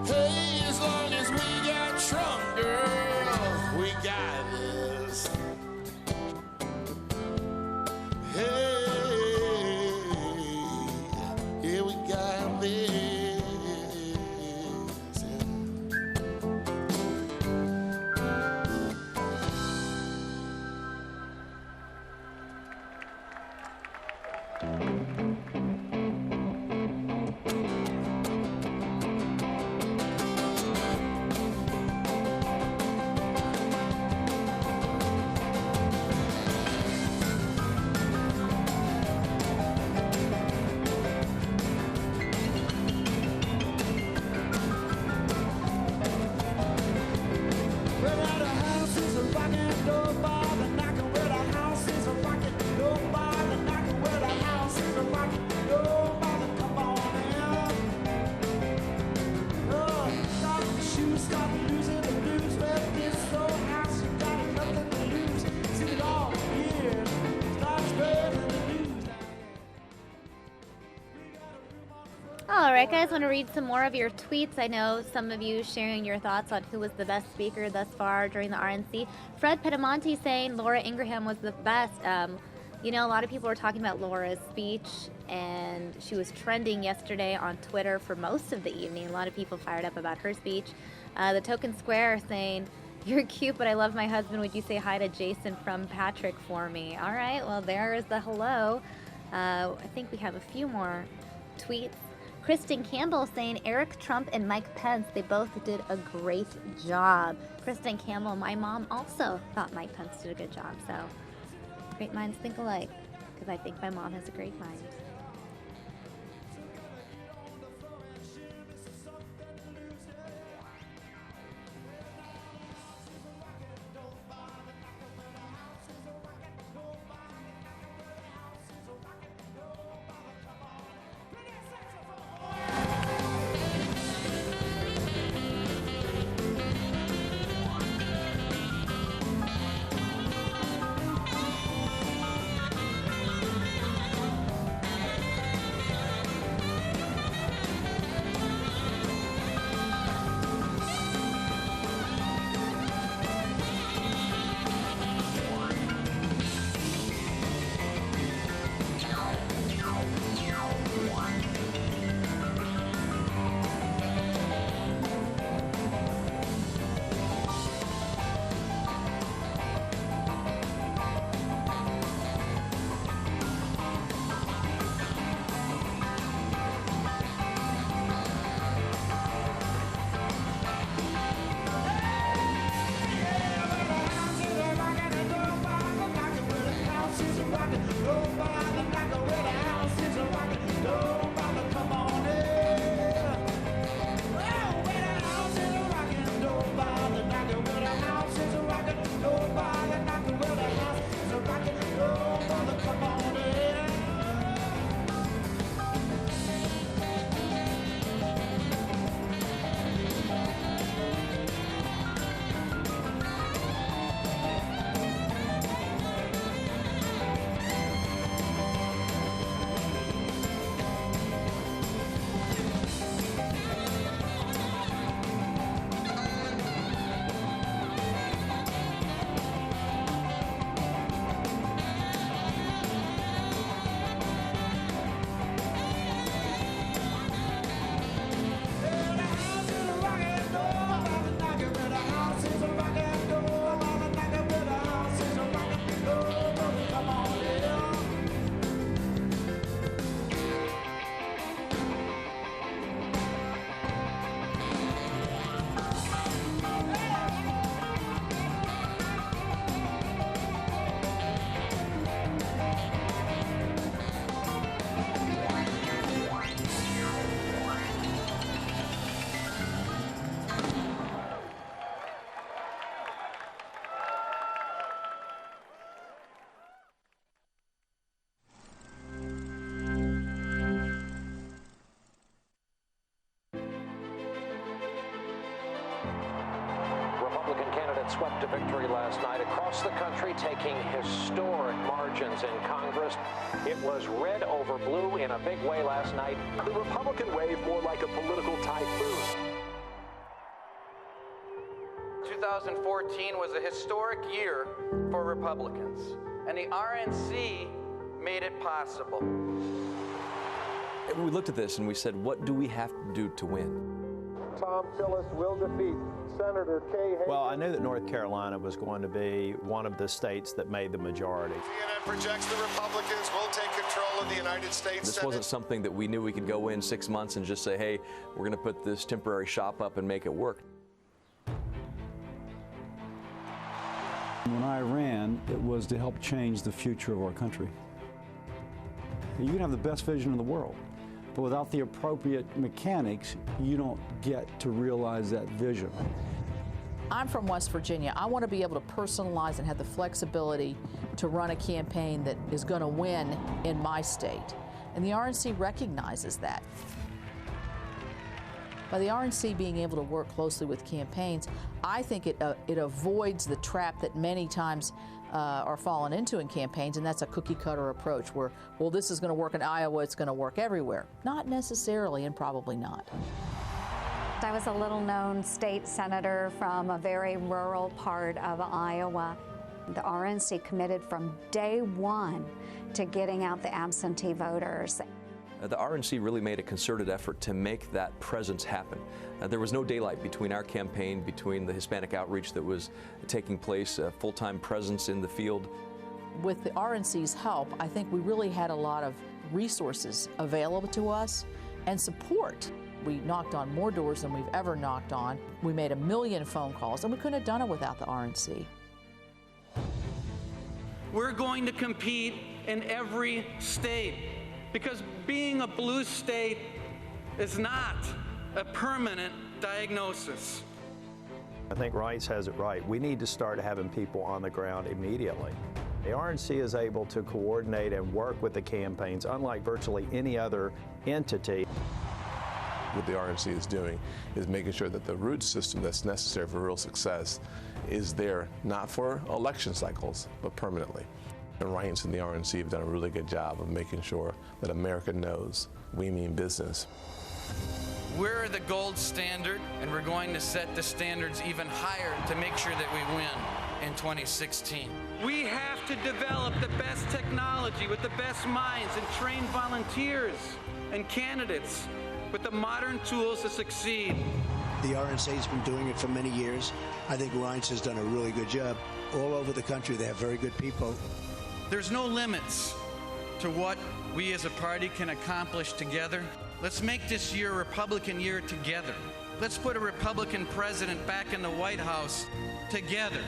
Hey, as long as we got Trump, girl, we got this. Hey, yeah, we got this. All right, guys, want to read some more of your tweets. I know some of you sharing your thoughts on who was the best speaker thus far during the RNC. Fred Pedamonte saying Laura Ingraham was the best. You know, a lot of people were talking about Laura's speech, and she was trending yesterday on Twitter for most of the evening. A lot of people fired up about her speech. The Token Square saying, "You're cute, but I love my husband. Would you say hi to Jason from Patrick for me?" All right, well, there is the hello. I think we have a few more tweets. Kristen Campbell saying, Eric Trump and Mike Pence, they both did a great job. Kristen Campbell, my mom also thought Mike Pence did a good job. So great minds think alike, because I think my mom has a great mind. Swept to victory last night across the country, taking historic margins in Congress. It was red over blue in a big way last night. The Republican wave more like a political typhoon. 2014 was a historic year for Republicans, and the RNC made it possible. We looked at this and we said, what do we have to do to win? Tom Tillis will defeat Senator Kay Hagan. Well, I knew that North Carolina was going to be one of the states that made the majority. FNN projects the Republicans will take control of the United States This Senate. wasn't something that we knew we could go in 6 months and just say, hey, we're going to put this temporary shop up and make it work. When I ran, it was to help change the future of our country. You can have the best vision in the world, but without the appropriate mechanics, you don't get to realize that vision. I'm from West Virginia. I want to be able to personalize and have the flexibility to run a campaign that is going to win in my state. And the RNC recognizes that. By the RNC being able to work closely with campaigns, I think it avoids the trap that many times are fallen into in campaigns, and that's a cookie-cutter approach where, well, this is going to work in Iowa, it's going to work everywhere. Not necessarily, and probably not. I was a little-known state senator from a very rural part of Iowa. The RNC committed from day one to getting out the absentee voters. The RNC really made a concerted effort to make that presence happen. There was no daylight between our campaign, between the Hispanic outreach that was taking place, a full-time presence in the field. With the RNC's help, I think we really had a lot of resources available to us and support. We knocked on more doors than we've ever knocked on. We made 1 million phone calls, and we couldn't have done it without the RNC. We're going to compete in every state, because being a blue state is not a permanent diagnosis. I think Rice has it right. We need to start having people on the ground immediately. The RNC is able to coordinate and work with the campaigns unlike virtually any other entity. What the RNC is doing is making sure that the root system that's necessary for real success is there, not for election cycles, but permanently. And Rice and the RNC have done a really good job of making sure that America knows we mean business. We're the gold standard, and we're going to set the standards even higher to make sure that we win in 2016. We have to develop the best technology with the best minds and trained volunteers and candidates with the modern tools to succeed. The RNC has been doing it for many years. I think Reince has done a really good job. All over the country, they have very good people. There's no limits to what we as a party can accomplish together. Let's make this year a Republican year together. Let's put a Republican president back in the White House together.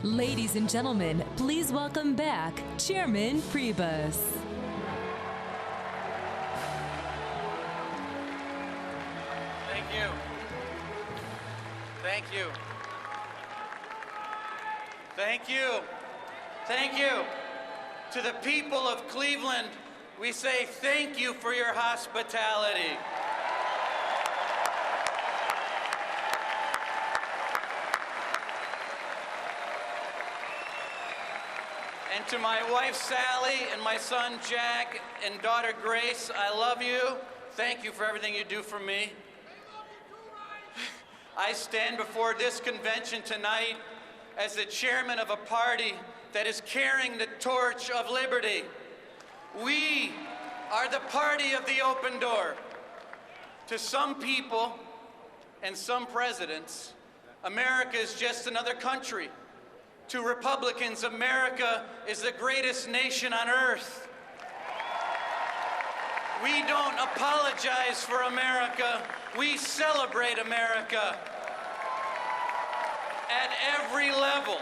Ladies and gentlemen, please welcome back Chairman Priebus. Thank you. Thank you. Thank you. Thank you. To the people of Cleveland, we say thank you for your hospitality. And to my wife, Sally, and my son, Jack, and daughter, Grace, I love you. Thank you for everything you do for me. I stand before this convention tonight as the chairman of a party that is carrying the torch of liberty. We are the party of the open door. To some people and some presidents, America is just another country. To Republicans, America is the greatest nation on earth. We don't apologize for America. We celebrate America. At every level,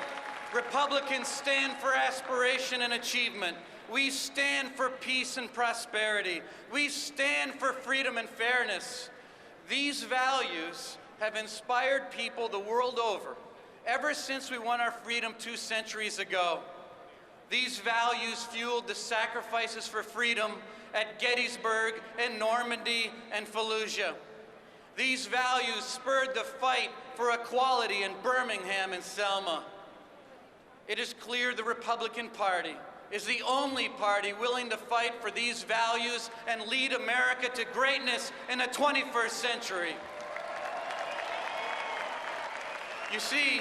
Republicans stand for aspiration and achievement. We stand for peace and prosperity. We stand for freedom and fairness. These values have inspired people the world over ever since we won our freedom 2 centuries ago. These values fueled the sacrifices for freedom at Gettysburg and Normandy and Fallujah. These values spurred the fight for equality in Birmingham and Selma. It is clear the Republican Party is the only party willing to fight for these values and lead America to greatness in the 21st century. You see,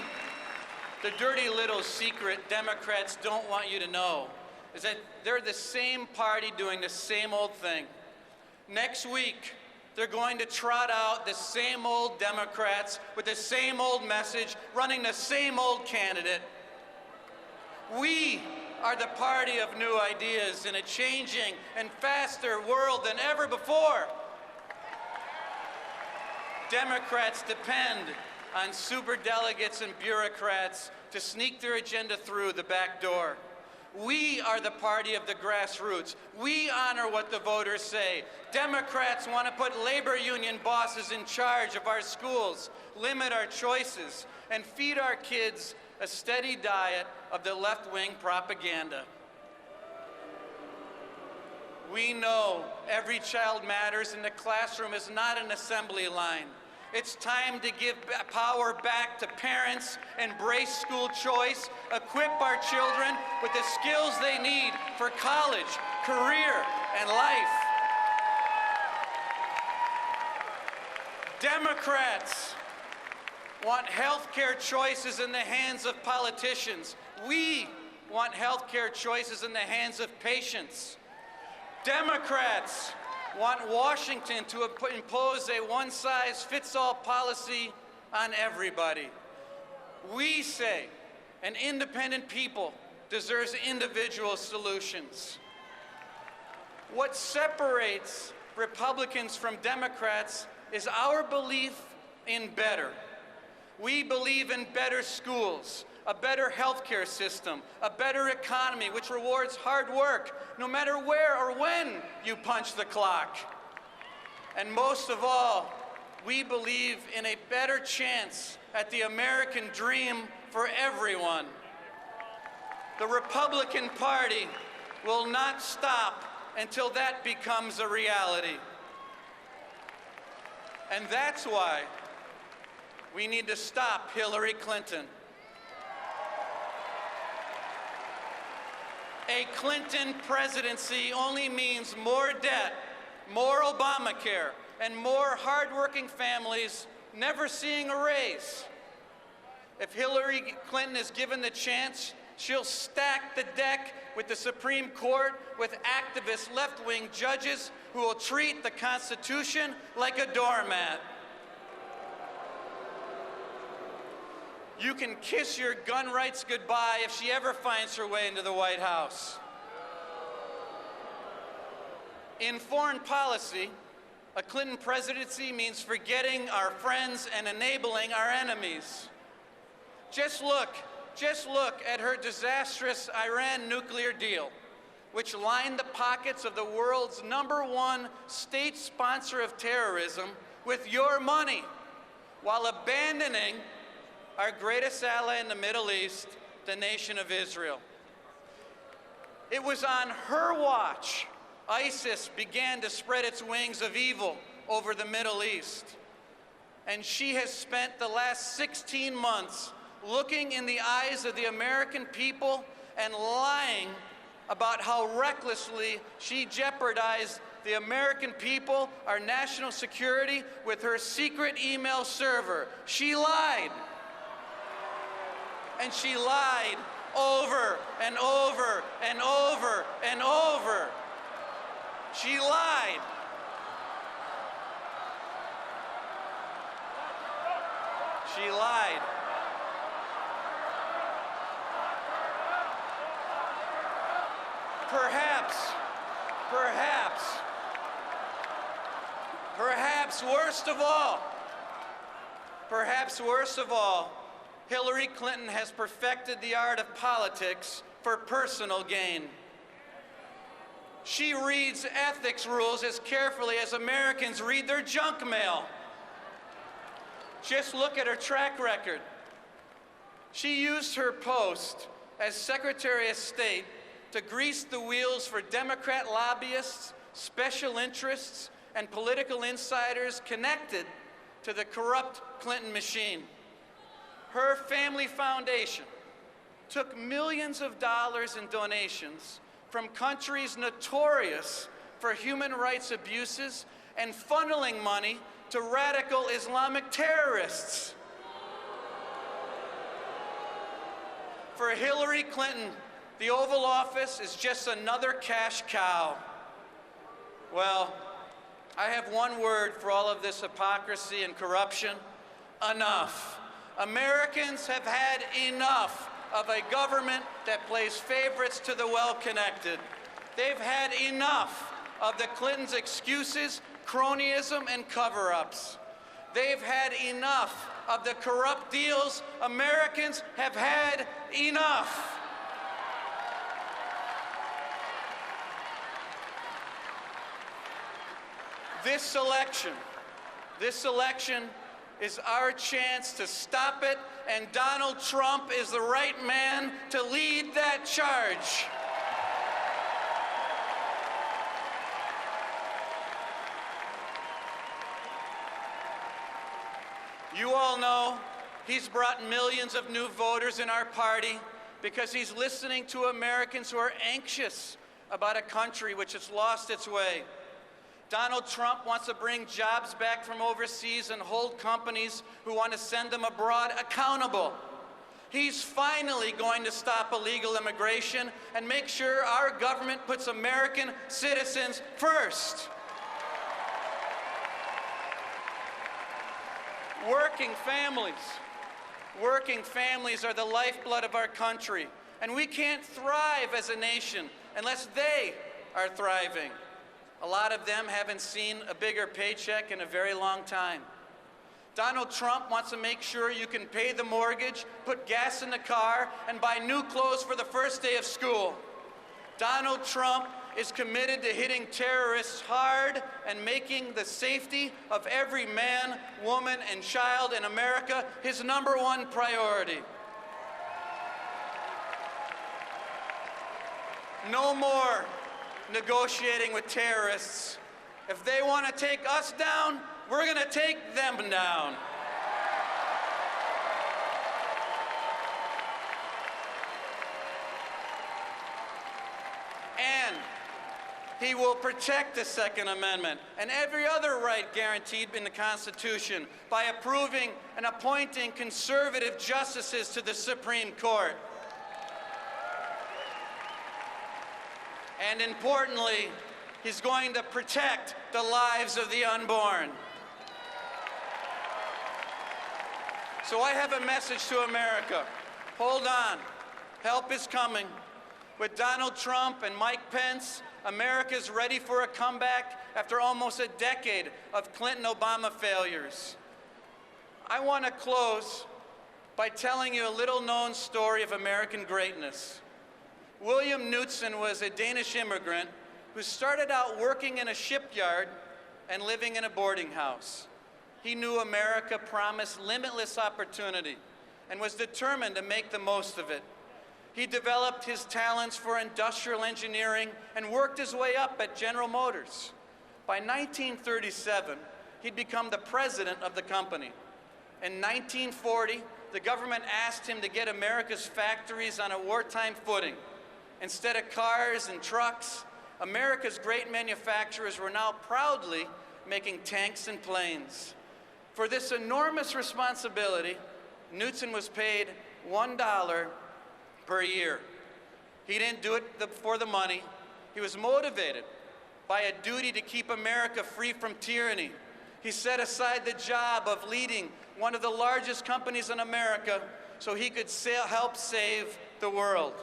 the dirty little secret Democrats don't want you to know is that they're the same party doing the same old thing. Next week, they're going to trot out the same old Democrats with the same old message, running the same old candidate. We are the party of new ideas in a changing and faster world than ever before. Democrats depend on superdelegates and bureaucrats to sneak their agenda through the back door. We are the party of the grassroots. We honor what the voters say. Democrats want to put labor union bosses in charge of our schools, limit our choices, and feed our kids a steady diet of the left-wing propaganda. We know every child matters, and the classroom is not an assembly line. It's time to give power back to parents, embrace school choice, equip our children with the skills they need for college, career, and life. Democrats want health care choices in the hands of politicians. We want health care choices in the hands of patients. Democrats want Washington to impose a one-size-fits-all policy on everybody. We say an independent people deserves individual solutions. What separates Republicans from Democrats is our belief in better. We believe in better schools, a better healthcare system, a better economy which rewards hard work, no matter where or when you punch the clock. And most of all, we believe in a better chance at the American dream for everyone. The Republican Party will not stop until that becomes a reality. And that's why we need to stop Hillary Clinton. A Clinton presidency only means more debt, more Obamacare, and more hardworking families never seeing a raise. If Hillary Clinton is given the chance, she'll stack the deck with the Supreme Court with activist left-wing judges who will treat the Constitution like a doormat. You can kiss your gun rights goodbye if she ever finds her way into the White House. In foreign policy, a Clinton presidency means forgetting our friends and enabling our enemies. Just look at her disastrous Iran nuclear deal, which lined the pockets of the world's #1 state sponsor of terrorism with your money, while abandoning our greatest ally in the Middle East, the nation of Israel. It was on her watch ISIS began to spread its wings of evil over the Middle East. And she has spent the last 16 months looking in the eyes of the American people and lying about how recklessly she jeopardized the American people, our national security, with her secret email server. She lied. And she lied over and over and over and over. She lied. She lied. Perhaps worst of all, Hillary Clinton has perfected the art of politics for personal gain. She reads ethics rules as carefully as Americans read their junk mail. Just look at her track record. She used her post as Secretary of State to grease the wheels for Democrat lobbyists, special interests, and political insiders connected to the corrupt Clinton machine. Her family foundation took millions of dollars in donations from countries notorious for human rights abuses and funneling money to radical Islamic terrorists. For Hillary Clinton, the Oval Office is just another cash cow. Well, I have one word for all of this hypocrisy and corruption: enough. Americans have had enough of a government that plays favorites to the well-connected. They've had enough of the Clintons' excuses, cronyism, and cover-ups. They've had enough of the corrupt deals. Americans have had enough. This election is our chance to stop it and Donald Trump is the right man to lead that charge. You all know he's brought millions of new voters in our party because he's listening to Americans who are anxious about a country which has lost its way. Donald Trump wants to bring jobs back from overseas and hold companies who want to send them abroad accountable. He's finally going to stop illegal immigration and make sure our government puts American citizens first. Working families are the lifeblood of our country, and we can't thrive as a nation unless they are thriving. A lot of them haven't seen a bigger paycheck in a very long time. Donald Trump wants to make sure you can pay the mortgage, put gas in the car, and buy new clothes for the first day of school. Donald Trump is committed to hitting terrorists hard and making the safety of every man, woman, and child in America his #1 priority. No more negotiating with terrorists. If they want to take us down, we're going to take them down. And he will protect the Second Amendment and every other right guaranteed in the Constitution by approving and appointing conservative justices to the Supreme Court. And importantly, he's going to protect the lives of the unborn. So I have a message to America. Hold on. Help is coming. With Donald Trump and Mike Pence, America's ready for a comeback after almost a decade of Clinton-Obama failures. I want to close by telling you a little-known story of American greatness. William Knutson was a Danish immigrant who started out working in a shipyard and living in a boarding house. He knew America promised limitless opportunity and was determined to make the most of it. He developed his talents for industrial engineering and worked his way up at General Motors. By 1937, he'd become the president of the company. In 1940, the government asked him to get America's factories on a wartime footing. Instead of cars and trucks, America's great manufacturers were now proudly making tanks and planes. For this enormous responsibility, Knutson was paid $1 per year. He didn't do it for the money. He was motivated by a duty to keep America free from tyranny. He set aside the job of leading one of the largest companies in America so he could help save the world.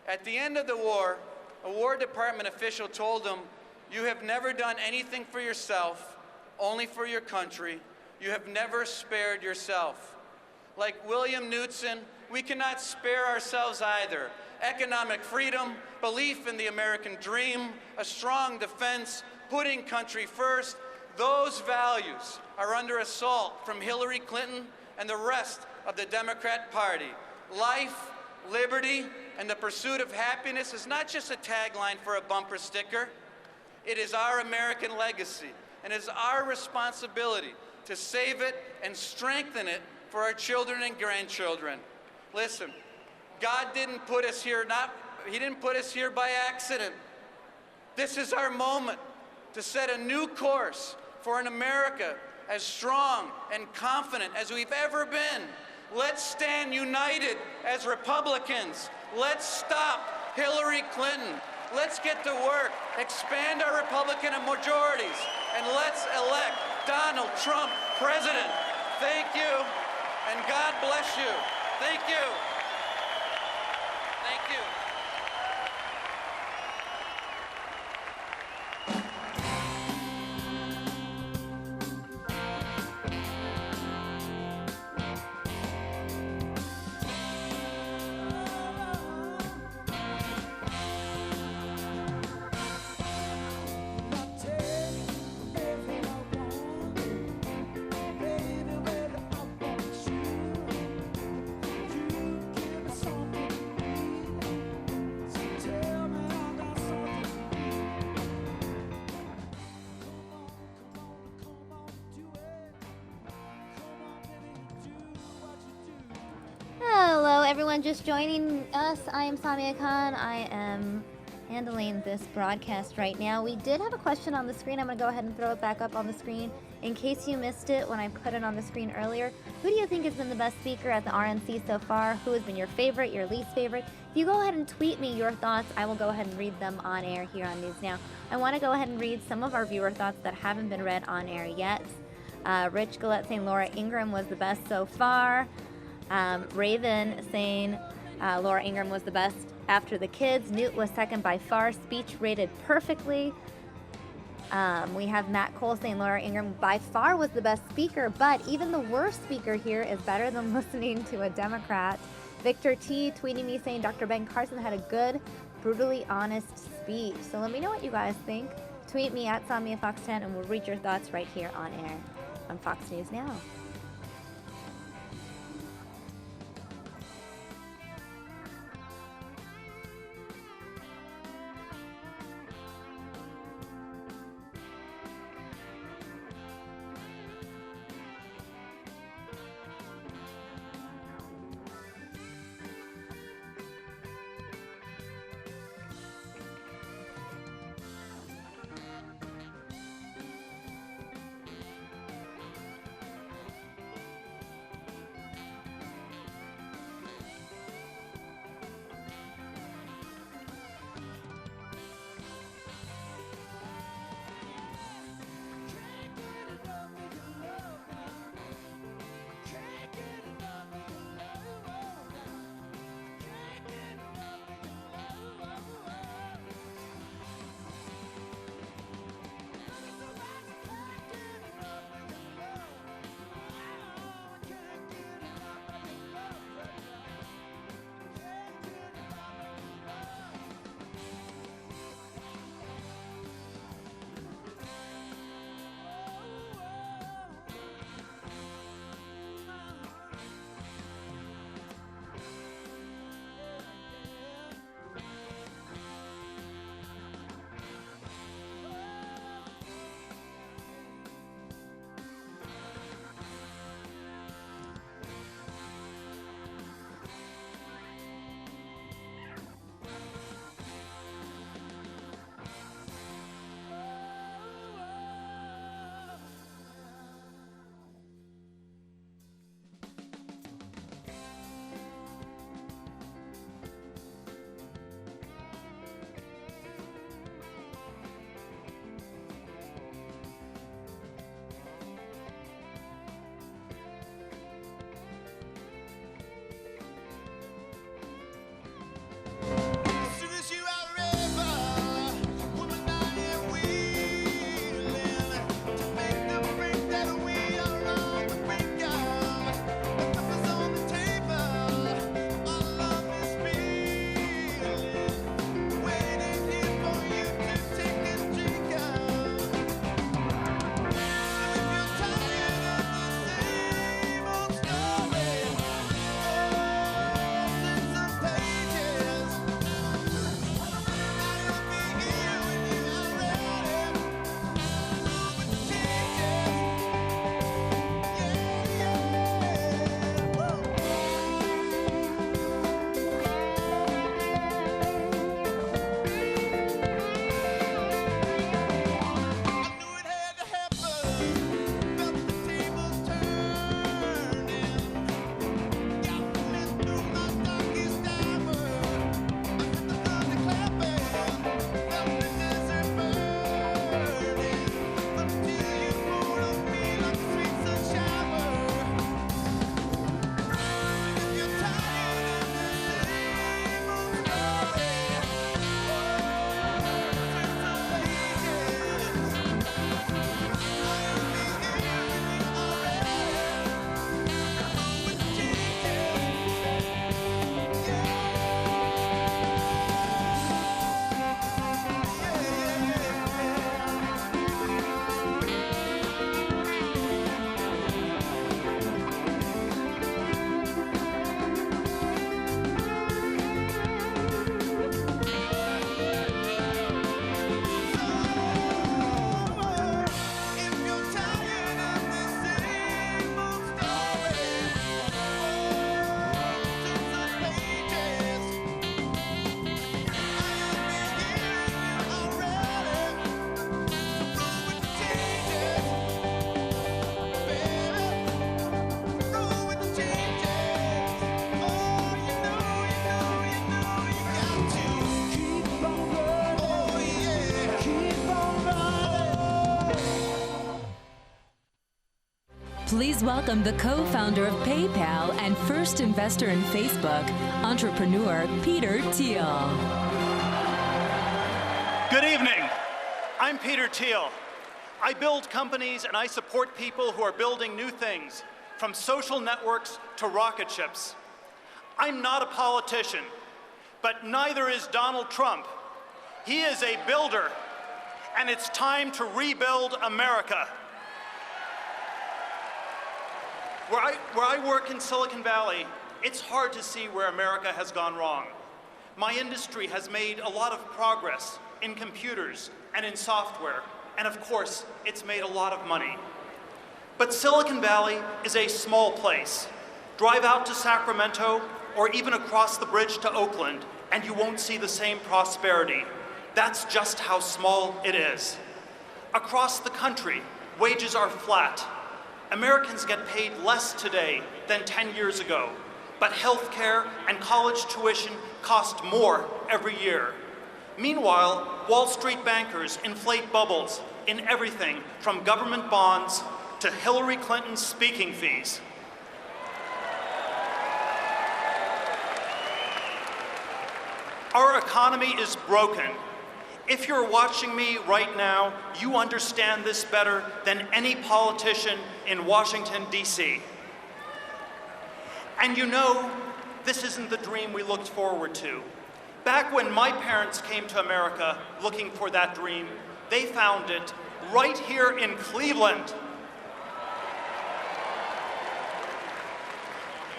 At the end of the war, a War Department official told him, "You have never done anything for yourself, only for your country. You have never spared yourself." Like William Knutson, we cannot spare ourselves either. Economic freedom, belief in the American dream, a strong defense, putting country first, those values are under assault from Hillary Clinton and the rest of the Democrat Party. Life, liberty, and the pursuit of happiness is not just a tagline for a bumper sticker. It is our American legacy, and it is our responsibility to save it and strengthen it for our children and grandchildren. Listen, God didn't put us here, He didn't put us here by accident. This is our moment to set a new course for an America as strong and confident as we've ever been. Let's stand united as Republicans. Let's stop Hillary Clinton. Let's get to work, expand our Republican majorities, and let's elect Donald Trump president. Thank you, and God bless you. Thank you. Thank you. everyone just joining us, I am Samia Khan. I am handling this broadcast right now. We did have a question on the screen. I'm going to go ahead and throw it back up on the screen. In case you missed it when I put it on the screen earlier, who do you think has been the best speaker at the RNC so far? Who has been your favorite, your least favorite? If you go ahead and tweet me your thoughts, I will go ahead and read them on air here on News Now. I want to go ahead and read some of our viewer thoughts that haven't been read on air yet. Rich Gillette saying Laura Ingraham was the best so far. Raven saying Laura Ingraham was the best after the kids. Newt was second by far. Speech rated perfectly. We have Matt Cole saying Laura Ingraham by far was the best speaker, but even the worst speaker here is better than listening to a Democrat. Victor T tweeting me saying Dr. Ben Carson had a good, brutally honest speech. So let me know what you guys think. Tweet me at SamiaFox10 and we'll read your thoughts right here on air on Fox News Now. Please welcome the co-founder of PayPal and first investor in Facebook, entrepreneur Peter Thiel. Good evening. I'm Peter Thiel. I build companies and I support people who are building new things, from social networks to rocket ships. I'm not a politician, but neither is Donald Trump. He is a builder, and it's time to rebuild America. Where I work in Silicon Valley, it's hard to see where America has gone wrong. My industry has made a lot of progress in computers and in software, and of course, it's made a lot of money. But Silicon Valley is a small place. Drive out to Sacramento or even across the bridge to Oakland, and you won't see the same prosperity. That's just how small it is. Across the country, wages are flat. Americans get paid less today than 10 years ago, but healthcare and college tuition cost more every year. Meanwhile, Wall Street bankers inflate bubbles in everything from government bonds to Hillary Clinton's speaking fees. Our economy is broken. If you're watching me right now, you understand this better than any politician in Washington, D.C. And you know, this isn't the dream we looked forward to. Back when my parents came to America looking for that dream, they found it right here in Cleveland.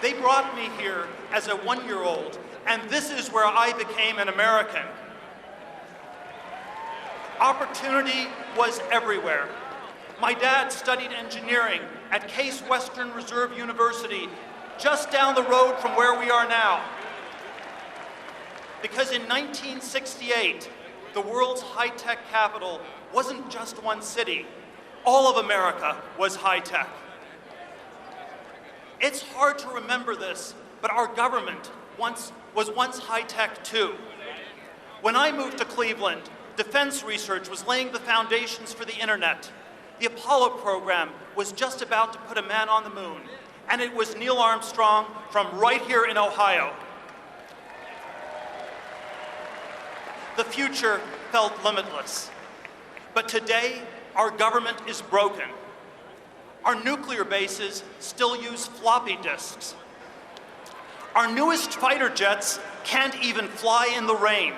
They brought me here as a one-year-old, and this is where I became an American. Opportunity was everywhere. My dad studied engineering at Case Western Reserve University, just down the road from where we are now. Because in 1968, the world's high-tech capital wasn't just one city. All of America was high-tech. It's hard to remember this, but our government was once high-tech too. When I moved to Cleveland, defense research was laying the foundations for the internet. The Apollo program was just about to put a man on the moon, and it was Neil Armstrong from right here in Ohio. The future felt limitless. But today, our government is broken. Our nuclear bases still use floppy disks. Our newest fighter jets can't even fly in the rain.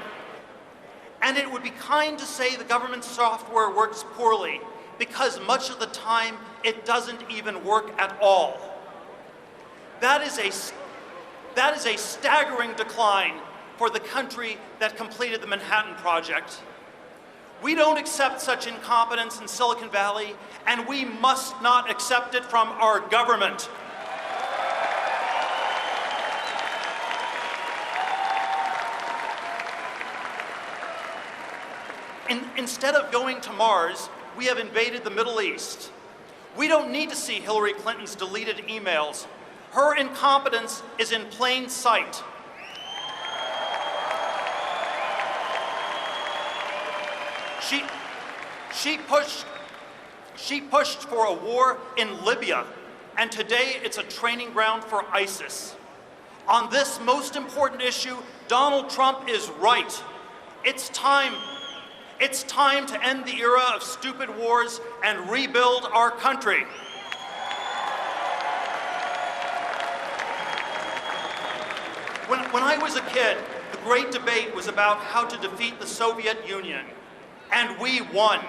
And it would be kind to say the government software works poorly, because much of the time it doesn't even work at all. That is a staggering decline for the country that completed the Manhattan Project. We don't accept such incompetence in Silicon Valley, and we must not accept it from our government. Instead of going to Mars, we have invaded the Middle East. We don't need to see Hillary Clinton's deleted emails. Her incompetence is in plain sight. She pushed for a war in Libya, and today it's a training ground for ISIS. On this most important issue, Donald Trump is right. It's time to end the era of stupid wars and rebuild our country. When I was a kid, the great debate was about how to defeat the Soviet Union, and we won.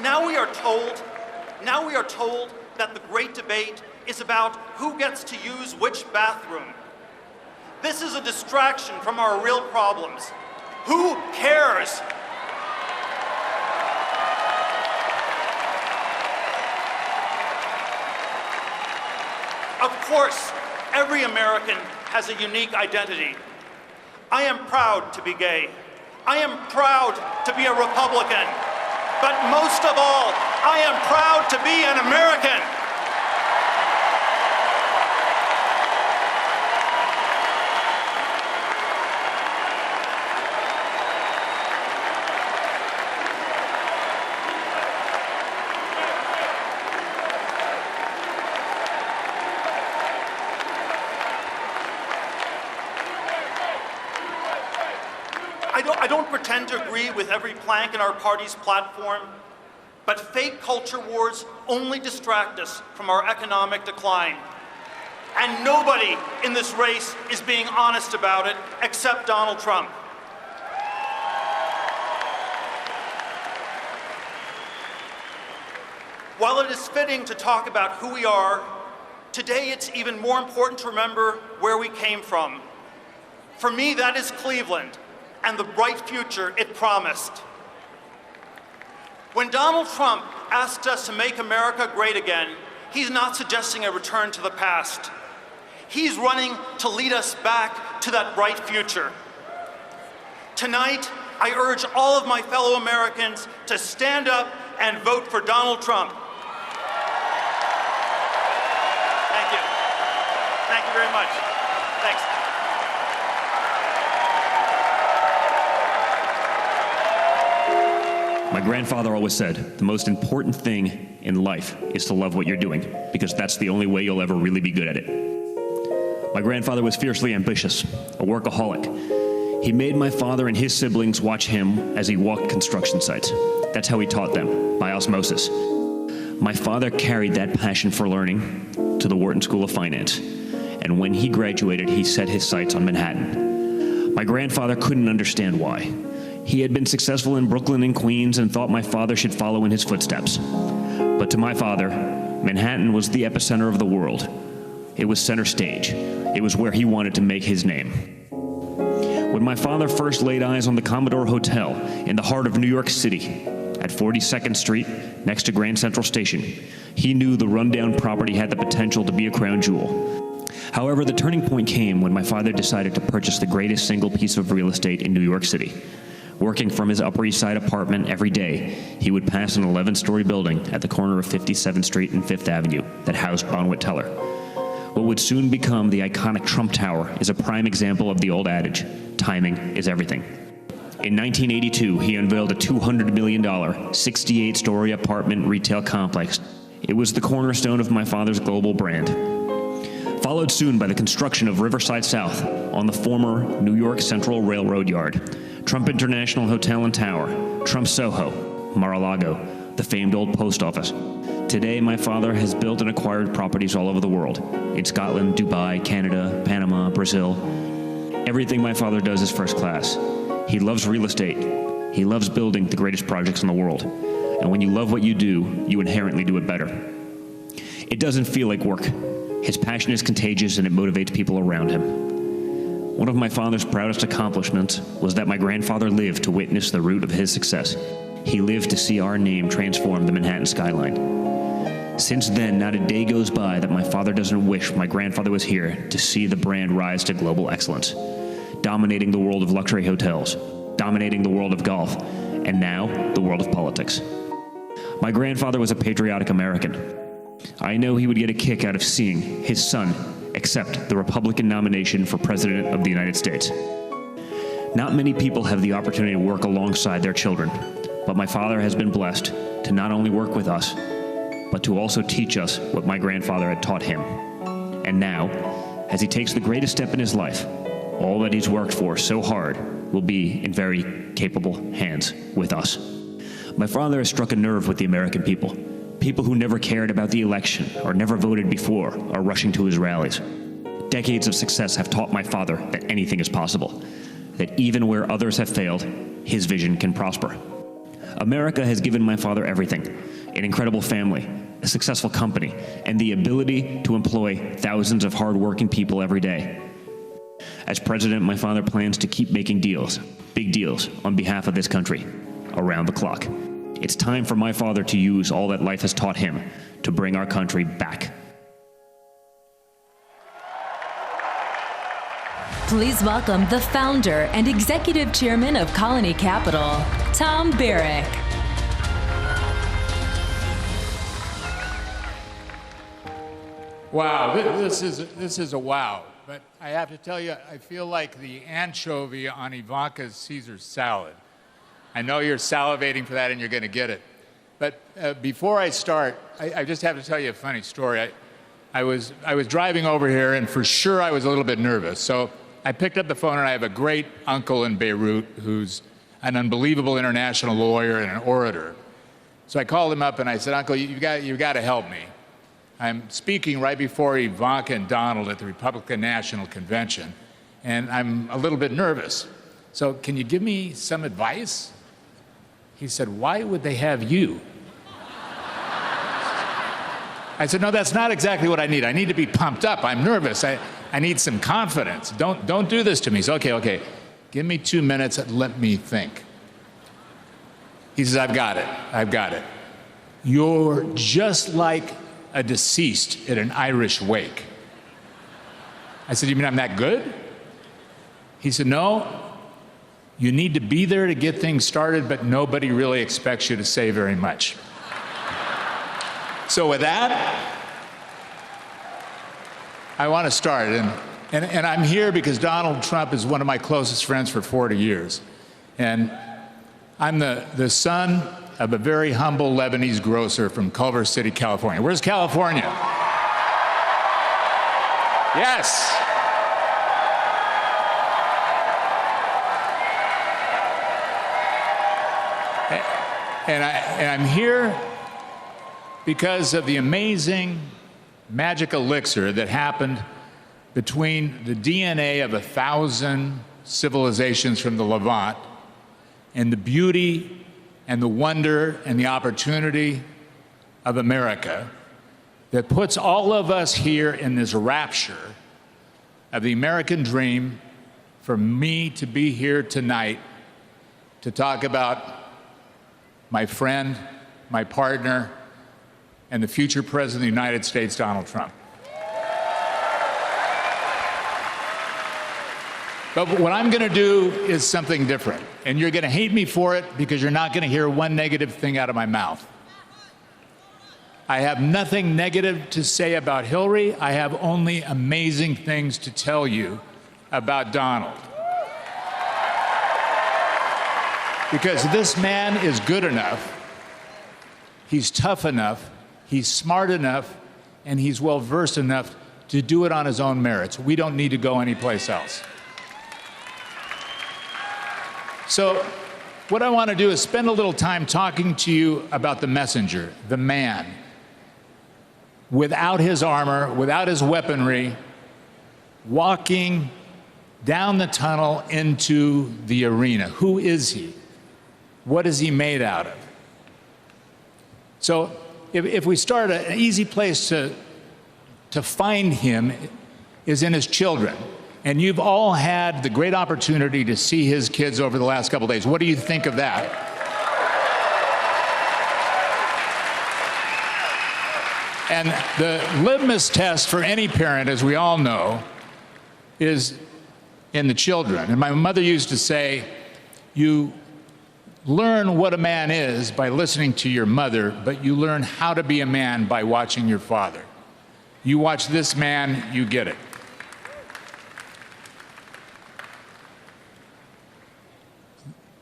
Now we are told that the great debate is about who gets to use which bathroom. This is a distraction from our real problems. Who cares? Of course, every American has a unique identity. I am proud to be gay. I am proud to be a Republican. But most of all, I am proud to be an American. I don't pretend to agree with every plank in our party's platform, but fake culture wars only distract us from our economic decline. And nobody in this race is being honest about it except Donald Trump. While it is fitting to talk about who we are, today it's even more important to remember where we came from. For me, that is Cleveland and the bright future it promised. When Donald Trump asked us to make America great again, he's not suggesting a return to the past. He's running to lead us back to that bright future. Tonight, I urge all of my fellow Americans to stand up and vote for Donald Trump. Thank you. Thank you very much. Thanks. My grandfather always said, the most important thing in life is to love what you're doing, because that's the only way you'll ever really be good at it. My grandfather was fiercely ambitious, a workaholic. He made my father and his siblings watch him as he walked construction sites. That's how he taught them, by osmosis. My father carried that passion for learning to the Wharton School of Finance, and when he graduated, he set his sights on Manhattan. My grandfather couldn't understand why. He had been successful in Brooklyn and Queens and thought my father should follow in his footsteps. But to my father, Manhattan was the epicenter of the world. It was center stage. It was where he wanted to make his name. When my father first laid eyes on the Commodore Hotel in the heart of New York City, at 42nd Street, next to Grand Central Station, he knew the rundown property had the potential to be a crown jewel. However, the turning point came when my father decided to purchase the greatest single piece of real estate in New York City. Working from his Upper East Side apartment every day, he would pass an 11-story building at the corner of 57th Street and 5th Avenue that housed Bonwit Teller. What would soon become the iconic Trump Tower is a prime example of the old adage, timing is everything. In 1982, he unveiled a $200 million, 68-story apartment retail complex. It was the cornerstone of my father's global brand. Followed soon by the construction of Riverside South on the former New York Central Railroad Yard, Trump International Hotel and Tower, Trump Soho, Mar-a-Lago, the famed old post office. Today, my father has built and acquired properties all over the world, in Scotland, Dubai, Canada, Panama, Brazil. Everything my father does is first class. He loves real estate. He loves building the greatest projects in the world. And when you love what you do, you inherently do it better. It doesn't feel like work. His passion is contagious and it motivates people around him. One of my father's proudest accomplishments was that my grandfather lived to witness the root of his success. He lived to see our name transform the Manhattan skyline. Since then, not a day goes by that my father doesn't wish my grandfather was here to see the brand rise to global excellence, dominating the world of luxury hotels, dominating the world of golf, and now the world of politics. My grandfather was a patriotic American. I know he would get a kick out of seeing his son accept the Republican nomination for President of the United States. Not many people have the opportunity to work alongside their children, but my father has been blessed to not only work with us, but to also teach us what my grandfather had taught him. And now, as he takes the greatest step in his life, all that he's worked for so hard will be in very capable hands with us. My father has struck a nerve with the American people. People who never cared about the election or never voted before are rushing to his rallies. Decades of success have taught my father that anything is possible, that even where others have failed, his vision can prosper. America has given my father everything: an incredible family, a successful company, and the ability to employ thousands of hardworking people every day. As president, my father plans to keep making deals, big deals, on behalf of this country, around the clock. It's time for my father to use all that life has taught him to bring our country back. Please welcome the founder and executive chairman of Colony Capital, Tom Barrack. Wow, this is a wow. But I have to tell you, I feel like the anchovy on Ivanka's Caesar salad. I know you're salivating for that and you're going to get it. But before I start, I just have to tell you a funny story. I was driving over here, and for sure I was a little bit nervous. So I picked up the phone, and I have a great uncle in Beirut who's an unbelievable international lawyer and an orator. So I called him up and I said, Uncle, you've got to help me. I'm speaking right before Ivanka and Donald at the Republican National Convention, and I'm a little bit nervous. So can you give me some advice? He said, why would they have you? I said, no, that's not exactly what I need. I need to be pumped up. I'm nervous. I need some confidence. Don't do this to me. So, okay. Give me 2 minutes and let me think. He says, I've got it. You're just like a deceased at an Irish wake. I said, you mean I'm that good? He said, no, you need to be there to get things started, but nobody really expects you to say very much. So with that, I want to start. And I'm here because Donald Trump is one of my closest friends for 40 years. And I'm the son of a very humble Lebanese grocer from Culver City, California. Where's California? Yes. And I'm here because of the amazing magic elixir that happened between the DNA of 1,000 civilizations from the Levant and the beauty and the wonder and the opportunity of America that puts all of us here in this rapture of the American dream for me to be here tonight to talk about my friend, my partner, and the future President of the United States, Donald Trump. But what I'm going to do is something different. And you're going to hate me for it because you're not going to hear one negative thing out of my mouth. I have nothing negative to say about Hillary. I have only amazing things to tell you about Donald. Because this man is good enough, he's tough enough, he's smart enough, and he's well-versed enough to do it on his own merits. We don't need to go anyplace else. So what I want to do is spend a little time talking to you about the messenger, the man, without his armor, without his weaponry, walking down the tunnel into the arena. Who is he? What is he made out of? So if we start, an easy place to find him is in his children. And you've all had the great opportunity to see his kids over the last couple of days. What do you think of that? And the litmus test for any parent, as we all know, is in the children. And my mother used to say, you learn what a man is by listening to your mother, but you learn how to be a man by watching your father. You watch this man, you get it.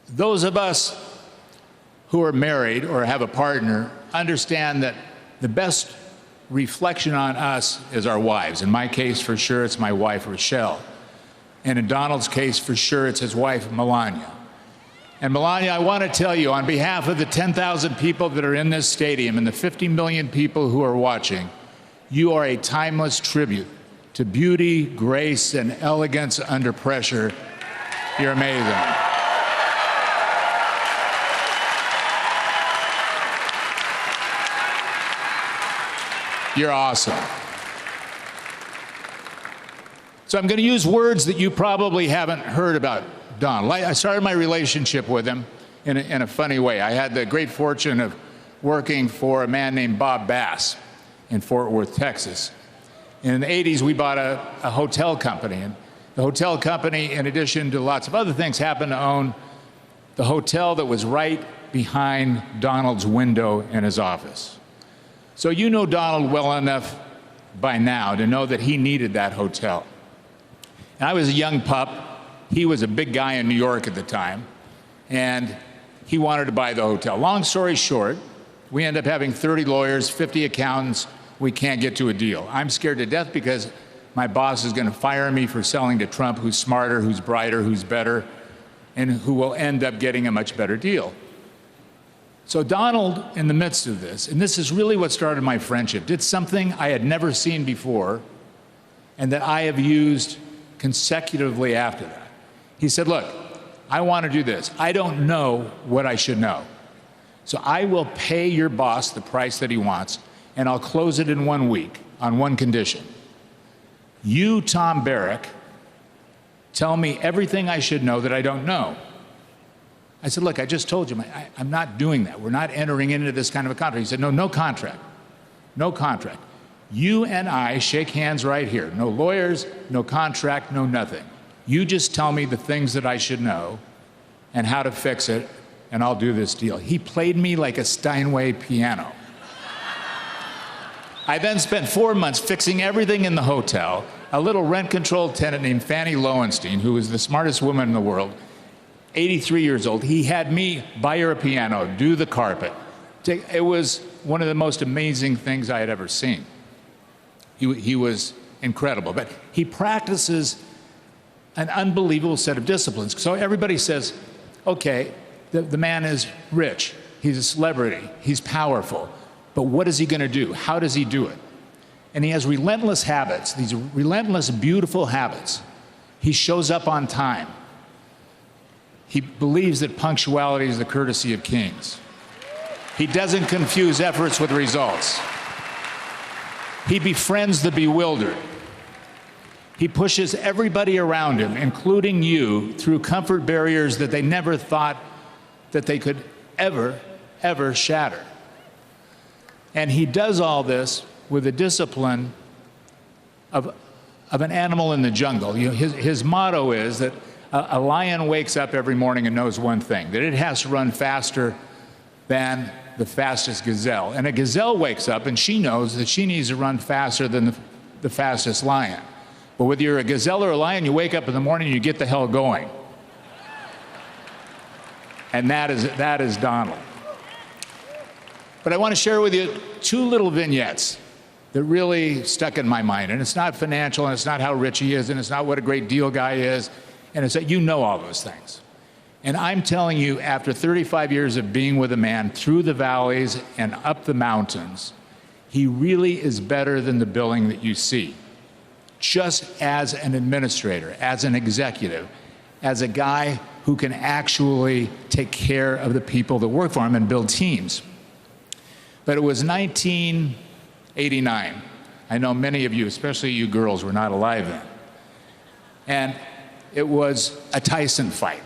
Those of us who are married or have a partner understand that the best reflection on us is our wives. In my case, for sure, it's my wife, Rochelle. And in Donald's case, for sure, it's his wife, Melania. And Melania, I want to tell you, on behalf of the 10,000 people that are in this stadium and the 50 million people who are watching, you are a timeless tribute to beauty, grace, and elegance under pressure. You're amazing. You're awesome. So I'm going to use words that you probably haven't heard about Donald. I started my relationship with him in a funny way. I had the great fortune of working for a man named Bob Bass in Fort Worth, Texas. In the 80s, we bought a hotel company. And the hotel company, in addition to lots of other things, happened to own the hotel that was right behind Donald's window in his office. So you know Donald well enough by now to know that he needed that hotel. And I was a young pup. He was a big guy in New York at the time, and he wanted to buy the hotel. Long story short, we end up having 30 lawyers, 50 accountants. We can't get to a deal. I'm scared to death because my boss is going to fire me for selling to Trump, who's smarter, who's brighter, who's better. and who will end up getting a much better deal. So Donald, in the midst of this, and this is really what started my friendship, did something I had never seen before and that I have used consecutively after that. He said, look, I want to do this. I don't know what I should know. So I will pay your boss the price that he wants, and I'll close it in 1 week on one condition. You, Tom Barrack, tell me everything I should know that I don't know. I said, look, I just told you, I'm not doing that. We're not entering into this kind of a contract. He said, no, no contract. No contract. You and I shake hands right here. No lawyers, no contract, no nothing. You just tell me the things that I should know and how to fix it, and I'll do this deal. He played me like a Steinway piano. I then spent 4 months fixing everything in the hotel. A little rent-controlled tenant named Fannie Lowenstein, who was the smartest woman in the world, 83 years old, he had me buy her a piano, do the carpet. It was one of the most amazing things I had ever seen. He was incredible, but he practices an unbelievable set of disciplines. So everybody says, okay, the man is rich, he's a celebrity, he's powerful, but what is he going to do? How does he do it? And he has relentless habits, these relentless, beautiful habits. He shows up on time. He believes that punctuality is the courtesy of kings. He doesn't confuse efforts with results. He befriends the bewildered. He pushes everybody around him, including you, through comfort barriers that they never thought that they could ever shatter. And he does all this with the discipline of an animal in the jungle. You know, his motto is that a lion wakes up every morning and knows one thing, that it has to run faster than the fastest gazelle. And a gazelle wakes up and she knows that she needs to run faster than the fastest lion. But whether you're a gazelle or a lion, you wake up in the morning and you get the hell going. And that is Donald. But I want to share with you 2 little vignettes that really stuck in my mind. And it's not financial, and it's not how rich he is, and it's not what a great deal guy is. And it's that you know all those things. And I'm telling you, after 35 years of being with a man through the valleys and up the mountains, he really is better than the billing that you see. Just as an administrator, as an executive, as a guy who can actually take care of the people that work for him and build teams. But it was 1989. I know many of you, especially you girls, were not alive then. And it was a Tyson fight.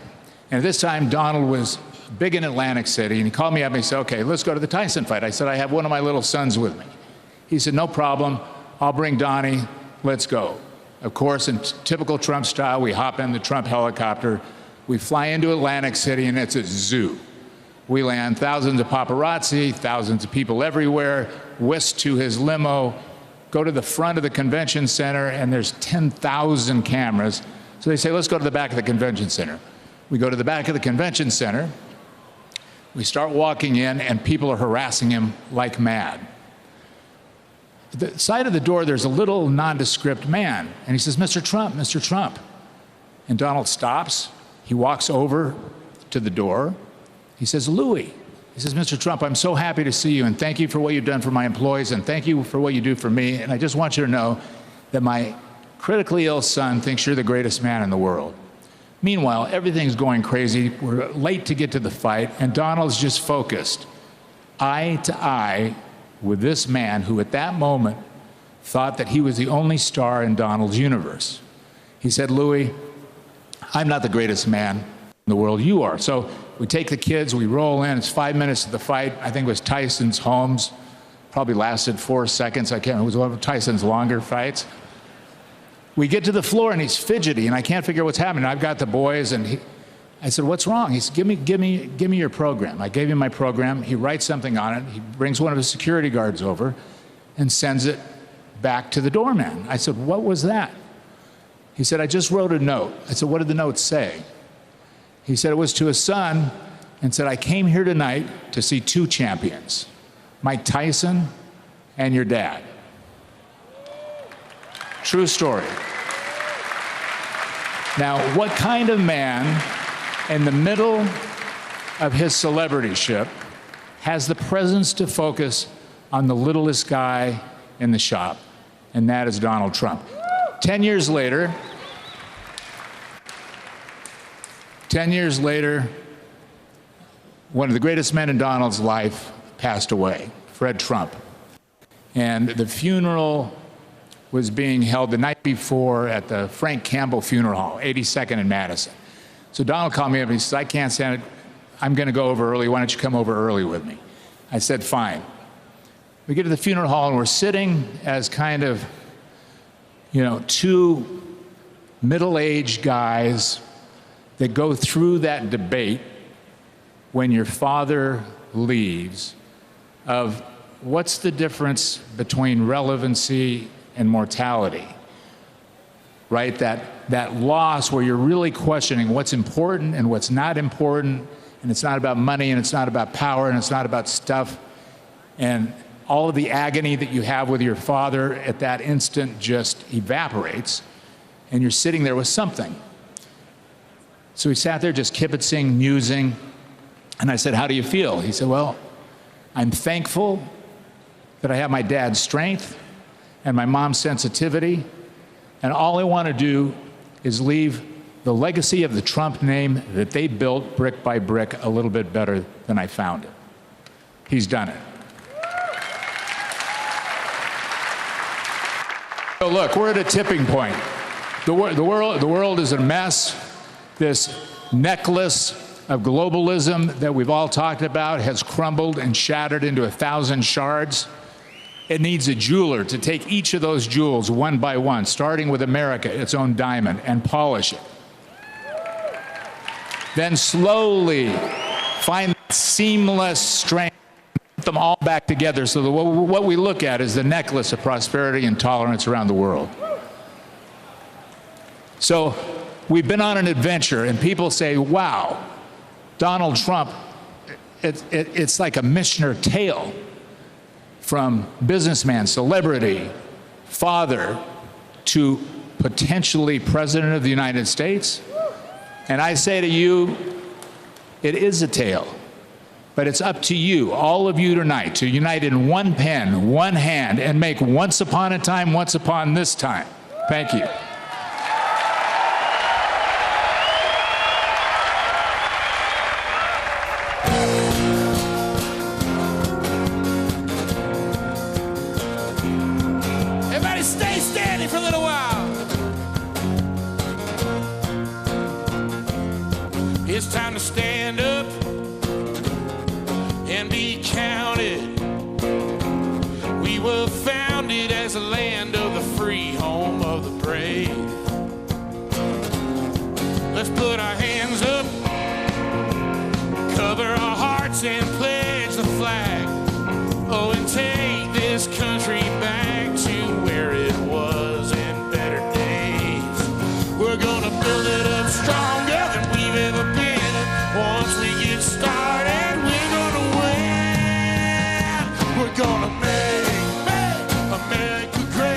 And at this time, Donald was big in Atlantic City, and he called me up and he said, okay, let's go to the Tyson fight. I said, I have one of my little sons with me. He said, no problem, I'll bring Donnie, let's go. Of course, in typical Trump style, we hop in the Trump helicopter, we fly into Atlantic City, and it's a zoo. We land, thousands of paparazzi, thousands of people everywhere, whisked to his limo, go to the front of the convention center, and there's 10,000 cameras. So they say, let's go to the back of the convention center. We go to the back of the convention center. We start walking in, and people are harassing him like mad. At the side of the door, there's a little nondescript man, and he says, Mr. Trump, Mr. Trump. And Donald stops. He walks over to the door. He says, Louis. He says, Mr. Trump, I'm so happy to see you, and thank you for what you've done for my employees, and thank you for what you do for me. And I just want you to know that my critically ill son thinks you're the greatest man in the world. Meanwhile, everything's going crazy. We're late to get to the fight, and Donald's just focused, eye to eye with this man who at that moment thought that he was the only star in Donald's universe. He said, Louis, I'm not the greatest man in the world, you are. So we take the kids, we roll in, it's 5 minutes to the fight. I think it was Tyson's Holmes, probably lasted 4 seconds. I can't remember, it was one of Tyson's longer fights. We get to the floor and he's fidgety and I can't figure what's happening. I've got the boys and I said, what's wrong? He said, give me your program. I gave him my program. He writes something on it. He brings one of his security guards over and sends it back to the doorman. I said, what was that? He said, I just wrote a note. I said, what did the note say? He said it was to his son and said, I came here tonight to see 2 champions, Mike Tyson and your dad. True story. Now, what kind of man in the middle of his celebrityship, has the presence to focus on the littlest guy in the shop, and that is Donald Trump. 10 years later, one of the greatest men in Donald's life passed away, Fred Trump. And the funeral was being held the night before at the Frank Campbell Funeral Hall, 82nd and Madison. So Donald called me up and he says, I can't stand it. I'm going to go over early. Why don't you come over early with me? I said, fine. We get to the funeral hall and we're sitting as kind of, two middle-aged guys that go through that debate when your father leaves of what's the difference between relevancy and mortality, right? That loss where you're really questioning what's important and what's not important, and it's not about money, and it's not about power, and it's not about stuff, and all of the agony that you have with your father at that instant just evaporates, and you're sitting there with something. So he sat there just kibitzing, musing, and I said, how do you feel? He said, well, I'm thankful that I have my dad's strength and my mom's sensitivity, and all I want to do is leave the legacy of the Trump name that they built brick by brick a little bit better than I found it. He's done it. So look, we're at a tipping point. The world is a mess. This necklace of globalism that we've all talked about has crumbled and shattered into 1,000 shards. It needs a jeweler to take each of those jewels one by one, starting with America, its own diamond, and polish it. Then slowly find that seamless strength, put them all back together so that what we look at is the necklace of prosperity and tolerance around the world. So we've been on an adventure, and people say, wow, Donald Trump, it's like a Mishnah tale. From businessman, celebrity, father, to potentially president of the United States. And I say to you, it is a tale, but it's up to you, all of you tonight, to unite in one pen, one hand, and make once upon a time, once upon this time. Thank you. It's time to stand up and be counted. We were founded as a land of the free, home of the brave. Let's put our hands up, cover our hearts and pledge the flag. Oh, and take this country back to where it was in better days. We're gonna build it up stronger than we've ever been. Once we get started, we're gonna win. We're gonna make America great.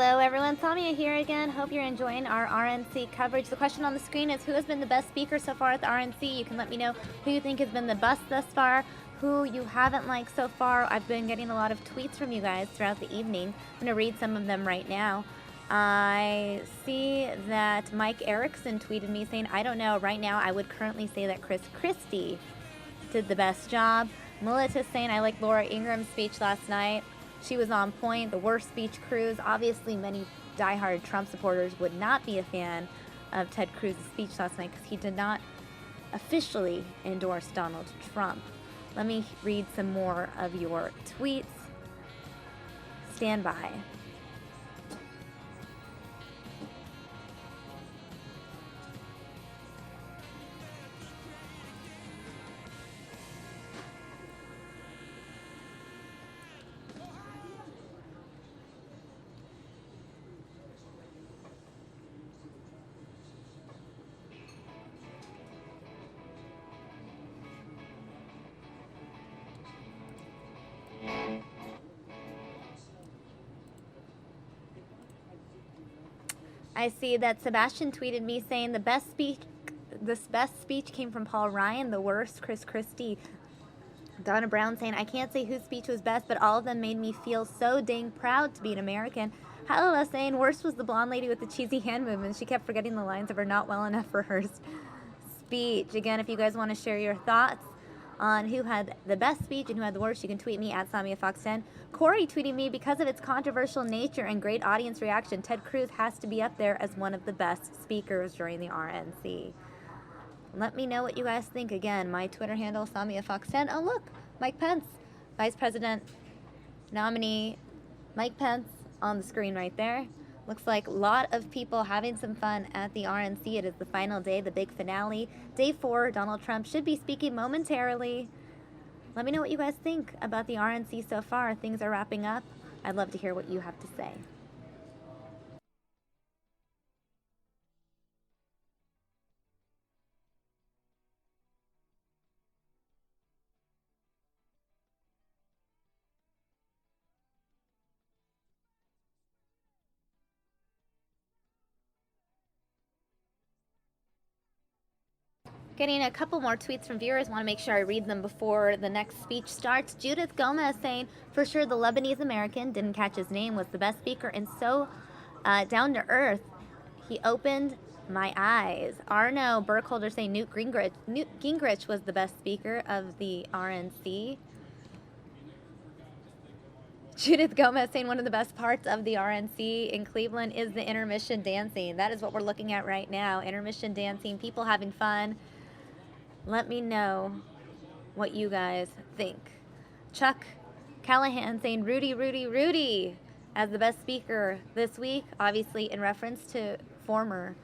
Hello everyone, Samia here again. Hope you're enjoying our RNC coverage. The question on the screen is who has been the best speaker so far at the RNC? You can let me know who you think has been the best thus far, who you haven't liked so far. I've been getting a lot of tweets from you guys throughout the evening. I'm going to read some of them right now. I see that Mike Erickson tweeted me saying, I don't know, right now I would currently say that Chris Christie did the best job. Melissa saying, I like Laura Ingram's speech last night. She was on point. The worst speech, Cruz. Obviously, many diehard Trump supporters would not be a fan of Ted Cruz's speech last night because he did not officially endorse Donald Trump. Let me read some more of your tweets. Stand by. I see that Sebastian tweeted me saying the best speech came from Paul Ryan, the worst Chris Christie. Donna Brown saying, I can't say whose speech was best, but all of them made me feel so dang proud to be an American. Halila saying, worst was the blonde lady with the cheesy hand movements. She kept forgetting the lines of her not well enough rehearsed speech. Again, if you guys want to share your thoughts on who had the best speech and who had the worst, you can tweet me at SamiaFox10. Corey tweeting me, because of its controversial nature and great audience reaction, Ted Cruz has to be up there as one of the best speakers during the RNC. Let me know what you guys think. Again, my Twitter handle, SamiaFox10. Oh, look, Mike Pence, Vice President nominee Mike Pence on the screen right there. Looks like a lot of people having some fun at the RNC. It is the final day, the big finale. Day 4, Donald Trump should be speaking momentarily. Let me know what you guys think about the RNC so far. Things are wrapping up. I'd love to hear what you have to say. Getting a couple more tweets from viewers. Want to make sure I read them before the next speech starts. Judith Gomez saying, for sure the Lebanese American, didn't catch his name, was the best speaker and so down to earth. He opened my eyes. Arno Burkholder saying Newt Gingrich was the best speaker of the RNC. Judith Gomez saying one of the best parts of the RNC in Cleveland is the intermission dancing. That is what we're looking at right now. Intermission dancing, people having fun. Let me know what you guys think. Chuck Callahan saying Rudy, Rudy, Rudy as the best speaker this week, obviously in reference to former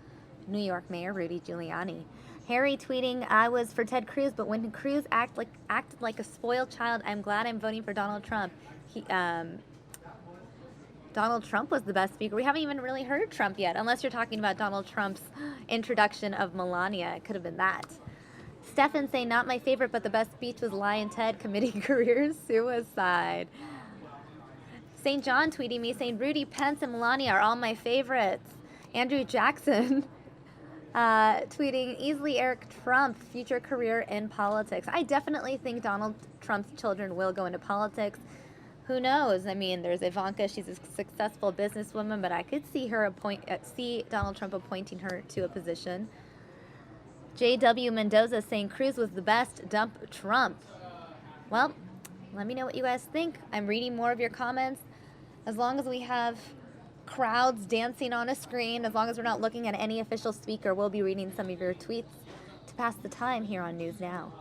New York Mayor Rudy Giuliani. Harry tweeting, I was for Ted Cruz, but when Cruz acted like a spoiled child, I'm glad I'm voting for Donald Trump. Donald Trump was the best speaker. We haven't even really heard Trump yet, unless you're talking about Donald Trump's introduction of Melania. It could have been that. Stefan saying, not my favorite, but the best speech was Lion Ted committing career suicide. St. John tweeting me saying, Rudy, Pence, and Melania are all my favorites. Andrew Jackson tweeting, easily Eric Trump, future career in politics. I definitely think Donald Trump's children will go into politics. Who knows? I mean, there's Ivanka. She's a successful businesswoman, but I could see see Donald Trump appointing her to a position. J.W. Mendoza saying Cruz was the best, dump Trump. Well, let me know what you guys think. I'm reading more of your comments. As long as we have crowds dancing on a screen, as long as we're not looking at any official speaker, we'll be reading some of your tweets to pass the time here on News Now.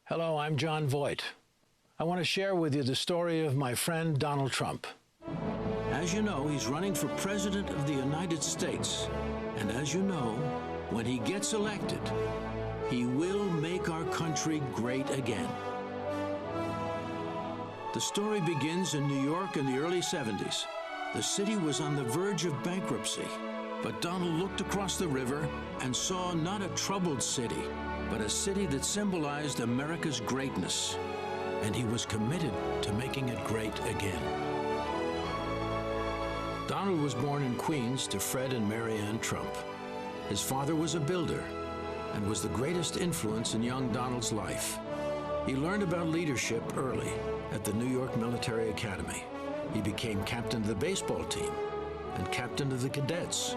Hello, I'm John Voight. I want to share with you the story of my friend Donald Trump. As you know, he's running for President of the United States. And as you know, when he gets elected, he will make our country great again. The story begins in New York in the early 70s. The city was on the verge of bankruptcy, but Donald looked across the river and saw not a troubled city, but a city that symbolized America's greatness. And he was committed to making it great again. Donald was born in Queens to Fred and Mary Ann Trump. His father was a builder and was the greatest influence in young Donald's life. He learned about leadership early at the New York Military Academy. He became captain of the baseball team and captain of the cadets.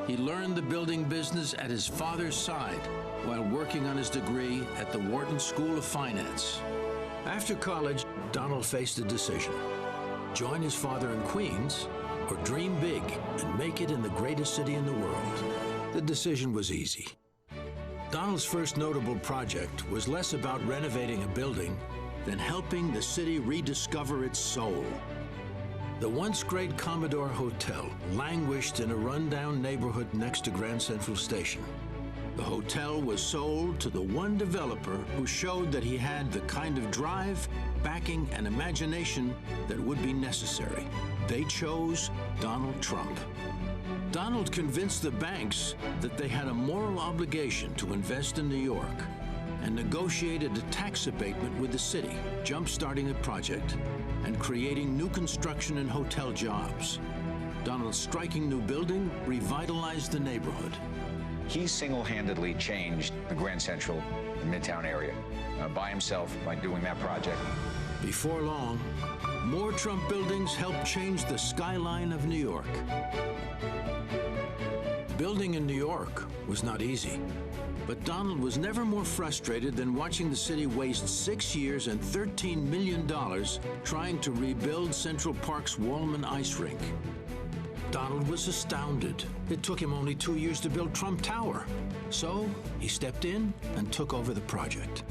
He learned the building business at his father's side while working on his degree at the Wharton School of Finance. After college, Donald faced a decision: join his father in Queens or dream big and make it in the greatest city in the world. The decision was easy. Donald's first notable project was less about renovating a building than helping the city rediscover its soul. The once great Commodore Hotel languished in a rundown neighborhood next to Grand Central Station. The hotel was sold to the one developer who showed that he had the kind of drive, backing, and imagination that would be necessary. They chose Donald Trump. Donald convinced the banks that they had a moral obligation to invest in New York and negotiated a tax abatement with the city, jump-starting the project and creating new construction and hotel jobs. Donald's striking new building revitalized the neighborhood. He single-handedly changed the Grand Central and Midtown area by himself by doing that project. Before long, more Trump buildings helped change the skyline of New York. Building in New York was not easy, but Donald was never more frustrated than watching the city waste 6 years and $13 million trying to rebuild Central Park's Wallman ice rink. Donald was astounded. It took him only 2 years to build Trump Tower. So he stepped in and took over the project.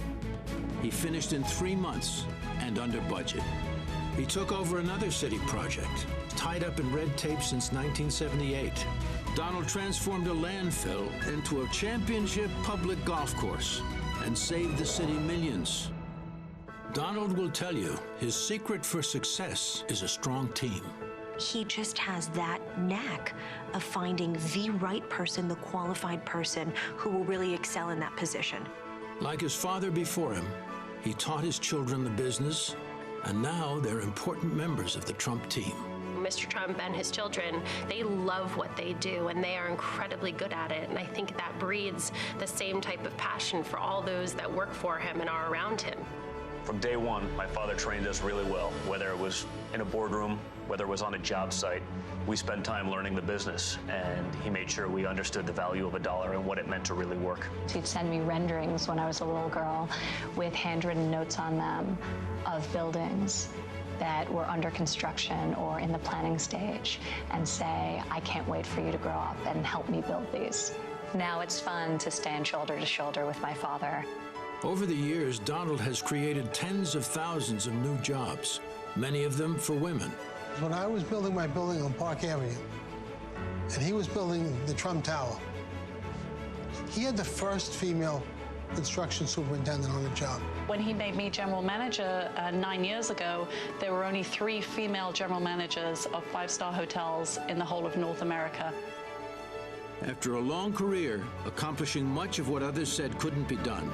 He finished in 3 months and under budget. He took over another city project, tied up in red tape since 1978. Donald transformed a landfill into a championship public golf course and saved the city millions. Donald will tell you his secret for success is a strong team. He just has that knack of finding the right person, the qualified person who will really excel in that position. Like his father before him, he taught his children the business, and now they're important members of the Trump team. Mr. Trump and his children, they love what they do, and they are incredibly good at it. And I think that breeds the same type of passion for all those that work for him and are around him. From day one, my father trained us really well, whether it was in a boardroom, whether it was on a job site. We spent time learning the business, and he made sure we understood the value of a dollar and what it meant to really work. He'd send me renderings when I was a little girl with handwritten notes on them of buildings that were under construction or in the planning stage, and say, I can't wait for you to grow up and help me build these. Now it's fun to stand shoulder to shoulder with my father. Over the years, Donald has created tens of thousands of new jobs, many of them for women. When I was building my building on Park Avenue, and he was building the Trump Tower, he had the first female construction superintendent on the job. When he made me general manager 9 years ago, there were only 3 female general managers of 5-star hotels in the whole of North America. After a long career, accomplishing much of what others said couldn't be done,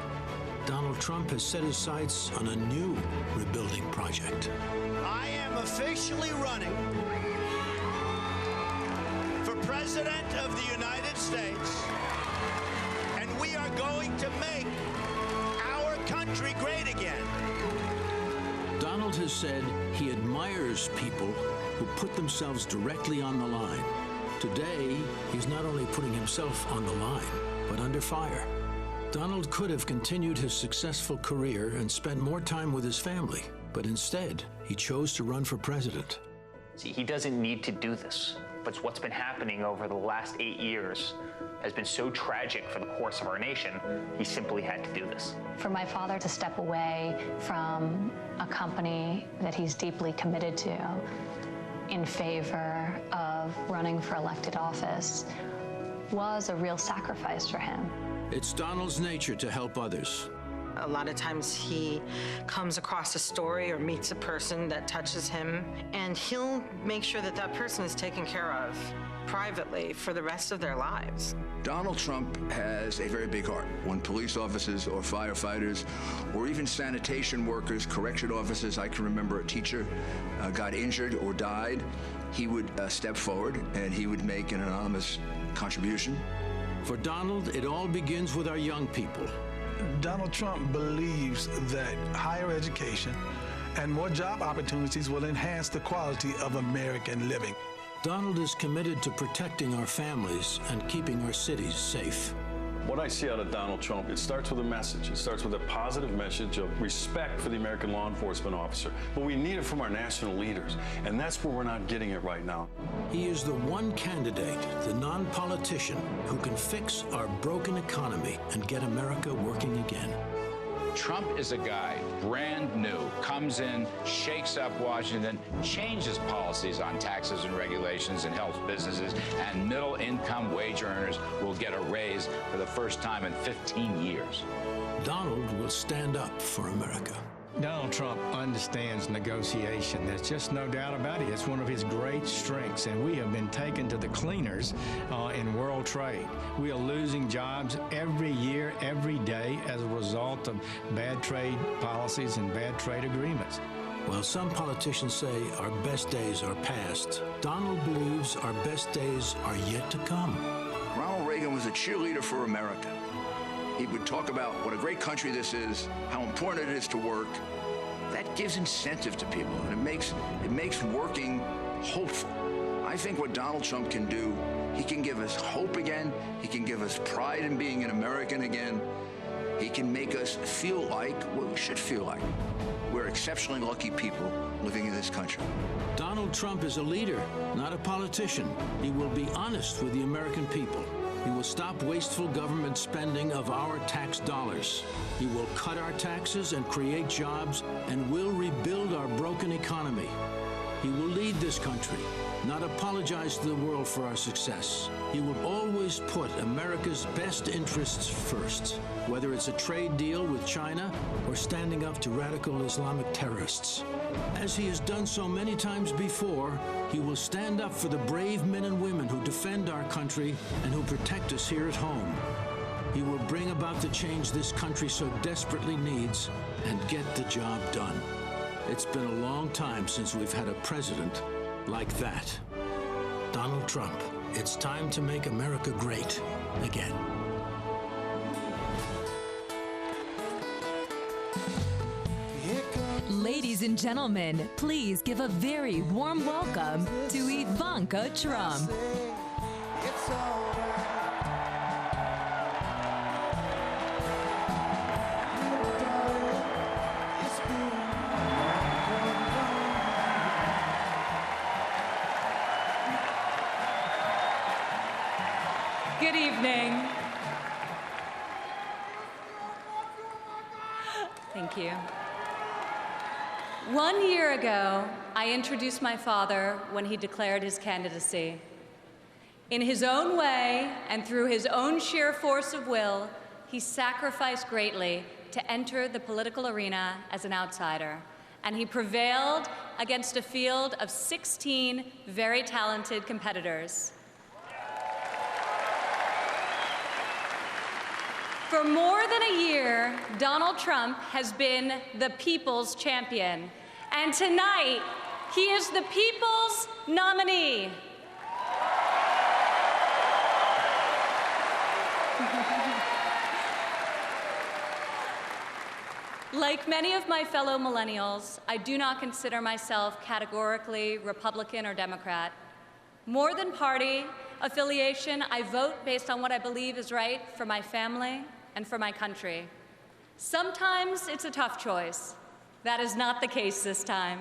Donald Trump has set his sights on a new rebuilding project. I am officially running for President of the United States, and we are going to make our country great again. Donald has said he admires people who put themselves directly on the line. Today, he's not only putting himself on the line, but under fire. Donald could have continued his successful career and spent more time with his family, but instead, he chose to run for president. See, he doesn't need to do this, but what's been happening over the last 8 years has been so tragic for the course of our nation, he simply had to do this. For my father to step away from a company that he's deeply committed to in favor of running for elected office was a real sacrifice for him. It's Donald's nature to help others. A lot of times he comes across a story or meets a person that touches him, and he'll make sure that that person is taken care of privately for the rest of their lives. Donald Trump has a very big heart. When police officers or firefighters or even sanitation workers, correction officers, I can remember a teacher got injured or died, he would step forward and he would make an anonymous contribution. For Donald, it all begins with our young people. Donald Trump believes that higher education and more job opportunities will enhance the quality of American living. Donald is committed to protecting our families and keeping our cities safe. What I see out of Donald Trump, it starts with a message. It starts with a positive message of respect for the American law enforcement officer. But we need it from our national leaders, and that's where we're not getting it right now. He is the one candidate, the non-politician, who can fix our broken economy and get America working again. Trump is a guy, brand new, comes in, shakes up Washington, changes policies on taxes and regulations and helps businesses, and middle-income wage earners will get a raise for the first time in 15 years. Donald will stand up for America. Donald Trump understands negotiation. There's just no doubt about it. It's one of his great strengths, and we have been taken to the cleaners in world trade. We are losing jobs every year, every day, as a result of bad trade policies and bad trade agreements. While some politicians say our best days are past, Donald believes our best days are yet to come. Ronald Reagan was a cheerleader for America. He would talk about what a great country this is, how important it is to work. That gives incentive to people, and it makes working hopeful. I think what Donald Trump can do, he can give us hope again. He can give us pride in being an American again. He can make us feel like what we should feel like. We're exceptionally lucky people living in this country. Donald Trump is a leader, not a politician. He will be honest with the American people. He will stop wasteful government spending of our tax dollars. He will cut our taxes and create jobs, and will rebuild our broken economy. He will lead this country, not apologize to the world for our success. He will always put America's best interests first, whether it's a trade deal with China or standing up to radical Islamic terrorists. As he has done so many times before, he will stand up for the brave men and women who defend our country and who protect us here at home. He will bring about the change this country so desperately needs and get the job done. It's been a long time since we've had a president like that. Donald Trump, it's time to make America great again. Ladies and gentlemen, please give a very warm welcome to Ivanka Trump. Good evening. Thank you. 1 year ago, I introduced my father when he declared his candidacy. In his own way and through his own sheer force of will, he sacrificed greatly to enter the political arena as an outsider. And he prevailed against a field of 16 very talented competitors. For more than a year, Donald Trump has been the people's champion. And tonight, he is the people's nominee. Like many of my fellow millennials, I do not consider myself categorically Republican or Democrat. More than party affiliation, I vote based on what I believe is right for my family and for my country. Sometimes it's a tough choice. That is not the case this time.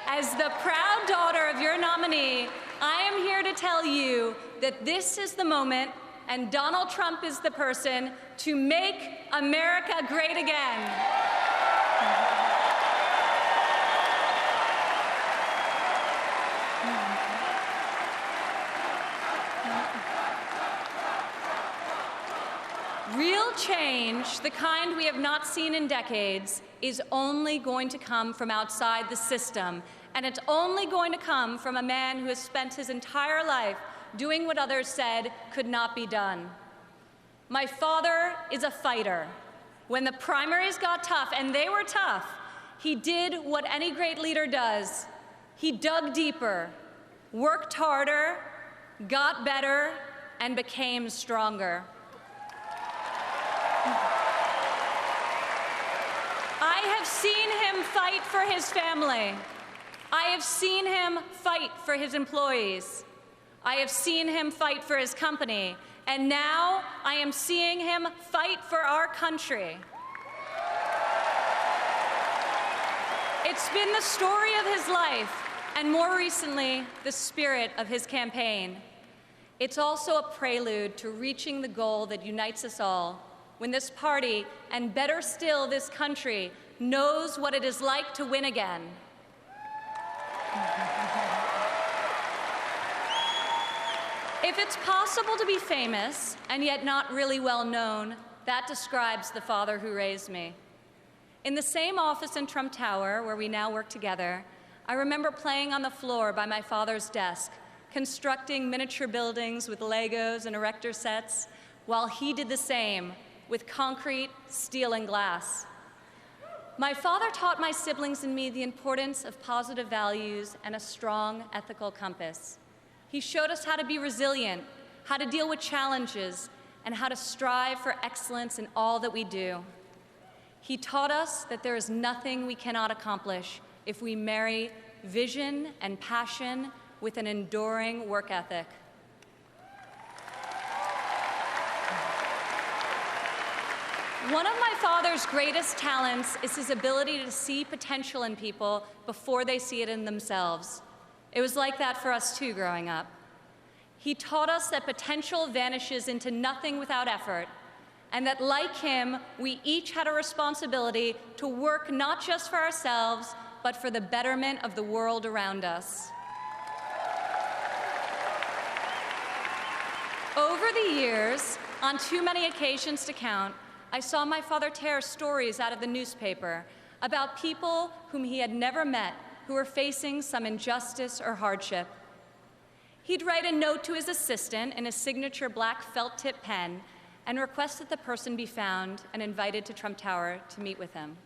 As the proud daughter of your nominee, I am here to tell you that this is the moment and Donald Trump is the person to make America great again. Real change, the kind we have not seen in decades, is only going to come from outside the system, and it's only going to come from a man who has spent his entire life doing what others said could not be done. My father is a fighter. When the primaries got tough, and they were tough, he did what any great leader does. He dug deeper, worked harder, got better, and became stronger. I have seen him fight for his family. I have seen him fight for his employees. I have seen him fight for his company. And now I am seeing him fight for our country. It's been the story of his life, and more recently, the spirit of his campaign. It's also a prelude to reaching the goal that unites us all, when this party, and better still this country, knows what it is like to win again. If it's possible to be famous and yet not really well known, that describes the father who raised me. In the same office in Trump Tower, where we now work together, I remember playing on the floor by my father's desk, constructing miniature buildings with Legos and erector sets, while he did the same with concrete, steel, and glass. My father taught my siblings and me the importance of positive values and a strong ethical compass. He showed us how to be resilient, how to deal with challenges, and how to strive for excellence in all that we do. He taught us that there is nothing we cannot accomplish if we marry vision and passion with an enduring work ethic. One of my father's greatest talents is his ability to see potential in people before they see it in themselves. It was like that for us too growing up. He taught us that potential vanishes into nothing without effort, and that like him, we each had a responsibility to work not just for ourselves, but for the betterment of the world around us. Over the years, on too many occasions to count, I saw my father tear stories out of the newspaper about people whom he had never met who were facing some injustice or hardship. He'd write a note to his assistant in a signature black felt-tip pen and request that the person be found and invited to Trump Tower to meet with him.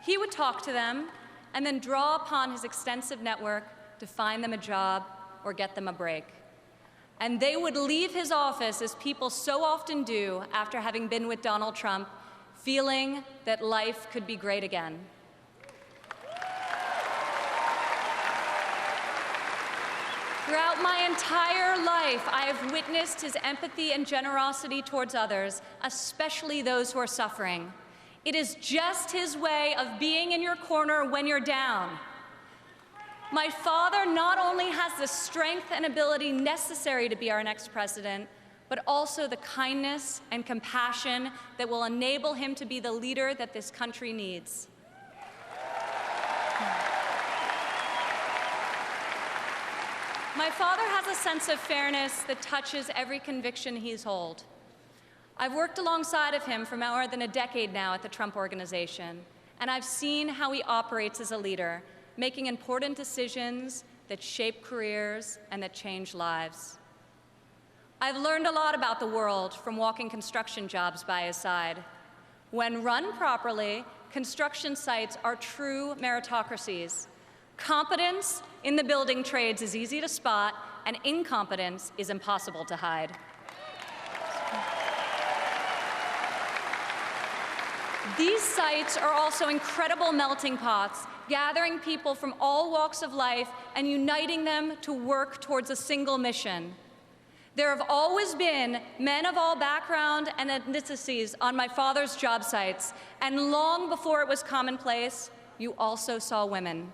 He would talk to them and then draw upon his extensive network to find them a job or get them a break. And they would leave his office, as people so often do after having been with Donald Trump, feeling that life could be great again. Throughout my entire life, I have witnessed his empathy and generosity towards others, especially those who are suffering. It is just his way of being in your corner when you're down. My father not only has the strength and ability necessary to be our next president, but also the kindness and compassion that will enable him to be the leader that this country needs. My father has a sense of fairness that touches every conviction he's held. I've worked alongside of him for more than a decade now at the Trump Organization, and I've seen how he operates as a leader, making important decisions that shape careers and that change lives. I've learned a lot about the world from walking construction jobs by his side. When run properly, construction sites are true meritocracies. Competence in the building trades is easy to spot, and incompetence is impossible to hide. These sites are also incredible melting pots, gathering people from all walks of life and uniting them to work towards a single mission. There have always been men of all background and ethnicities on my father's job sites, and long before it was commonplace, you also saw women.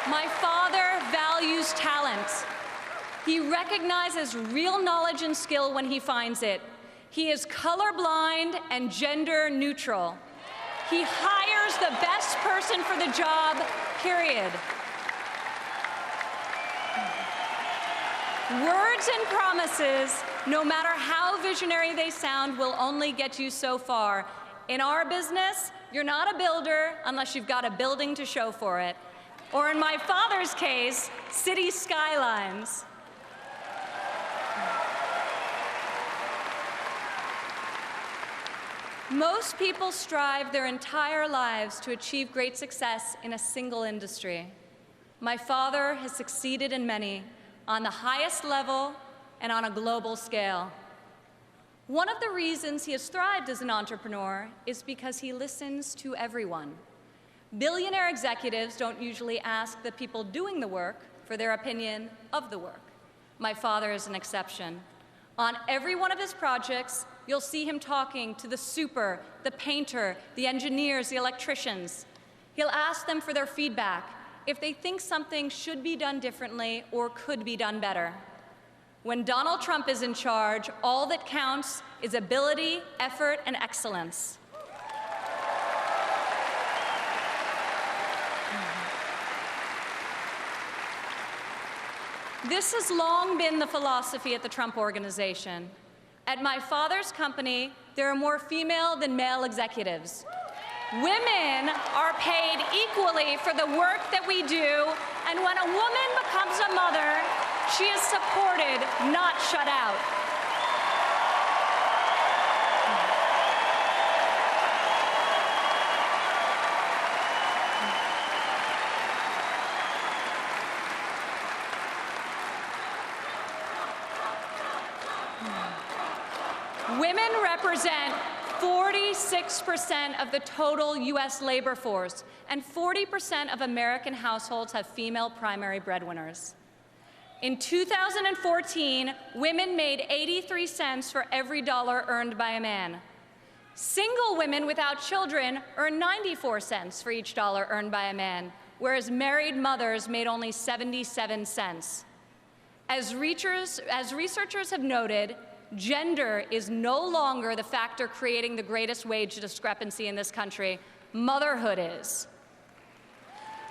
My father values talent. He recognizes real knowledge and skill when he finds it. He is colorblind and gender neutral. He hires the best person for the job, period. Words and promises, no matter how visionary they sound, will only get you so far. In our business, you're not a builder unless you've got a building to show for it. Or in my father's case, city skylines. Most people strive their entire lives to achieve great success in a single industry. My father has succeeded in many, on the highest level and on a global scale. One of the reasons he has thrived as an entrepreneur is because he listens to everyone. Billionaire executives don't usually ask the people doing the work for their opinion of the work. My father is an exception. On every one of his projects, you'll see him talking to the super, the painter, the engineers, the electricians. He'll ask them for their feedback, if they think something should be done differently or could be done better. When Donald Trump is in charge, all that counts is ability, effort, and excellence. This has long been the philosophy at the Trump Organization. At my father's company, there are more female than male executives. Women are paid equally for the work that we do, and when a woman becomes a mother, she is supported, not shut out. Women represent 46% of the total U.S. labor force, and 40% of American households have female primary breadwinners. In 2014, women made 83 cents for every dollar earned by a man. Single women without children earn 94 cents for each dollar earned by a man, whereas married mothers made only 77 cents. As researchers have noted, gender is no longer the factor creating the greatest wage discrepancy in this country, motherhood is.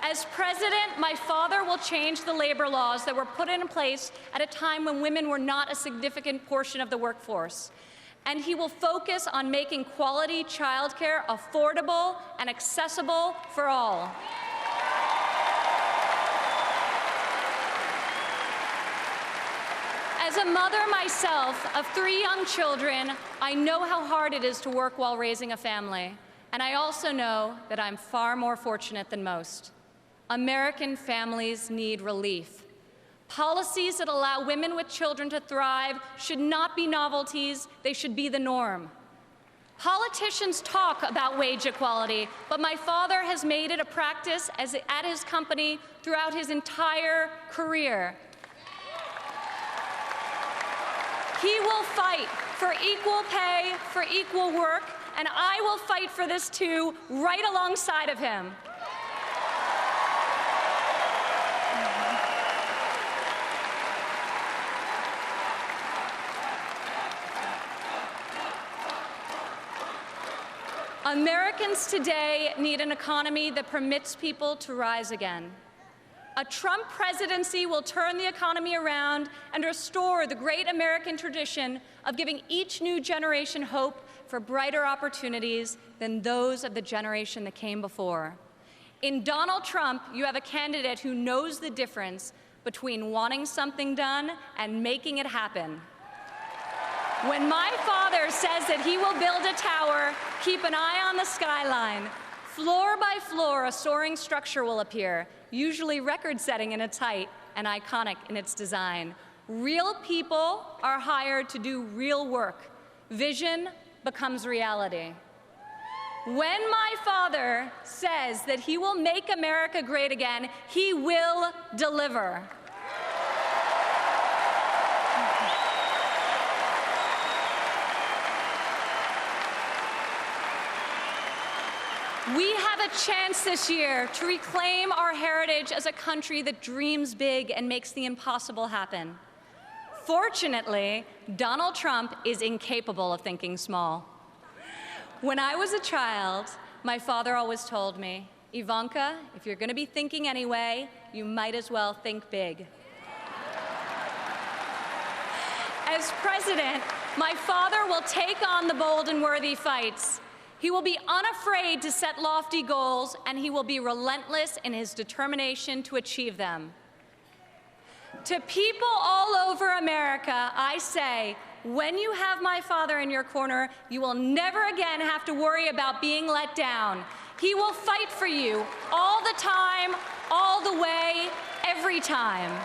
As president, my father will change the labor laws that were put in place at a time when women were not a significant portion of the workforce. And he will focus on making quality childcare affordable and accessible for all. As a mother myself of 3 young children, I know how hard it is to work while raising a family. And I also know that I'm far more fortunate than most. American families need relief. Policies that allow women with children to thrive should not be novelties, they should be the norm. Politicians talk about wage equality, but my father has made it a practice at his company throughout his entire career. He will fight for equal pay, for equal work, and I will fight for this too, right alongside of him. Americans today need an economy that permits people to rise again. A Trump presidency will turn the economy around and restore the great American tradition of giving each new generation hope for brighter opportunities than those of the generation that came before. In Donald Trump, you have a candidate who knows the difference between wanting something done and making it happen. When my father says that he will build a tower, keep an eye on the skyline. Floor by floor, a soaring structure will appear, usually record-setting in its height and iconic in its design. Real people are hired to do real work. Vision becomes reality. When my father says that he will make America great again, he will deliver. We have a chance this year to reclaim our heritage as a country that dreams big and makes the impossible happen. Fortunately, Donald Trump is incapable of thinking small. When I was a child, my father always told me, Ivanka, if you're going to be thinking anyway, you might as well think big. As president, my father will take on the bold and worthy fights. He will be unafraid to set lofty goals, and he will be relentless in his determination to achieve them. To people all over America, I say, when you have my father in your corner, you will never again have to worry about being let down. He will fight for you all the time, all the way, every time.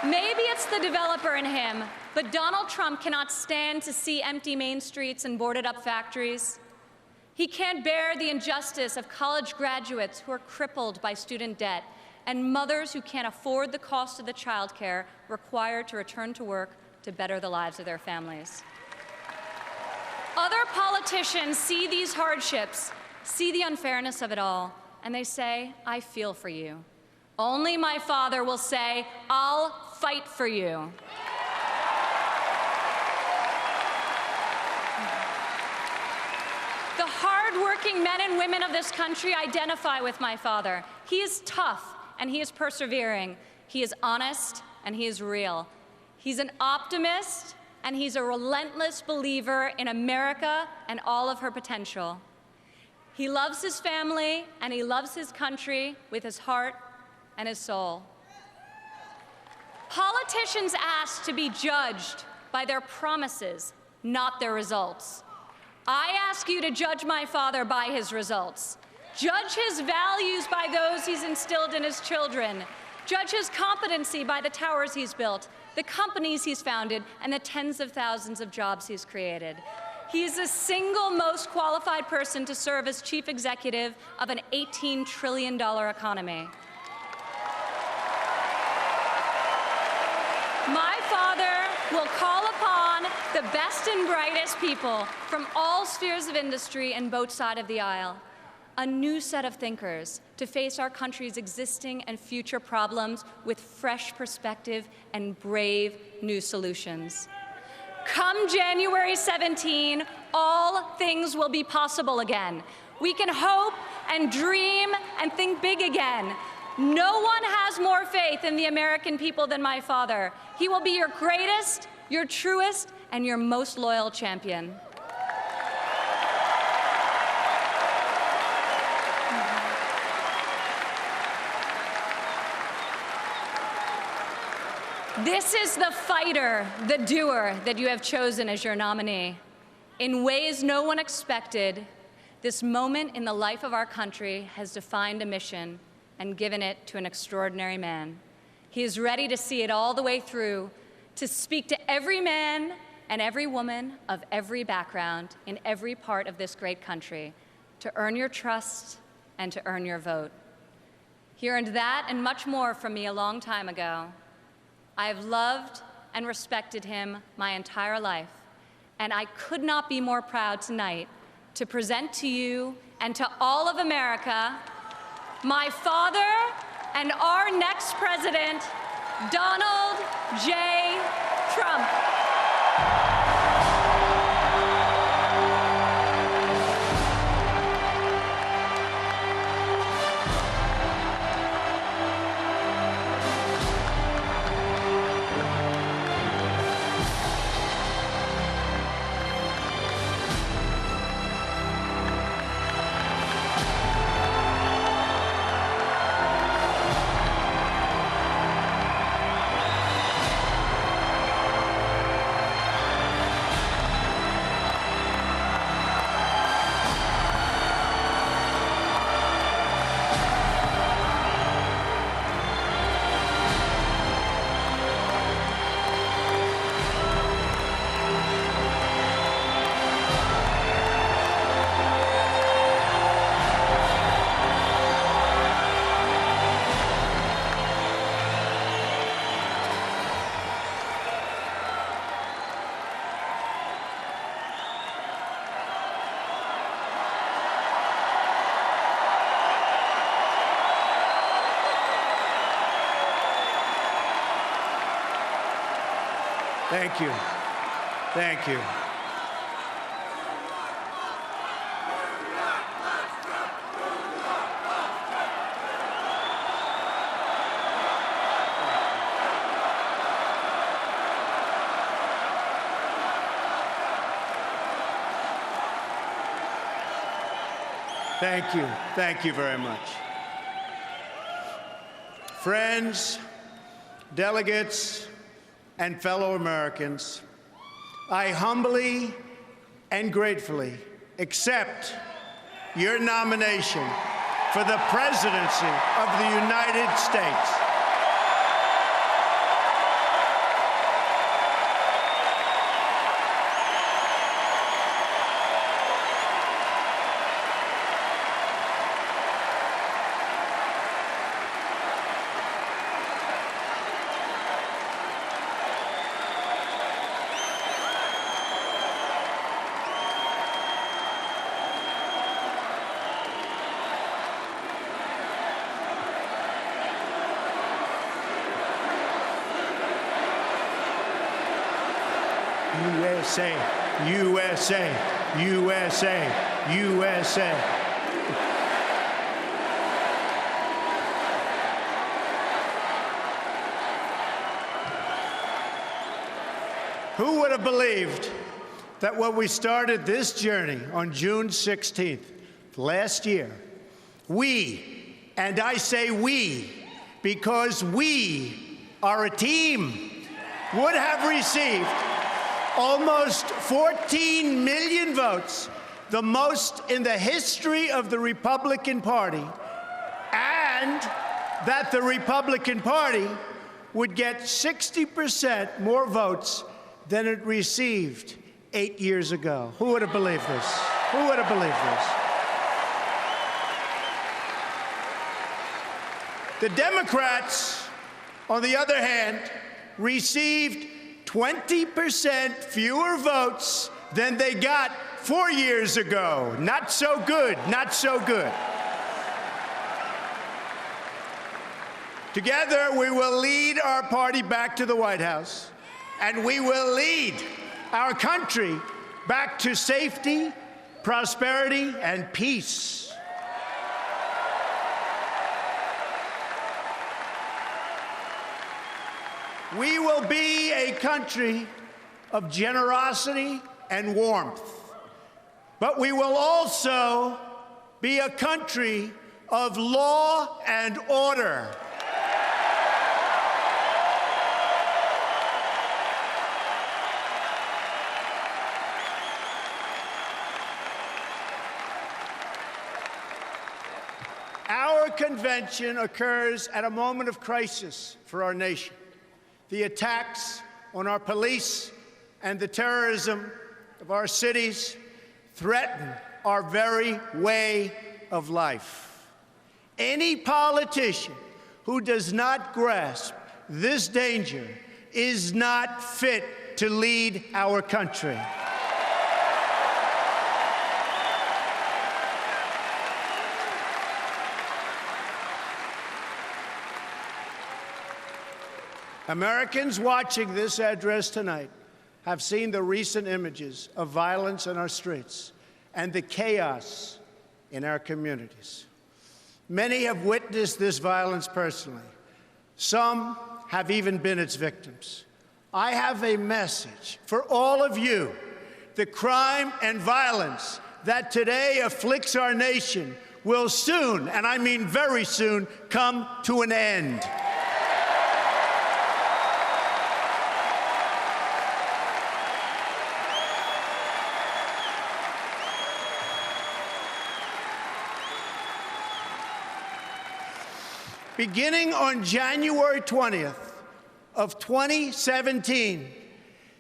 Maybe it's the developer in him, but Donald Trump cannot stand to see empty Main Streets and boarded-up factories. He can't bear the injustice of college graduates who are crippled by student debt and mothers who can't afford the cost of the child care required to return to work to better the lives of their families. Other politicians see these hardships, see the unfairness of it all, and they say, I feel for you. Only my father will say, I'll fight for you. The hard-working men and women of this country identify with my father. He is tough and he is persevering. He is honest and he is real. He's an optimist and he's a relentless believer in America and all of her potential. He loves his family and he loves his country with his heart and his soul. Politicians ask to be judged by their promises, not their results. I ask you to judge my father by his results. Judge his values by those he's instilled in his children. Judge his competency by the towers he's built, the companies he's founded, and the tens of thousands of jobs he's created. He is the single most qualified person to serve as chief executive of an $18 trillion economy. My father will call upon the best and brightest people from all spheres of industry and both sides of the aisle. a new set of thinkers to face our country's existing and future problems with fresh perspective and brave new solutions. Come January 17, all things will be possible again. We can hope and dream and think big again. No one has more faith in the American people than my father. He will be your greatest, your truest, and your most loyal champion. This is the fighter, the doer that you have chosen as your nominee. In ways no one expected, this moment in the life of our country has defined a mission and given it to an extraordinary man. He is ready to see it all the way through, to speak to every man and every woman of every background in every part of this great country, to earn your trust and to earn your vote. He earned that and much more from me a long time ago. I have loved and respected him my entire life, and I could not be more proud tonight to present to you and to all of America my father and our next president, Donald J. Trump. Thank you. Thank you. Thank you. Thank you very much. Friends, delegates, and fellow Americans, I humbly and gratefully accept your nomination for the presidency of the United States. USA, USA, USA, USA. Who would have believed that when we started this journey on June 16th last year, we, and I say we, because we are a team, would have received almost 14 million votes, the most in the history of the Republican Party, and that the Republican Party would get 60% more votes than it received 8 years ago. Who would have believed this? Who would have believed this? The Democrats, on the other hand, received 20% fewer votes than they got 4 years ago. Not so good, not so good. Together, we will lead our party back to the White House, and we will lead our country back to safety, prosperity, and peace. We will be a country of generosity and warmth, but we will also be a country of law and order. Our convention occurs at a moment of crisis for our nation. The attacks on our police and the terrorism of our cities threaten our very way of life. Any politician who does not grasp this danger is not fit to lead our country. Americans watching this address tonight have seen the recent images of violence in our streets and the chaos in our communities. Many have witnessed this violence personally. Some have even been its victims. I have a message for all of you. The crime and violence that today afflicts our nation will soon, and I mean very soon, come to an end. Beginning on January 20th of 2017,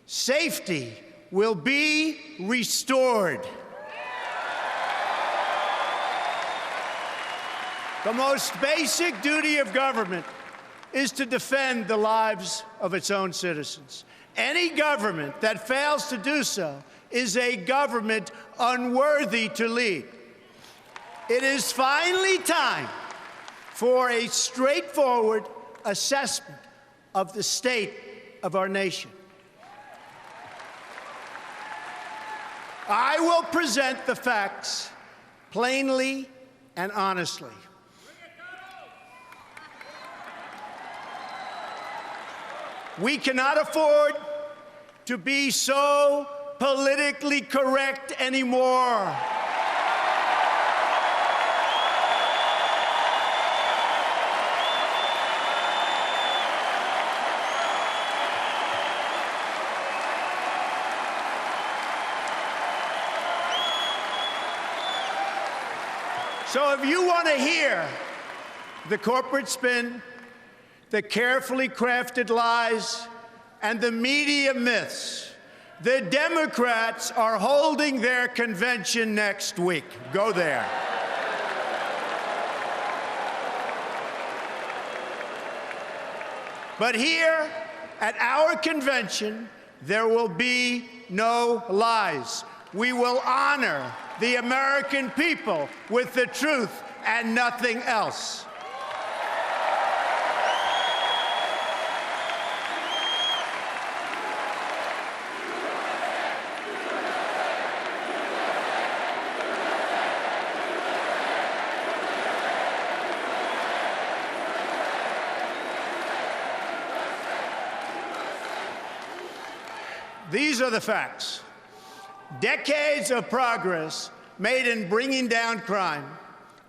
safety will be restored. The most basic duty of government is to defend the lives of its own citizens. Any government that fails to do so is a government unworthy to lead. It is finally time for a straightforward assessment of the state of our nation. I will present the facts plainly and honestly. We cannot afford to be so politically correct anymore. So if you want to hear the corporate spin, the carefully crafted lies, and the media myths, the Democrats are holding their convention next week. Go there. But here at our convention, there will be no lies. We will honor the American people with the truth and nothing else. These are the facts. Decades of progress made in bringing down crime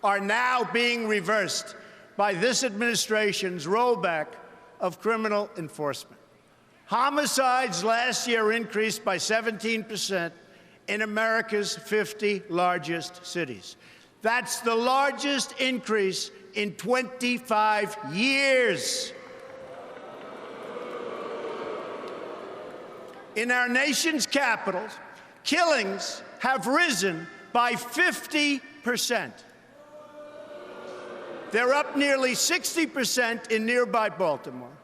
are now being reversed by this administration's rollback of criminal enforcement. Homicides last year increased by 17% in America's 50 largest cities. That's the largest increase in 25 years. In our nation's capitals, killings have risen by 50%. They're up nearly 60% in nearby Baltimore.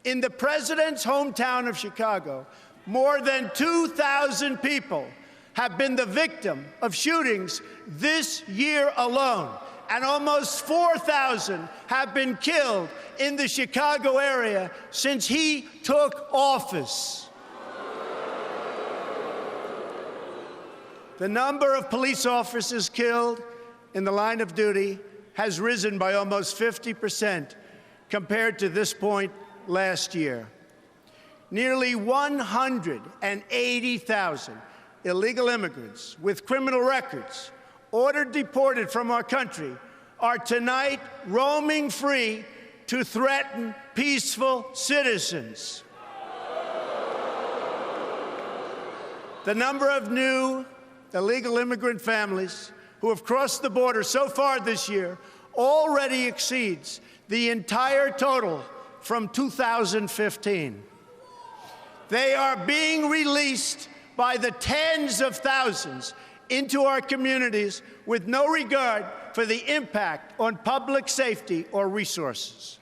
In the president's hometown of Chicago, more than 2,000 people have been the victim of shootings this year alone. and almost 4,000 have been killed in the Chicago area since he took office. The number of police officers killed in the line of duty has risen by almost 50% compared to this point last year. Nearly 180,000 illegal immigrants with criminal records ordered deported from our country are tonight roaming free to threaten peaceful citizens. The number of new illegal immigrant families who have crossed the border so far this year already exceeds the entire total from 2015. They are being released by the tens of thousands into our communities with no regard for the impact on public safety or resources.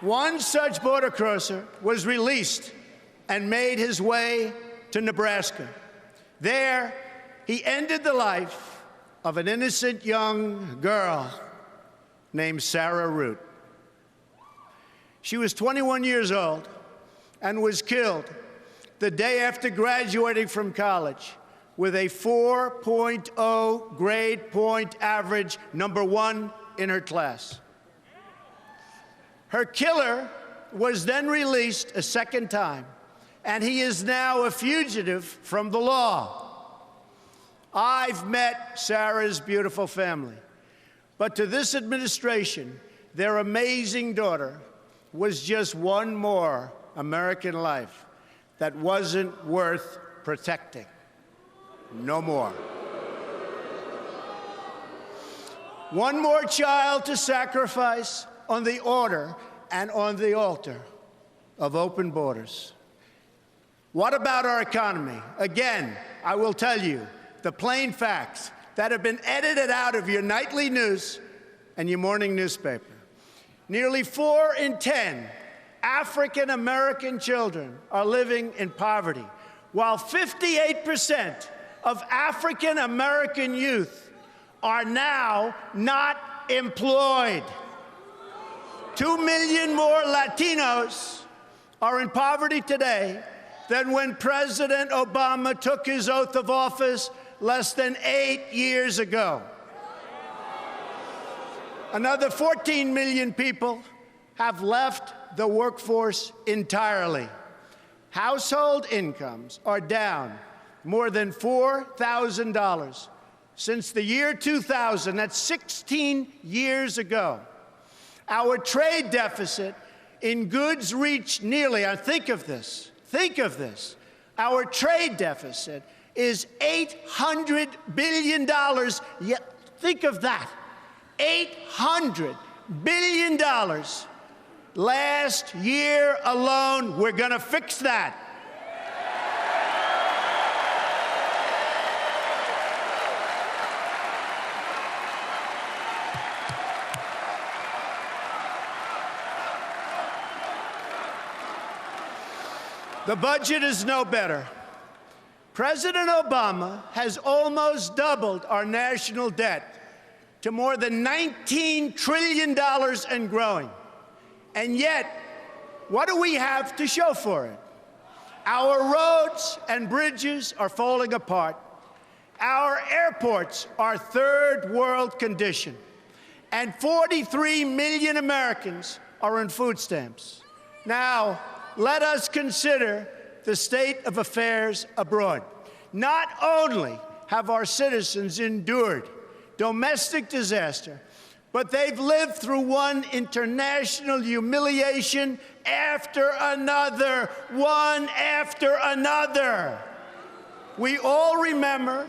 One such border crosser was released and made his way to Nebraska. There, he ended the life of an innocent young girl named Sarah Root. She was 21 years old and was killed the day after graduating from college with a 4.0 grade point average, #1 in her class. Her killer was then released a second time, and he is now a fugitive from the law. I've met Sarah's beautiful family, but to this administration, their amazing daughter was just one more American life that wasn't worth protecting. No more. One more child to sacrifice on the order and on the altar of open borders. What about our economy? Again, I will tell you the plain facts that have been edited out of your nightly news and your morning newspaper. Nearly 4 in 10 African American children are living in poverty, while 58% of African American youth are now not employed. 2 million more Latinos are in poverty today than when President Obama took his oath of office less than 8 years ago. Another 14 million people have left the workforce entirely. Household incomes are down more than $4,000 since the year 2000. That's 16 years ago. Our trade deficit in goods reached nearly, think of this, our trade deficit is $800 billion. Yeah, think of that, $800 billion. Last year alone, we're gonna fix that. The budget is no better. President Obama has almost doubled our national debt to more than $19 trillion and growing. And yet, what do we have to show for it? Our roads and bridges are falling apart. Our airports are third world condition. And 43 million Americans are on food stamps. Now, let us consider the state of affairs abroad. Not only have our citizens endured domestic disaster, but they've lived through one international humiliation after another, one after another. We all remember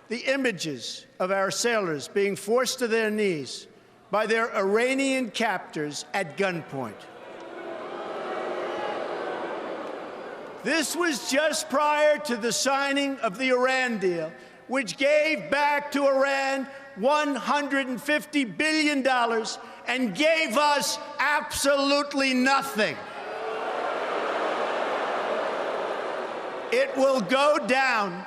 the images of our sailors being forced to their knees by their Iranian captors at gunpoint. This was just prior to the signing of the Iran deal, which gave back to Iran $150 billion and gave us absolutely nothing. It will go down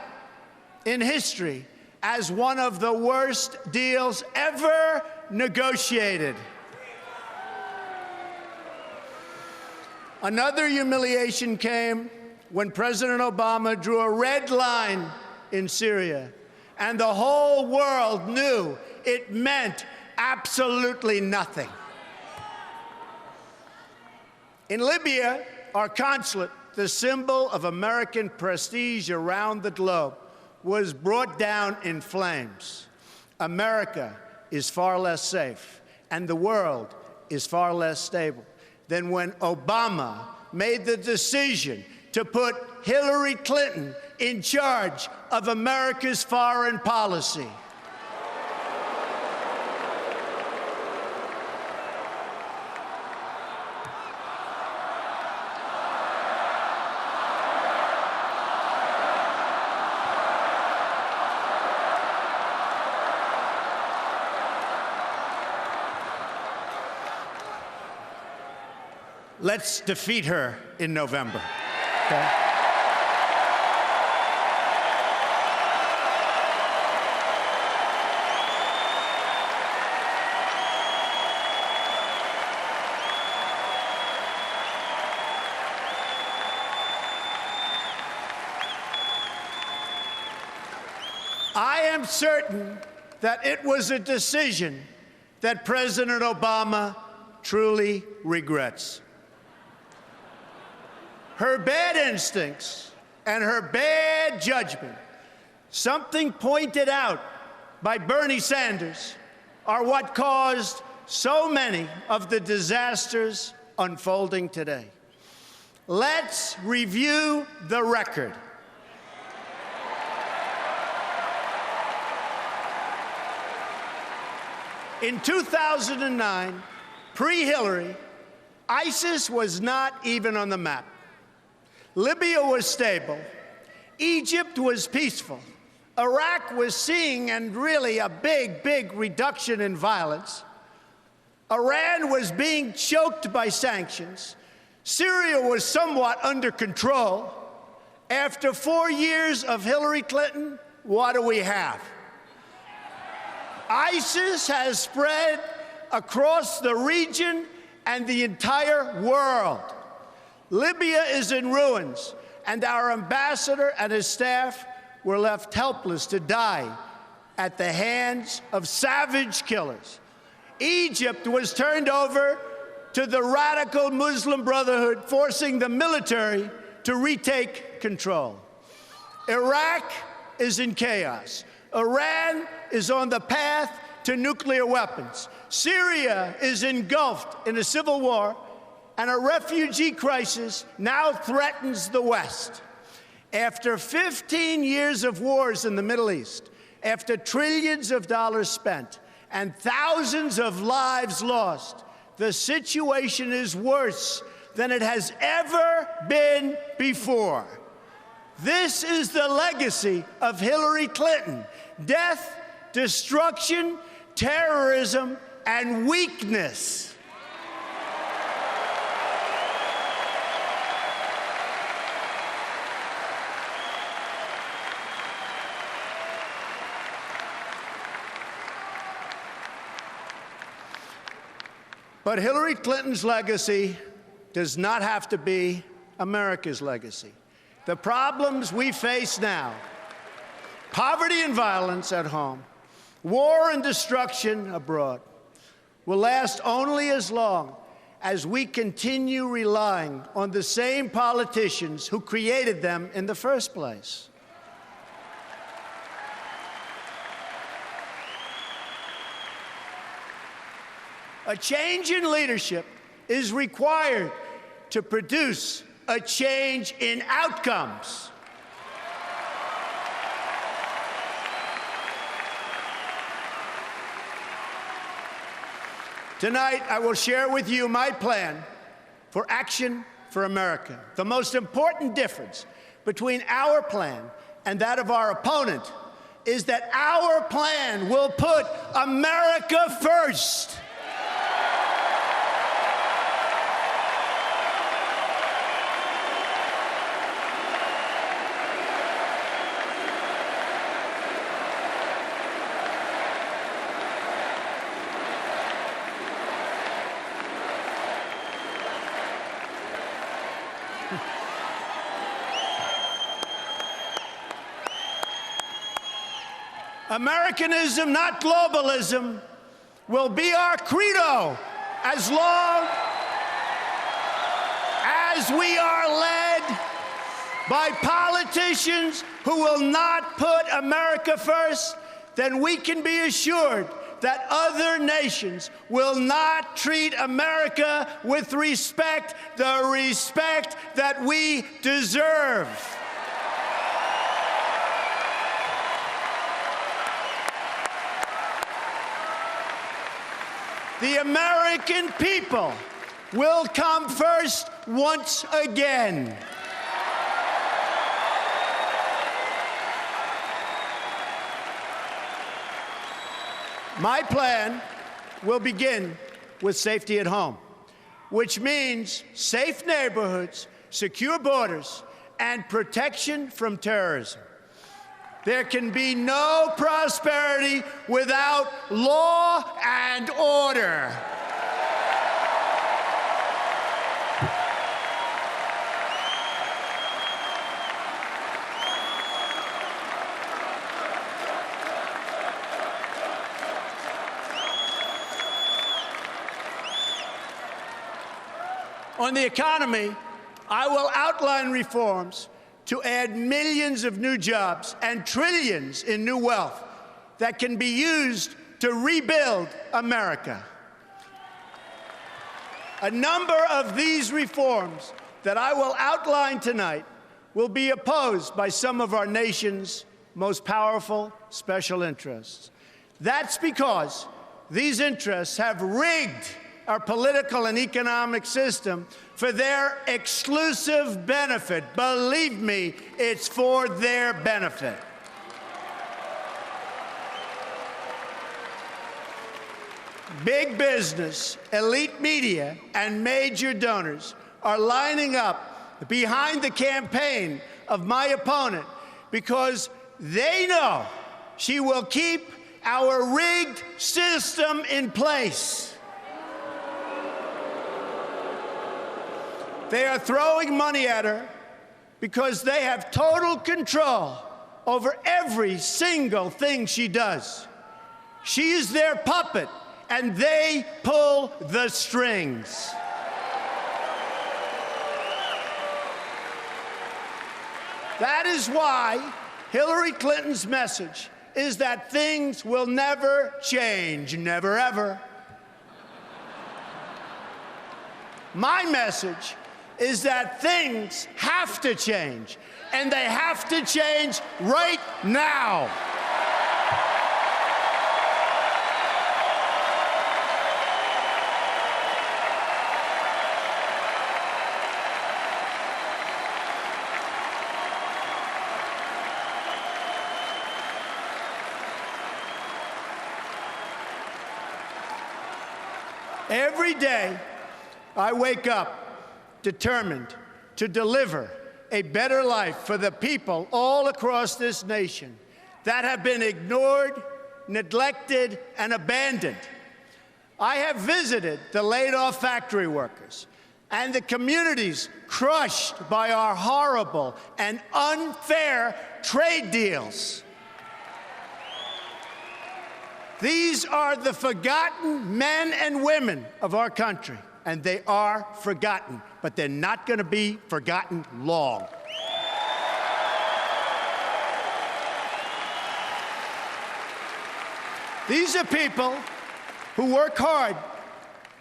in history as one of the worst deals ever negotiated. Another humiliation came when President Obama drew a red line in Syria, and the whole world knew it meant absolutely nothing. In Libya, our consulate, the symbol of American prestige around the globe, was brought down in flames. America is far less safe, and the world is far less stable than when Obama made the decision to put Hillary Clinton in charge of America's foreign policy. Let's defeat her in November. Okay? I am certain that it was a decision that President Obama truly regrets. Her bad instincts and her bad judgment, something pointed out by Bernie Sanders, are what caused so many of the disasters unfolding today. Let's review the record. In 2009, pre-Hillary, ISIS was not even on the map. Libya was stable. Egypt was peaceful. Iraq was seeing, and really a big, big reduction in violence. Iran was being choked by sanctions. Syria was somewhat under control. After 4 years of Hillary Clinton, what do we have? ISIS has spread across the region and the entire world. Libya is in ruins, and our ambassador and his staff were left helpless to die at the hands of savage killers. Egypt was turned over to the radical Muslim Brotherhood, forcing the military to retake control. Iraq is in chaos. Iran is on the path to nuclear weapons. Syria is engulfed in a civil war, and a refugee crisis now threatens the West. After 15 years of wars in the Middle East, after trillions of dollars spent and thousands of lives lost, the situation is worse than it has ever been before. This is the legacy of Hillary Clinton: death, destruction, terrorism, and weakness. But Hillary Clinton's legacy does not have to be America's legacy. The problems we face now, poverty and violence at home, war and destruction abroad, will last only as long as we continue relying on the same politicians who created them in the first place. A change in leadership is required to produce a change in outcomes. Tonight, I will share with you my plan for action for America. The most important difference between our plan and that of our opponent is that our plan will put America first. Americanism, not globalism, will be our credo as long as we are led by politicians who will not put America first. Then we can be assured that other nations will not treat America with respect, the respect that we deserve. The American people will come first once again. My plan will begin with safety at home, which means safe neighborhoods, secure borders, and protection from terrorism. There can be no prosperity without law and order. On the economy, I will outline reforms to add millions of new jobs and trillions in new wealth that can be used to rebuild America. A number of these reforms that I will outline tonight will be opposed by some of our nation's most powerful special interests. That's because these interests have rigged our political and economic system for their exclusive benefit. Believe me, it's for their benefit. Big business, elite media, and major donors are lining up behind the campaign of my opponent because they know she will keep our rigged system in place. They are throwing money at her because they have total control over every single thing she does. She is their puppet, and they pull the strings. That is why Hillary Clinton's message is that things will never change, never ever. My message is that things have to change, and they have to change right now. Every day, I wake up determined to deliver a better life for the people all across this nation that have been ignored, neglected, and abandoned. I have visited the laid-off factory workers and the communities crushed by our horrible and unfair trade deals. These are the forgotten men and women of our country, and they are forgotten, but they're not going to be forgotten long. These are people who work hard,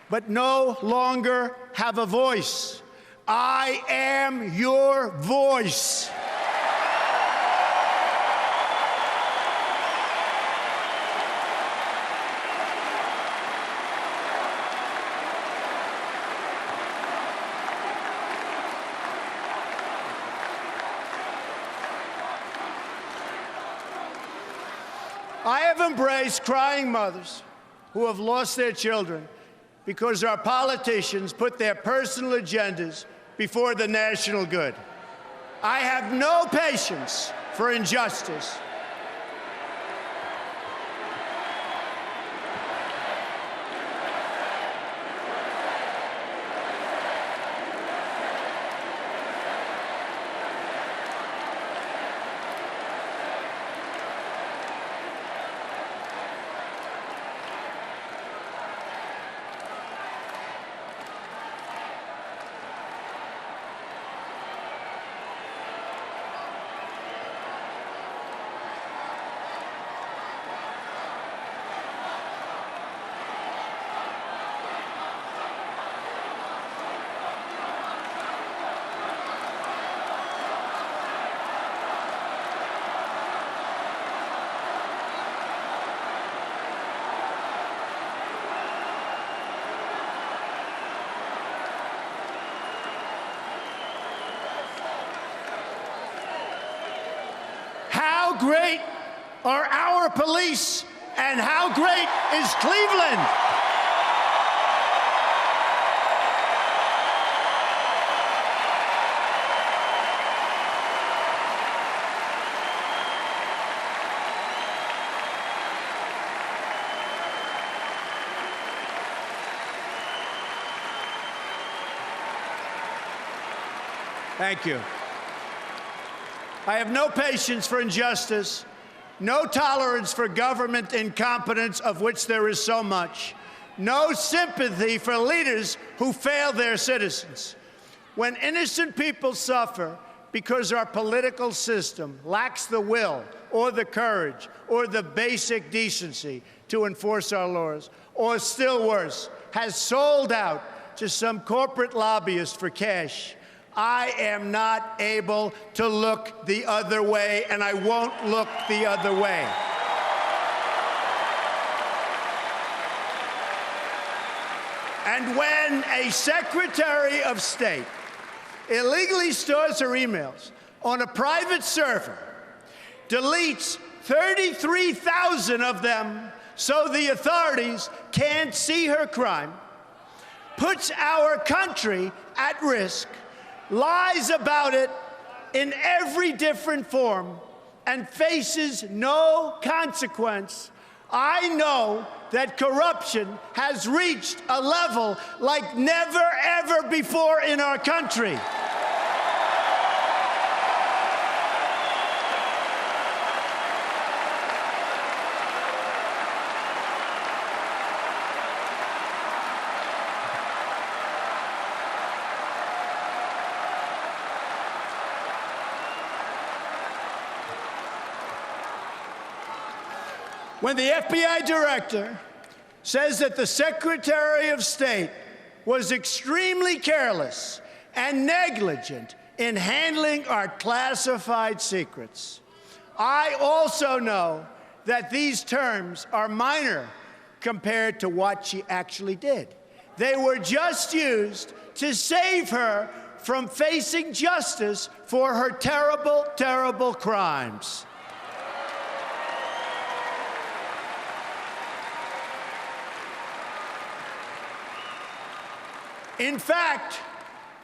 but no longer have a voice. I am your voice. have embraced crying mothers who have lost their children because our politicians put their personal agendas before the national good. I have no patience for injustice. How great are our police, and how great is Cleveland? Thank you. I have no patience for injustice, no tolerance for government incompetence, of which there is so much, no sympathy for leaders who fail their citizens. When innocent people suffer because our political system lacks the will or the courage or the basic decency to enforce our laws, or still worse, has sold out to some corporate lobbyist for cash, I am not able to look the other way, and I won't look the other way. And when a Secretary of State illegally stores her emails on a private server, deletes 33,000 of them so the authorities can't see her crime, puts our country at risk, lies about it in every different form, and faces no consequence, I know that corruption has reached a level like never, ever before in our country. When the FBI director says that the Secretary of State was extremely careless and negligent in handling our classified secrets, I also know that these terms are minor compared to what she actually did. They were just used to save her from facing justice for her terrible, terrible crimes. In fact,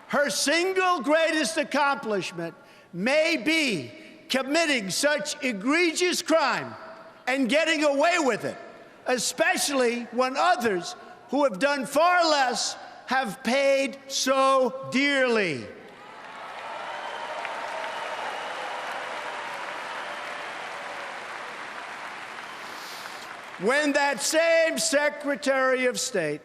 her single greatest accomplishment may be committing such egregious crime and getting away with it, especially when others who have done far less have paid so dearly. When that same Secretary of State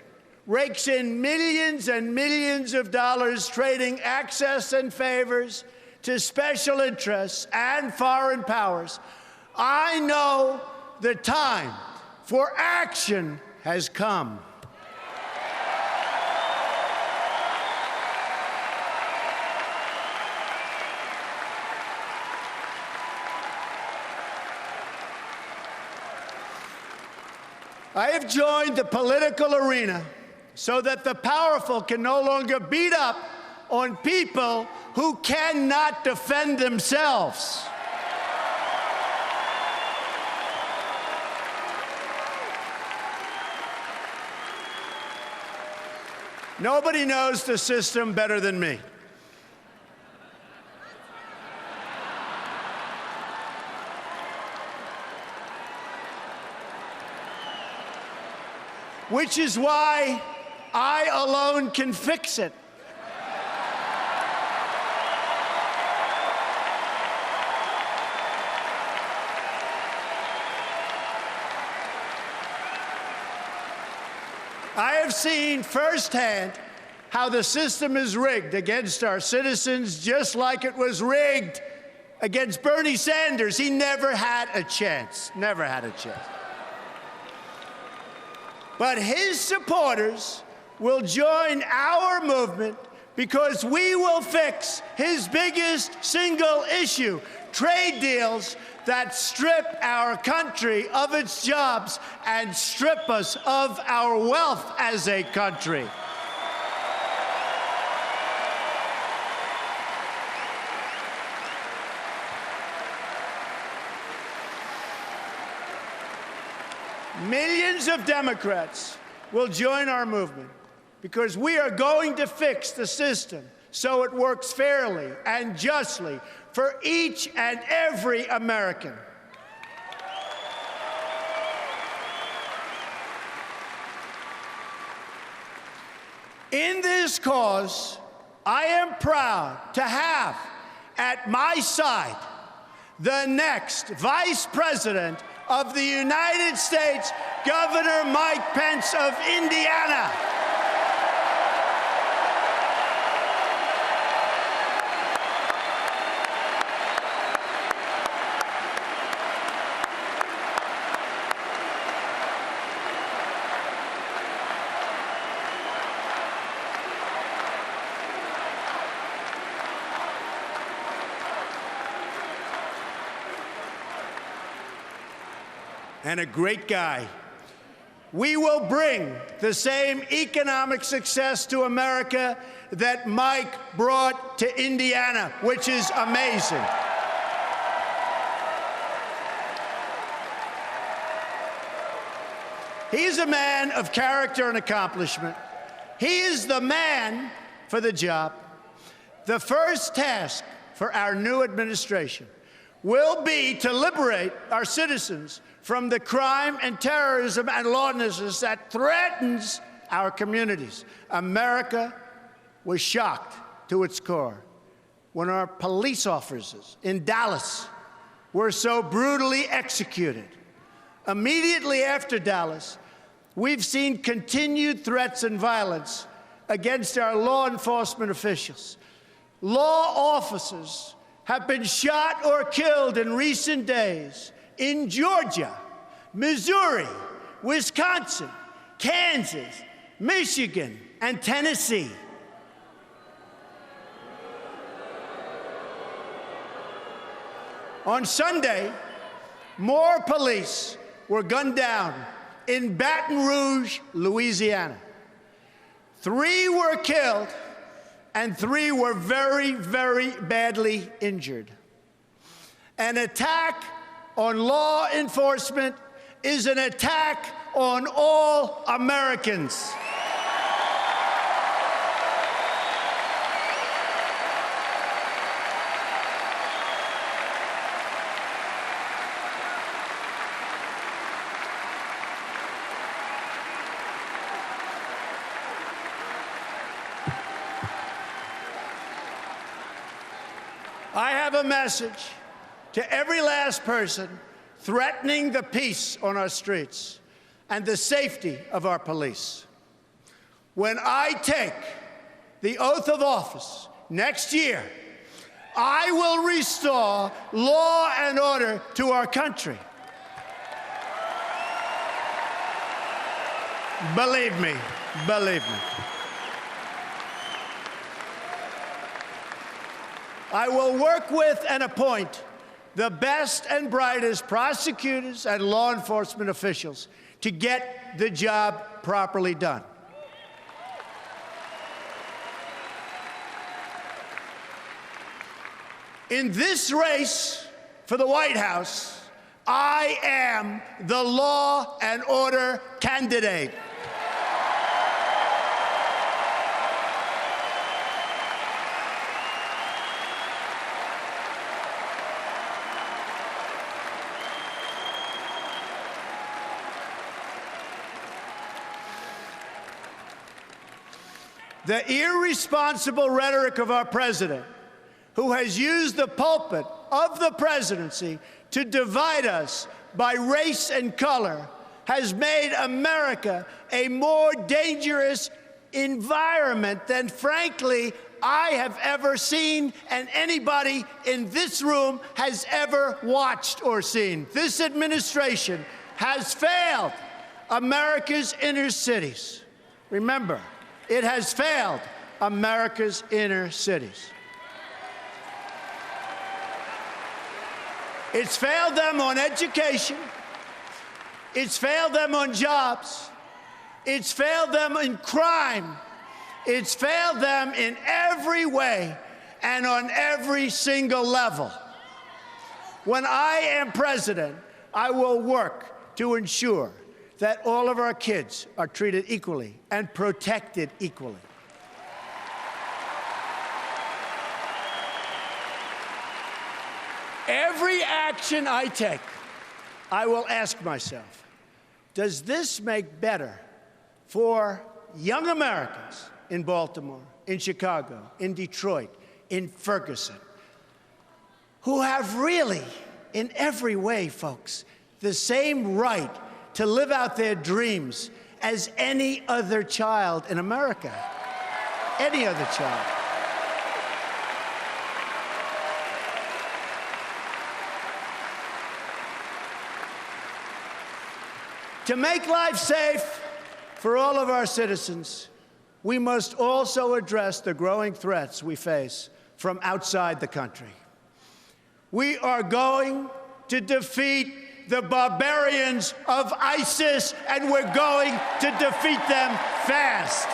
rakes in millions and millions of dollars trading access and favors to special interests and foreign powers, I know the time for action has come. I have joined the political arena so that the powerful can no longer beat up on people who cannot defend themselves. Nobody knows the system better than me. Which is why I alone can fix it. I have seen firsthand how the system is rigged against our citizens, just like it was rigged against Bernie Sanders. He never had a chance, never had a chance. But his supporters will join our movement because we will fix his biggest single issue, trade deals that strip our country of its jobs and strip us of our wealth as a country. Millions of Democrats will join our movement because we are going to fix the system so it works fairly and justly for each and every American. In this cause, I am proud to have at my side the next Vice President of the United States, Governor Mike Pence of Indiana. And a great guy. We will bring the same economic success to America that Mike brought to Indiana, which is amazing. He's a man of character and accomplishment. He is the man for the job. The first task for our new administration will be to liberate our citizens from the crime and terrorism and lawlessness that threatens our communities. America was shocked to its core when our police officers in Dallas were so brutally executed. Immediately after Dallas, we've seen continued threats and violence against our law enforcement officials. Law officers have been shot or killed in recent days in Georgia, Missouri, Wisconsin, Kansas, Michigan, and Tennessee. On Sunday, more police were gunned down in Baton Rouge, Louisiana. 3 were killed and 3 were very, very badly injured. An attack on law enforcement is an attack on all Americans. I have a message to every last person threatening the peace on our streets and the safety of our police. When I take the oath of office next year, I will restore law and order to our country. Believe me, believe me. I will work with and appoint the best and brightest prosecutors and law enforcement officials to get the job properly done. In this race for the White House, I am the law and order candidate. the irresponsible rhetoric of our president, who has used the pulpit of the presidency to divide us by race and color, has made America a more dangerous environment than, frankly, I have ever seen and anybody in this room has ever watched or seen. This administration has failed America's inner cities. Remember, it has failed America's inner cities. It's failed them on education. It's failed them on jobs. It's failed them in crime. It's failed them in every way and on every single level. When I am president, I will work to ensure that all of our kids are treated equally and protected equally. Every action I take, I will ask myself, does this make better for young Americans in Baltimore, in Chicago, in Detroit, in Ferguson, who have really, in every way, folks, the same right to live out their dreams as any other child in America? Any other child. To make life safe for all of our citizens, we must also address the growing threats we face from outside the country. We are going to defeat the barbarians of ISIS, and we're going to defeat them fast.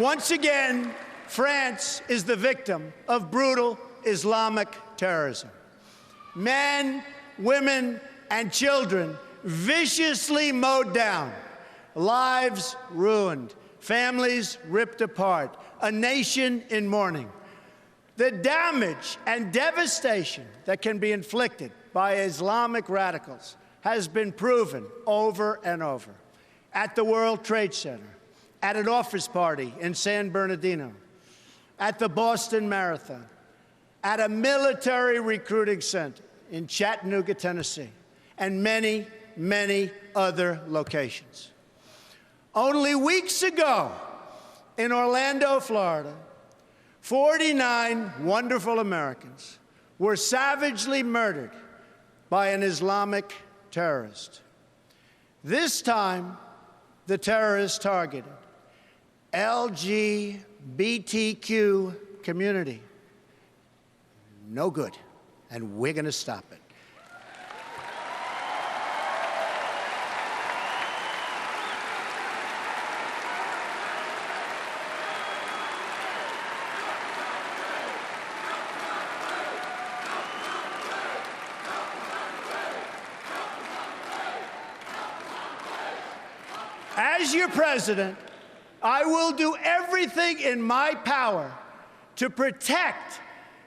Once again, France is the victim of brutal Islamic terrorism. Men, women, and children viciously mowed down, lives ruined, families ripped apart, a nation in mourning. The damage and devastation that can be inflicted by Islamic radicals has been proven over and over. At the World Trade Center, at an office party in San Bernardino, at the Boston Marathon, at a military recruiting center in Chattanooga, Tennessee, and many, many other locations. Only weeks ago, in Orlando, Florida, 49 wonderful Americans were savagely murdered by an Islamic terrorist. This time, the terrorist targeted LGBTQ community. No good, and we're going to stop it. As your president, I will do everything in my power to protect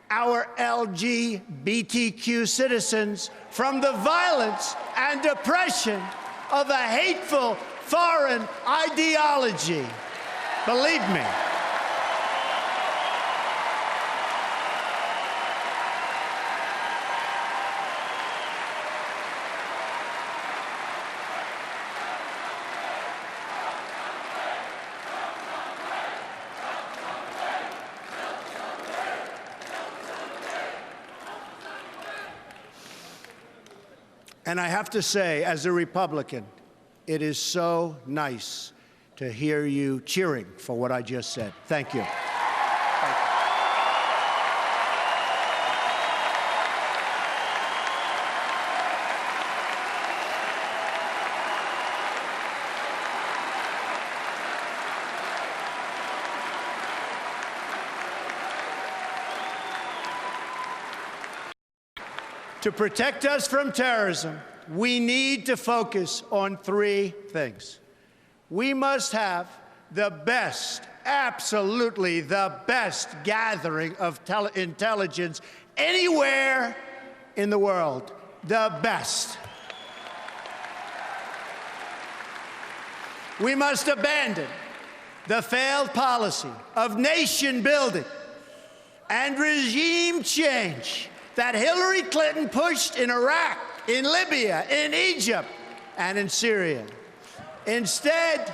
our LGBTQ citizens from the violence and oppression of a hateful foreign ideology. Believe me. And I have to say, as a Republican, it is so nice to hear you cheering for what I just said. Thank you. To protect us from terrorism, we need to focus on three things. We must have the best absolutely the best gathering of intelligence anywhere in the world. The best. We must abandon the failed policy of nation building and regime change that Hillary Clinton pushed in Iraq, in Libya, in Egypt, and in Syria. Instead,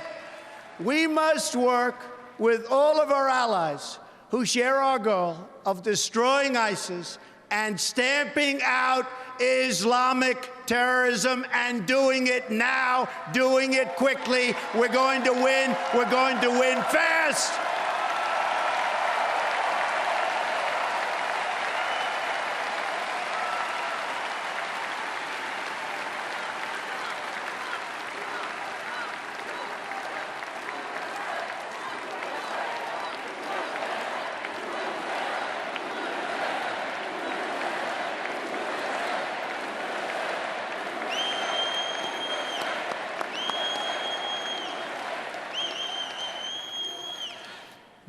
we must work with all of our allies who share our goal of destroying ISIS and stamping out Islamic terrorism, and doing it now, doing it quickly. We're going to win. We're going to win fast.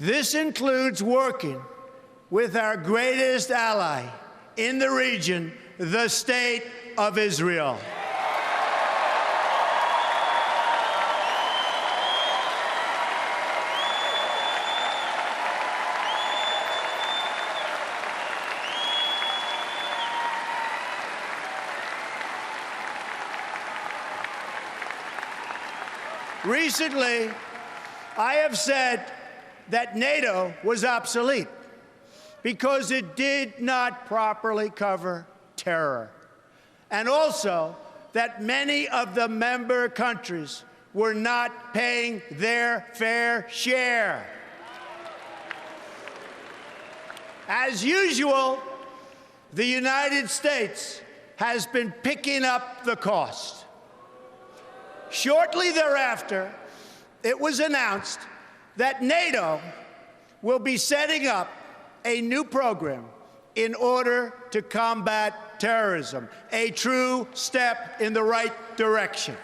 This includes working with our greatest ally in the region, the State of Israel. Recently, I have said that NATO was obsolete because it did not properly cover terror, and also that many of the member countries were not paying their fair share. As usual, the United States has been picking up the cost. Shortly thereafter, it was announced that NATO will be setting up a new program in order to combat terrorism, a true step in the right direction.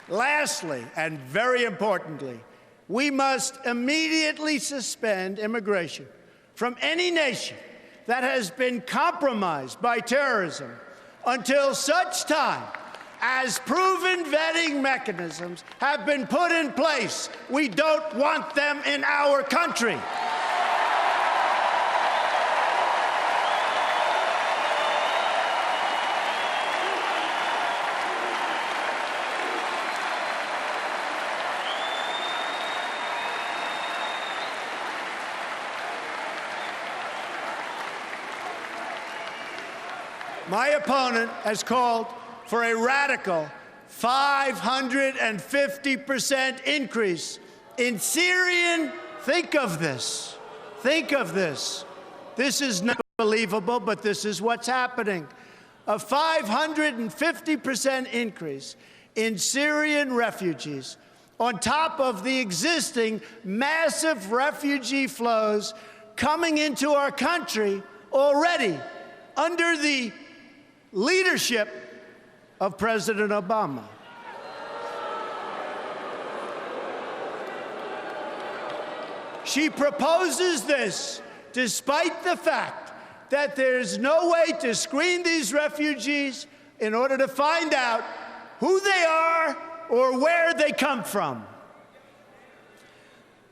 Lastly, and very importantly, we must immediately suspend immigration from any nation that has been compromised by terrorism until such time as proven vetting mechanisms have been put in place. We don't want them in our country. My opponent has called for a radical 550% increase in Syrian. Think of this. Think of this. This is not believable, but this is what's happening. A 550% increase in Syrian refugees on top of the existing massive refugee flows coming into our country already under the leadership of President Obama. She proposes this despite the fact that there's no way to screen these refugees in order to find out who they are or where they come from.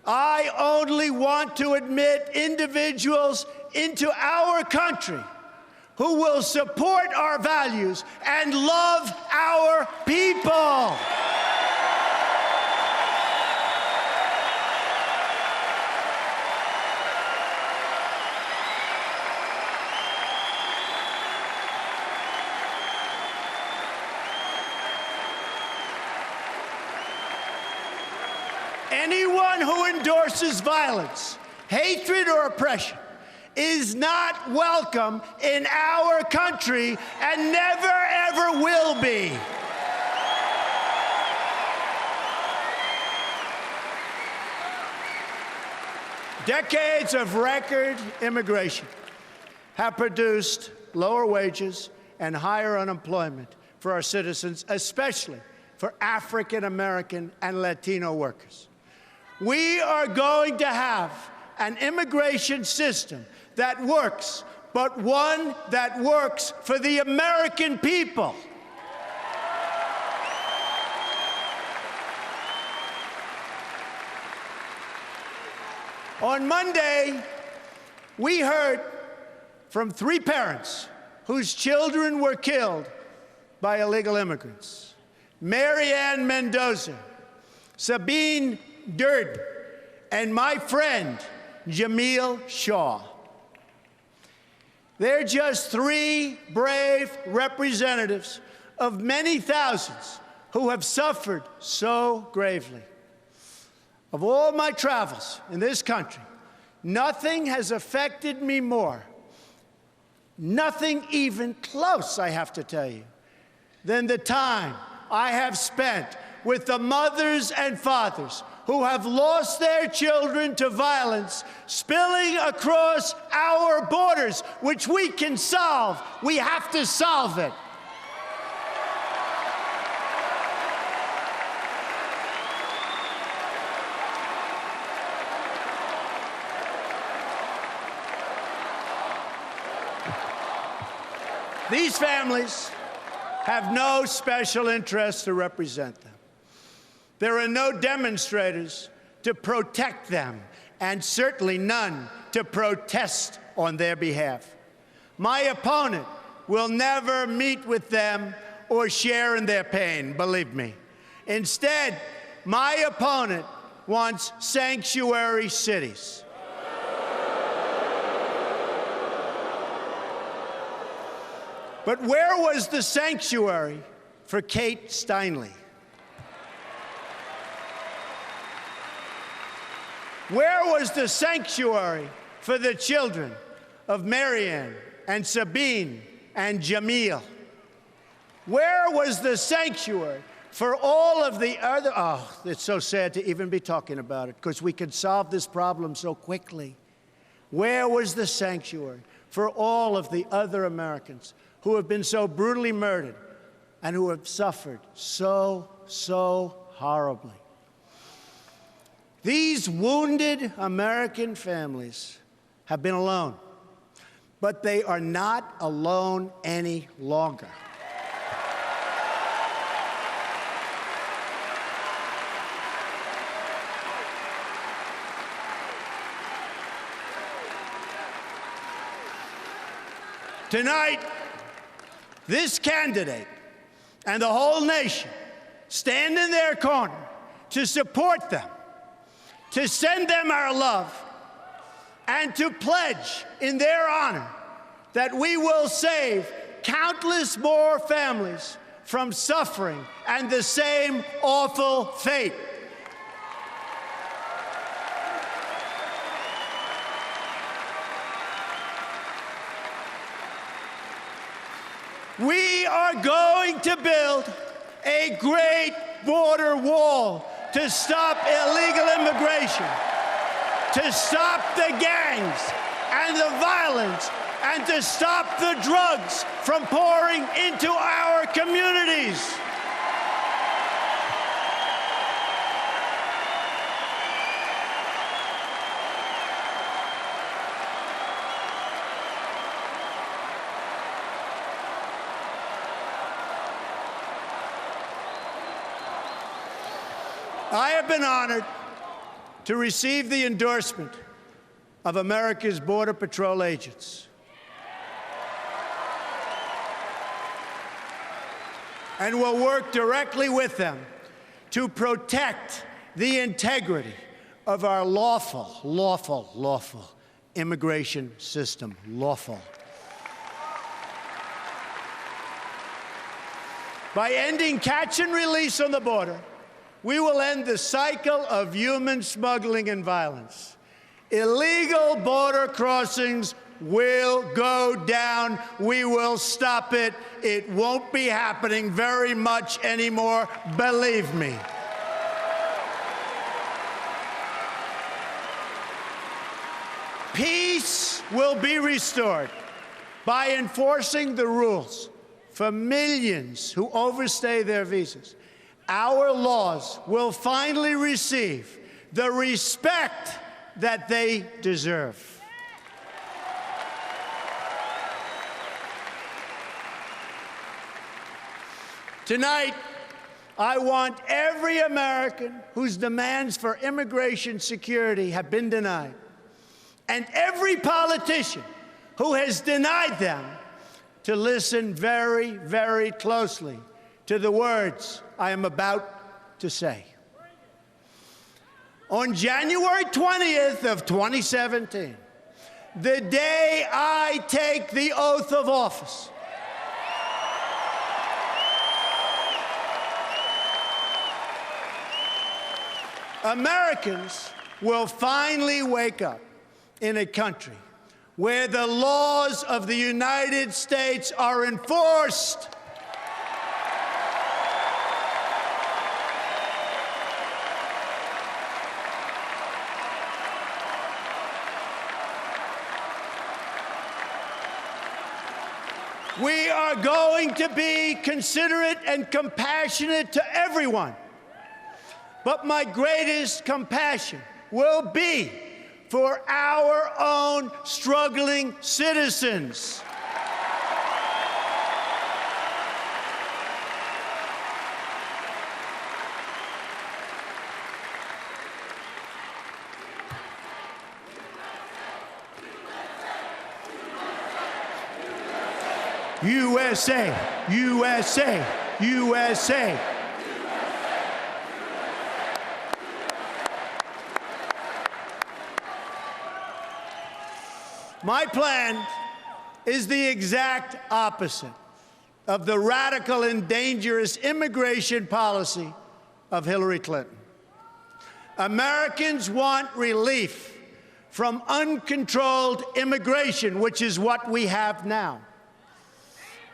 I only want to admit individuals into our country who will support our values and love our people. Anyone who endorses violence, hatred, or oppression is not welcome in our country and never, ever will be. Decades of record immigration have produced lower wages and higher unemployment for our citizens, especially for African American and Latino workers. We are going to have an immigration system that works, but one that works for the American people. On Monday, we heard from 3 parents whose children were killed by illegal immigrants: Marianne Mendoza, Sabine Durden, and my friend, Jamil Shaw. They're just 3 brave representatives of many thousands who have suffered so gravely. Of all my travels in this country, nothing has affected me more, nothing even close, I have to tell you, than the time I have spent with the mothers and fathers who have lost their children to violence spilling across our borders, which we can solve. We have to solve it. These families have no special interest to represent them. There are no demonstrators to protect them, and certainly none to protest on their behalf. My opponent will never meet with them or share in their pain, believe me. Instead, my opponent wants sanctuary cities. But where was the sanctuary for Kate Steinle? Where was the sanctuary for the children of Marianne and Sabine and Jamil? Where was the sanctuary for all of the other? Oh, it's so sad to even be talking about it, because we could solve this problem so quickly. Where was the sanctuary for all of the other Americans who have been so brutally murdered and who have suffered so horribly? These wounded American families have been alone, but they are not alone any longer. Tonight, this candidate and the whole nation stand in their corner to support them, to send them our love, and to pledge in their honor that we will save countless more families from suffering and the same awful fate. We are going to build a great border wall to stop illegal immigration, to stop the gangs and the violence, and to stop the drugs from pouring into our communities. I have been honored to receive the endorsement of America's Border Patrol agents. And will work directly with them to protect the integrity of our lawful immigration system. Lawful. By ending catch and release on the border, we will end the cycle of human smuggling and violence. Illegal border crossings will go down. We will stop it. It won't be happening very much anymore, believe me. Peace will be restored by enforcing the rules for millions who overstay their visas, our laws will finally receive the respect that they deserve. Tonight, I want every American whose demands for immigration security have been denied, and every politician who has denied them, to listen very, very closely to the words I am about to say. On January 20th of 2017, the day I take the oath of office, Americans will finally wake up in a country where the laws of the United States are enforced. We are going to be considerate and compassionate to everyone. But my greatest compassion will be for our own struggling citizens. USA, USA, USA. My plan is the exact opposite of the radical and dangerous immigration policy of Hillary Clinton. Americans want relief from uncontrolled immigration, which is what we have now.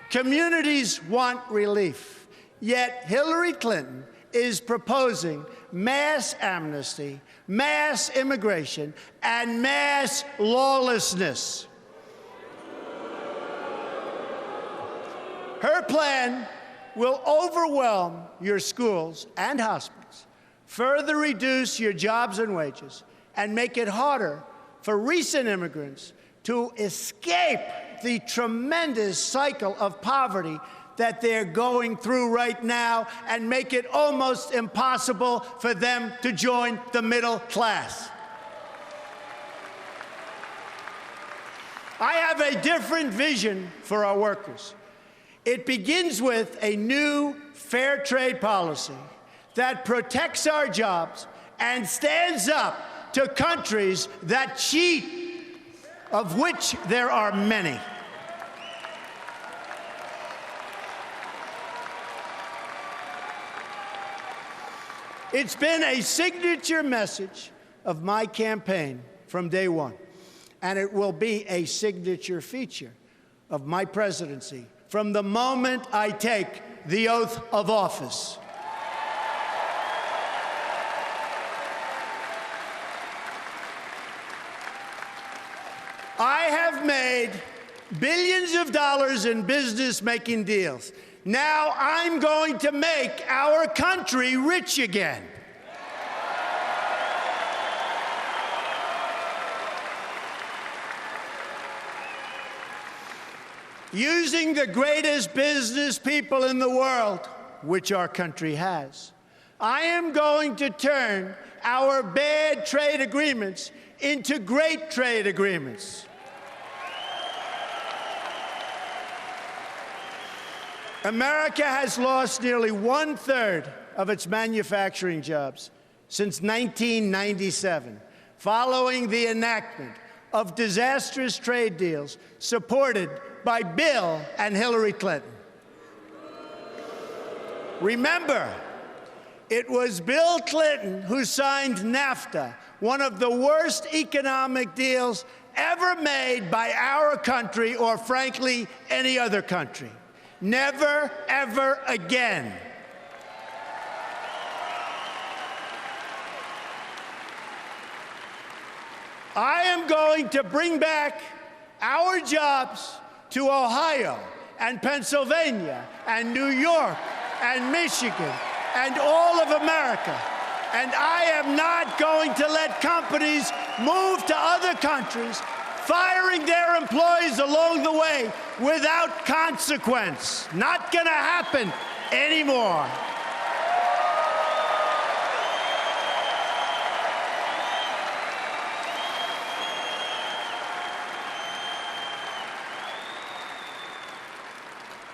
Communities want relief, yet Hillary Clinton is proposing mass amnesty, mass immigration, and mass lawlessness. Her plan will overwhelm your schools and hospitals, further reduce your jobs and wages, and make it harder for recent immigrants to escape the tremendous cycle of poverty that they're going through right now, and make it almost impossible for them to join the middle class. I have a different vision for our workers. It begins with a new fair trade policy that protects our jobs and stands up to countries that cheat, of which there are many. It's been a signature message of my campaign from day one, and it will be a signature feature of my presidency from the moment I take the oath of office. I have made billions of dollars in business-making deals. Now I'm going to make our country rich again. Using the greatest business people in the world, which our country has, I am going to turn our bad trade agreements into great trade agreements. America has lost nearly 1/3 of its manufacturing jobs since 1997, following the enactment of disastrous trade deals supported by Bill and Hillary Clinton. Remember, it was Bill Clinton who signed NAFTA, one of the worst economic deals ever made by our country, or frankly, any other country. Never, ever again. I am going to bring back our jobs to Ohio and Pennsylvania and New York and Michigan and all of America. And I am not going to let companies move to other countries, firing their employees along the way without consequence. Not going to happen anymore.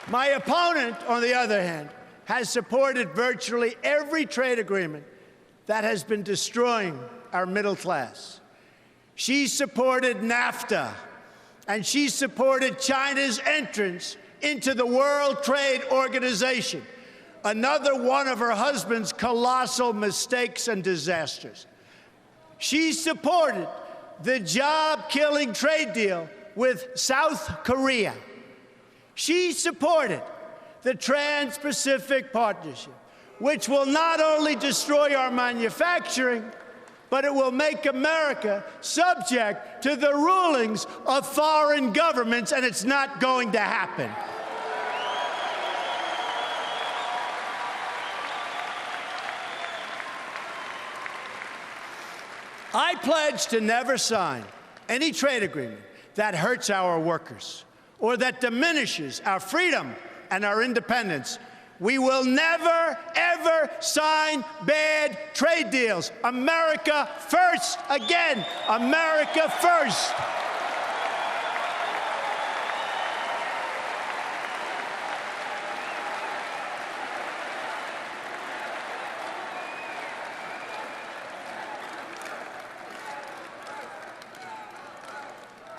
My opponent, on the other hand, has supported virtually every trade agreement that has been destroying our middle class. She supported NAFTA, and she supported China's entrance into the World Trade Organization, another one of her husband's colossal mistakes and disasters. She supported the job-killing trade deal with South Korea. She supported the Trans-Pacific Partnership, which will not only destroy our manufacturing, but it will make America subject to the rulings of foreign governments, and it's not going to happen. I pledge to never sign any trade agreement that hurts our workers or that diminishes our freedom and our independence. We will never, ever sign bad trade deals. America first. Again, America first.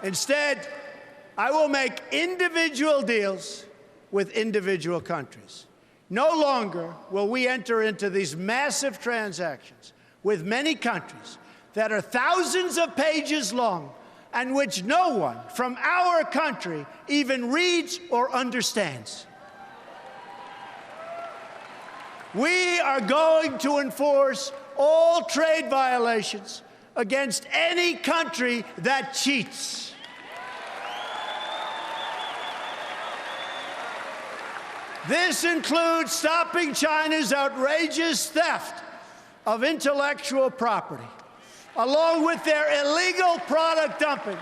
Instead, I will make individual deals with individual countries. No longer will we enter into these massive transactions with many countries that are thousands of pages long and which no one from our country even reads or understands. We are going to enforce all trade violations against any country that cheats. This includes stopping China's outrageous theft of intellectual property, along with their illegal product dumping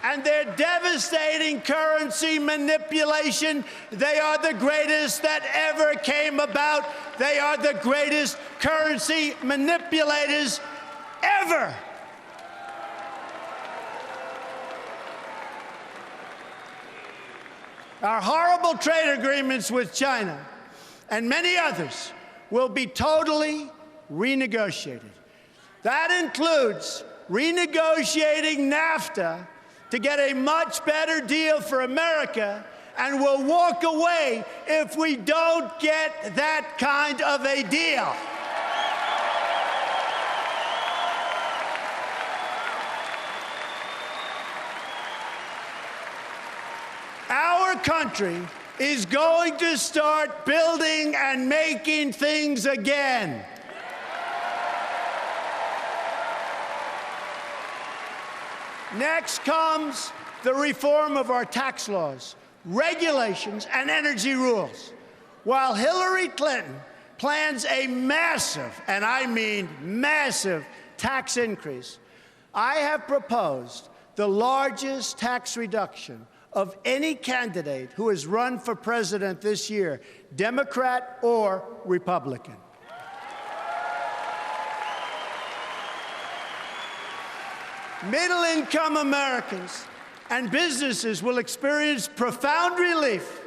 and their devastating currency manipulation. They are the greatest that ever came about. They are the greatest currency manipulators ever. Our horrible trade agreements with China and many others will be totally renegotiated. That includes renegotiating NAFTA to get a much better deal for America, and we'll walk away if we don't get that kind of a deal. Our country is going to start building and making things again. Next comes the reform of our tax laws, regulations, and energy rules. While Hillary Clinton plans a massive, and I mean massive, tax increase, I have proposed the largest tax reduction of any candidate who has run for president this year, Democrat or Republican. Middle-income Americans and businesses will experience profound relief,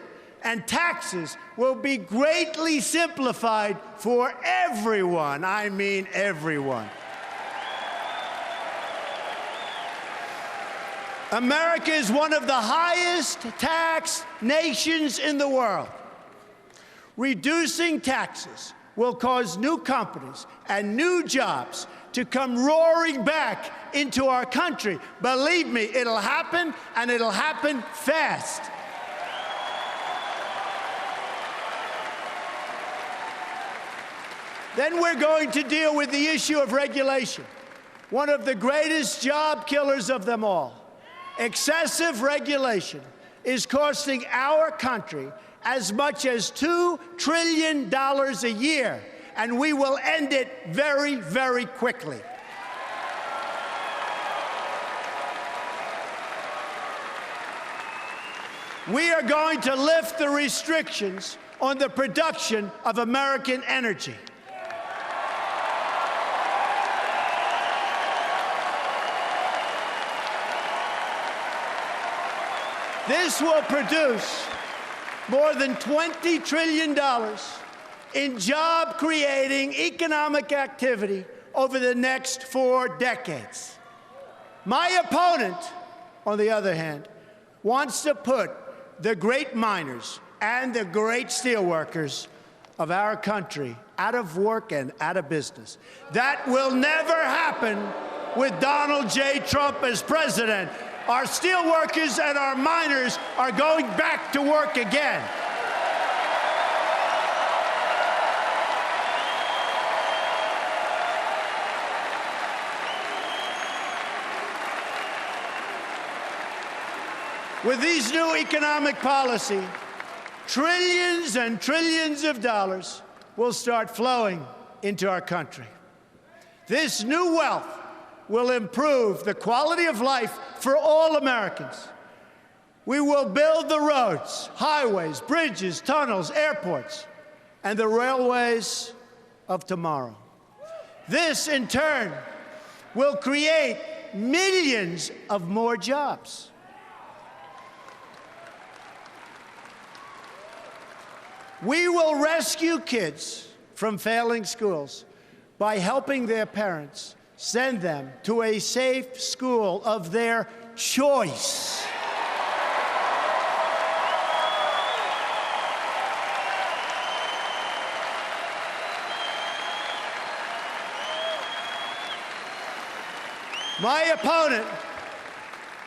and taxes will be greatly simplified for everyone. I mean everyone. America is one of the highest taxed nations in the world. Reducing taxes will cause new companies and new jobs to come roaring back into our country. Believe me, it'll happen, and it'll happen fast. Then we're going to deal with the issue of regulation, one of the greatest job killers of them all. Excessive regulation is costing our country as much as $2 trillion a year, and we will end it very, very quickly. We are going to lift the restrictions on the production of American energy. This will produce more than $20 trillion in job-creating economic activity over the next 4 decades. My opponent, on the other hand, wants to put the great miners and the great steelworkers of our country out of work and out of business. That will never happen with Donald J. Trump as president. Our steelworkers and our miners are going back to work again. With these new economic policy, trillions and trillions of dollars will start flowing into our country. This new wealth will improve the quality of life for all Americans. We will build the roads, highways, bridges, tunnels, airports, and the railways of tomorrow. This, in turn, will create millions of more jobs. We will rescue kids from failing schools by helping their parents send them to a safe school of their choice. My opponent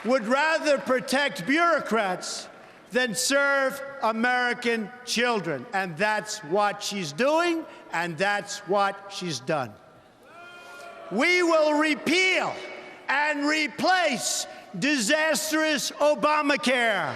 would rather protect bureaucrats than serve American children. And that's what she's doing, and that's what she's done. We will repeal and replace disastrous Obamacare.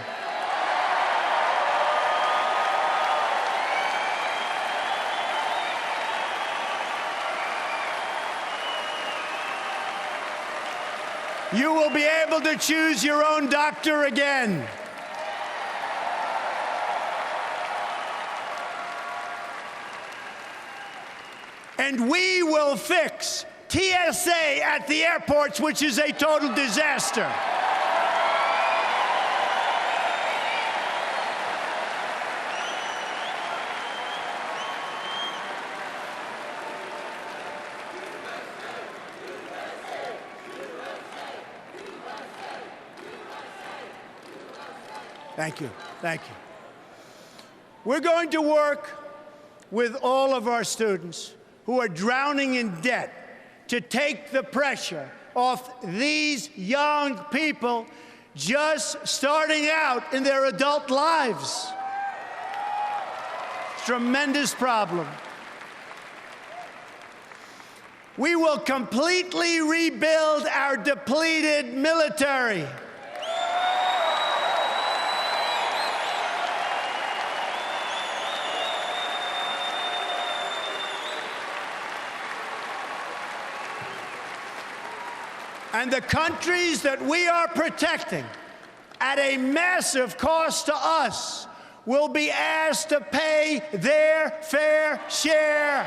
You will be able to choose your own doctor again. And we will fix TSA at the airports, which is a total disaster. Thank you. Thank you. We're going to work with all of our students who are drowning in debt to take the pressure off these young people just starting out in their adult lives. Tremendous problem. We will completely rebuild our depleted military. And the countries that we are protecting at a massive cost to us will be asked to pay their fair share.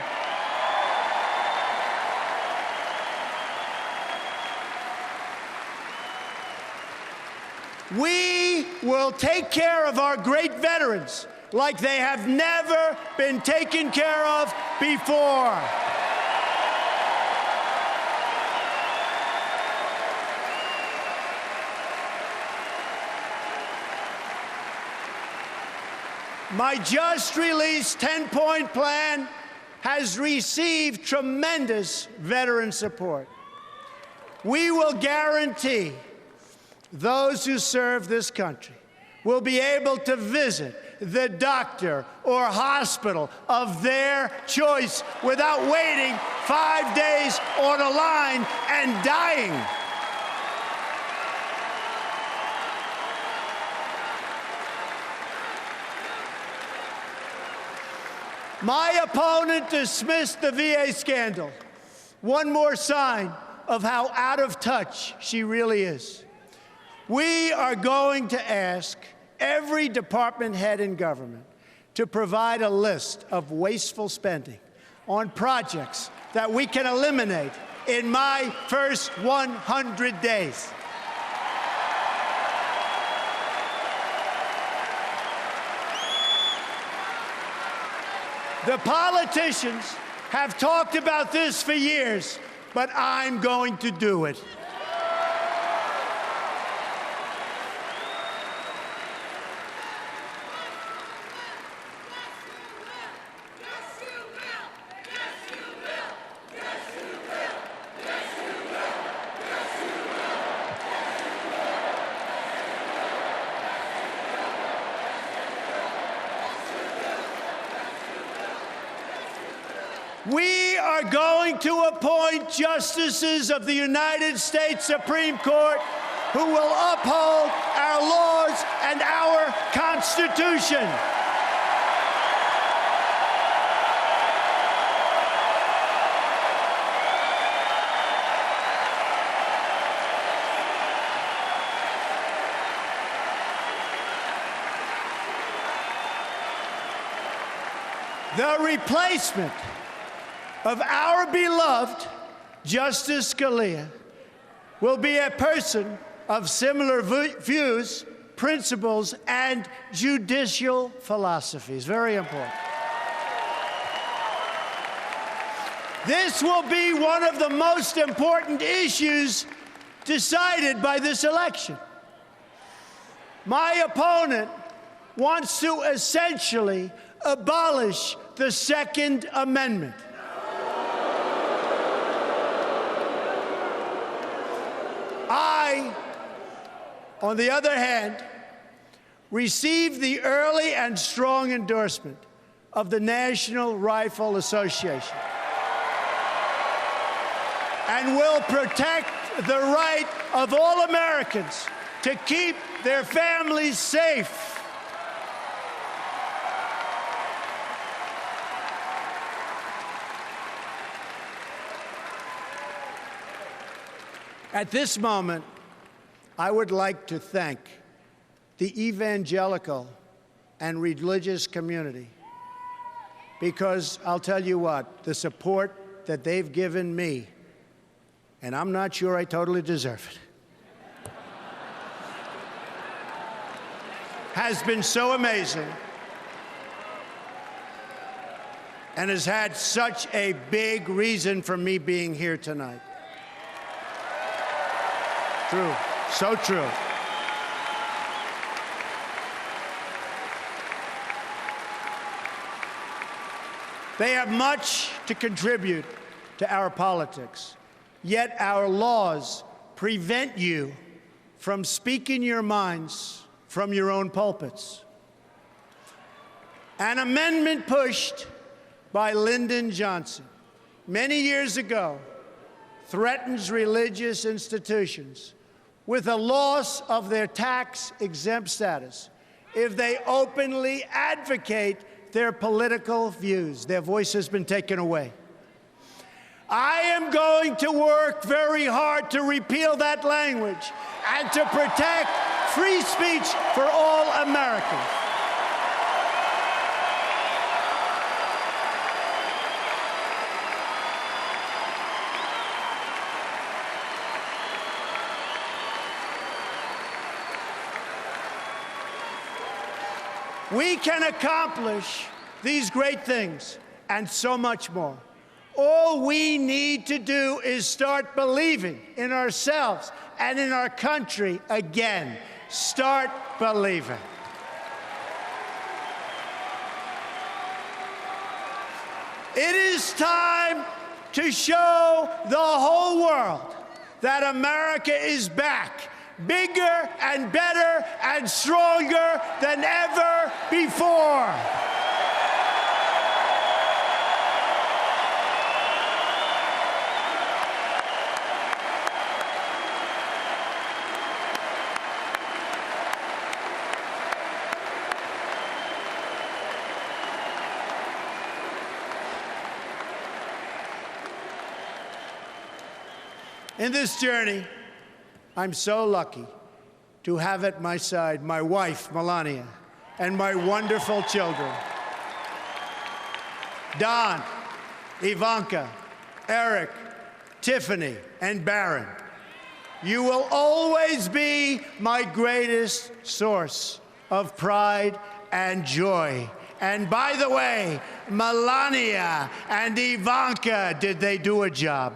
We will take care of our great veterans like they have never been taken care of before. My just-released 10-point plan has received tremendous veteran support. We will guarantee those who serve this country will be able to visit the doctor or hospital of their choice without waiting 5 days on a line and dying. My opponent dismissed the VA scandal. One more sign of how out of touch she really is. We are going to ask every department head in government to provide a list of wasteful spending on projects that we can eliminate in my first 100 days. The politicians have talked about this for years, but I'm going to do it. We are going to appoint justices of the United States Supreme Court who will uphold our laws and our Constitution. The replacement of our beloved Justice Scalia will be a person of similar views, principles, and judicial philosophies. Very important. This will be one of the most important issues decided by this election. My opponent wants to essentially abolish the Second Amendment. I, on the other hand, received the early and strong endorsement of the National Rifle Association and will protect the right of all Americans to keep their families safe. At this moment, I would like to thank the evangelical and religious community, because I'll tell you what, the support that they've given me, and I'm not sure I totally deserve it, has been so amazing and has had such a big reason for me being here tonight. True. So true. They have much to contribute to our politics, yet our laws prevent you from speaking your minds from your own pulpits. An amendment pushed by Lyndon Johnson many years ago threatens religious institutions with a loss of their tax-exempt status if they openly advocate their political views. Their voice has been taken away. I am going to work very hard to repeal that language and to protect free speech for all Americans. We can accomplish these great things and so much more. All we need to do is start believing in ourselves and in our country again. Start believing. It is time to show the whole world that America is back, bigger and better and stronger than ever before. In this journey, I'm so lucky to have at my side my wife, Melania, and my wonderful children, Don, Ivanka, Eric, Tiffany, and Barron. You will always be my greatest source of pride and joy. And by the way, Melania and Ivanka, did they do a job?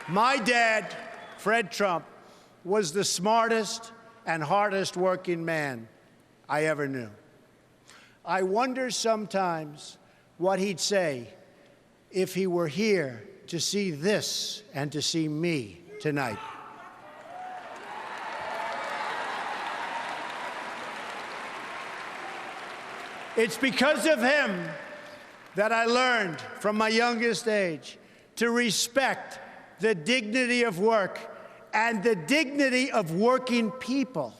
My dad, Fred Trump, was the smartest and hardest working man I ever knew. I wonder sometimes what he'd say if he were here to see this and to see me tonight. It's because of him that I learned from my youngest age to respect the dignity of work and the dignity of working people.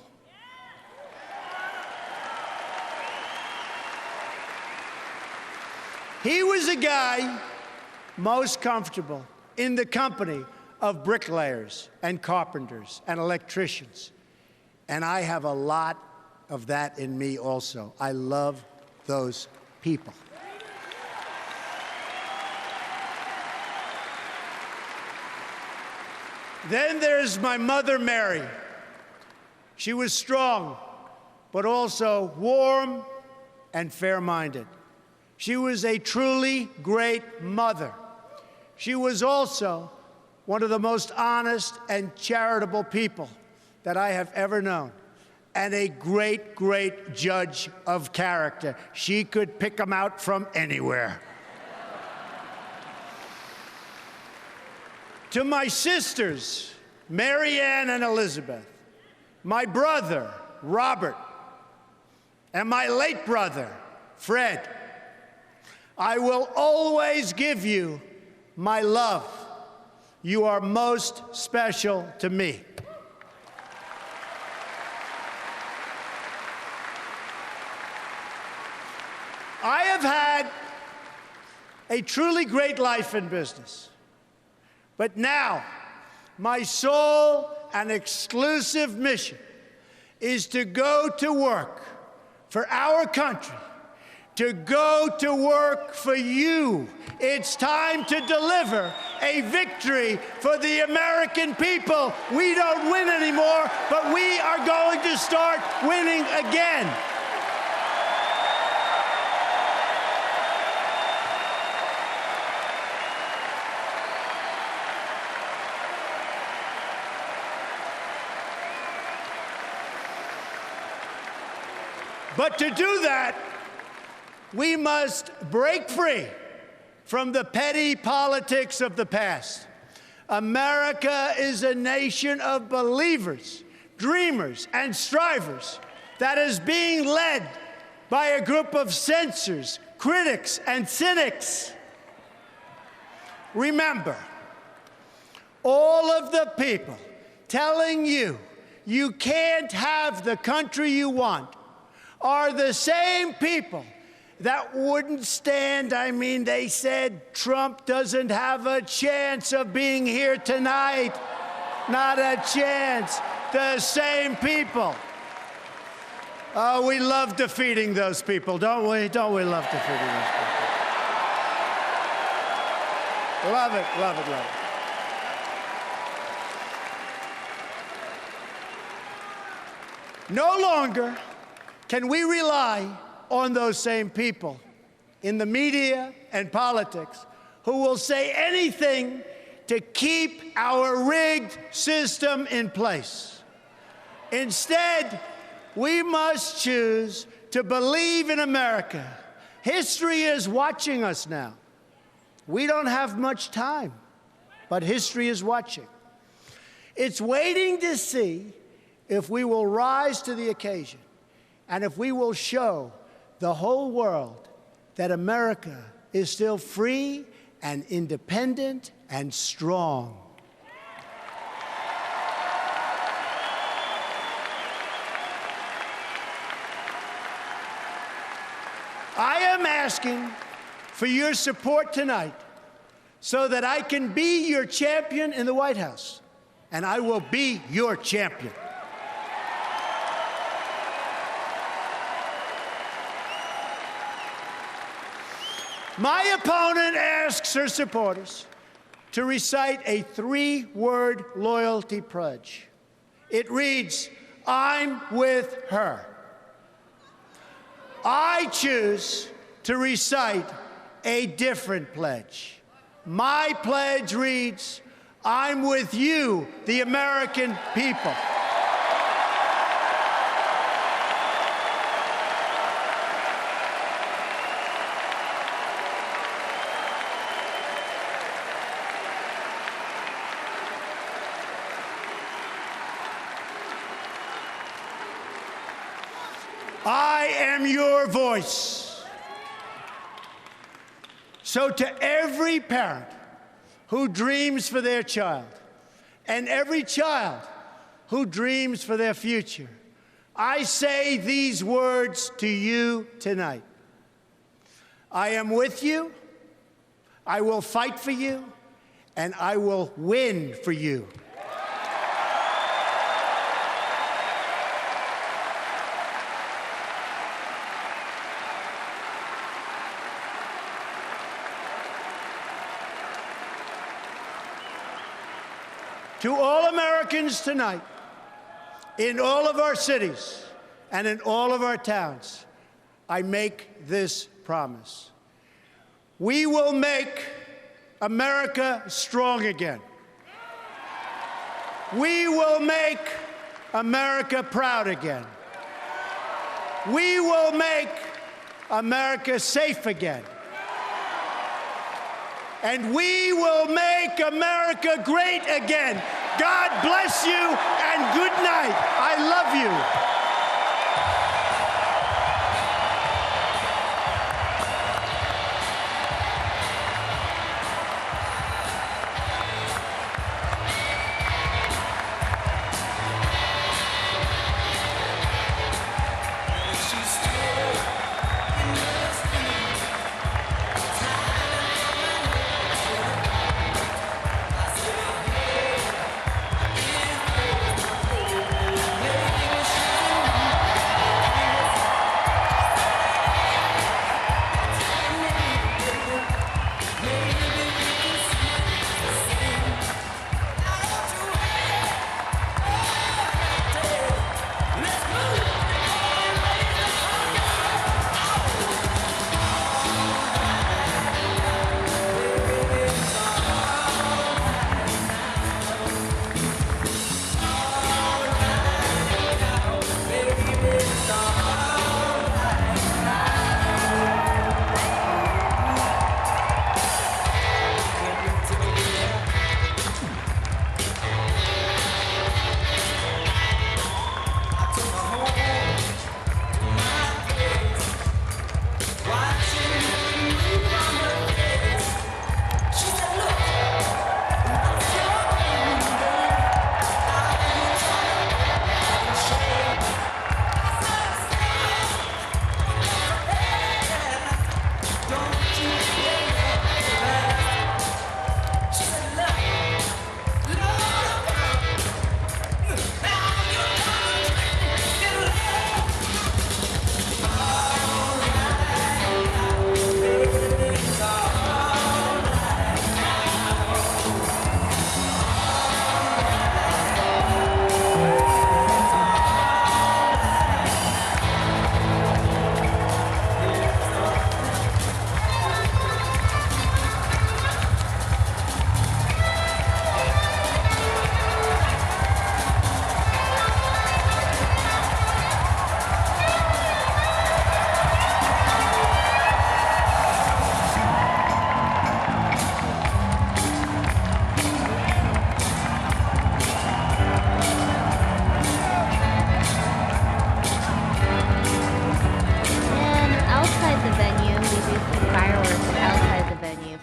He was a guy most comfortable in the company of bricklayers and carpenters and electricians. And I have a lot of that in me also. I love those people. Then there's my mother, Mary. She was strong, but also warm and fair-minded. She was a truly great mother. She was also one of the most honest and charitable people that I have ever known, and a great, great judge of character. She could pick them out from anywhere. To my sisters, Mary Ann and Elizabeth, my brother, Robert, and my late brother, Fred, I will always give you my love. You are most special to me. I have had a truly great life in business. But now, my sole and exclusive mission is to go to work for our country, to go to work for you. It's time to deliver a victory for the American people. We don't win anymore, but we are going to start winning again. But to do that, we must break free from the petty politics of the past. America is a nation of believers, dreamers, and strivers that is being led by a group of censors, critics, and cynics. Remember, all of the people telling you you can't have the country you want are the same people that wouldn't stand. I mean, they said Trump doesn't have a chance of being here tonight. Not a chance. The same people. Oh, we love defeating those people, don't we? Don't we love defeating those people? Love it, love it, love it. No longer can we rely on those same people in the media and politics who will say anything to keep our rigged system in place. Instead, we must choose to believe in America. History is watching us now. We don't have much time, but history is watching. It's waiting to see if we will rise to the occasion and if we will show the whole world that America is still free and independent and strong. asking for your support tonight so that I can be your champion in the White House, and I will be your champion. My opponent asks her supporters to recite a 3-word loyalty pledge. It reads, "I'm with her." I choose to recite a different pledge. My pledge reads, "I'm with you, the American people." I am your voice. So to every parent who dreams for their child, and every child who dreams for their future, I say these words to you tonight. I am with you, I will fight for you, and I will win for you. To all Americans tonight, in all of our cities and in all of our towns, I make this promise. We will make America strong again. We will make America proud again. We will make America safe again. And we will make America great again. God bless you and good night. I love you.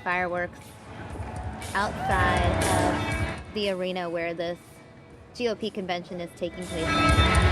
Fireworks outside of the arena where this GOP convention is taking place right now.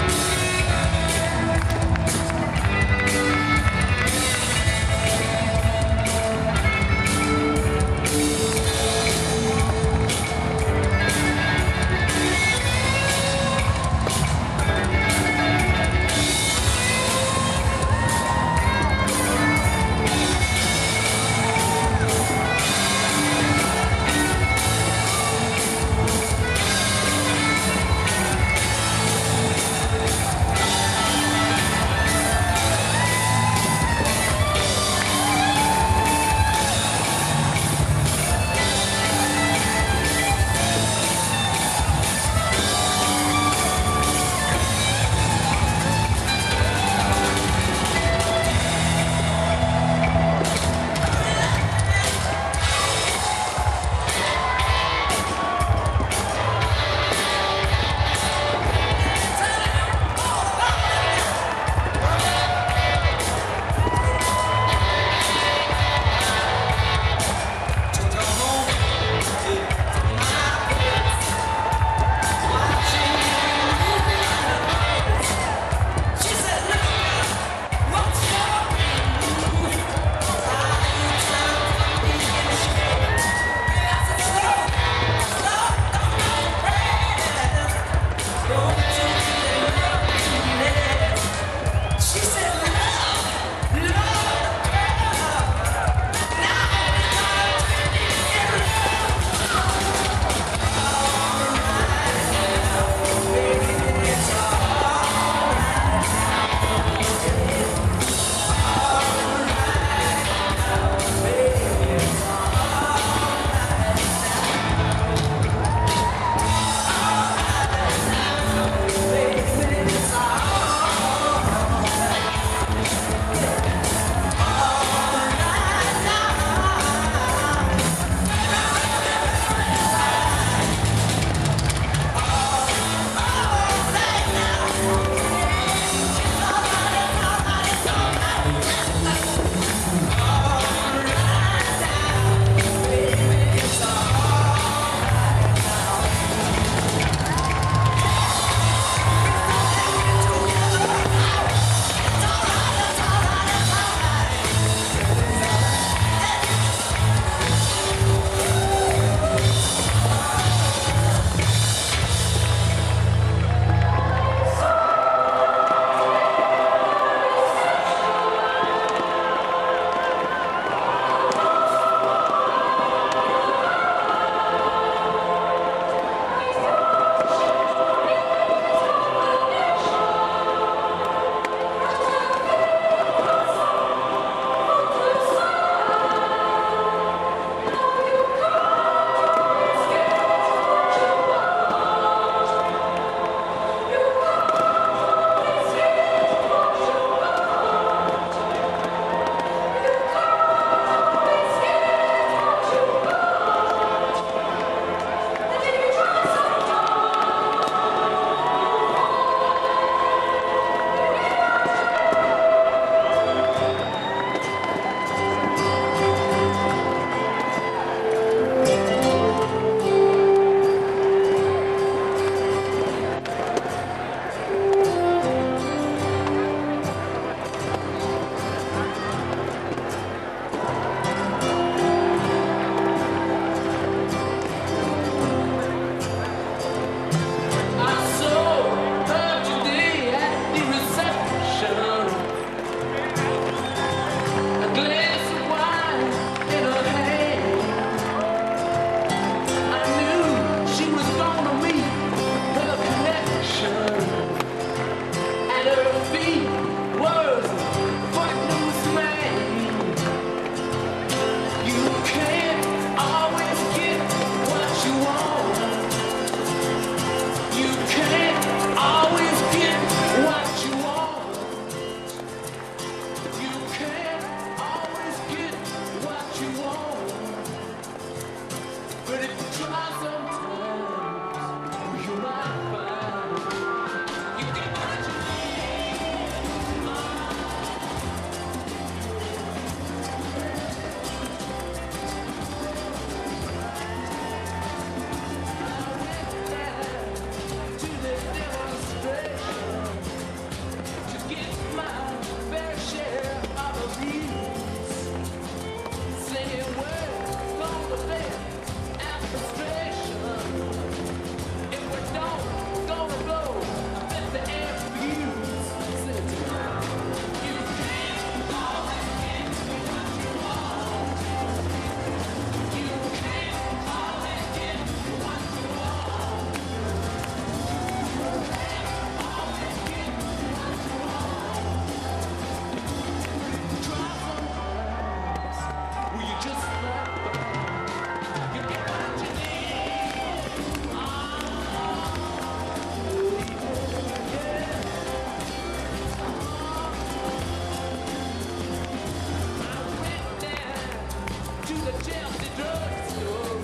Chelsea drugstore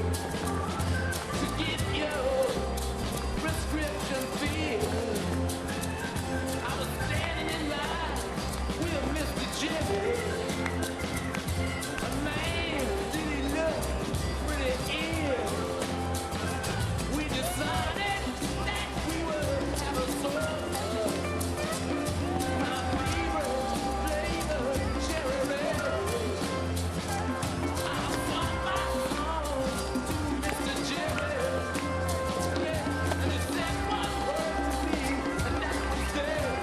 to get your prescription filled. I was standing in line with Mr. Jimmy. A man, did he look pretty ill? We decided that we would have a soda. My favorite flavor, cherry red. I sung my song to Mr. Jimmy. Yeah, and he said one word to me, and that was there.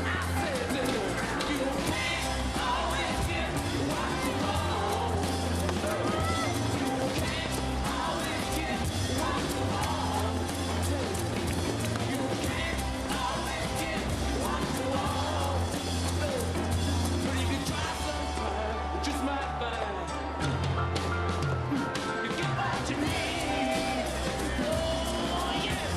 I said to him, you can't always get what you want. You can't always get what you want. You can't always get what you want. But if you try sometime, you just might find you get what you need. Oh, yeah.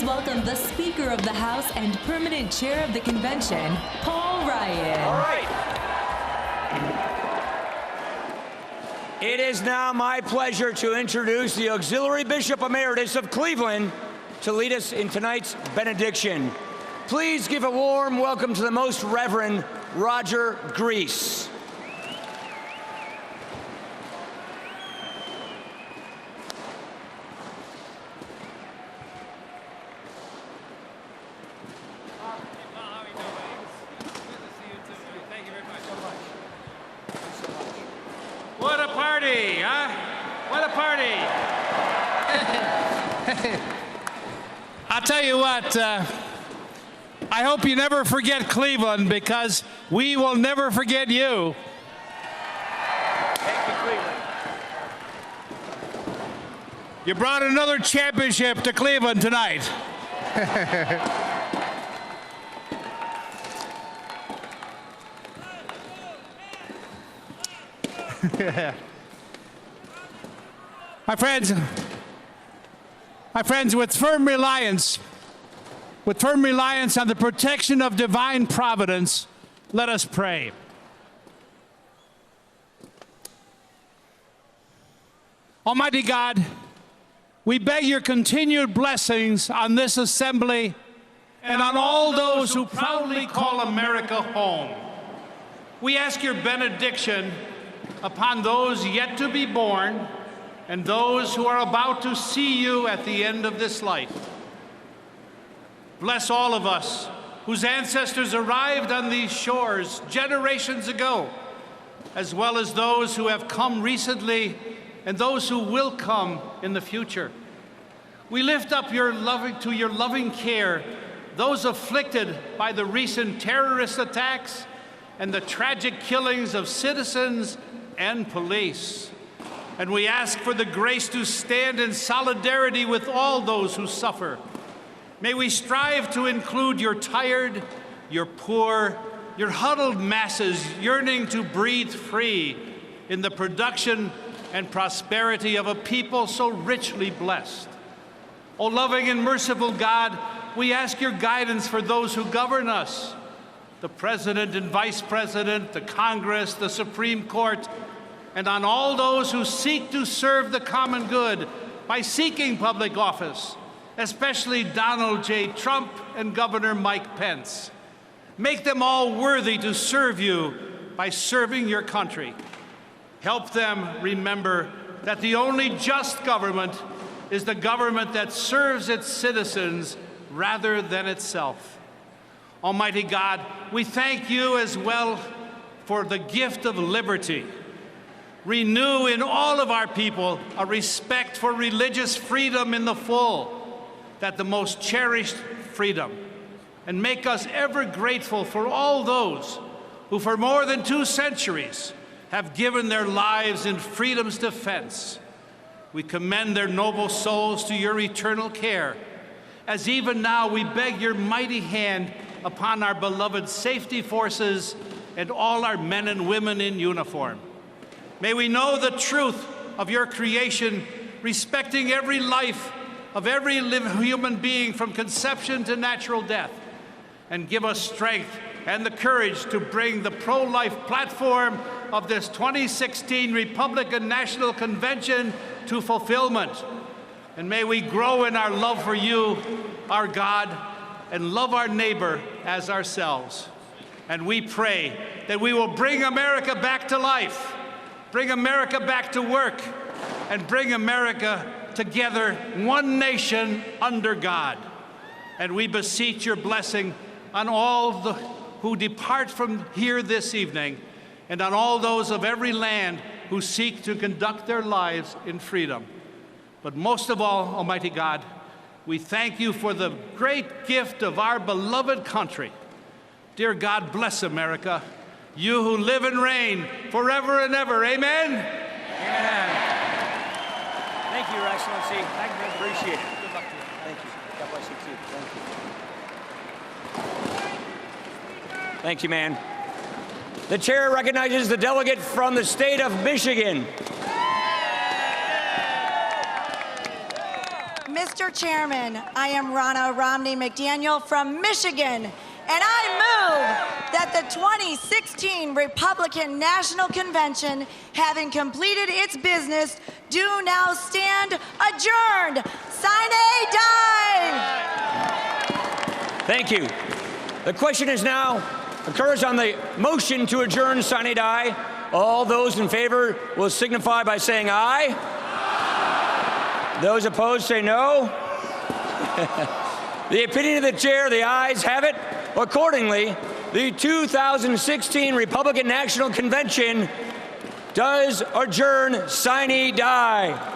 welcome the Speaker of the House and Permanent Chair of the Convention, Paul Ryan. All right. It is now my pleasure to introduce the Auxiliary Bishop Emeritus of Cleveland to lead us in tonight's benediction. Please give a warm welcome to the Most Reverend Roger Grease. What a party, huh? What a party. I'll tell you what, I hope you never forget Cleveland, because we will never forget you. Thank you, Cleveland. You brought another championship to Cleveland tonight. My friends, with firm reliance on the protection of divine providence, let us pray. Almighty God, we beg your continued blessings on this assembly and on all those who proudly call America home. We ask your benediction upon those yet to be born and those who are about to see you at the end of this life. Bless all of us whose ancestors arrived on these shores generations ago, as well as those who have come recently and those who will come in the future. We lift up to your loving care those afflicted by the recent terrorist attacks and the tragic killings of citizens and police. And we ask for the grace to stand in solidarity with all those who suffer. May we strive to include your tired, your poor, your huddled masses yearning to breathe free in the production and prosperity of a people so richly blessed. O loving and merciful God, we ask your guidance for those who govern us, the President and Vice President, the Congress, the Supreme Court, and on all those who seek to serve the common good by seeking public office, especially Donald J. Trump and Governor Mike Pence. Make them all worthy to serve you by serving your country. Help them remember that the only just government is the government that serves its citizens rather than itself. Almighty God, we thank you as well for the gift of liberty. Renew in all of our people a respect for religious freedom in the full, that the most cherished freedom, and make us ever grateful for all those who for more than 2 centuries have given their lives in freedom's defense. We commend their noble souls to your eternal care, as even now we beg your mighty hand upon our beloved safety forces and all our men and women in uniform. May we know the truth of your creation, respecting every life of every human being from conception to natural death, and give us strength and the courage to bring the pro-life platform of this 2016 Republican National Convention to fulfillment. And may we grow in our love for you, our God, and love our neighbor as ourselves. And we pray that we will bring America back to life, bring America back to work, and bring America together, one nation under God. And we beseech your blessing on all who depart from here this evening, and on all those of every land who seek to conduct their lives in freedom. But most of all, Almighty God, we thank you for the great gift of our beloved country. Dear God, bless America, you who live and reign forever and ever. Amen? Amen. Thank you, Your Excellency. Thank you. Appreciate it. Good luck to you. Thank you. God bless you, too. Thank you. Thank you, man. The chair recognizes the delegate from the state of Michigan. Mr. Chairman, I am Ronna Romney McDaniel from Michigan, and I move that the 2016 Republican National Convention, having completed its business, do now stand adjourned. Sine die. Thank you. The question is now occurs on the motion to adjourn sine die. All those in favor will signify by saying aye. Those opposed say no. The opinion of the chair, the ayes have it. Accordingly, the 2016 Republican National Convention does adjourn sine die.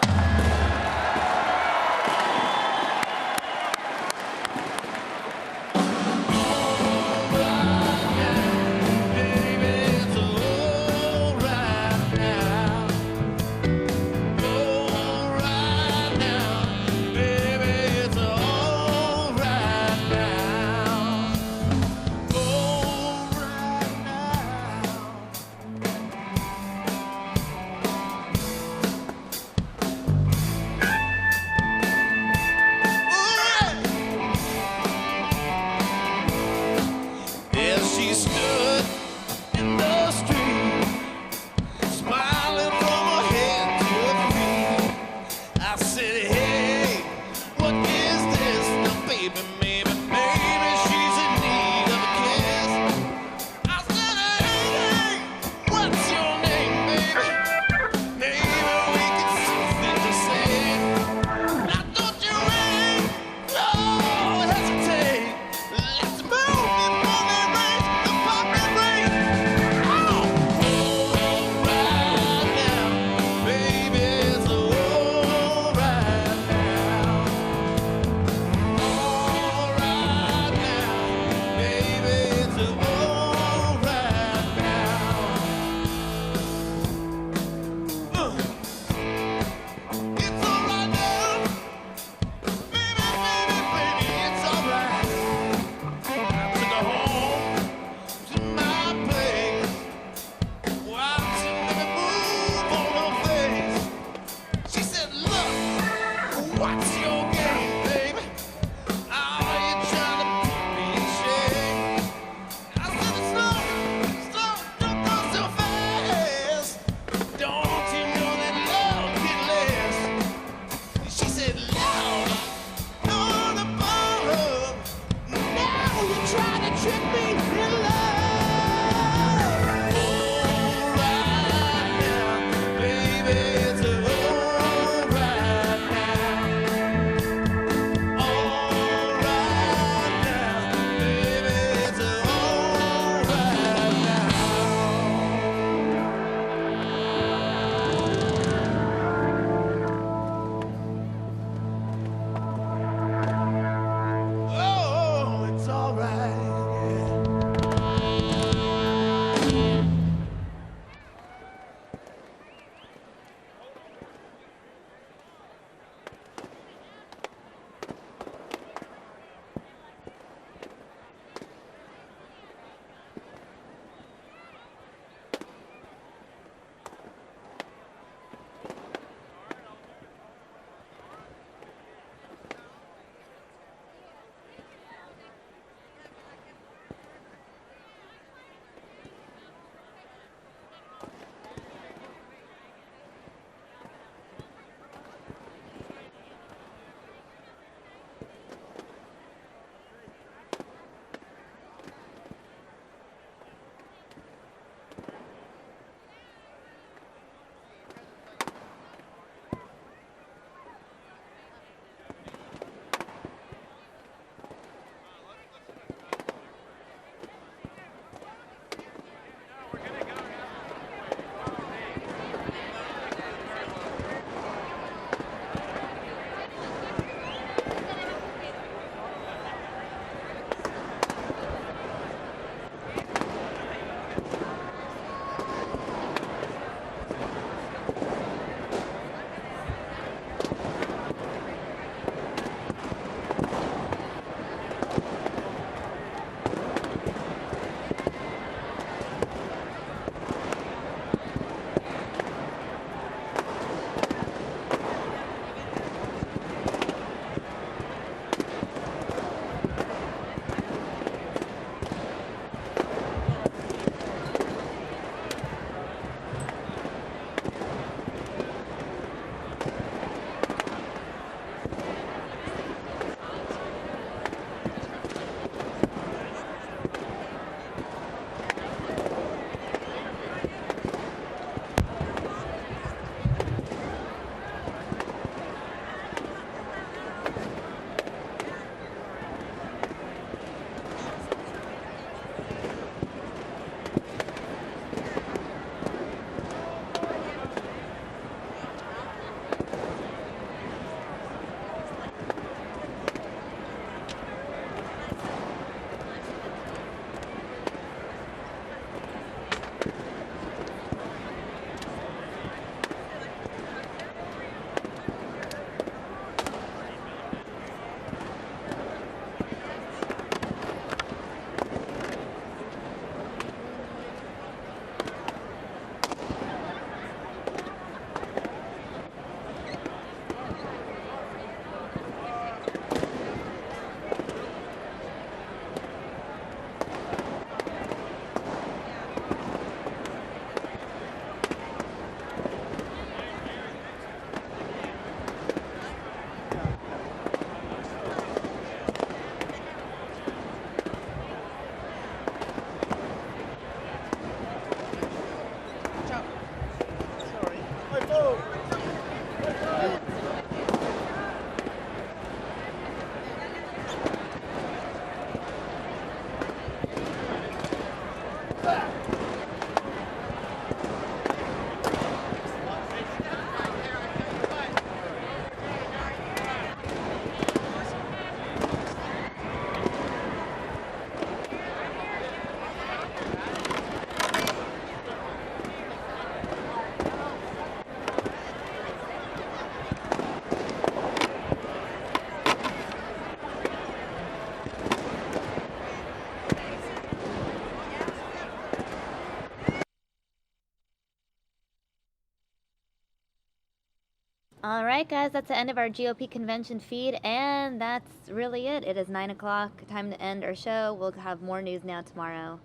All right, guys, that's the end of our GOP convention feed, and that's really it. It is 9 o'clock. Time to end our show. We'll have more News Now tomorrow,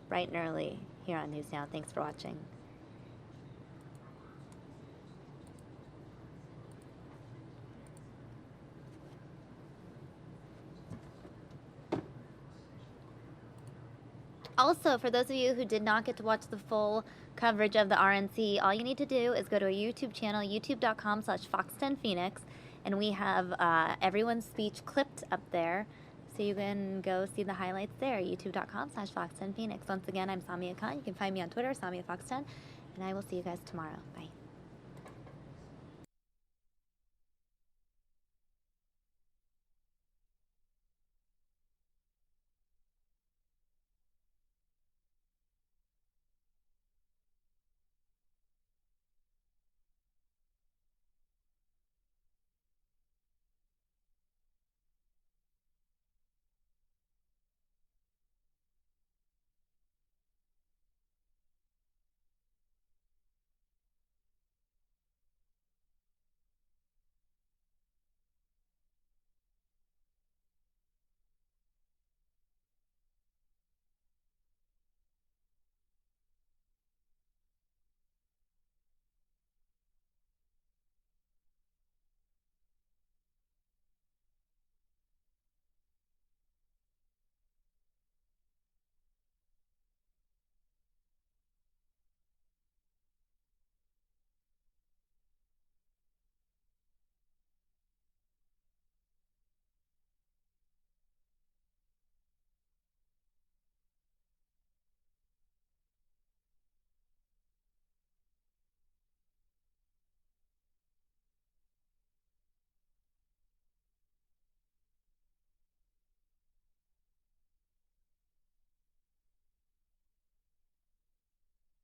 bright and early, here on News Now. Thanks for watching. Also, for those of you who did not get to watch the full coverage of the RNC, all you need to do is go to our YouTube channel, youtube.com/Fox10Phoenix, and we have everyone's speech clipped up there, so you can go see the highlights there, youtube.com/Fox10Phoenix. Once again, I'm Samia Khan. You can find me on Twitter, SamiaFox10, and I will see you guys tomorrow. Bye.